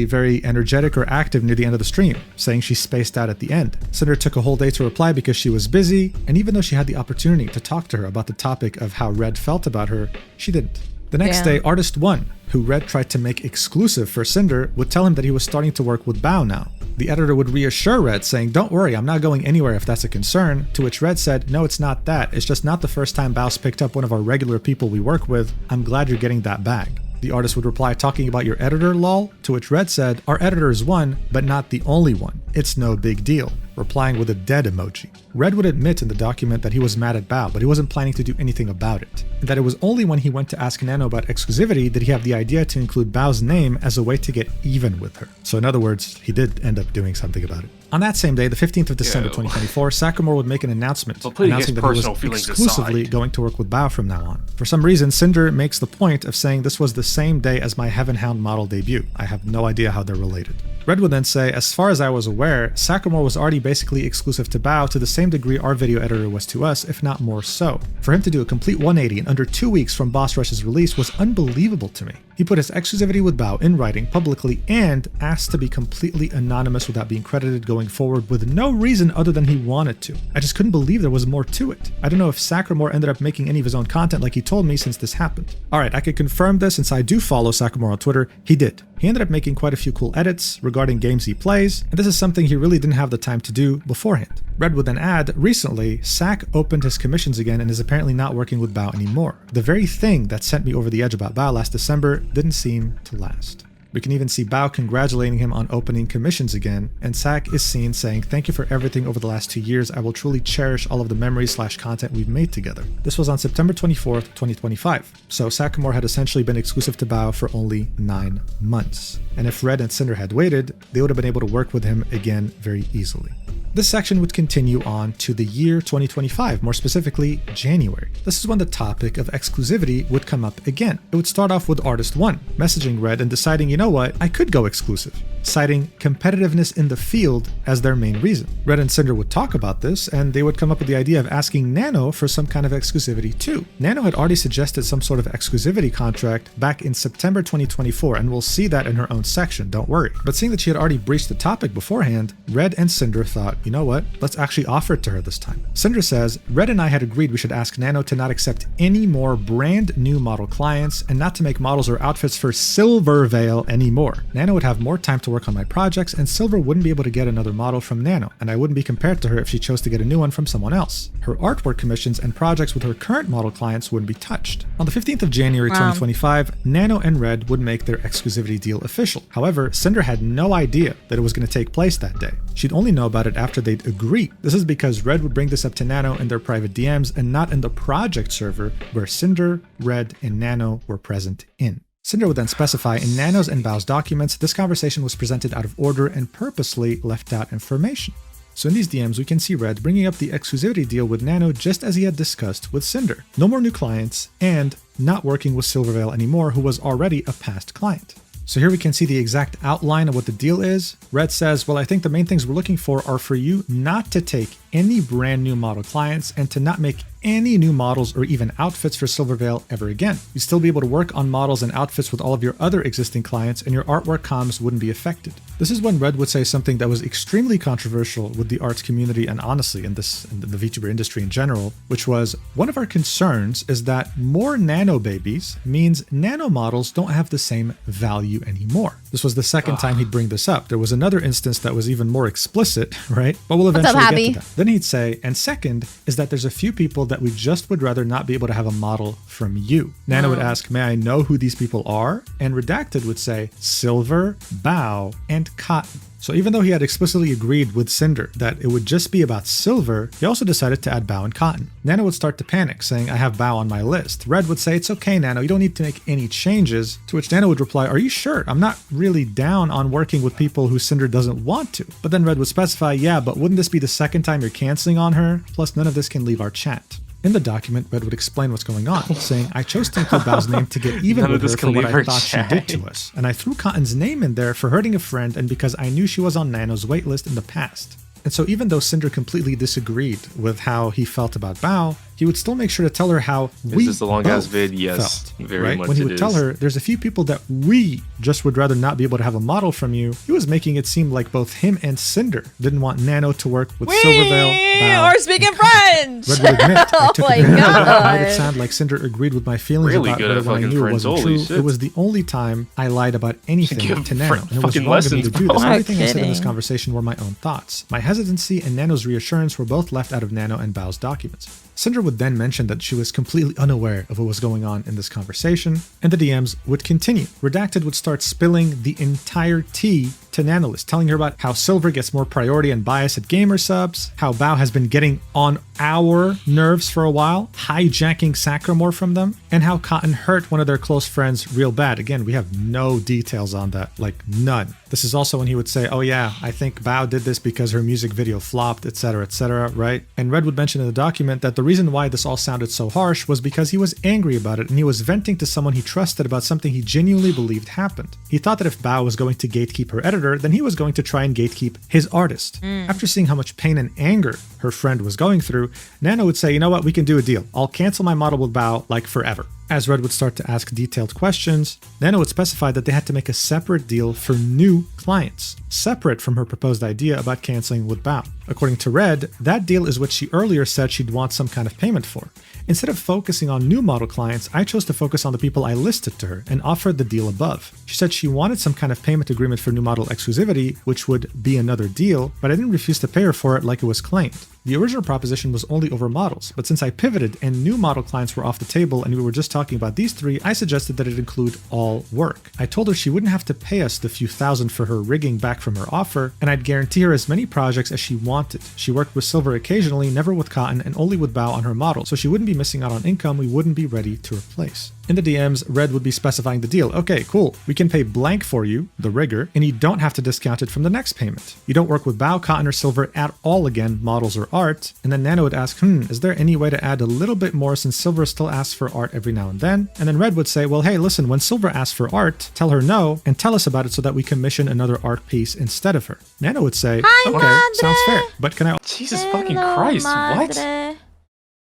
very energetic or active near the end of the stream, saying she spaced out at the end. Cinder took a whole day to reply because she was busy, and even though she had the opportunity to talk to her about the topic of how Red felt about her, she didn't. The next day, Artist 1, who Red tried to make exclusive for Cinder, would tell him that he was starting to work with Bao now. The editor would reassure Red, saying, don't worry, I'm not going anywhere if that's a concern, to which Red said, no, it's not that. It's just not the first time Bao's picked up one of our regular people we work with. I'm glad you're getting that bag. The artist would reply, talking about your editor, lol, to which Red said, our editor is one, but not the only one. It's no big deal, replying with a dead emoji. Red would admit in the document that he was mad at Bao, but he wasn't planning to do anything about it. And that it was only when he went to ask Nano about exclusivity did he have the idea to include Bao's name as a way to get even with her. So in other words, he did end up doing something about it. On that same day, the 15th of December 2024, Sakamore would make an announcement announcing that he was exclusively going to work with Bao from now on. For some reason, Cinder makes the point of saying this was the same day as my Heaven Hound model debut. I have no idea how they're related. Red would then say, as far as I was aware, Sakamore was already basically exclusive to Bao to the same degree our video editor was to us, if not more so. For him to do a complete 180 in under 2 weeks from Boss Rush's release was unbelievable to me. He put his exclusivity with Bao in writing publicly and asked to be completely anonymous without being credited going forward with no reason other than he wanted to. I just couldn't believe there was more to it. I don't know if Sakamore ended up making any of his own content like he told me since this happened. Alright, I could confirm this since I do follow Sakamore on Twitter. He did. He ended up making quite a few cool edits regarding games he plays, and this is something he really didn't have the time to do beforehand. Red would then add, recently, Sak opened his commissions again and is apparently not working with Bao anymore. The very thing that sent me over the edge about Bao last December didn't seem to last. We can even see Bao congratulating him on opening commissions again, and Sak is seen saying, thank you for everything over the last 2 years. I will truly cherish all of the memories/content we've made together. This was on September 24th, 2025. So Sakamore had essentially been exclusive to Bao for only 9 months. And if Red and Cinder had waited, they would have been able to work with him again very easily. This section would continue on to the year 2025, more specifically January. This is when the topic of exclusivity would come up again. It would start off with Artist 1, messaging Red and deciding, you know what, I could go exclusive, citing competitiveness in the field as their main reason. Red and Sinder would talk about this, and they would come up with the idea of asking Nano for some kind of exclusivity too. Nano had already suggested some sort of exclusivity contract back in September 2024, and we'll see that in her own section, don't worry. But seeing that she had already breached the topic beforehand, Red and Sinder thought, you know what, let's actually offer it to her this time. Sinder says, Red and I had agreed we should ask Nano to not accept any more brand new model clients and not to make models or outfits for Silvervale anymore. Nano would have more time to work on my projects, and Silver wouldn't be able to get another model from Nano, and I wouldn't be compared to her if she chose to get a new one from someone else. Her artwork commissions and projects with her current model clients wouldn't be touched. On the 15th of January 2025, Nano and Red would make their exclusivity deal official. However, Sinder had no idea that it was going to take place that day. She'd only know about it after they'd agree. This is because Red would bring this up to Nano in their private DMs and not in the project server where Sinder, Red, and Nano were present in. Sinder would then specify in Nano's and Bao's documents this conversation was presented out of order and purposely left out information. So in these DMs, we can see Red bringing up the exclusivity deal with Nano just as he had discussed with Sinder. No more new clients, and not working with Silvervale anymore, who was already a past client. So here we can see the exact outline of what the deal is. Red says, well, I think the main things we're looking for are for you not to take any brand new model clients and to not make any new models or even outfits for Silvervale ever again. You'd still be able to work on models and outfits with all of your other existing clients, and your artwork comms wouldn't be affected. This is when Red would say something that was extremely controversial with the arts community and honestly in the VTuber industry in general, which was, one of our concerns is that more nano babies means nano models don't have the same value anymore. This was the second time he'd bring this up. There was another instance that was even more explicit, right? But we'll eventually get to that. Then he'd say, and second is that there's a few people that we just would rather not be able to have a model from you. Nano would ask, may I know who these people are? And Redacted would say, Silver, Bao, and Cotton. So even though he had explicitly agreed with Sinder that it would just be about Silver, he also decided to add Bao and Cotton. Nano would start to panic, saying, I have Bao on my list. Red would say, it's okay, Nano, you don't need to make any changes. To which Nano would reply, are you sure? I'm not really down on working with people who Sinder doesn't want to. But then Red would specify, yeah, but wouldn't this be the second time you're canceling on her? Plus, none of this can leave our chat. In the document, Red would explain what's going on, saying, I chose to include Bao's name to get even with her for what I thought she did to us. And I threw Cotton's name in there for hurting a friend and because I knew she was on Nano's waitlist in the past. And so even though Sinder completely disagreed with how he felt about Bao, he would still make sure to tell her how we this a long ass vid? Yes, felt, very right? much When he would tell her, there's a few people that we just would rather not be able to have a model from you, he was making it seem like both him and Cinder didn't want Nano to work with Silvervale, Bao, or speaking French. Red would admit, I took my it very hard. God. It made it sound like Cinder agreed with my feelings Really about good her at when I fucking knew it French, wasn't holy true. shit. It was the only time I lied about anything Give to Nano, and it was fucking wrong of me to lessons, do this. bro. Everything I said in this kidding. conversation were my own thoughts. My hesitancy and Nano's reassurance were both left out of Nano and Bao's documents. Cinder would then mention that she was completely unaware of what was going on in this conversation, and the DMs would continue. Redacted would start spilling the entire tea to Nanolist, telling her about how Silver gets more priority and bias at gamer subs, how Bao has been getting on our nerves for a while, hijacking Sacramore from them, and how Cotton hurt one of their close friends real bad. Again, we have no details on that, like none. This is also when he would say, oh yeah, I think Bao did this because her music video flopped, etc., right? And Red would mention in the document that the reason why this all sounded so harsh was because he was angry about it and he was venting to someone he trusted about something he genuinely believed happened. He thought that if Bao was going to gatekeep her editor, then he was going to try and gatekeep his artist. After seeing how much pain and anger her friend was going through, Nano would say, you know what, we can do a deal. I'll cancel my model with Bao, like forever. As Red would start to ask detailed questions, Nano would specify that they had to make a separate deal for new clients, separate from her proposed idea about canceling with Bao. According to Red, that deal is what she earlier said she'd want some kind of payment for. Instead of focusing on new model clients, I chose to focus on the people I listed to her and offered the deal above. She said she wanted some kind of payment agreement for new model exclusivity, which would be another deal, but I didn't refuse to pay her for it like it was claimed. The original proposition was only over models, but since I pivoted and new model clients were off the table and we were just talking about these three, I suggested that it include all work. I told her she wouldn't have to pay us the few thousand for her rigging back from her offer, and I'd guarantee her as many projects as she wanted. She worked with Silver occasionally, never with Cotton, and only with Bao on her model, so she wouldn't be missing out on income we wouldn't be ready to replace. In the DMs, Red would be specifying the deal. Okay, cool. We can pay blank for you, the rigger, and you don't have to discount it from the next payment. You don't work with Bao, Cotton, or Silver at all again, models or art. And then Nano would ask, is there any way to add a little bit more since Silver still asks for art every now and then? And then Red would say, well, hey, listen, when Silver asks for art, tell her no and tell us about it so that we commission another art piece instead of her. Nano would say, okay, sounds fair, but can I... Jesus fucking Christ, what?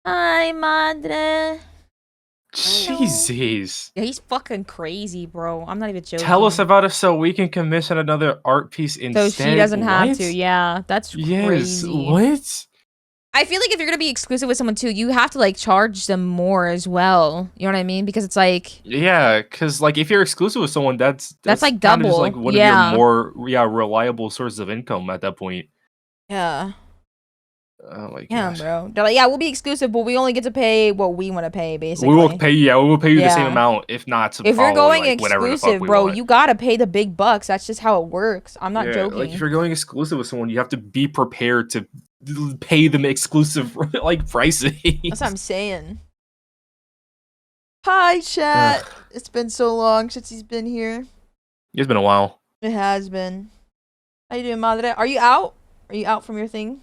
Hi, madre. Jeez. Yeah, he's fucking crazy, bro. I'm not even joking. Tell us about it so we can commission another art piece instead. So she doesn't have What? to. Yeah, that's Yes. crazy. What? I feel like if you're gonna be exclusive with someone too, you have to like charge them more as well. You know what I mean? Because it's like Yeah, because like if you're exclusive with someone, that's like kinda just, double. like one Yeah. of your more reliable sources of income at that point. yeah, Oh my yeah, gosh. bro. They're like, yeah, we'll be exclusive, but we only get to pay what we want to pay, basically. We will pay. Yeah, we will pay you the same Yeah. amount, if not. If you're probably, going like, whatever the fuck exclusive, we bro, want. you gotta pay the big bucks. That's just how it works. I'm not Yeah, joking. Like if you're going exclusive with someone, you have to be prepared to pay them exclusive like pricing. That's what I'm saying. Hi, chat. It's been so long since he's been here. It's been a while. It has been. How you doing, madre? Are you out? Are you out from your thing?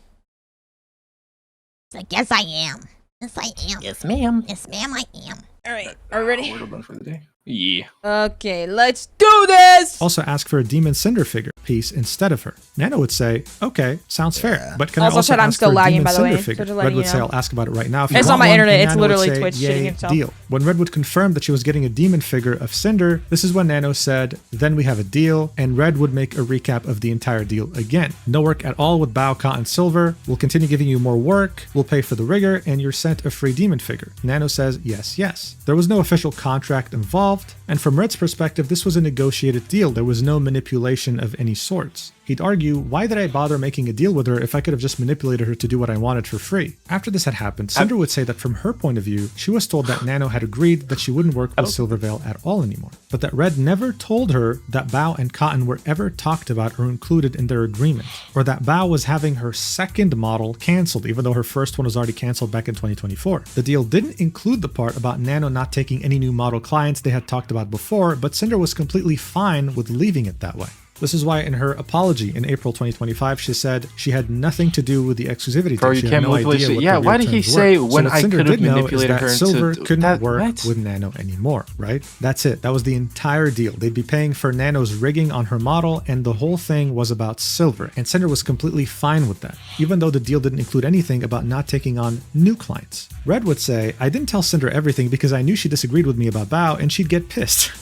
It's like, yes, I am. Yes, I am. Yes, ma'am. Yes, ma'am, I am. All right. Are we ready? We're done for the day. Yeah. Okay, let's do this. Also ask for a Demon Cinder figure piece instead of her. Nano would say, okay, sounds fair, but can Also, I also chat, I'm ask still for a lagging, Demon by the Cinder way, so figure? just Red letting would you say, know. I'll ask about it right now. If you It's want on my one, internet, and it's Nano would literally say, Twitch "Yay, shitting itself." deal." When Red would confirm that she was getting a demon figure of Cinder, this is when Nano said, then we have a deal, and Red would make a recap of the entire deal again. No work at all with Bao, Cotton, Silver. We'll continue giving you more work. We'll pay for the rigger, and you're sent a free demon figure. Nano says, yes, yes. There was no official contract involved, and from Red's perspective, this was a negotiated deal. There was no manipulation of any sorts. He'd argue, why did I bother making a deal with her if I could have just manipulated her to do what I wanted for free? After this had happened, Cinder would say that from her point of view, she was told that Nano had agreed that she wouldn't work with Silverveil at all anymore, but that Red never told her that Bao and Cotton were ever talked about or included in their agreement, or that Bao was having her second model cancelled, even though her first one was already cancelled back in 2024. The deal didn't include the part about Nano not taking any new model clients they had talked about before, but Cinder was completely fine with leaving it that way. This is why in her apology in April 2025, she said she had nothing to do with the exclusivity Bro, deal. you She had can't no manipulate idea shit. what Yeah, the why real did he terms say were. when what I Cinder could have did know is manipulated that her Silver into couldn't that? work What? with Nano anymore, right? That's it. That was the entire deal. They'd be paying for Nano's rigging on her model, and the whole thing was about Silver. And Cinder was completely fine with that, even though the deal didn't include anything about not taking on new clients. Red would say, I didn't tell Cinder everything because I knew she disagreed with me about Bao, and she'd get pissed.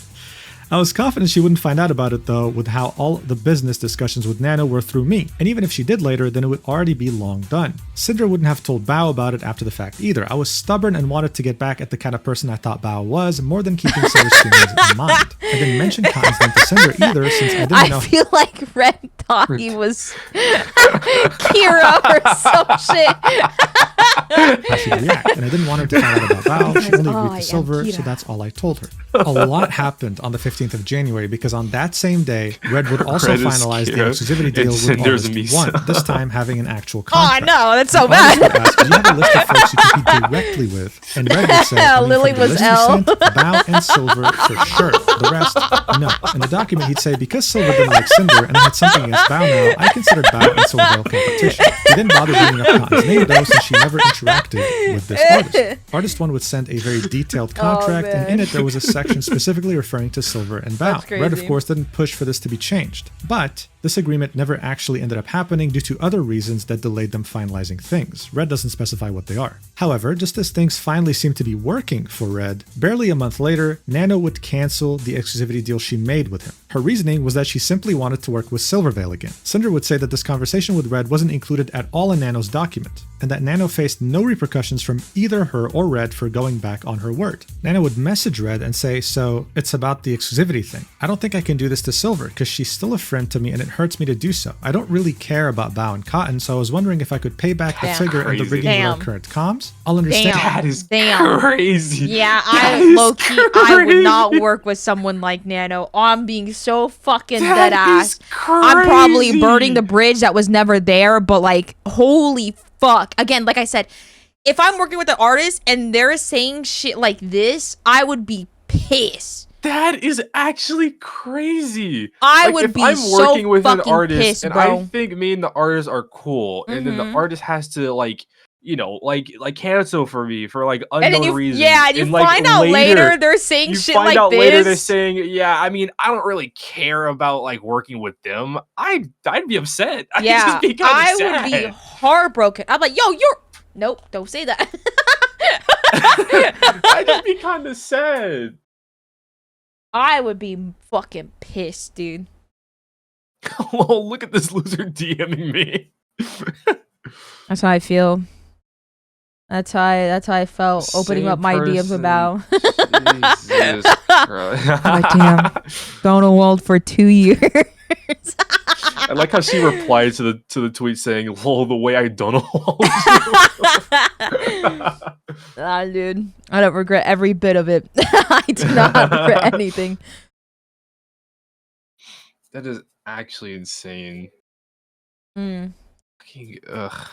I was confident she wouldn't find out about it though, with how all the business discussions with Nano were through me, and even if she did later, then it would already be long done. Cinder wouldn't have told Bao about it after the fact either. I was stubborn and wanted to get back at the kind of person I thought Bao was, more than keeping Cinder's feelings in mind. I didn't mention Cotton's name to Cinder either, since I didn't know. I feel like Red thought he was Kira or some shit. how she'd react, and I didn't want her to find out about Bao. She only Oh, agreed I am to Silver, so Kira. that's all I told her. A lot happened on the 15th of January because on that same day, Red would also Red is finalize the Kira, exclusivity deal and with Cinder's August Misa. 1, this time having an actual Oh, I contract. know. That's so August would bad. ask, do you have a list of folks you compete directly with? And Red would say, I mean, Lily from the was list you L. sent, Bao and Silver for sure. The rest, no. In the document, he'd say, because Silver didn't like Cinder and I had something against Bao now, I considered Bao and Silverveil competition. He didn't bother bringing up Cotton's name though, since she never interacted with this artist. Artist 1 would send a very detailed contract, and in man. it there was a section specifically referring to Silver and Bao. That's Red, of crazy. course, didn't push for this to be changed, but this agreement never actually ended up happening due to other reasons that delayed them finalizing things. Red doesn't specify what they are. However, just as things finally seemed to be working for Red, barely a month later, Nano would cancel the exclusivity deal she made with him. Her reasoning was that she simply wanted to work with Silverveil again. Cinder would say that this conversation with Red wasn't included at all in Nano's document, and that Nano faced no repercussions from either her or Red for going back on her word. Nano would message Red and say, so it's about the exclusivity thing. I don't think I can do this to Silver because she's still a friend to me and it hurts me to do so. I don't really care about Bao and Cotton, so I was wondering if I could pay back the Damn. figure and the Crazy. rigging with our Damn. current comms. I'll understand. Damn. That is Damn. crazy. Yeah, That I is low key, I would not crazy. work with someone like Nano. I'm being so fucking That dead ass. is I'm probably crazy. burning the bridge that was never there, but like, holy fuck. Again, like I said, if I'm working with an artist and they're saying shit like this, I would be pissed. That is actually crazy. I Like, would if be I'm so working with an fucking artist pissed, and bro. I think me and the artist are cool, and then the Mhm. artist has to like, cancel for me for like And then unknown reasons. and you like find out later they're saying you shit find like out this. later they're saying, yeah, I mean, I don't really care about like working with them. I'd be upset. I'd Yeah, just be kind of I sad. would be heartbroken. I'm like, yo, nope, don't say that. I'd just be kind of sad. I would be fucking pissed, dude. Oh, look at this loser DMing me. That's how I feel. That's how I felt opening Same up my DMs person. about. Jesus Christ. Like, damn. Donald for 2 years. I like how she replied to the tweet saying, "Lol, the way I don't know." Nah, dude. I don't regret every bit of it. I do not regret anything. That is actually insane. Mm. Ugh.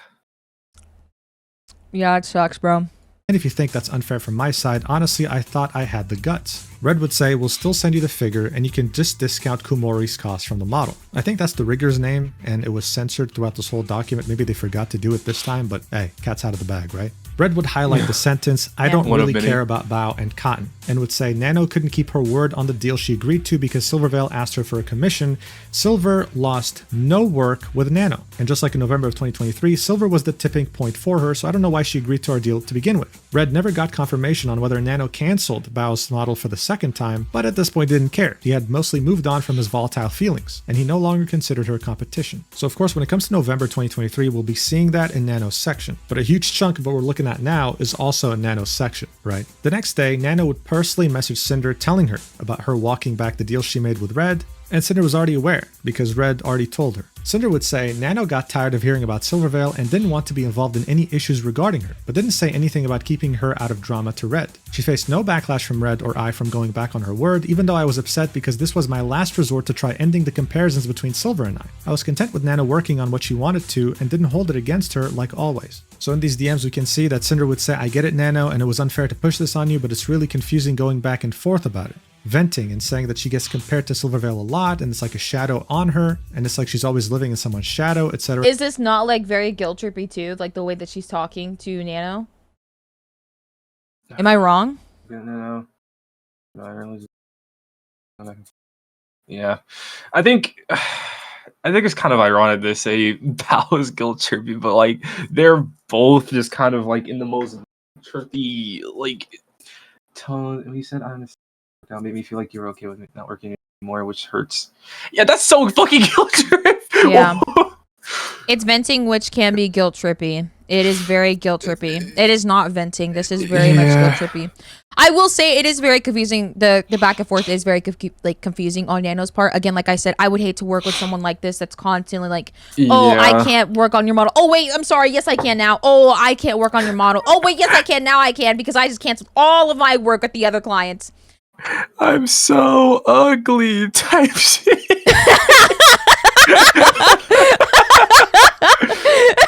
Yeah, it sucks, bro. And if you think that's unfair from my side, honestly, I thought I had the guts. Red would say, we'll still send you the figure and you can just discount Kumori's cost from the model. I think that's the rigger's name and it was censored throughout this whole document. Maybe they forgot to do it this time, but hey, cat's out of the bag, right? Red would highlight the sentence, I don't really care about Bao and Cotton, and would say Nano couldn't keep her word on the deal she agreed to because Silvervale asked her for a commission. Silver lost no work with Nano. And just like in November of 2023, Silver was the tipping point for her, so I don't know why she agreed to our deal to begin with. Red never got confirmation on whether Nano cancelled Bao's model for the second time, but at this point didn't care. He had mostly moved on from his volatile feelings, and he no longer considered her competition. So of course, when it comes to November 2023, we'll be seeing that in Nano's section. But a huge chunk of what we're looking at now is also in Nano's section, right? The next day, Nano would personally message Sinder telling her about her walking back the deal she made with Red, and Sinder was already aware because Red already told her. Cinder would say Nano got tired of hearing about Silvervale and didn't want to be involved in any issues regarding her, but didn't say anything about keeping her out of drama to Red. She faced no backlash from Red or I from going back on her word, even though I was upset because this was my last resort to try ending the comparisons between Silver and I. I was content with Nano working on what she wanted to and didn't hold it against her like always. So in these DMs we can see that Cinder would say, I get it Nano and it was unfair to push this on you, but it's really confusing going back and forth about it. Venting and saying that she gets compared to Silvervale a lot and it's like a shadow on her and it's like she's always living in someone's shadow, etc. Is this not like very guilt trippy too? Like the way that she's talking to Nano? Am I wrong? No, I really yeah. I think it's kind of ironic they say Bao is guilt trippy, but like they're both just kind of like in the most trippy like tone. And he said, "I understand. Now made me feel like you're okay with me not working anymore, which hurts." Yeah, that's so fucking guilt trip. Yeah. It's venting, which can be guilt trippy. It is very guilt trippy. It is not venting. This is very much guilt trippy. I will say it is very confusing. The back and forth is very confusing on Nano's part. Again, like I said, I would hate to work with someone like this that's constantly like, oh, Yeah. I can't work on your model. Oh, wait, I'm sorry. Yes, I can now. Oh, I can't work on your model. Oh, wait, yes, I can. Now I can because I just canceled all of my work with the other clients. I'm so ugly type shit.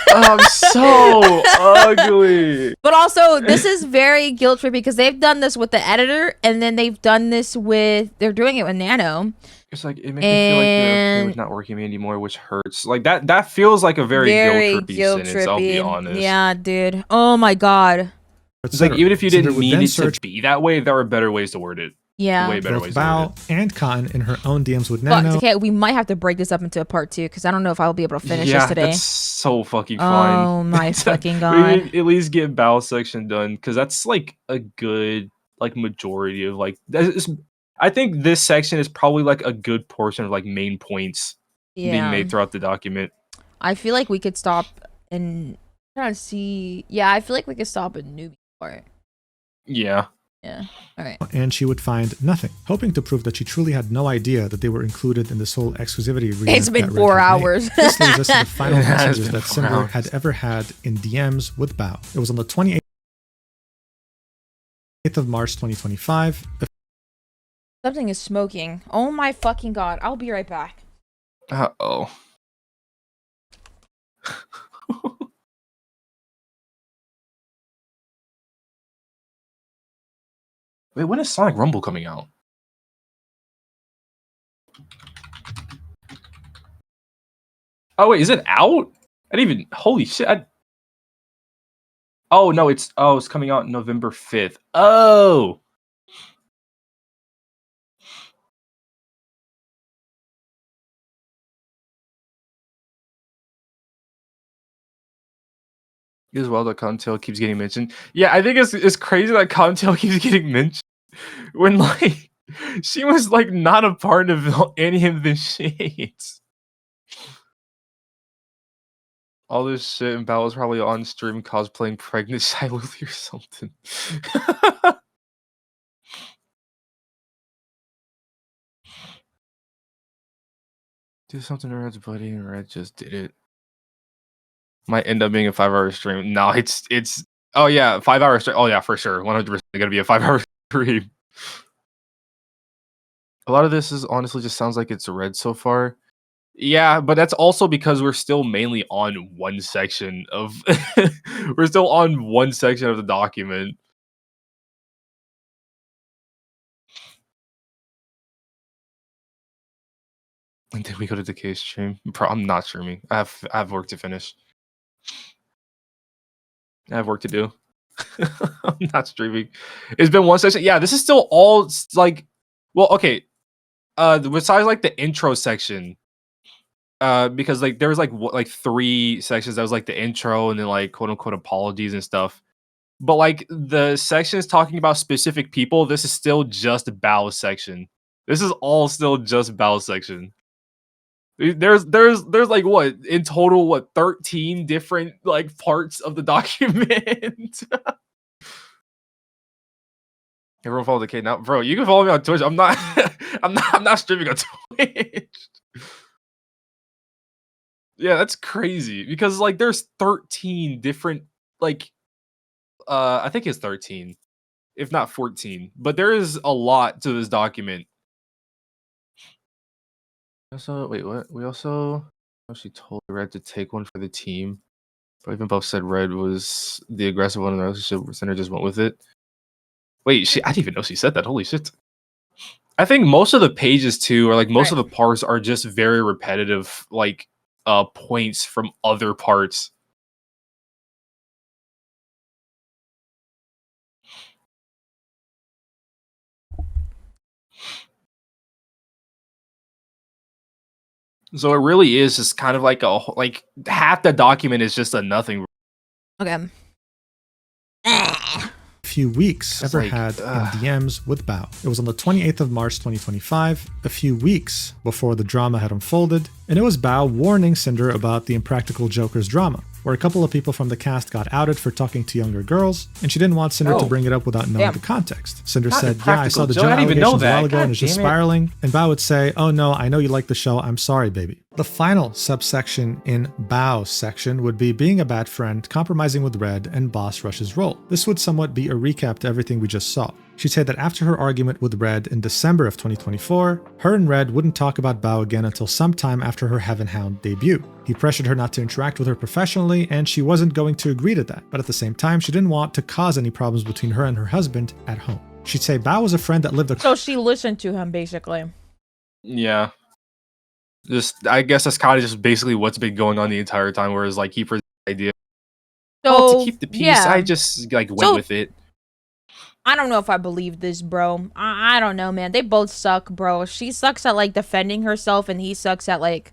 I'm so ugly. But also, this is very guilt trippy because they've done this with the editor, and then they've done this with they're doing it with Nano. It's like it makes me feel like you're okay with not working with me anymore, which hurts. Like that feels like a very guilt trippy sentence. I'll be honest. Yeah, dude. Oh my god. It's like even if you Cinder didn't would need then it search to be that way, there are better ways to word it. Yeah. Way better both ways to word Bao it. and Cotton in her own DMs with Fuck, Nano. okay, we might have to break this up into a part 2 because I don't know if I'll be able to finish this today. That's so fucking fine. Oh my fucking We god. need at least get Bao section done because that's like a good like majority of like I think this section is probably like a good portion of like main points being Yeah. made throughout the document. I feel like we could stop and trying to see. Yeah, I feel like we could stop a newbie part. Yeah. Yeah. All right. And she would find nothing, hoping to prove that she truly had no idea that they were included in this whole exclusivity agreement. It's been that Red 4 had made. hours. This leads us to the final It has messages been that 4 Cinder hours. had ever had in DMs with Bao. It was on the 28th of March 2025. Something is smoking. Oh my fucking god. I'll be right back. Uh-oh. Wait, when is Sonic Rumble coming out? Oh wait, is it out? I didn't even. Holy shit! Oh no, it's coming out November 5th. Oh. As well that Cottontail keeps getting mentioned. Yeah, I think it's crazy that Cottontail keeps getting mentioned when like she was like not a part of any of the shades. All this shit and Bao was probably on stream cosplaying pregnant silently or something. Do something to Red's buddy and Red just did it. Might end up being a 5-hour stream. No, it's oh yeah, 5-hour stream. Oh yeah, for sure. 100% gonna be a 5-hour stream. A lot of this is honestly just sounds like it's Red so far. Yeah, but that's also because we're still mainly on one section of we're still on one section of the document. And then we go to Decay's stream. I'm not streaming. I have work to finish. I have work to do. I'm not streaming. It's been one section. Yeah, this is still all like, well, okay. Besides like the intro section, because like there was like 3 sections that was like the intro and then like quote unquote apologies and stuff. But like the sections talking about specific people, this is still just Bao's section. This is all still just Bao's section. There's like what in total 13 different like parts of the document. Everyone follow the K now, bro. You can follow me on Twitch. I'm not I'm not streaming on Twitch. Yeah, that's crazy because like there's 13 different like I think it's 13, if not 14. But there is a lot to this document. Also, wait, what? We also she told Red to take one for the team. But even both said Red was the aggressive one in the relationship. Cinder just went with it. Wait, I didn't even know she said that. Holy shit. I think most of the pages too, or like most of the parts are just very repetitive, like points from other parts. So it really is just kind of like like half the document is just a nothing. Okay. Few weeks ever like, had in DMs with Bao. It was on the 28th of March 2025, a few weeks before the drama had unfolded, and it was Bao warning Sinder about the Impractical Jokers drama, where a couple of people from the cast got outed for talking to younger girls, and she didn't want Sinder to bring it up without knowing the context. Cinder said, yeah, I saw the joke allegations a while ago and it's just spiraling, and Bao would say, oh no, I know you like the show, I'm sorry, baby. The final subsection in Bao's section would be being a bad friend, compromising with Red, and Boss Rush's role. This would somewhat be a recap to everything we just saw. She'd say that after her argument with Red in December of 2024, her and Red wouldn't talk about Bao again until sometime after her Heaven Hound debut. He pressured her not to interact with her professionally, and she wasn't going to agree to that. But at the same time, she didn't want to cause any problems between her and her husband at home. She'd say Bao was a friend that lived So she listened to him, basically. Yeah. Just, I guess that's kind of just basically what's been going on the entire time, whereas like he presented the idea. So to keep the peace, yeah. I just like went with it. I don't know if I believe this, bro. I don't know, man. They both suck, bro. She sucks at like defending herself, and he sucks at like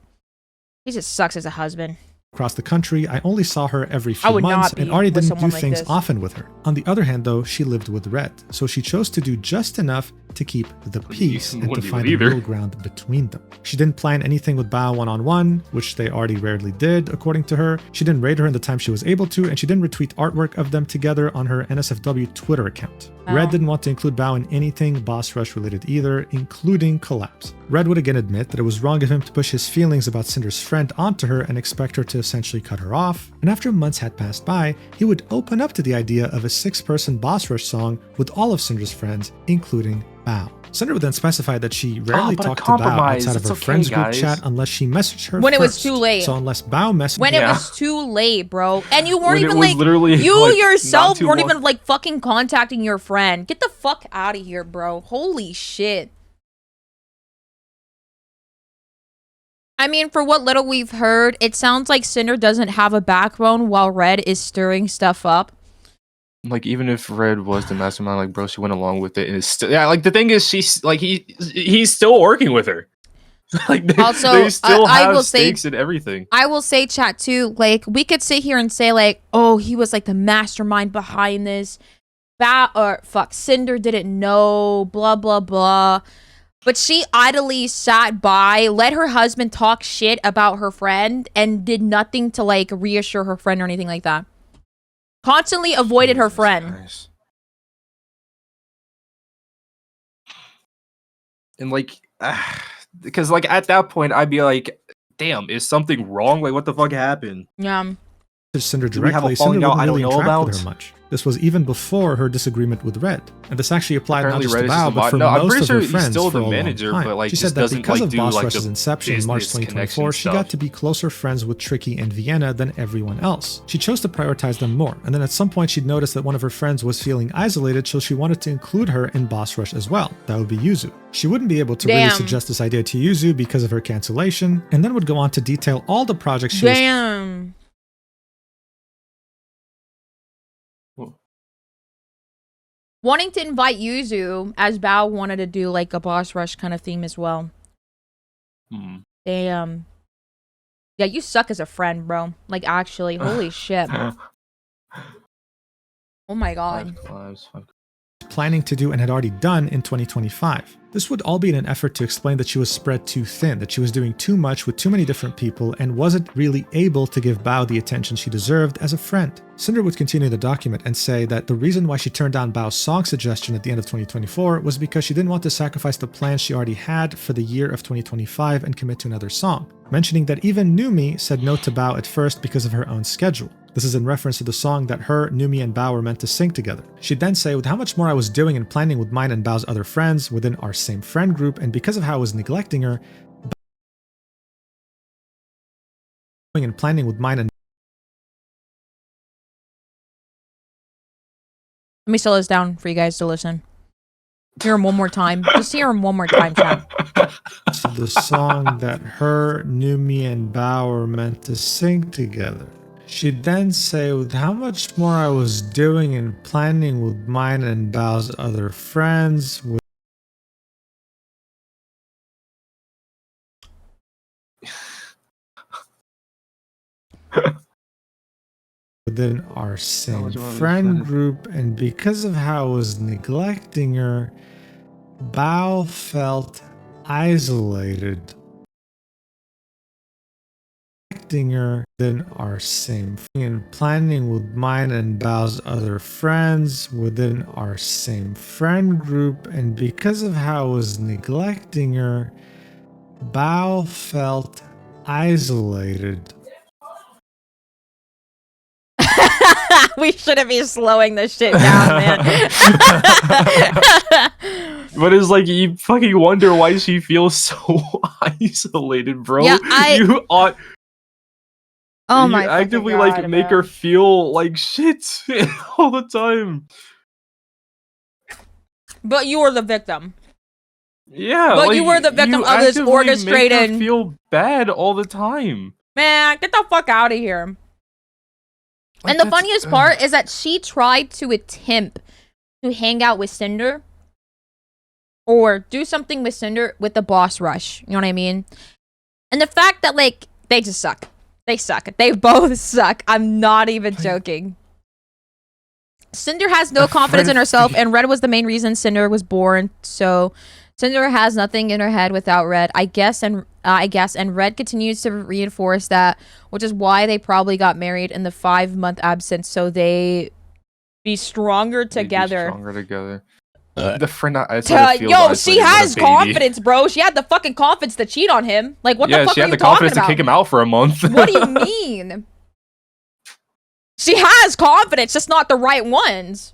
he just sucks as a husband. Across the country, I only saw her every few months and already didn't do things often with her. On the other hand, though, she lived with Red, so she chose to do just enough to keep the peace and to find a middle ground between them. She didn't plan anything with Bao one-on-one, which they already rarely did, according to her. She didn't raid her in the time she was able to, and she didn't retweet artwork of them together on her NSFW Twitter account. Red didn't want to include Bao in anything Boss Rush related either, including collabs. Red would again admit that it was wrong of him to push his feelings about Cinder's friend onto her and expect her to essentially cut her off, and after months had passed by, he would open up to the idea of a 6-person Boss Rush song with all of Cinder's friends, including Bao. Cinder would then specify that she rarely but a talked to Bao compromise, outside of it's her okay, friends group guys. chat unless she messaged her When it was first. too late. So unless Bao messaged When it Yeah. was too late, bro. And you weren't When it even was like, literally, you like, yourself not too weren't long- even like fucking contacting your friend. Get the fuck out of here, bro. Holy shit. I mean, for what little we've heard, it sounds like Cinder doesn't have a backbone while Red is stirring stuff up. Like, even if Red was the mastermind, like, bro, she went along with it, and it's still, yeah, like, the thing is, she's like, he's still working with her. Like, they, Also, they still I have will say- stakes in everything. I will say, chat, too, like, we could sit here and say, like, oh, he was, like, the mastermind behind this. Cinder didn't know, blah, blah, blah. But she idly sat by, let her husband talk shit about her friend, and did nothing to, like, reassure her friend or anything like that. Constantly avoided her friend. Christ. And, like, because, like, at that point, I'd be like, damn, is something wrong? Like, what the fuck happened? Yeah. Cinder Do we have a directly, falling Cinder out wouldn't I don't really know interact with about? her much. This was even before her disagreement with Red. And this actually applied Apparently not just Red to is just Bao, a but for no, I'm most pretty of sure her he's friends still for the a long manager, time. but, like, she just said that doesn't, because like, of do, Boss like, Rush's the inception in March business 2024, connection she got stuff. to be closer friends with Tricky and Vienna than everyone else. She chose to prioritize them more, and then at some point she'd noticed that one of her friends was feeling isolated, so she wanted to include her in Boss Rush as well. That would be Yuzu. She wouldn't be able to really Damn. suggest this idea to Yuzu because of her cancellation, and then would go on to detail all the projects she was Damn. Wanting to invite Yuzu, as Bao wanted to do, like, a Boss Rush kind of theme as well. Hmm. Damn. Yeah, you suck as a friend, bro. Like, actually, holy shit. Oh my god. planning to do and had already done in 2025. This would all be in an effort to explain that she was spread too thin, that she was doing too much with too many different people and wasn't really able to give Bao the attention she deserved as a friend. Cinder would continue the document and say that the reason why she turned down Bao's song suggestion at the end of 2024 was because she didn't want to sacrifice the plans she already had for the year of 2025 and commit to another song, mentioning that even Numi said no to Bao at first because of her own schedule. This is in reference to the song that her, Numi, and Bao were meant to sing together. She'd then say, with how much more I was doing and planning with mine and Bao's other friends within our same friend group, and because of how I was neglecting her, and planning with mine and Let me slow this down for you guys to listen. Hear him one more time. Just hear him one more time, chat. the song that her, Numi, and Bao were meant to sing together. She'd then say, with how much more I was doing and planning with mine and Bao's other friends, within our same friend group, and because of how I was neglecting her, Bao felt isolated. Her within our same and planning with mine and Bao's other friends within our same friend group, and because of how I was neglecting her, Bao felt isolated. We shouldn't be slowing this shit down, man. But it's like you fucking wonder why she feels so isolated, bro. Yeah, You ought Oh you my actively fucking like God, make bro. her feel like shit all the time. But you were the victim. Yeah, But like, you were the victim you of this actively make her orchestrated- feel bad all the time. Man, get the fuck out of here. Like, And the that's- funniest part is that she tried to attempt to hang out with Cinder or do something with Cinder with the boss rush. You know what I mean? And the fact that, like, they just suck. They suck. They both suck. I'm not even joking. Cinder has no confidence in herself, and Red was the main reason Cinder was born. So Cinder has nothing in her head without Red, I guess, and Red continues to reinforce that, which is why they probably got married in the 5-month absence, so they be stronger They'd be together. stronger together. The friend I said feels Yo, isolated she with a has baby. confidence, bro. She had the fucking confidence to cheat on him. Like, what the Yeah, fuck she are had you the talking confidence about? to kick him out for a month. What do you mean? She has confidence, just not the right ones.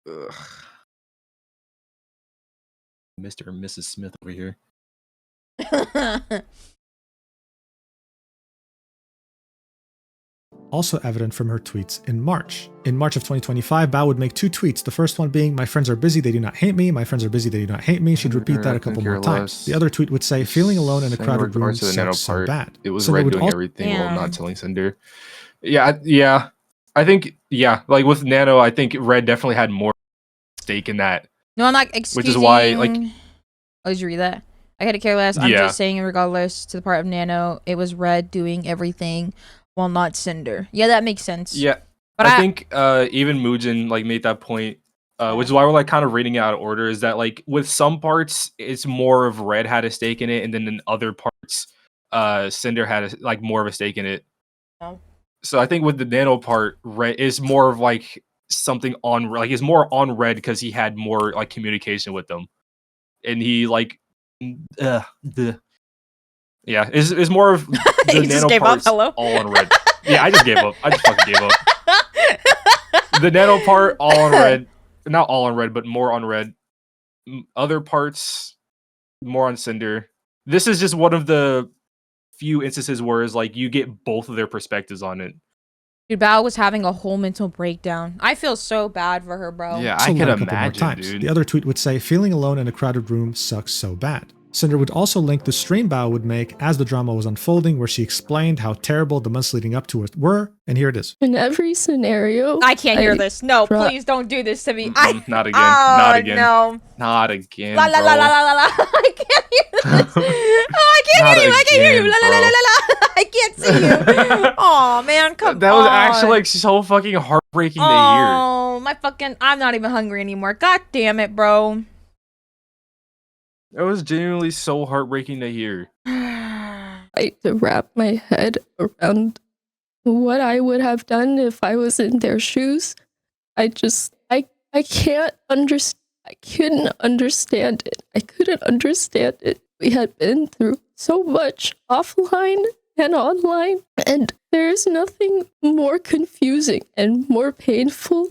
Ugh. Mr. and Mrs. Smith over here. Also evident from her tweets in March. In March of 2025, Bao would make 2 tweets. The first one being, "My friends are busy, they do not hate me. My friends are busy, they do not hate me." She'd repeat that a couple more times. The other tweet would say, "Feeling alone in a crowded room sucks so bad." It was Cinder Red would doing also- everything while Yeah. not telling Cinder. Yeah. I think, like with Nano, I think Red definitely had more stake in that. No, I'm not excusing. Which is why, like... Oh, did you read that? I had to care less. I'm Yeah. just saying, regardless to the part of Nano, it was Red doing everything while not Cinder. Yeah, that makes sense. Yeah. But I think even Mujin like made that point, which is why we're like kind of reading it out of order. Is that like with some parts it's more of Red had a stake in it, and then in other parts, Cinder had like more of a stake in it. Oh. So I think with the Nano part, Red is more of like something on like is more on Red because he had more like communication with them, and he like, yeah, is more of the You just Nano gave up? parts Hello? all on Red. Yeah, I just gave up. I just fucking gave up. The Nano part, all on Red. Not all on Red, but more on Red. Other parts, more on Cinder. This is just one of the few instances where it's like you get both of their perspectives on it. Dude, Bao was having a whole mental breakdown. I feel so bad for her, bro. Yeah, also I can lied a couple more imagine, times. dude. The other tweet would say, "Feeling alone in a crowded room sucks so bad." Cinder would also link the stream Bao would make as the drama was unfolding, where she explained how terrible the months leading up to it were, and here it is. In every scenario, I can't hear this. No, try- please don't do this to me. Not again. Oh, Not again. No. Not again. La la la la la la la. I can't hear this. Oh, I can't Not hear you. I can't hear you. again, La la la la la la. I can't see you. Oh man, come That on. was actually like so fucking heartbreaking to hear. Oh, my fucking. I'm not even hungry anymore. God damn it, bro. It was genuinely so heartbreaking to hear. to wrap my head around what I would have done if I was in their shoes. I can't understand. I couldn't understand it. I couldn't understand it. We had been through so much offline and online, and there's nothing more confusing and more painful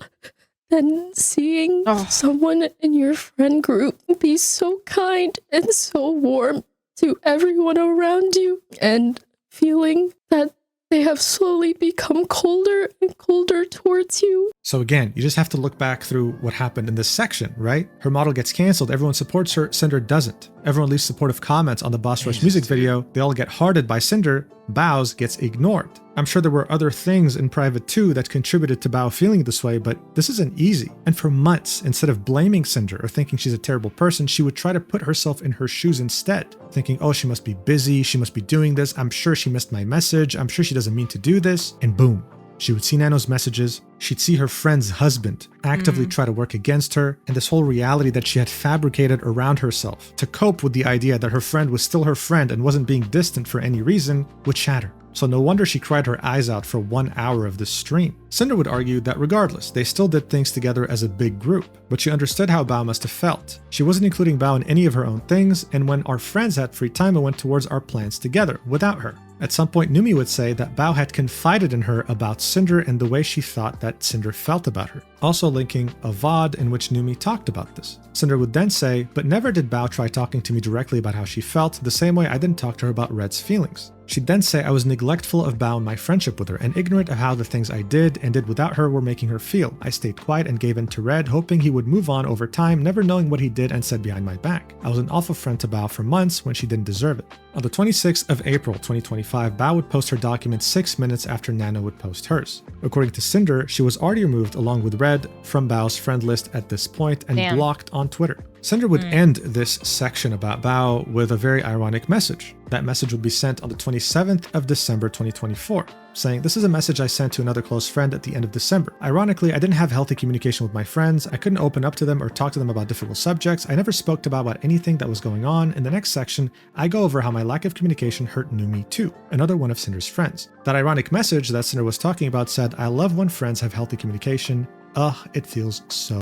than seeing someone in your friend group be so kind and so warm to everyone around you, and feeling that they have slowly become colder and colder towards you. So again, you just have to look back through what happened in this section, right? Her model gets canceled, everyone supports her, Cinder doesn't. Everyone leaves supportive comments on the Boss Rush music video, they all get hearted by Cinder, Bao's gets ignored. I'm sure there were other things in private too that contributed to Bao feeling this way, but this isn't easy. And for months, instead of blaming Cinder or thinking she's a terrible person, she would try to put herself in her shoes instead, thinking, oh, she must be busy, she must be doing this, I'm sure she missed my message, I'm sure she doesn't mean to do this, and boom. She would see Nano's messages, she'd see her friend's husband actively try to work against her, and this whole reality that she had fabricated around herself to cope with the idea that her friend was still her friend and wasn't being distant for any reason would shatter. So no wonder she cried her eyes out for 1 hour of this stream. Cinder would argue that regardless, they still did things together as a big group, but she understood how Bao must have felt. She wasn't including Bao in any of her own things, and when our friends had free time, it went towards our plans together, without her. At some point, Numi would say that Bao had confided in her about Cinder and the way she thought that Cinder felt about her, also linking a VOD in which Numi talked about this. Cinder would then say, but never did Bao try talking to me directly about how she felt, the same way I didn't talk to her about Red's feelings. She'd then say I was neglectful of Bao in my friendship with her and ignorant of how the things I did and did without her were making her feel. I stayed quiet and gave in to Red, hoping he would move on over time, never knowing what he did and said behind my back. I was an awful friend to Bao for months when she didn't deserve it. On the 26th of April 2025, Bao would post her document 6 minutes after Nano would post hers. According to Cinder, she was already removed along with Red from Bao's friend list at this point and blocked on Twitter. Cinder would end this section about Bao with a very ironic message. That message would be sent on the 27th of December 2024, saying, "This is a message I sent to another close friend at the end of December. Ironically, I didn't have healthy communication with my friends. I couldn't open up to them or talk to them about difficult subjects. I never spoke to Bao about anything that was going on. In the next section, I go over how my lack of communication hurt Numi too," another one of Cinder's friends. That ironic message that Cinder was talking about said, "I love when friends have healthy communication. Ugh, it feels so."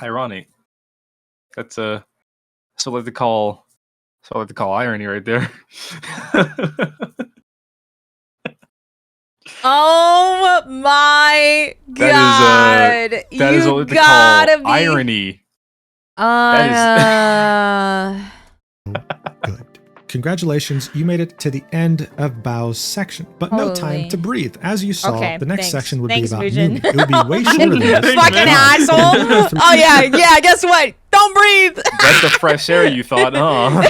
Ironic. That's what I like to call irony right there. Oh my god! That is You what they gotta call be irony. Good. Congratulations, you made it to the end of Bao's section, but no time Holy. to breathe. As you saw, Okay, the next thanks. section would Thanks, be about Mujin. Numi. It would be way shorter than this. Fucking asshole! Oh yeah, guess what? Don't breathe! That's the fresh air you thought, huh?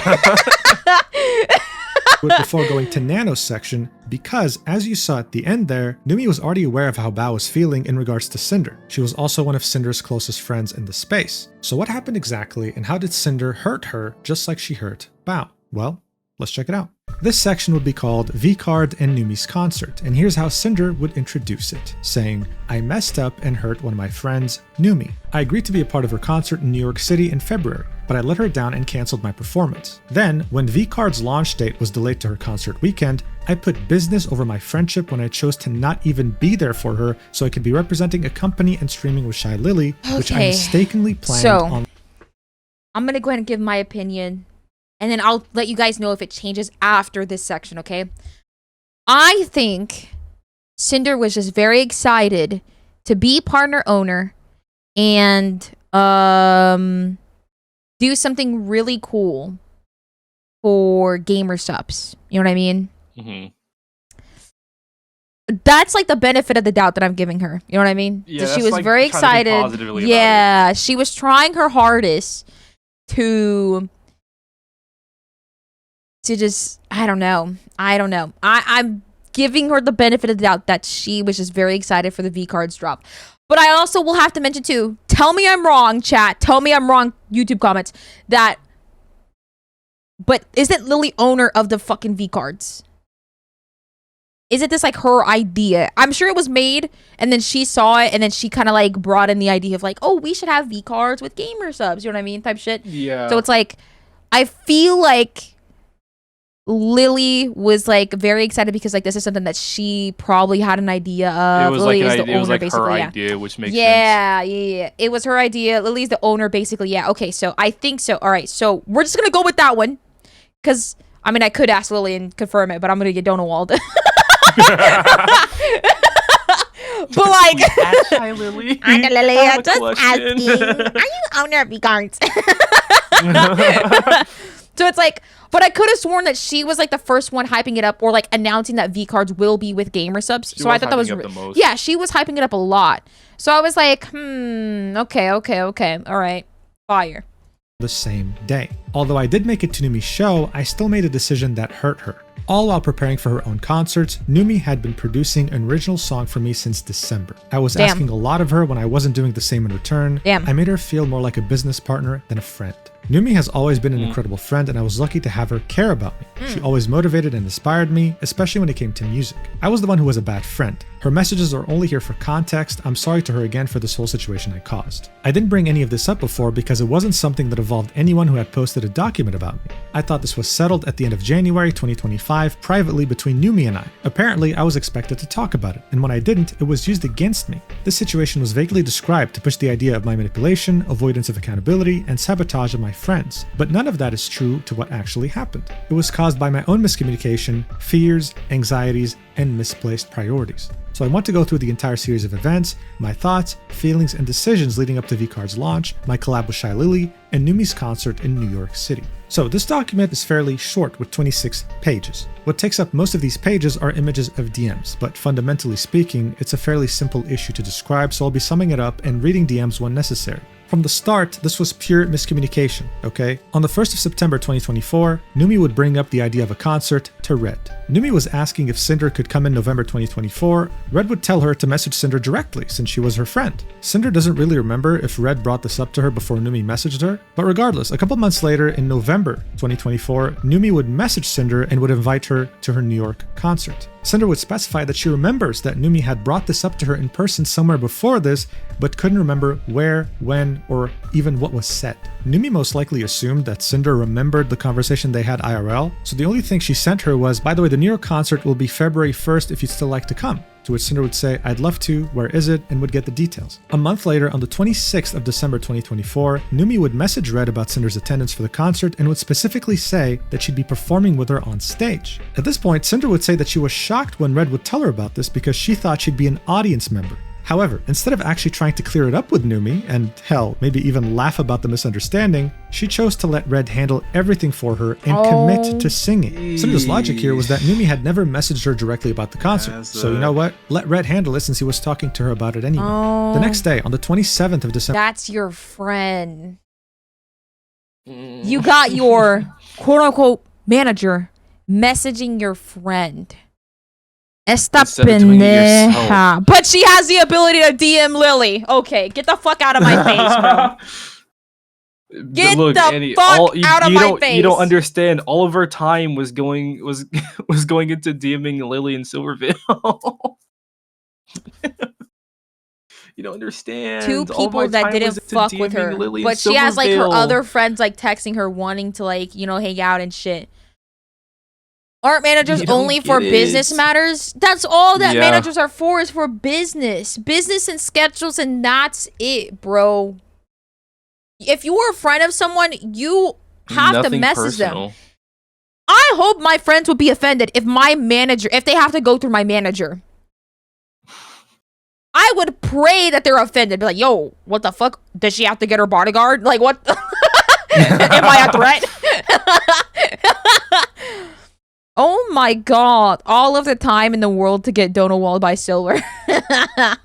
Before going to Nano's section, because as you saw at the end there, Numi was already aware of how Bao was feeling in regards to Sinder. She was also one of Sinder's closest friends in the space. So what happened exactly, and how did Sinder hurt her just like she hurt Bao? Well, let's check it out. This section would be called V-Card and Numi's Concert, and here's how Sinder would introduce it, saying, I messed up and hurt one of my friends, Numi. I agreed to be a part of her concert in New York City in February, but I let her down and canceled my performance. Then, when V-Card's launch date was delayed to her concert weekend, I put business over my friendship when I chose to not even be there for her so I could be representing a company and streaming with Shy Lily, which I Okay. mistakenly planned So, on. I'm gonna go ahead and give my opinion, and then I'll let you guys know if it changes after this section, okay? I think Sinder was just very excited to be partner owner and do something really cool for gamer subs. You know what I mean? Mm-hmm. That's like the benefit of the doubt that I'm giving her. You know what I mean? Yeah, she that's was like very trying to think excited. positively about Yeah, she was trying her hardest to just I don't know. I'm giving her the benefit of the doubt that she was just very excited for the V cards drop. But I also will have to mention too, tell me I'm wrong, chat. Tell me I'm wrong, YouTube comments, that but isn't Lily owner of the fucking V cards? Isn't this like her idea? I'm sure it was made and then she saw it and then she kind of like brought in the idea of like, oh, we should have V cards with gamer subs, you know what I mean? Type shit. Yeah. So it's like, I feel like Lily was like very excited because like this is something that she probably had an idea of. It was Lily like is an the idea. It was owner, like her basically, yeah. idea, which makes sense. Yeah. It was her idea. Lily's the owner, basically. Yeah. Okay. So I think so. All right. So we're just gonna go with that one, because I mean I could ask Lily and confirm it, but I'm gonna get Donald. But like, Ask Shy Lily. I'm Lily. I have a Just question. asking. Are you owner of V-Cards? So it's like, but I could have sworn that she was like the first one hyping it up or like announcing that V-Cards will be with gamer subs. She So I was thought that was hyping up the most. yeah, she was hyping it up a lot. So I was like, okay, all right, fire. The same day. Although I did make it to Numi's show, I still made a decision that hurt her. All while preparing for her own concerts, Numi had been producing an original song for me since December. I was Damn. asking a lot of her when I wasn't doing the same in return. Damn. I made her feel more like a business partner than a friend. Numi has always been an incredible friend, and I was lucky to have her care about me. She always motivated and inspired me, especially when it came to music. I was the one who was a bad friend. Her messages are only here for context. I'm sorry to her again for this whole situation I caused. I didn't bring any of this up before because it wasn't something that involved anyone who had posted a document about me. I thought this was settled at the end of January 2025 privately between Numi and I. Apparently, I was expected to talk about it, and when I didn't, it was used against me. This situation was vaguely described to push the idea of my manipulation, avoidance of accountability, and sabotage of my friends, but none of that is true to what actually happened. It was caused by my own miscommunication, fears, anxieties, and misplaced priorities. So I want to go through the entire series of events, my thoughts, feelings, and decisions leading up to V-Card's launch, my collab with Shy Lily, and Numi's concert in New York City. So this document is fairly short with 26 pages. What takes up most of these pages are images of DMs, but fundamentally speaking, it's a fairly simple issue to describe, so I'll be summing it up and reading DMs when necessary. From the start, this was pure miscommunication, okay? On the 1st of September 2024, Numi would bring up the idea of a concert to Red. Numi was asking if Sinder could come in November 2024. Red would tell her to message Sinder directly since she was her friend. Sinder doesn't really remember if Red brought this up to her before Numi messaged her, but regardless, a couple months later in November 2024, Numi would message Sinder and would invite her to her New York concert. Sinder would specify that she remembers that Numi had brought this up to her in person somewhere before this, but couldn't remember where, when, or even what was said. Numi most likely assumed that Sinder remembered the conversation they had IRL, so the only thing she sent her was, by the way, the New York concert will be February 1st if you'd still like to come. To which Sinder would say, I'd love to, where is it, and would get the details. A month later, on the 26th of December 2024, Numi would message Red about Cinder's attendance for the concert and would specifically say that she'd be performing with her on stage. At this point, Cinder would say that she was shocked when Red would tell her about this because she thought she'd be an audience member. However, instead of actually trying to clear it up with Numi, and hell, maybe even laugh about the misunderstanding, she chose to let Red handle everything for her and commit to singing. Cinder's logic here was that Numi had never messaged her directly about the concert, so you know what? Let Red handle it since he was talking to her about it anyway. The next day, on the 27th of December... That's your friend. You got your quote-unquote manager messaging your friend. Esta pendeja. But she has the ability to DM Lily. Okay, get the fuck out of my face, bro. Get the fuck out of my face. You don't understand. All of her time was going into DMing Lily in Silverville. You don't understand. Two people that didn't fuck with her, but she has like her other friends like texting her wanting to like, you know, hang out and shit. Aren't managers only for business matters? That's all that managers are for, is for business. Business and schedules, and that's it, bro. If you are a friend of someone, you have to message them. I hope my friends would be offended if my manager, if they have to go through my manager. I would pray that they're offended. Be like, yo, what the fuck? Does she have to get her bodyguard? Like, what? Am I a threat? Oh my god, all of the time in the world to get Donowalled by Silver.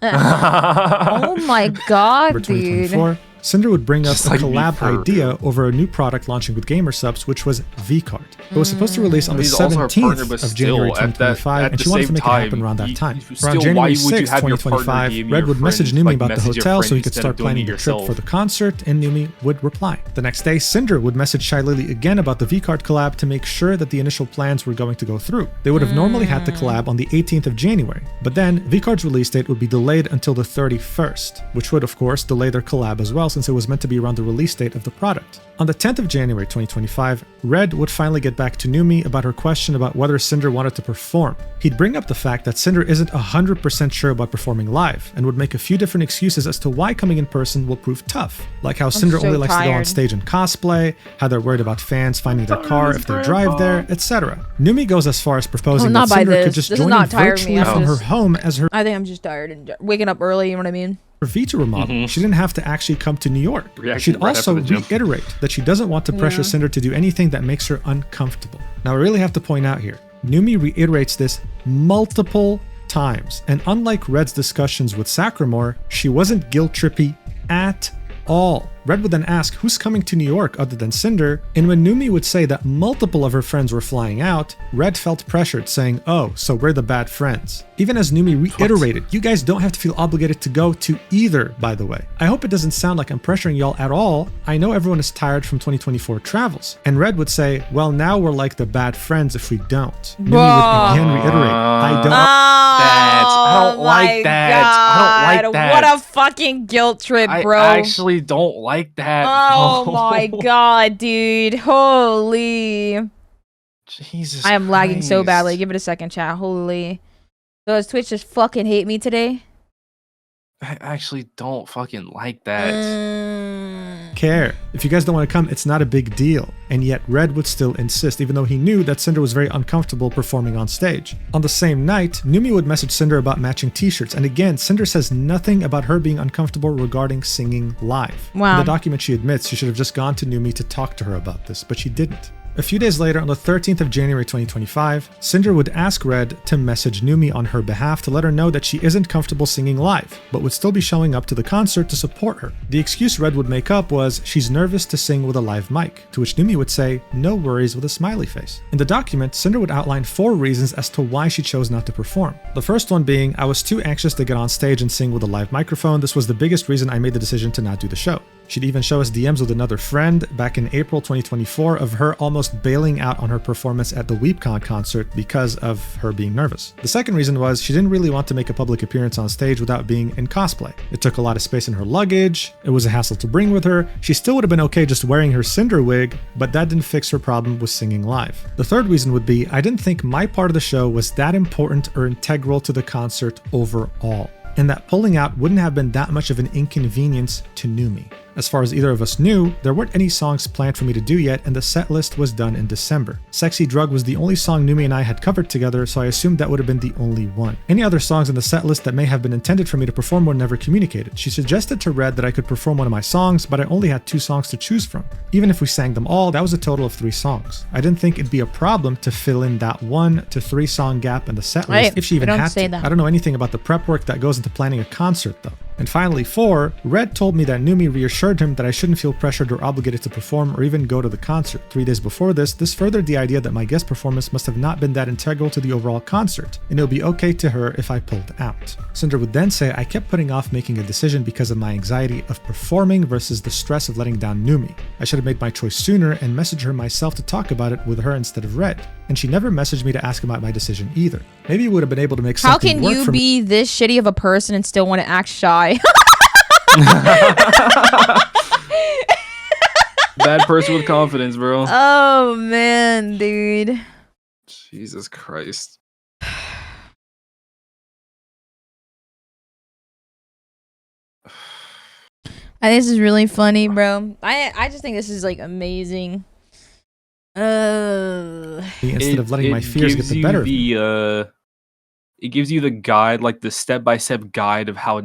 Oh my god, dude. Cinder would bring up a collab idea over a new product launching with Gamersubs, which was Vcard. It was supposed to release on the 17th of January 2025, and she wanted to make it happen around that time. Around January 6th, 2025, Red would message Numi about the hotel so he could start planning the trip for the concert, and Numi would reply. The next day, Cinder would message Shy Lily again about the Vcard collab to make sure that the initial plans were going to go through. They would have normally had to collab on the 18th of January, but then Vcard's release date would be delayed until the 31st, which would of course delay their collab as well, since it was meant to be around the release date of the product. On the 10th of January 2025, Red would finally get back to Numi about her question about whether Cinder wanted to perform. He'd bring up the fact that Cinder isn't 100% sure about performing live, and would make a few different excuses as to why coming in person will prove tough, like how Cinder only likes to go on stage and cosplay, how they're worried about fans finding their car if they drive there, etc. Numi goes as far as proposing that Cinder could just join in virtually from her home as her... I think I'm just tired and waking up early, you know what I mean? Her Vtuber model, she didn't have to actually come to New York. She'd also reiterate that she doesn't want to pressure Cinder to do anything that makes her uncomfortable. Now, I really have to point out here, Numi reiterates this multiple times, and unlike Red's discussions with Sacramore, she wasn't guilt-trippy at all. Red would then ask who's coming to New York other than Cinder, and when Numi would say that multiple of her friends were flying out, Red felt pressured, saying, oh, so we're the bad friends. Even as Numi reiterated, you guys don't have to feel obligated to go to either, by the way. I hope it doesn't sound like I'm pressuring y'all at all. I know everyone is tired from 2024 travels. And Red would say, well, now we're like the bad friends if we don't. Numi would again reiterate, I don't like that. I don't like that. What a fucking guilt trip, bro. I actually don't like that. Oh my god, dude. Holy. Jesus I am lagging so badly. Give it a second, chat. Holy. Does Twitch just fucking hate me today? I actually don't fucking like that. Care. If you guys don't want to come, it's not a big deal. And yet Red would still insist, even though he knew that Cinder was very uncomfortable performing on stage. On the same night, Numi would message Cinder about matching t-shirts, and again, Cinder says nothing about her being uncomfortable regarding singing live. Wow. In the document, she admits she should have just gone to Numi to talk to her about this, but she didn't. A few days later, on the 13th of January 2025, Cinder would ask Red to message Numi on her behalf to let her know that she isn't comfortable singing live, but would still be showing up to the concert to support her. The excuse Red would make up was she's nervous to sing with a live mic, to which Numi would say, no worries, with a smiley face. In the document, Cinder would outline 4 reasons as to why she chose not to perform. The first one being, I was too anxious to get on stage and sing with a live microphone. This was the biggest reason I made the decision to not do the show. She'd even show us DMs with another friend back in April 2024 of her almost almost bailing out on her performance at the WeepCon concert because of her being nervous. The second reason was she didn't really want to make a public appearance on stage without being in cosplay. It took a lot of space in her luggage, it was a hassle to bring with her. She still would have been okay just wearing her Sinder wig, but that didn't fix her problem with singing live. The third reason would be I didn't think my part of the show was that important or integral to the concert overall, and that pulling out wouldn't have been that much of an inconvenience to Numi. As far as either of us knew, there weren't any songs planned for me to do yet, and the set list was done in December. Sexy Drug was the only song Numi and I had covered together, so I assumed that would have been the only one. Any other songs in the set list that may have been intended for me to perform were never communicated. She suggested to Red that I could perform one of my songs, but I only had 2 songs to choose from. Even if we sang them all, that was a total of 3 songs. I didn't think it'd be a problem to fill in that 1 to 3 song gap in the set list if she even had to. I don't know anything about the prep work that goes into planning a concert though. And finally, 4, Red told me that Numi reassured him that I shouldn't feel pressured or obligated to perform or even go to the concert. 3 days before this furthered the idea that my guest performance must have not been that integral to the overall concert, and it would be okay to her if I pulled out. Sinder would then say I kept putting off making a decision because of my anxiety of performing versus the stress of letting down Numi. I should have made my choice sooner and messaged her myself to talk about it with her instead of Red. And she never messaged me to ask about my decision either. Maybe you would have been able to make something work. How can you be this shitty of a person and still want to act shy? Bad person with confidence, bro. Oh man, dude. Jesus Christ. I think this is really funny, bro. I just think this is like amazing. Instead of letting my fears get the better of me. It gives you the guide, like the step-by-step guide of how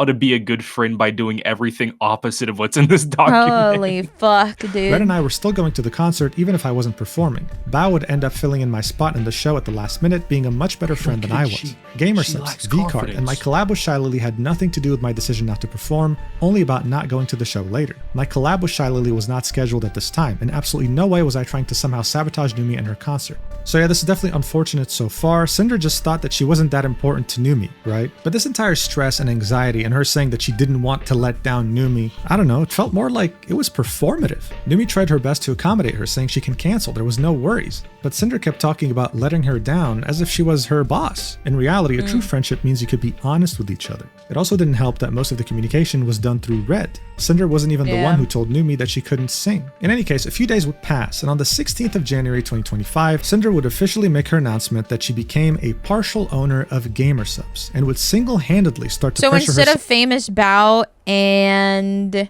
to be a good friend by doing everything opposite of what's in this document. Holy fuck, dude. Red and I were still going to the concert even if I wasn't performing. Bao would end up filling in my spot in the show at the last minute, being a much better friend than I was. Gamersubs, Vcard, and my collab with Shy Lily had nothing to do with my decision not to perform, only about not going to the show later. My collab with Shy Lily was not scheduled at this time, and absolutely no way was I trying to somehow sabotage Numi and her concert. So yeah, this is definitely unfortunate so far. Cinder just thought that she wasn't that important to Numi, right? But this entire stress and anxiety and her saying that she didn't want to let down Numi, I don't know, it felt more like it was performative. Numi tried her best to accommodate her, saying she can cancel, there was no worries. But Cinder kept talking about letting her down as if she was her boss. In reality, a true friendship means you could be honest with each other. It also didn't help that most of the communication was done through Red. Cinder wasn't even the one who told Numi that she couldn't sing. In any case, a few days would pass, and on the 16th of January 2025, Cinder would officially make her announcement that she became a partial owner of Gamersubs and would single-handedly start to pressure her. So instead of Famous Bao and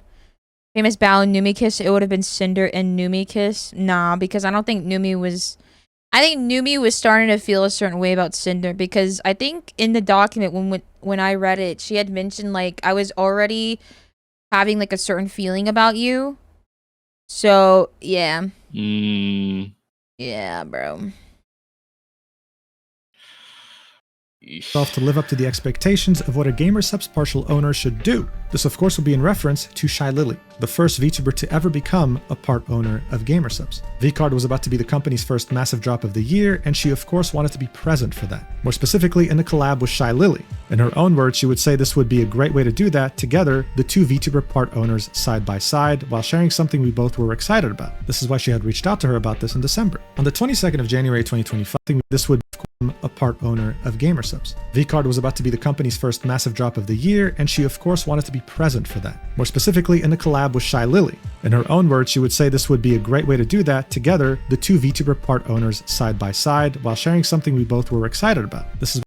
Numi Kiss, it would have been Cinder and Numi Kiss? Nah, because I don't think Numi was... I think Numi was starting to feel a certain way about Cinder, because I think in the document when I read it, she had mentioned like I was already having like a certain feeling about you. So yeah. Yeah, bro. To live up to the expectations of what a Gamersubs partial owner should do. This of course will be in reference to Shy Lily, the first VTuber to ever become a part owner of Gamersubs. Vcard was about to be the company's first massive drop of the year, and she of course wanted to be present for that. More specifically in a collab with Shy Lily. In her own words, she would say this would be a great way to do that together, the two VTuber part owners side by side, while sharing something we both were excited about. This is why she had reached out to her about this in December. On the 22nd of January 2025, this would become a part owner of Gamersubs. Vcard was about to be the company's first massive drop of the year, and she of course wanted to be present for that. More specifically in a collab with Shy Lily. In her own words, she would say this would be a great way to do that together, the two VTuber part owners side by side, while sharing something we both were excited about. This is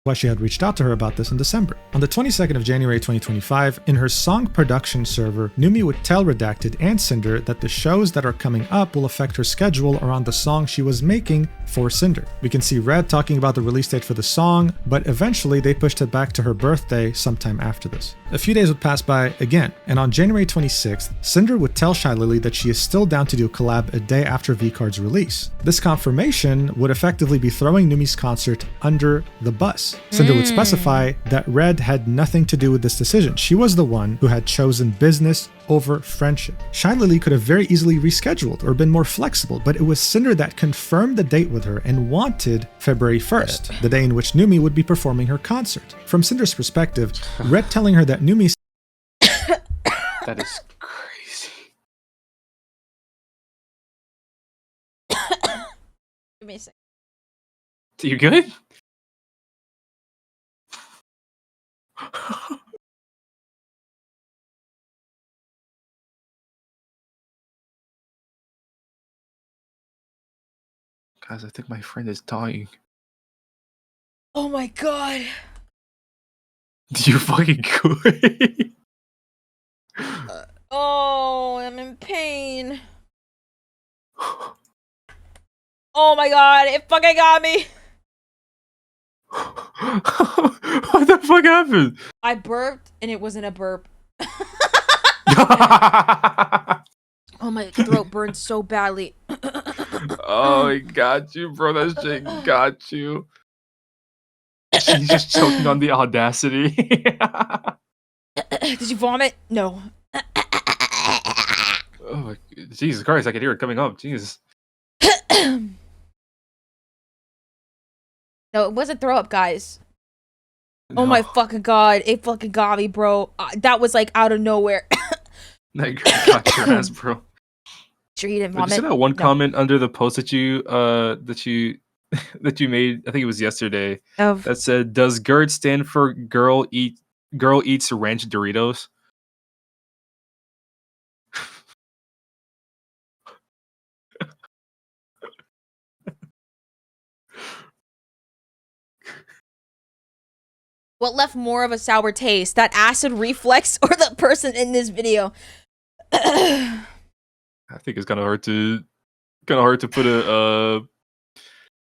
why she had reached out to her about this in December. On the 22nd of January 2025, in her song production server, Numi would tell Redacted and Cinder that the shows that are coming up will affect her schedule around the song she was making for Cinder. We can see Red talking about the release date for the song, but eventually they pushed it back to her birthday sometime after this. A few days would pass by again, and on January 26th, Cinder would tell Shy Lily that she is still down to do a collab a day after Vcard's release. This confirmation would effectively be throwing Numi's concert under the bus. friends. Cinder would specify that Red had nothing to do with this decision. She was the one who had chosen business over friendship. Shy Lily could have very easily rescheduled or been more flexible, but it was Cinder that confirmed the date with her and wanted February 1st, the day in which Numi would be performing her concert. From Cinder's perspective, Red telling her that Numi That is crazy. Give me a second. You good? Guys, I think my friend is dying. Oh my god. You fucking good? Oh, I'm in pain. Oh my god, it fucking got me. What the fuck happened? I burped and it wasn't a burp. Oh, my throat burned so badly. Oh, it got you, bro. That shit got you. She's just choking on the audacity. Did you vomit? No. Oh my, Jesus Christ, I can hear it coming up. Jesus. No, it wasn't throw up, guys. Oh my fucking god, it fucking got me, bro. That was like out of nowhere. That got your ass, bro. Sure you didn't Did you vomit? see that one No. comment under the post that you that you made? I think it was yesterday. Of That said, "Does GERD stand for girl eats ranch Doritos?" what left more of a sour taste? That acid reflex or the person in this video? I think it's kind of hard to put a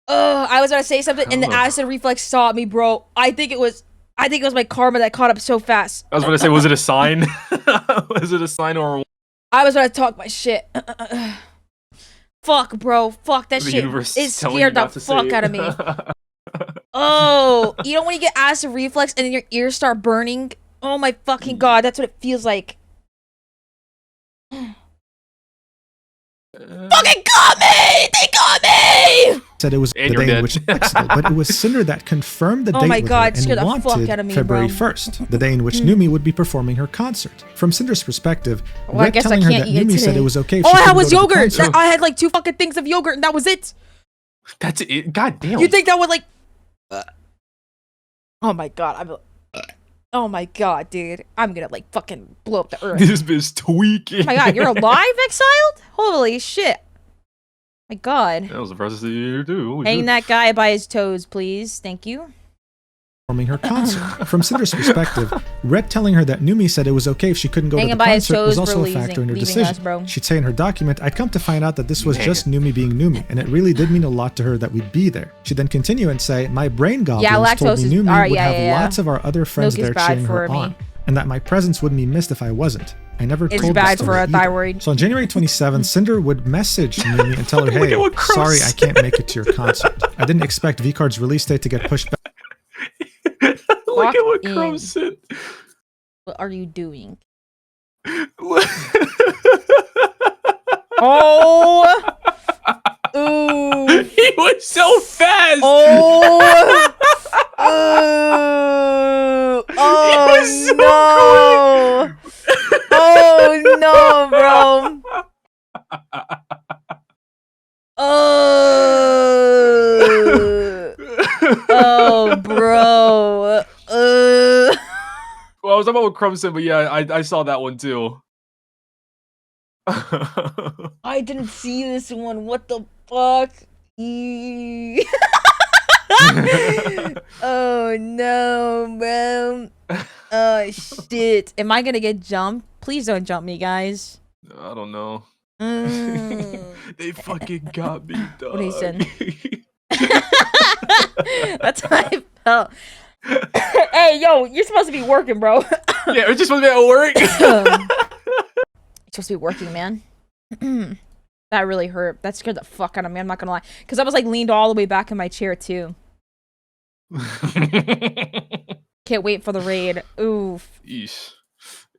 I was gonna say something and the I don't know. acid reflex stopped me, bro. I think it was my karma that caught up so fast. I was gonna say, was it a sign? Was it a sign or I was gonna talk my shit. Fuck, bro. Fuck, that the shit universe is telling you scared the not to say fuck it? out of me. Oh, you know when you get acid reflex and then your ears start burning? Oh my fucking god, that's what it feels like. Fucking got me! They got me! said it was And the you're day in dead. which flexible, but it was Cinder that confirmed the Oh date my with God, her scared and the fuck wanted out of me, February bro. 1st, the day in which Numi would be performing her concert. From Cinder's perspective, Well, I Red guess I telling her can't that eat it Numi said today. it was okay if All she I had couldn't was go to the yogurt. concert. I had like 2 fucking things of yogurt and that was it. That's it. God damn. You think that would like... Oh my god, oh my god, dude. I'm gonna like fucking blow up the earth. This bitch tweaking? Oh my god, you're alive, exiled? Holy shit. My god. That was the first thing you do. Holy Hang shit. that guy by his toes, please. Thank you. Performing her concert. From Cinder's perspective, Red telling her that Numi said it was okay if she couldn't go Hanging to the by his concert was toes also for a factor in her leaving decision. us, bro. She'd say in her document, I'd come to find out that this was Man. just Numi being Numi, and it really did mean a lot to her that we'd be there. She'd then continue and say, my brain goblins told lactose me is- Numi alright, would yeah, have yeah, yeah. lots of our other friends Milk is there bad cheering her for me. on, and that my presence wouldn't be missed if I wasn't. I never It's told bad this to for her a either. thyroid. So on January 27th, Cinder would message Numi and tell her, Look hey, at what Crow sorry I said. can't make it to your concert. I didn't expect V-Card's release date to get pushed back. Look at what Fuck Crow in. said. What are you doing? Look- Oh! Ooh! He was so fast. Oh! Ooh! Oh was so no! Oh no, bro! Oh! Oh, bro! Well, I was talking about what Crumb said, but yeah, I saw that one too. I didn't see this one. What the fuck? Eee. Oh no, bro. Oh shit. Am I gonna get jumped? Please don't jump me, guys. I don't know. Mm. They fucking got me, dog. What he said. That's how I felt. Hey, yo, you're supposed to be working, bro. Yeah, we're just supposed to be at work. You're supposed to be working, man. That really hurt. That scared the fuck out of me. I'm not gonna lie. Because I was like leaned all the way back in my chair, too. Can't wait for the raid. Oof. Eesh.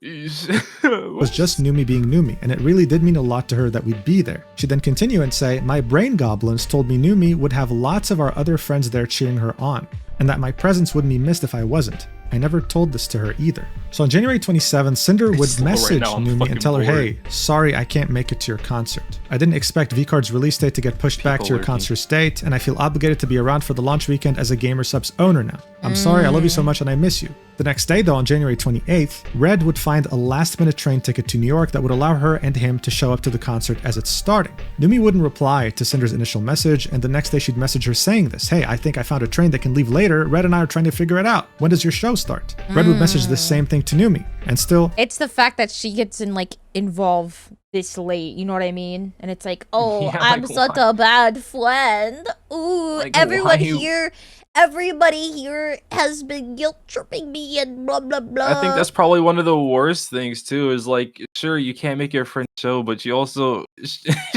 Was just Numi being Numi, and it really did mean a lot to her that we'd be there. She'd then continue and say, my brain goblins told me Numi would have lots of our other friends there cheering her on, and that my presence wouldn't be missed if I wasn't. I never told this to her either. So on January 27th, Cinder would message Numi and tell her, hey, sorry I can't make it to your concert. I didn't expect VCard's release date to get pushed back to your concert's date, and I feel obligated to be around for the launch weekend as a GamerSupps owner now. I'm sorry, I love you so much and I miss you. The next day though, on January 28th, Red would find a last-minute train ticket to New York that would allow her and him to show up to the concert as it's starting. Numi wouldn't reply to Cinder's initial message, and the next day she'd message her saying this, hey, I think I found a train that can leave later. Red and I are trying to figure it out. When does your show start? Red would message the same thing to Numi, and still... It's the fact that she gets involved this late, you know what I mean? And it's like, oh, Yeah, I'm like, such a bad friend. Ooh, Like, everybody here has been guilt tripping me and blah blah blah. I think that's probably one of the worst things too. Is like, sure, you can't make your friend show, but you also,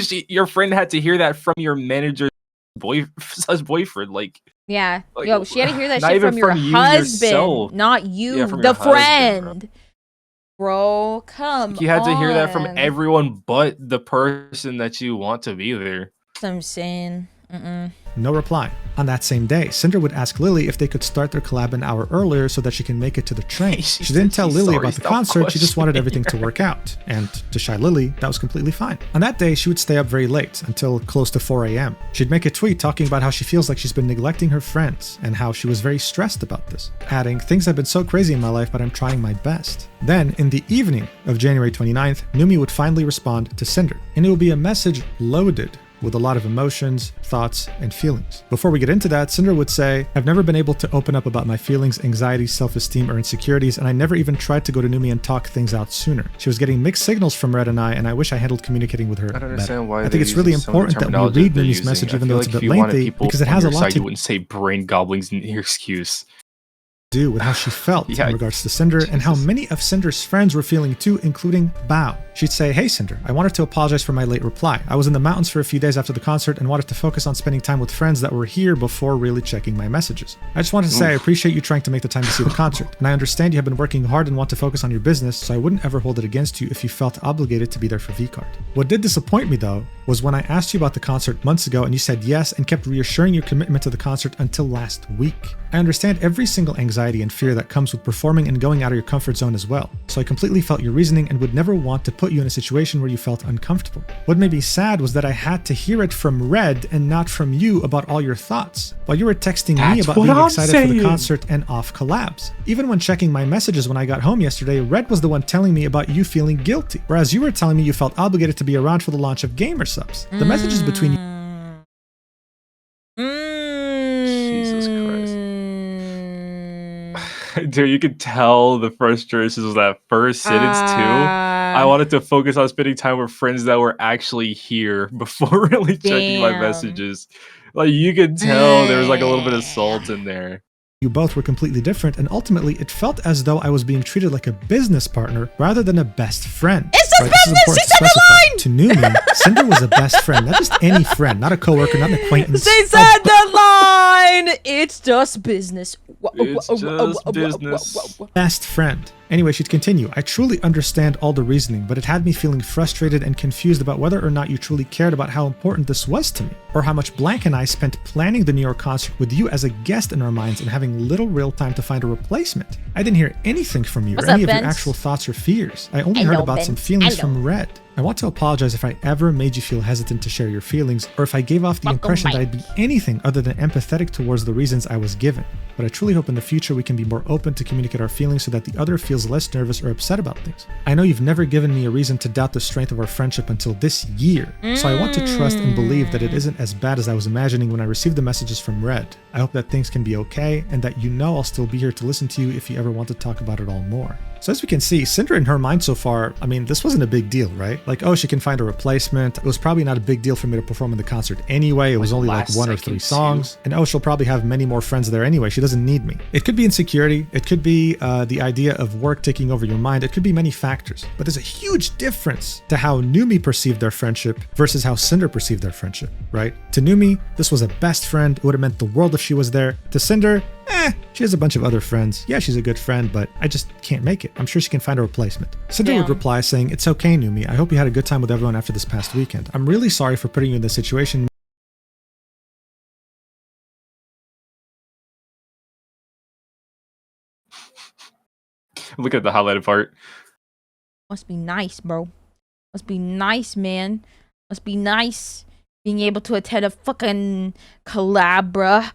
your friend had to hear that from your manager's boyfriend. Like, yeah, like, yo, she had to hear that not shit even from your from you husband, yourself. not you, Yeah, from the your husband, friend. Bro, come on. you had to hear that from everyone but the person that you want to be there. That's what I'm saying. No reply. On that same day, Cinder would ask Lily if they could start their collab an hour earlier so that she can make it to the train. She didn't tell Lily about the concert, she just wanted everything to work out. And to shy Lily, that was completely fine. On that day, she would stay up very late, until close to 4 a.m. She'd make a tweet talking about how she feels like she's been neglecting her friends, and how she was very stressed about this, adding, things have been so crazy in my life, but I'm trying my best. Then, in the evening of January 29th, Numi would finally respond to Cinder, and it would be a message loaded with a lot of emotions, thoughts, and feelings. Before we get into that, Cinder would say, I've never been able to open up about my feelings, anxieties, self-esteem, or insecurities, and I never even tried to go to Numi and talk things out sooner. She was getting mixed signals from Red and I wish I handled communicating with her I don't understand better. why I think it's really important that we read Numi's message, even though it's a bit lengthy, because it has a lot to You wouldn't say brain goblins in your excuse. do with how she felt Yeah, in regards to Cinder and how many of Cinder's friends were feeling too, including Bao. She'd say, hey Cinder, I wanted to apologize for my late reply. I was in the mountains for a few days after the concert and wanted to focus on spending time with friends that were here before really checking my messages. I just wanted to say I appreciate you trying to make the time to see the concert, and I understand you have been working hard and want to focus on your business, so I wouldn't ever hold it against you if you felt obligated to be there for VCard. What did disappoint me though was when I asked you about the concert months ago and you said yes and kept reassuring your commitment to the concert until last week. I understand every single anxiety and fear that comes with performing and going out of your comfort zone as well, so I completely felt your reasoning and would never want to put you in a situation where you felt uncomfortable. What made me sad was that I had to hear it from Red and not from you about all your thoughts, while you were texting me about being excited for the concert and off collabs. Even when checking my messages when I got home yesterday, Red was the one telling me about you feeling guilty, whereas you were telling me you felt obligated to be around for the launch of GamerSupps. The messages between you Jesus Christ. Dude, you could tell the frustrations of that first sentence too. I wanted to focus on spending time with friends that were actually here before really checking my messages. Like, you could tell there was like a little bit of salt in there. You both were completely different, and ultimately it felt as though I was being treated like a business partner rather than a best friend. It's just business! She said the line! To Numi, Cinder was a best friend, not just any friend, not a coworker, not an acquaintance. She said the line! It's just business. It's just business. Best friend. Anyway, she'd continue. I truly understand all the reasoning, but it had me feeling frustrated and confused about whether or not you truly cared about how important this was to me, or how much Blank and I spent planning the New York concert with you as a guest in our minds and having little real time to find a replacement. I didn't hear anything from you or any of your actual thoughts or fears. I only heard about some feelings from Red. I want to apologize if I ever made you feel hesitant to share your feelings, or if I gave off the impression that I'd be anything other than empathetic towards the reasons I was given. But I truly hope in the future we can be more open to communicate our feelings so that the other feels less nervous or upset about things. I know you've never given me a reason to doubt the strength of our friendship until this year, so I want to trust and believe that it isn't as bad as I was imagining when I received the messages from Red. I hope that things can be okay, and that you know I'll still be here to listen to you if you ever want to talk about it all more. So as we can see, Cinder in her mind so far, I mean, this wasn't a big deal, right? Like, oh, she can find a replacement. It was probably not a big deal for me to perform in the concert anyway. It was only like 1 or 3 songs. And oh, she'll probably have many more friends there anyway. She doesn't need me. It could be insecurity. It could be the idea of work taking over your mind. It could be many factors. But there's a huge difference to how Numi perceived their friendship versus how Cinder perceived their friendship, right? To Numi, this was a best friend. It would have meant the world if she was there. To Cinder, She has a bunch of other friends. Yeah, she's a good friend, but I just can't make it. I'm sure she can find a replacement. Sinder would reply saying, it's okay, Numi. I hope you had a good time with everyone after this past weekend. I'm really sorry for putting you in this situation. Look at the highlighted part. Must be nice, bro. Must be nice, man. Must be nice being able to attend a fucking collab, bruh.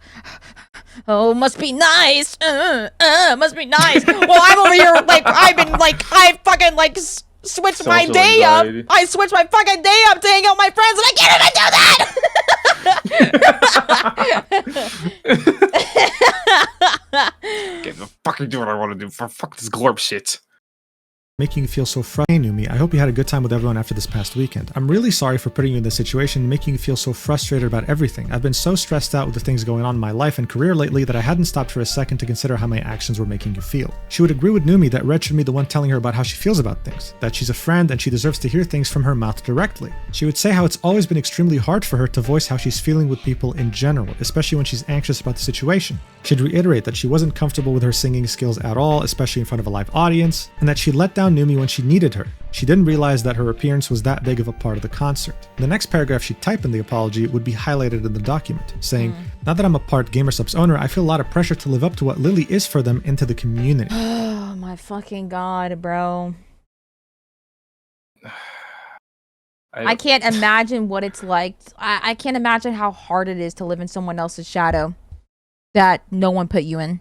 Oh, must be nice. Must be nice. Well, I'm over here like I fucking like switched my Social day anxiety. up. I switched my fucking day up to hang out with my friends, and I can't even do that. Get the fucking do what I want to do. Fuck this glorp shit. Making you feel so frustrated, Numi. I hope you had a good time with everyone after this past weekend. I'm really sorry for putting you in this situation and making you feel so frustrated about everything. I've been so stressed out with the things going on in my life and career lately that I hadn't stopped for a second to consider how my actions were making you feel. She would agree with Numi that Red should be the one telling her about how she feels about things, that she's a friend and she deserves to hear things from her mouth directly. She would say how it's always been extremely hard for her to voice how she's feeling with people in general, especially when she's anxious about the situation. She'd reiterate that she wasn't comfortable with her singing skills at all, especially in front of a live audience, and that she let down Numi when she needed her. She didn't realize that her appearance was that big of a part of the concert. The next paragraph she'd type in the apology would be highlighted in the document, saying, now that I'm a part GamerSup's owner, I feel a lot of pressure to live up to what Lily is for them and to the community. Oh my fucking god, bro. I can't imagine what it's like. I can't imagine how hard it is to live in someone else's shadow that no one put you in.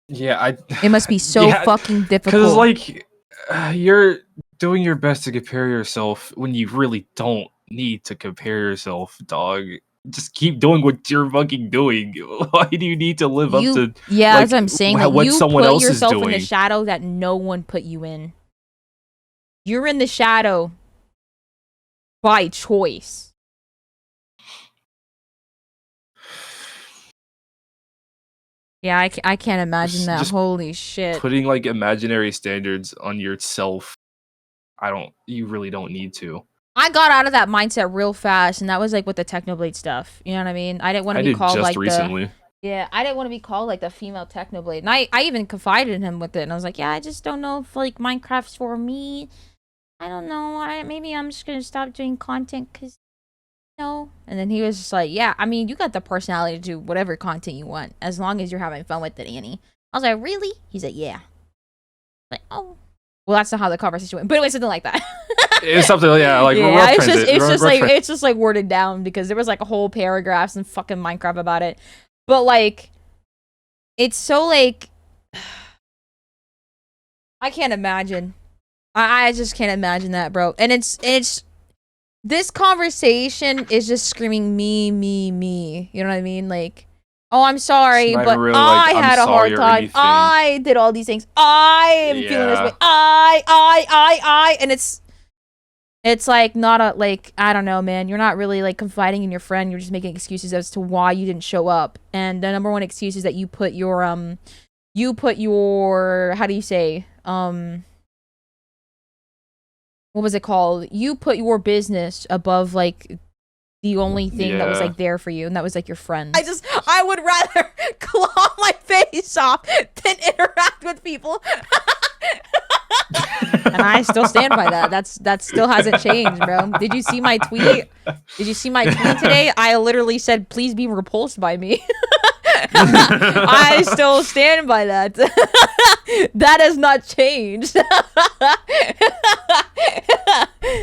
Yeah, It must be so fucking difficult. Because like you're doing your best to compare yourself when you really don't need to compare yourself, dog. Just keep doing what you're fucking doing. Why do you need to live up to? Yeah, like, as I'm saying, what like, you someone put else is yourself in doing. the shadow that no one put you in. You're in the shadow by choice. Yeah, I can't imagine that. Just Holy shit. Putting like imaginary standards on yourself, you really don't need to. I got out of that mindset real fast, and that was like with the Technoblade stuff. You know what I mean? I didn't want to be called like recently. I didn't want to be called like the female Technoblade. And I even confided in him with it, and I was like, yeah, I just don't know if like Minecraft's for me. I don't know. Maybe I'm just gonna stop doing content because no. And then he was just like, yeah, I mean, you got the personality to do whatever content you want as long as you're having fun with it, Annie. I was like, really? He's like, yeah. Like, oh. Well, that's not how the conversation went. But anyway, something like that. It's something, yeah, like yeah, it's just like worded down because there was like a whole paragraphs and fucking Minecraft about it. But like, it's so like, I can't imagine. I just can't imagine that, bro. And it's this conversation is just screaming me. You know what I mean? Like, oh, I'm sorry, but really I like, had a hard time. anything. I did all these things. I am feeling this way. I, and it's like not a like I don't know, man. You're not really like confiding in your friend. You're just making excuses as to why you didn't show up. And the number one excuse is that you put your how do you say what was it called? You put your business above like the only thing that was like there for you, and that was like your friend. I would rather claw my face off than interact with people. And I still stand by that. That still hasn't changed, bro. Did you see my tweet? Did you see my tweet today? I literally said, please be repulsed by me. I still stand by that. That has not changed.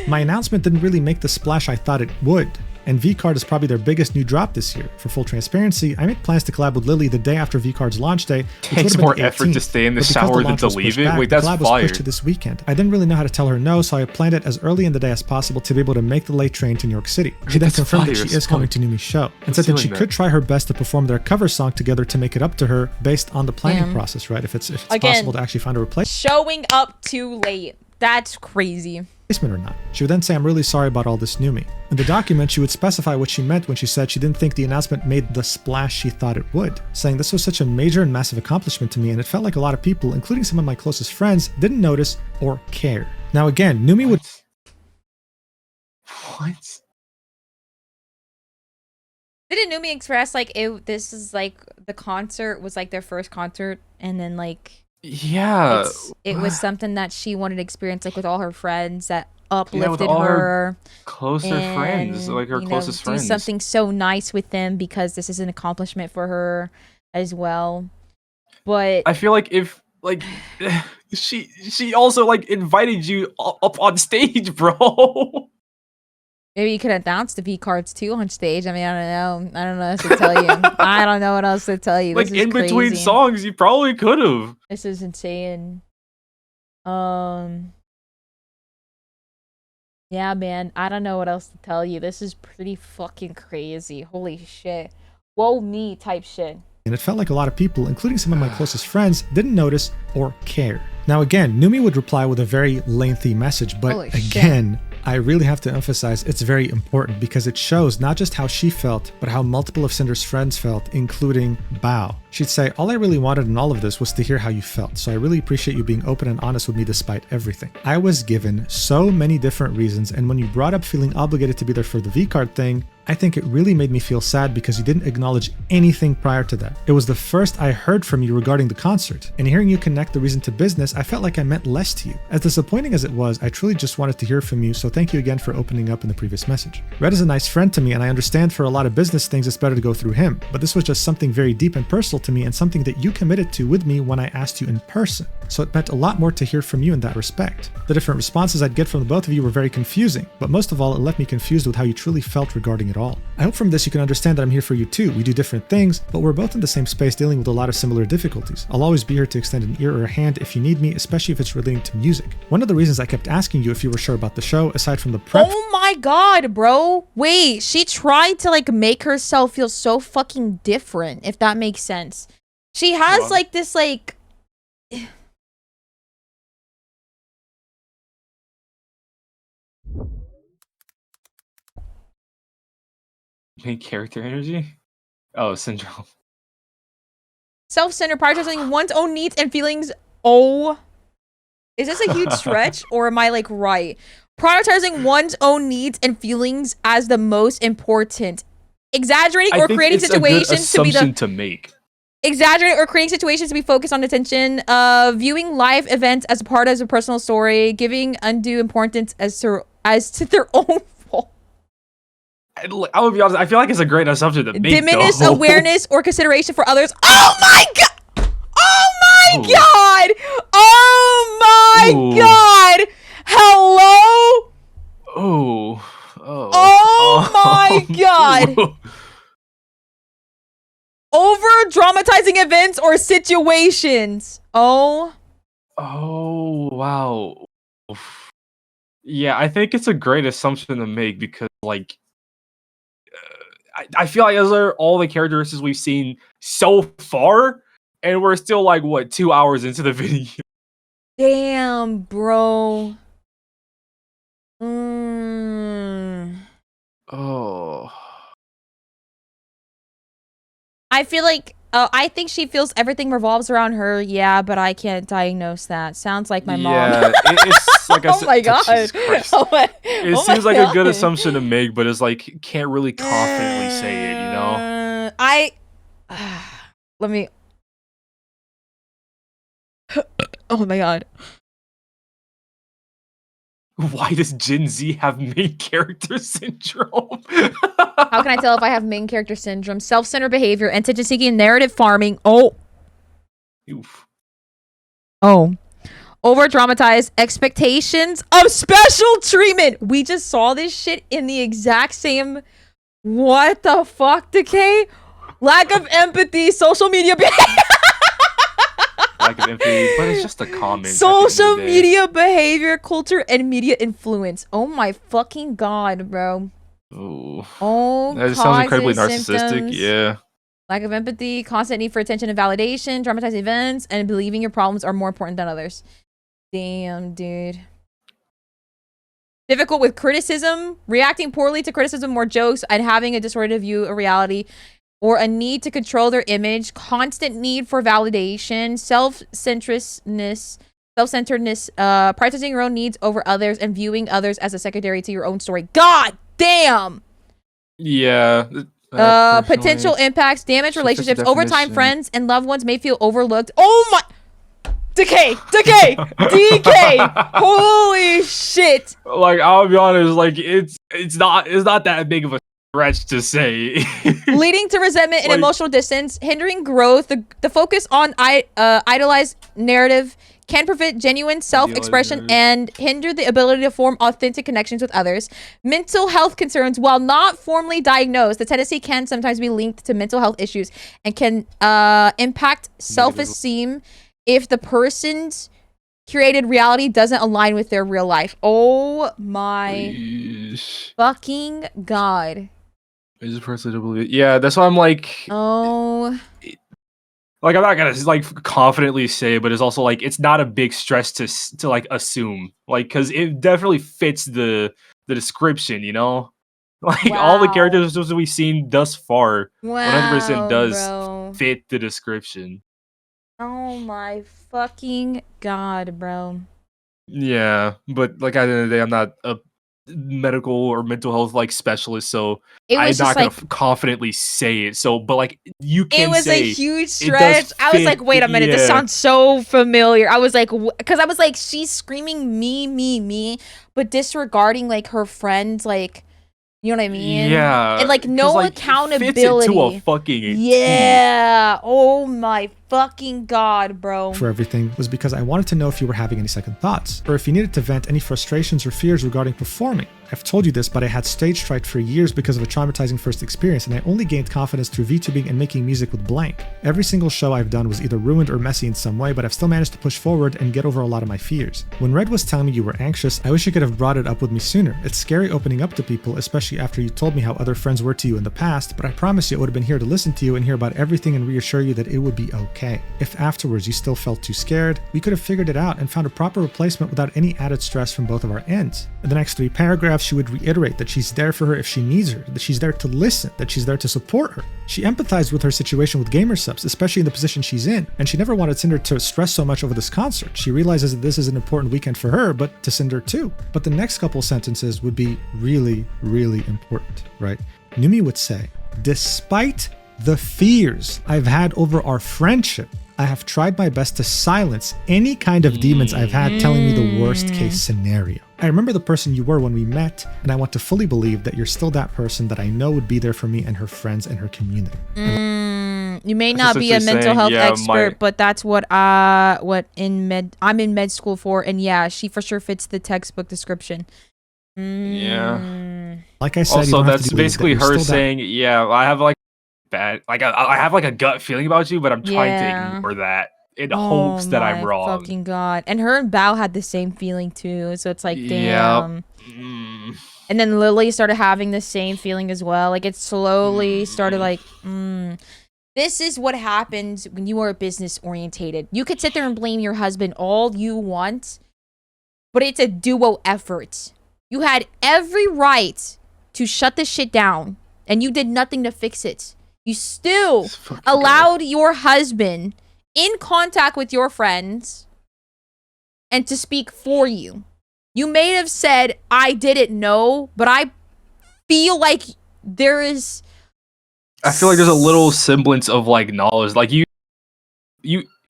My announcement didn't really make the splash I thought it would, and V-Card is probably their biggest new drop this year. For full transparency, I made plans to collab with Lily the day after V-Card's launch day. Takes more effort to stay in the shower than to leave it? Wait, that's fire. The collab was pushed to fire. this weekend. I didn't really know how to tell her no, so I planned it as early in the day as possible to be able to make the late train to New York City. She then That's confirmed that fire she as is coming fuck. to Numi's show, and said that she could try her best to perform their cover song together to make it up to her based on the planning process, right? If it's Again, possible to actually find a replacement. Showing up too late. That's crazy. Or not. She would then say, I'm really sorry about all this, Numi. In the document, she would specify what she meant when she said she didn't think the announcement made the splash she thought it would, saying this was such a major and massive accomplishment to me, and it felt like a lot of people, including some of my closest friends, didn't notice or care. Now again, Numi would... What? Didn't Numi express like this is like the concert was like their first concert, and then like Yeah. it was something that she wanted to experience like with all her friends that Yeah, with uplifted all her her. closer friends, like her you know, closest do friends. something so nice with them because this is an accomplishment for her as well. But I feel like if like she also like invited you up on stage, bro. maybe you could announce the V cards too on stage. I mean, I don't know. I don't know what else to tell you. I don't know what else to tell you. Like This is in between crazy. songs, you probably could have. This is insane. Yeah, man. I don't know what else to tell you. This is pretty fucking crazy. Holy shit. Whoa, me type shit. And it felt like a lot of people, including some of my closest friends, didn't notice or care. Now again, Numi would reply with a very lengthy message, but Holy shit. again, I really have to emphasize it's very important because it shows not just how she felt, but how multiple of Cinder's friends felt, including Bao. She'd say, all I really wanted in all of this was to hear how you felt, so I really appreciate you being open and honest with me despite everything. I was given so many different reasons, and when you brought up feeling obligated to be there for the V-card thing, I think it really made me feel sad because you didn't acknowledge anything prior to that. It was the first I heard from you regarding the concert, and hearing you connect the reason to business, I felt like I meant less to you. As disappointing as it was, I truly just wanted to hear from you, so thank you again for opening up in the previous message. Red is a nice friend to me, and I understand for a lot of business things it's better to go through him, but this was just something very deep and personal to me and something that you committed to with me when I asked you in person. So it meant a lot more to hear from you in that respect. The different responses I'd get from the both of you were very confusing, but most of all, it left me confused with how you truly felt regarding it all. I hope from this you can understand that I'm here for you too. We do different things, but we're both in the same space dealing with a lot of similar difficulties. I'll always be here to extend an ear or a hand if you need me, especially if it's relating to music. One of the reasons I kept asking you if you were sure about the show, aside from the prep. Oh my god, bro. Wait, she tried to like make herself feel so fucking different, if that makes sense. She has What? like this like Main character energy? Oh, syndrome. self-centered, prioritizing one's own needs and feelings. Oh, is this a huge stretch or am I like right? Prioritizing one's own needs and feelings as the most important. Exaggerating I or think creating it's a good situations to be assumption the to make. exaggerating or creating situations to be focused on attention. Viewing life events as a part of a personal story. Giving undue importance as to their own fault. I would be honest, I feel like it's a great assumption to make. Diminish though. awareness or consideration for others. Oh my god! Oh my Ooh. god! Oh my Ooh. god! Hello? Oh. Oh my god! Over dramatizing events or situations. Oh. Oh, wow. Oof. Yeah, I think it's a great assumption to make because, like, I feel like those are all the characteristics we've seen so far, and we're still, like, what, 2 hours into the video? Damn, bro. Oh. I feel like I think she feels everything revolves around her. Yeah, but I can't diagnose that. Sounds like my mom. Yeah, it's like I Oh said. my god. Jesus Christ. Oh my, It oh my seems like a good God. assumption to make, but it's like can't really confidently say it, you know? Let me. Oh my god. Why does Gen Z have main character syndrome? How can I tell if I have main character syndrome? Self-centered behavior, attention seeking, narrative farming. Oh. Oof. Oh. Over dramatized expectations of special treatment. We just saw this shit in the exact same. What the fuck, Decay? Lack of empathy, social media behavior. Lack of empathy, but it's just a comment. at the end of Social the day. media behavior, culture, and media influence. Oh my fucking god, bro. Ooh. Oh, That just sounds incredibly causes, narcissistic. symptoms, Yeah. lack of empathy, constant need for attention and validation, dramatized events, and believing your problems are more important than others. Damn, dude. Difficult with criticism, reacting poorly to criticism or jokes, and having a distorted view of reality, or a need to control their image, constant need for validation, self-centeredness, prioritizing your own needs over others, and viewing others as a secondary to your own story. God damn! Yeah. Potential impacts, damage Should fit the relationships, over time definition. friends and loved ones may feel overlooked. Oh my. Decay. Holy shit. Like, I'll be honest, like it's not that big of a stretch to say. Leading to resentment and Like- emotional distance, hindering growth. The focus on idolized narrative can prevent genuine self-expression and hinder the ability to form authentic connections with others. Mental health concerns, while not formally diagnosed, the tendency can sometimes be linked to mental health issues and can impact self-esteem if the person's curated reality doesn't align with their real life. Oh my Yeesh. fucking god. Is this person to believe? Yeah, that's why I'm like, Oh. like I'm not gonna like confidently say, but it's also like it's not a big stress to like assume, like because it definitely fits the description, you know. Like all the Wow. characters we've seen thus far, Wow, 100% does bro. fit the description. Oh my fucking god, bro. Yeah, but like at the end of the day, I'm not a medical or mental health like specialist, so It I'm was not just gonna like confidently say it. So, but like you can it was say a huge does stretch. I was like, fit, wait a minute, this yeah. sounds so familiar. I was like, because I was like, she's screaming me, but disregarding like her friends, like, you know what I mean? Yeah, And like 'cause, no like, it fits accountability. into a fucking Yeah. Oh my fucking god, bro. For everything was because I wanted to know if you were having any second thoughts, or if you needed to vent any frustrations or fears regarding performing. I've told you this, but I had stage fright for years because of a traumatizing first experience, and I only gained confidence through VTubing and making music with blank. Every single show I've done was either ruined or messy in some way, but I've still managed to push forward and get over a lot of my fears. When Red was telling me you were anxious, I wish you could have brought it up with me sooner. It's scary opening up to people, especially after you told me how other friends were to you in the past, but I promise you I would have been here to listen to you and hear about everything and reassure you that it would be okay. If afterwards you still felt too scared, we could have figured it out and found a proper replacement without any added stress from both of our ends. In the next 3 paragraphs, she would reiterate that she's there for her if she needs her, that she's there to listen, that she's there to support her. She empathized with her situation with gamer subs, especially in the position she's in, and she never wanted Sinder to stress so much over this concert. She realizes that this is an important weekend for her, but to Sinder too. But the next couple sentences would be really, really important, right? Numi would say, despite the fears I've had over our friendship, I have tried my best to silence any kind of demons I've had telling me the worst case scenario. I remember the person you were when we met, and I want to fully believe that you're still that person that I know would be there for me and her friends and her community. You may That's not be a essentially mental saying, health yeah, expert, but that's what I'm in med school for, and yeah, she for sure fits the textbook description. Yeah. Like I said, you Also, don't have that's to believe basically that you're her still that- saying, "Yeah, I have like bad, like I have like a gut feeling about you, but I'm trying Yeah. to ignore that in Oh hopes that I'm my wrong." Fucking god! And her and Bao had the same feeling too, so it's like, Yep. damn. Mm. And then Lily started having the same feeling as well. Like it slowly started like, This is what happens when you are business orientated. You could sit there and blame your husband all you want, but it's a duo effort. You had every right to shut this shit down, and you did nothing to fix it. You still This fucking allowed your husband in contact with your friends and to speak for you. You may have said, I didn't know, but I feel like there is... I feel like there's a little semblance of like knowledge. Like you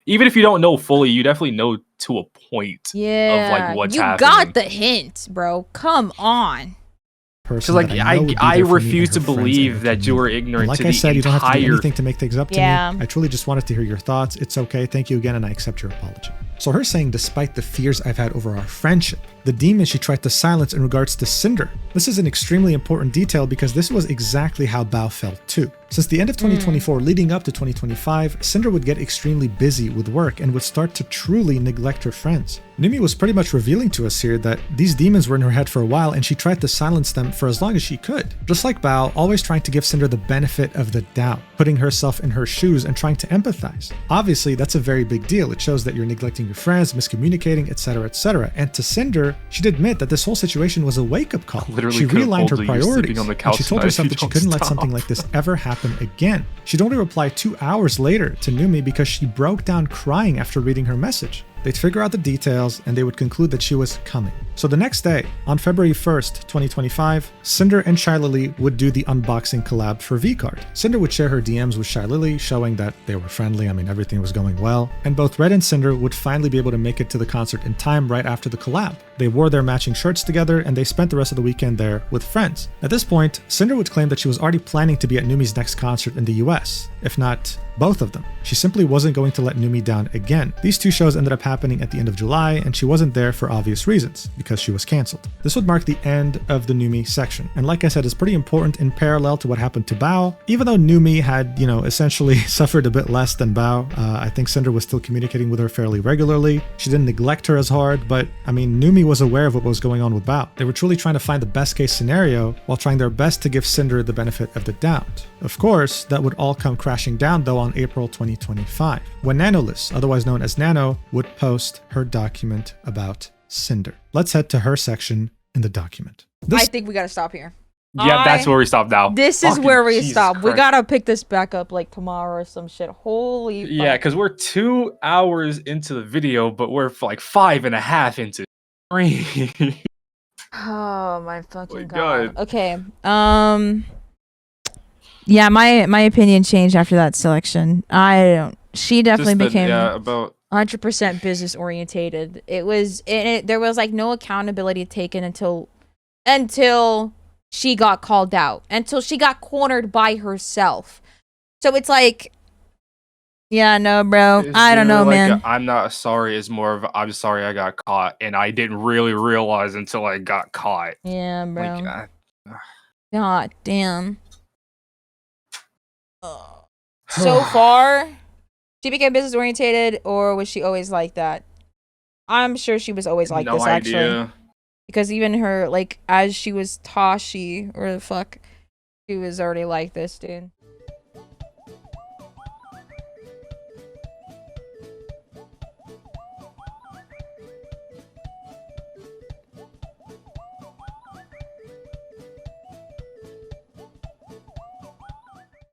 even if you don't know fully, you definitely know to a point of like what's you happening. got the hint, bro. Come on. person Because like that I know would be I there for me refuse and to her friends and believe her that you were community. ignorant And like to I the said, you don't have to do entire. anything to make things up to Yeah. me. I truly just wanted to hear your thoughts. It's okay. Thank you again, and I accept your apology. So her saying, despite the fears I've had over our friendship, the demon she tried to silence in regards to Sinder. This is an extremely important detail because this was exactly how Bao felt too. Since the end of 2024 leading up to 2025, Sinder would get extremely busy with work and would start to truly neglect her friends. Numi was pretty much revealing to us here that these demons were in her head for a while and she tried to silence them for as long as she could. Just like Bao, always trying to give Sinder the benefit of the doubt, putting herself in her shoes and trying to empathize. Obviously, that's a very big deal. It shows that you're neglecting your friends, miscommunicating, etc., etc. And to Sinder, she'd admit that this whole situation was a wake-up call. Literally She could've realigned her told you you're sleeping priorities, on the and couch she told tonight herself if you that she don't couldn't let stop. something like this ever happen again. She'd only reply 2 hours later to Numi because she broke down crying after reading her message. They'd figure out the details and they would conclude that she was coming. So the next day, on February 1st, 2025, Sinder and Shy Lily would do the unboxing collab for V-Card. Sinder would share her DMs with Shy Lily, showing that they were friendly. I mean, everything was going well. And both Red and Sinder would finally be able to make it to the concert in time right after the collab. They wore their matching shirts together and they spent the rest of the weekend there with friends. At this point, Sinder would claim that she was already planning to be at Numi's next concert in the US, if not both of them. She simply wasn't going to let Numi down again. These two shows ended up happening at the end of July, and she wasn't there for obvious reasons, because she was cancelled. This would mark the end of the Numi section, and like I said, it's pretty important in parallel to what happened to Bao. Even though Numi had, essentially suffered a bit less than Bao, I think Sinder was still communicating with her fairly regularly. She didn't neglect her as hard, but I mean, Numi was aware of what was going on with Bao. They were truly trying to find the best case scenario while trying their best to give Sinder the benefit of the doubt. Of course, that would all come crashing down though on April 2025, when Nanolys, otherwise known as Nano, would post her document about Sinder. Let's head to her section in the document. I think we gotta stop here. Yeah, that's where we stop now. This is Fucking where we Jesus stop. We Christ. gotta pick this back up like tomorrow or some shit. Holy Yeah, fuck. because we're 2 hours into the video, but we're like 5.5 into 3. Oh my fucking My god. God. Okay. Yeah, my opinion changed after that selection. She definitely became about 100% business orientated. There was like no accountability taken until she got called out, until she got cornered by herself. So it's like, yeah, no, bro. It's I don't know, really like man. I'm not sorry. It's more of I'm sorry I got caught, and I didn't really realize until I got caught. Yeah, bro. Like, God damn. So far, she became business orientated, or was she always like that? I'm sure she was always like no this, actually. idea. Because even her, like, as she was Tashi, or the fuck, she was already like this, dude.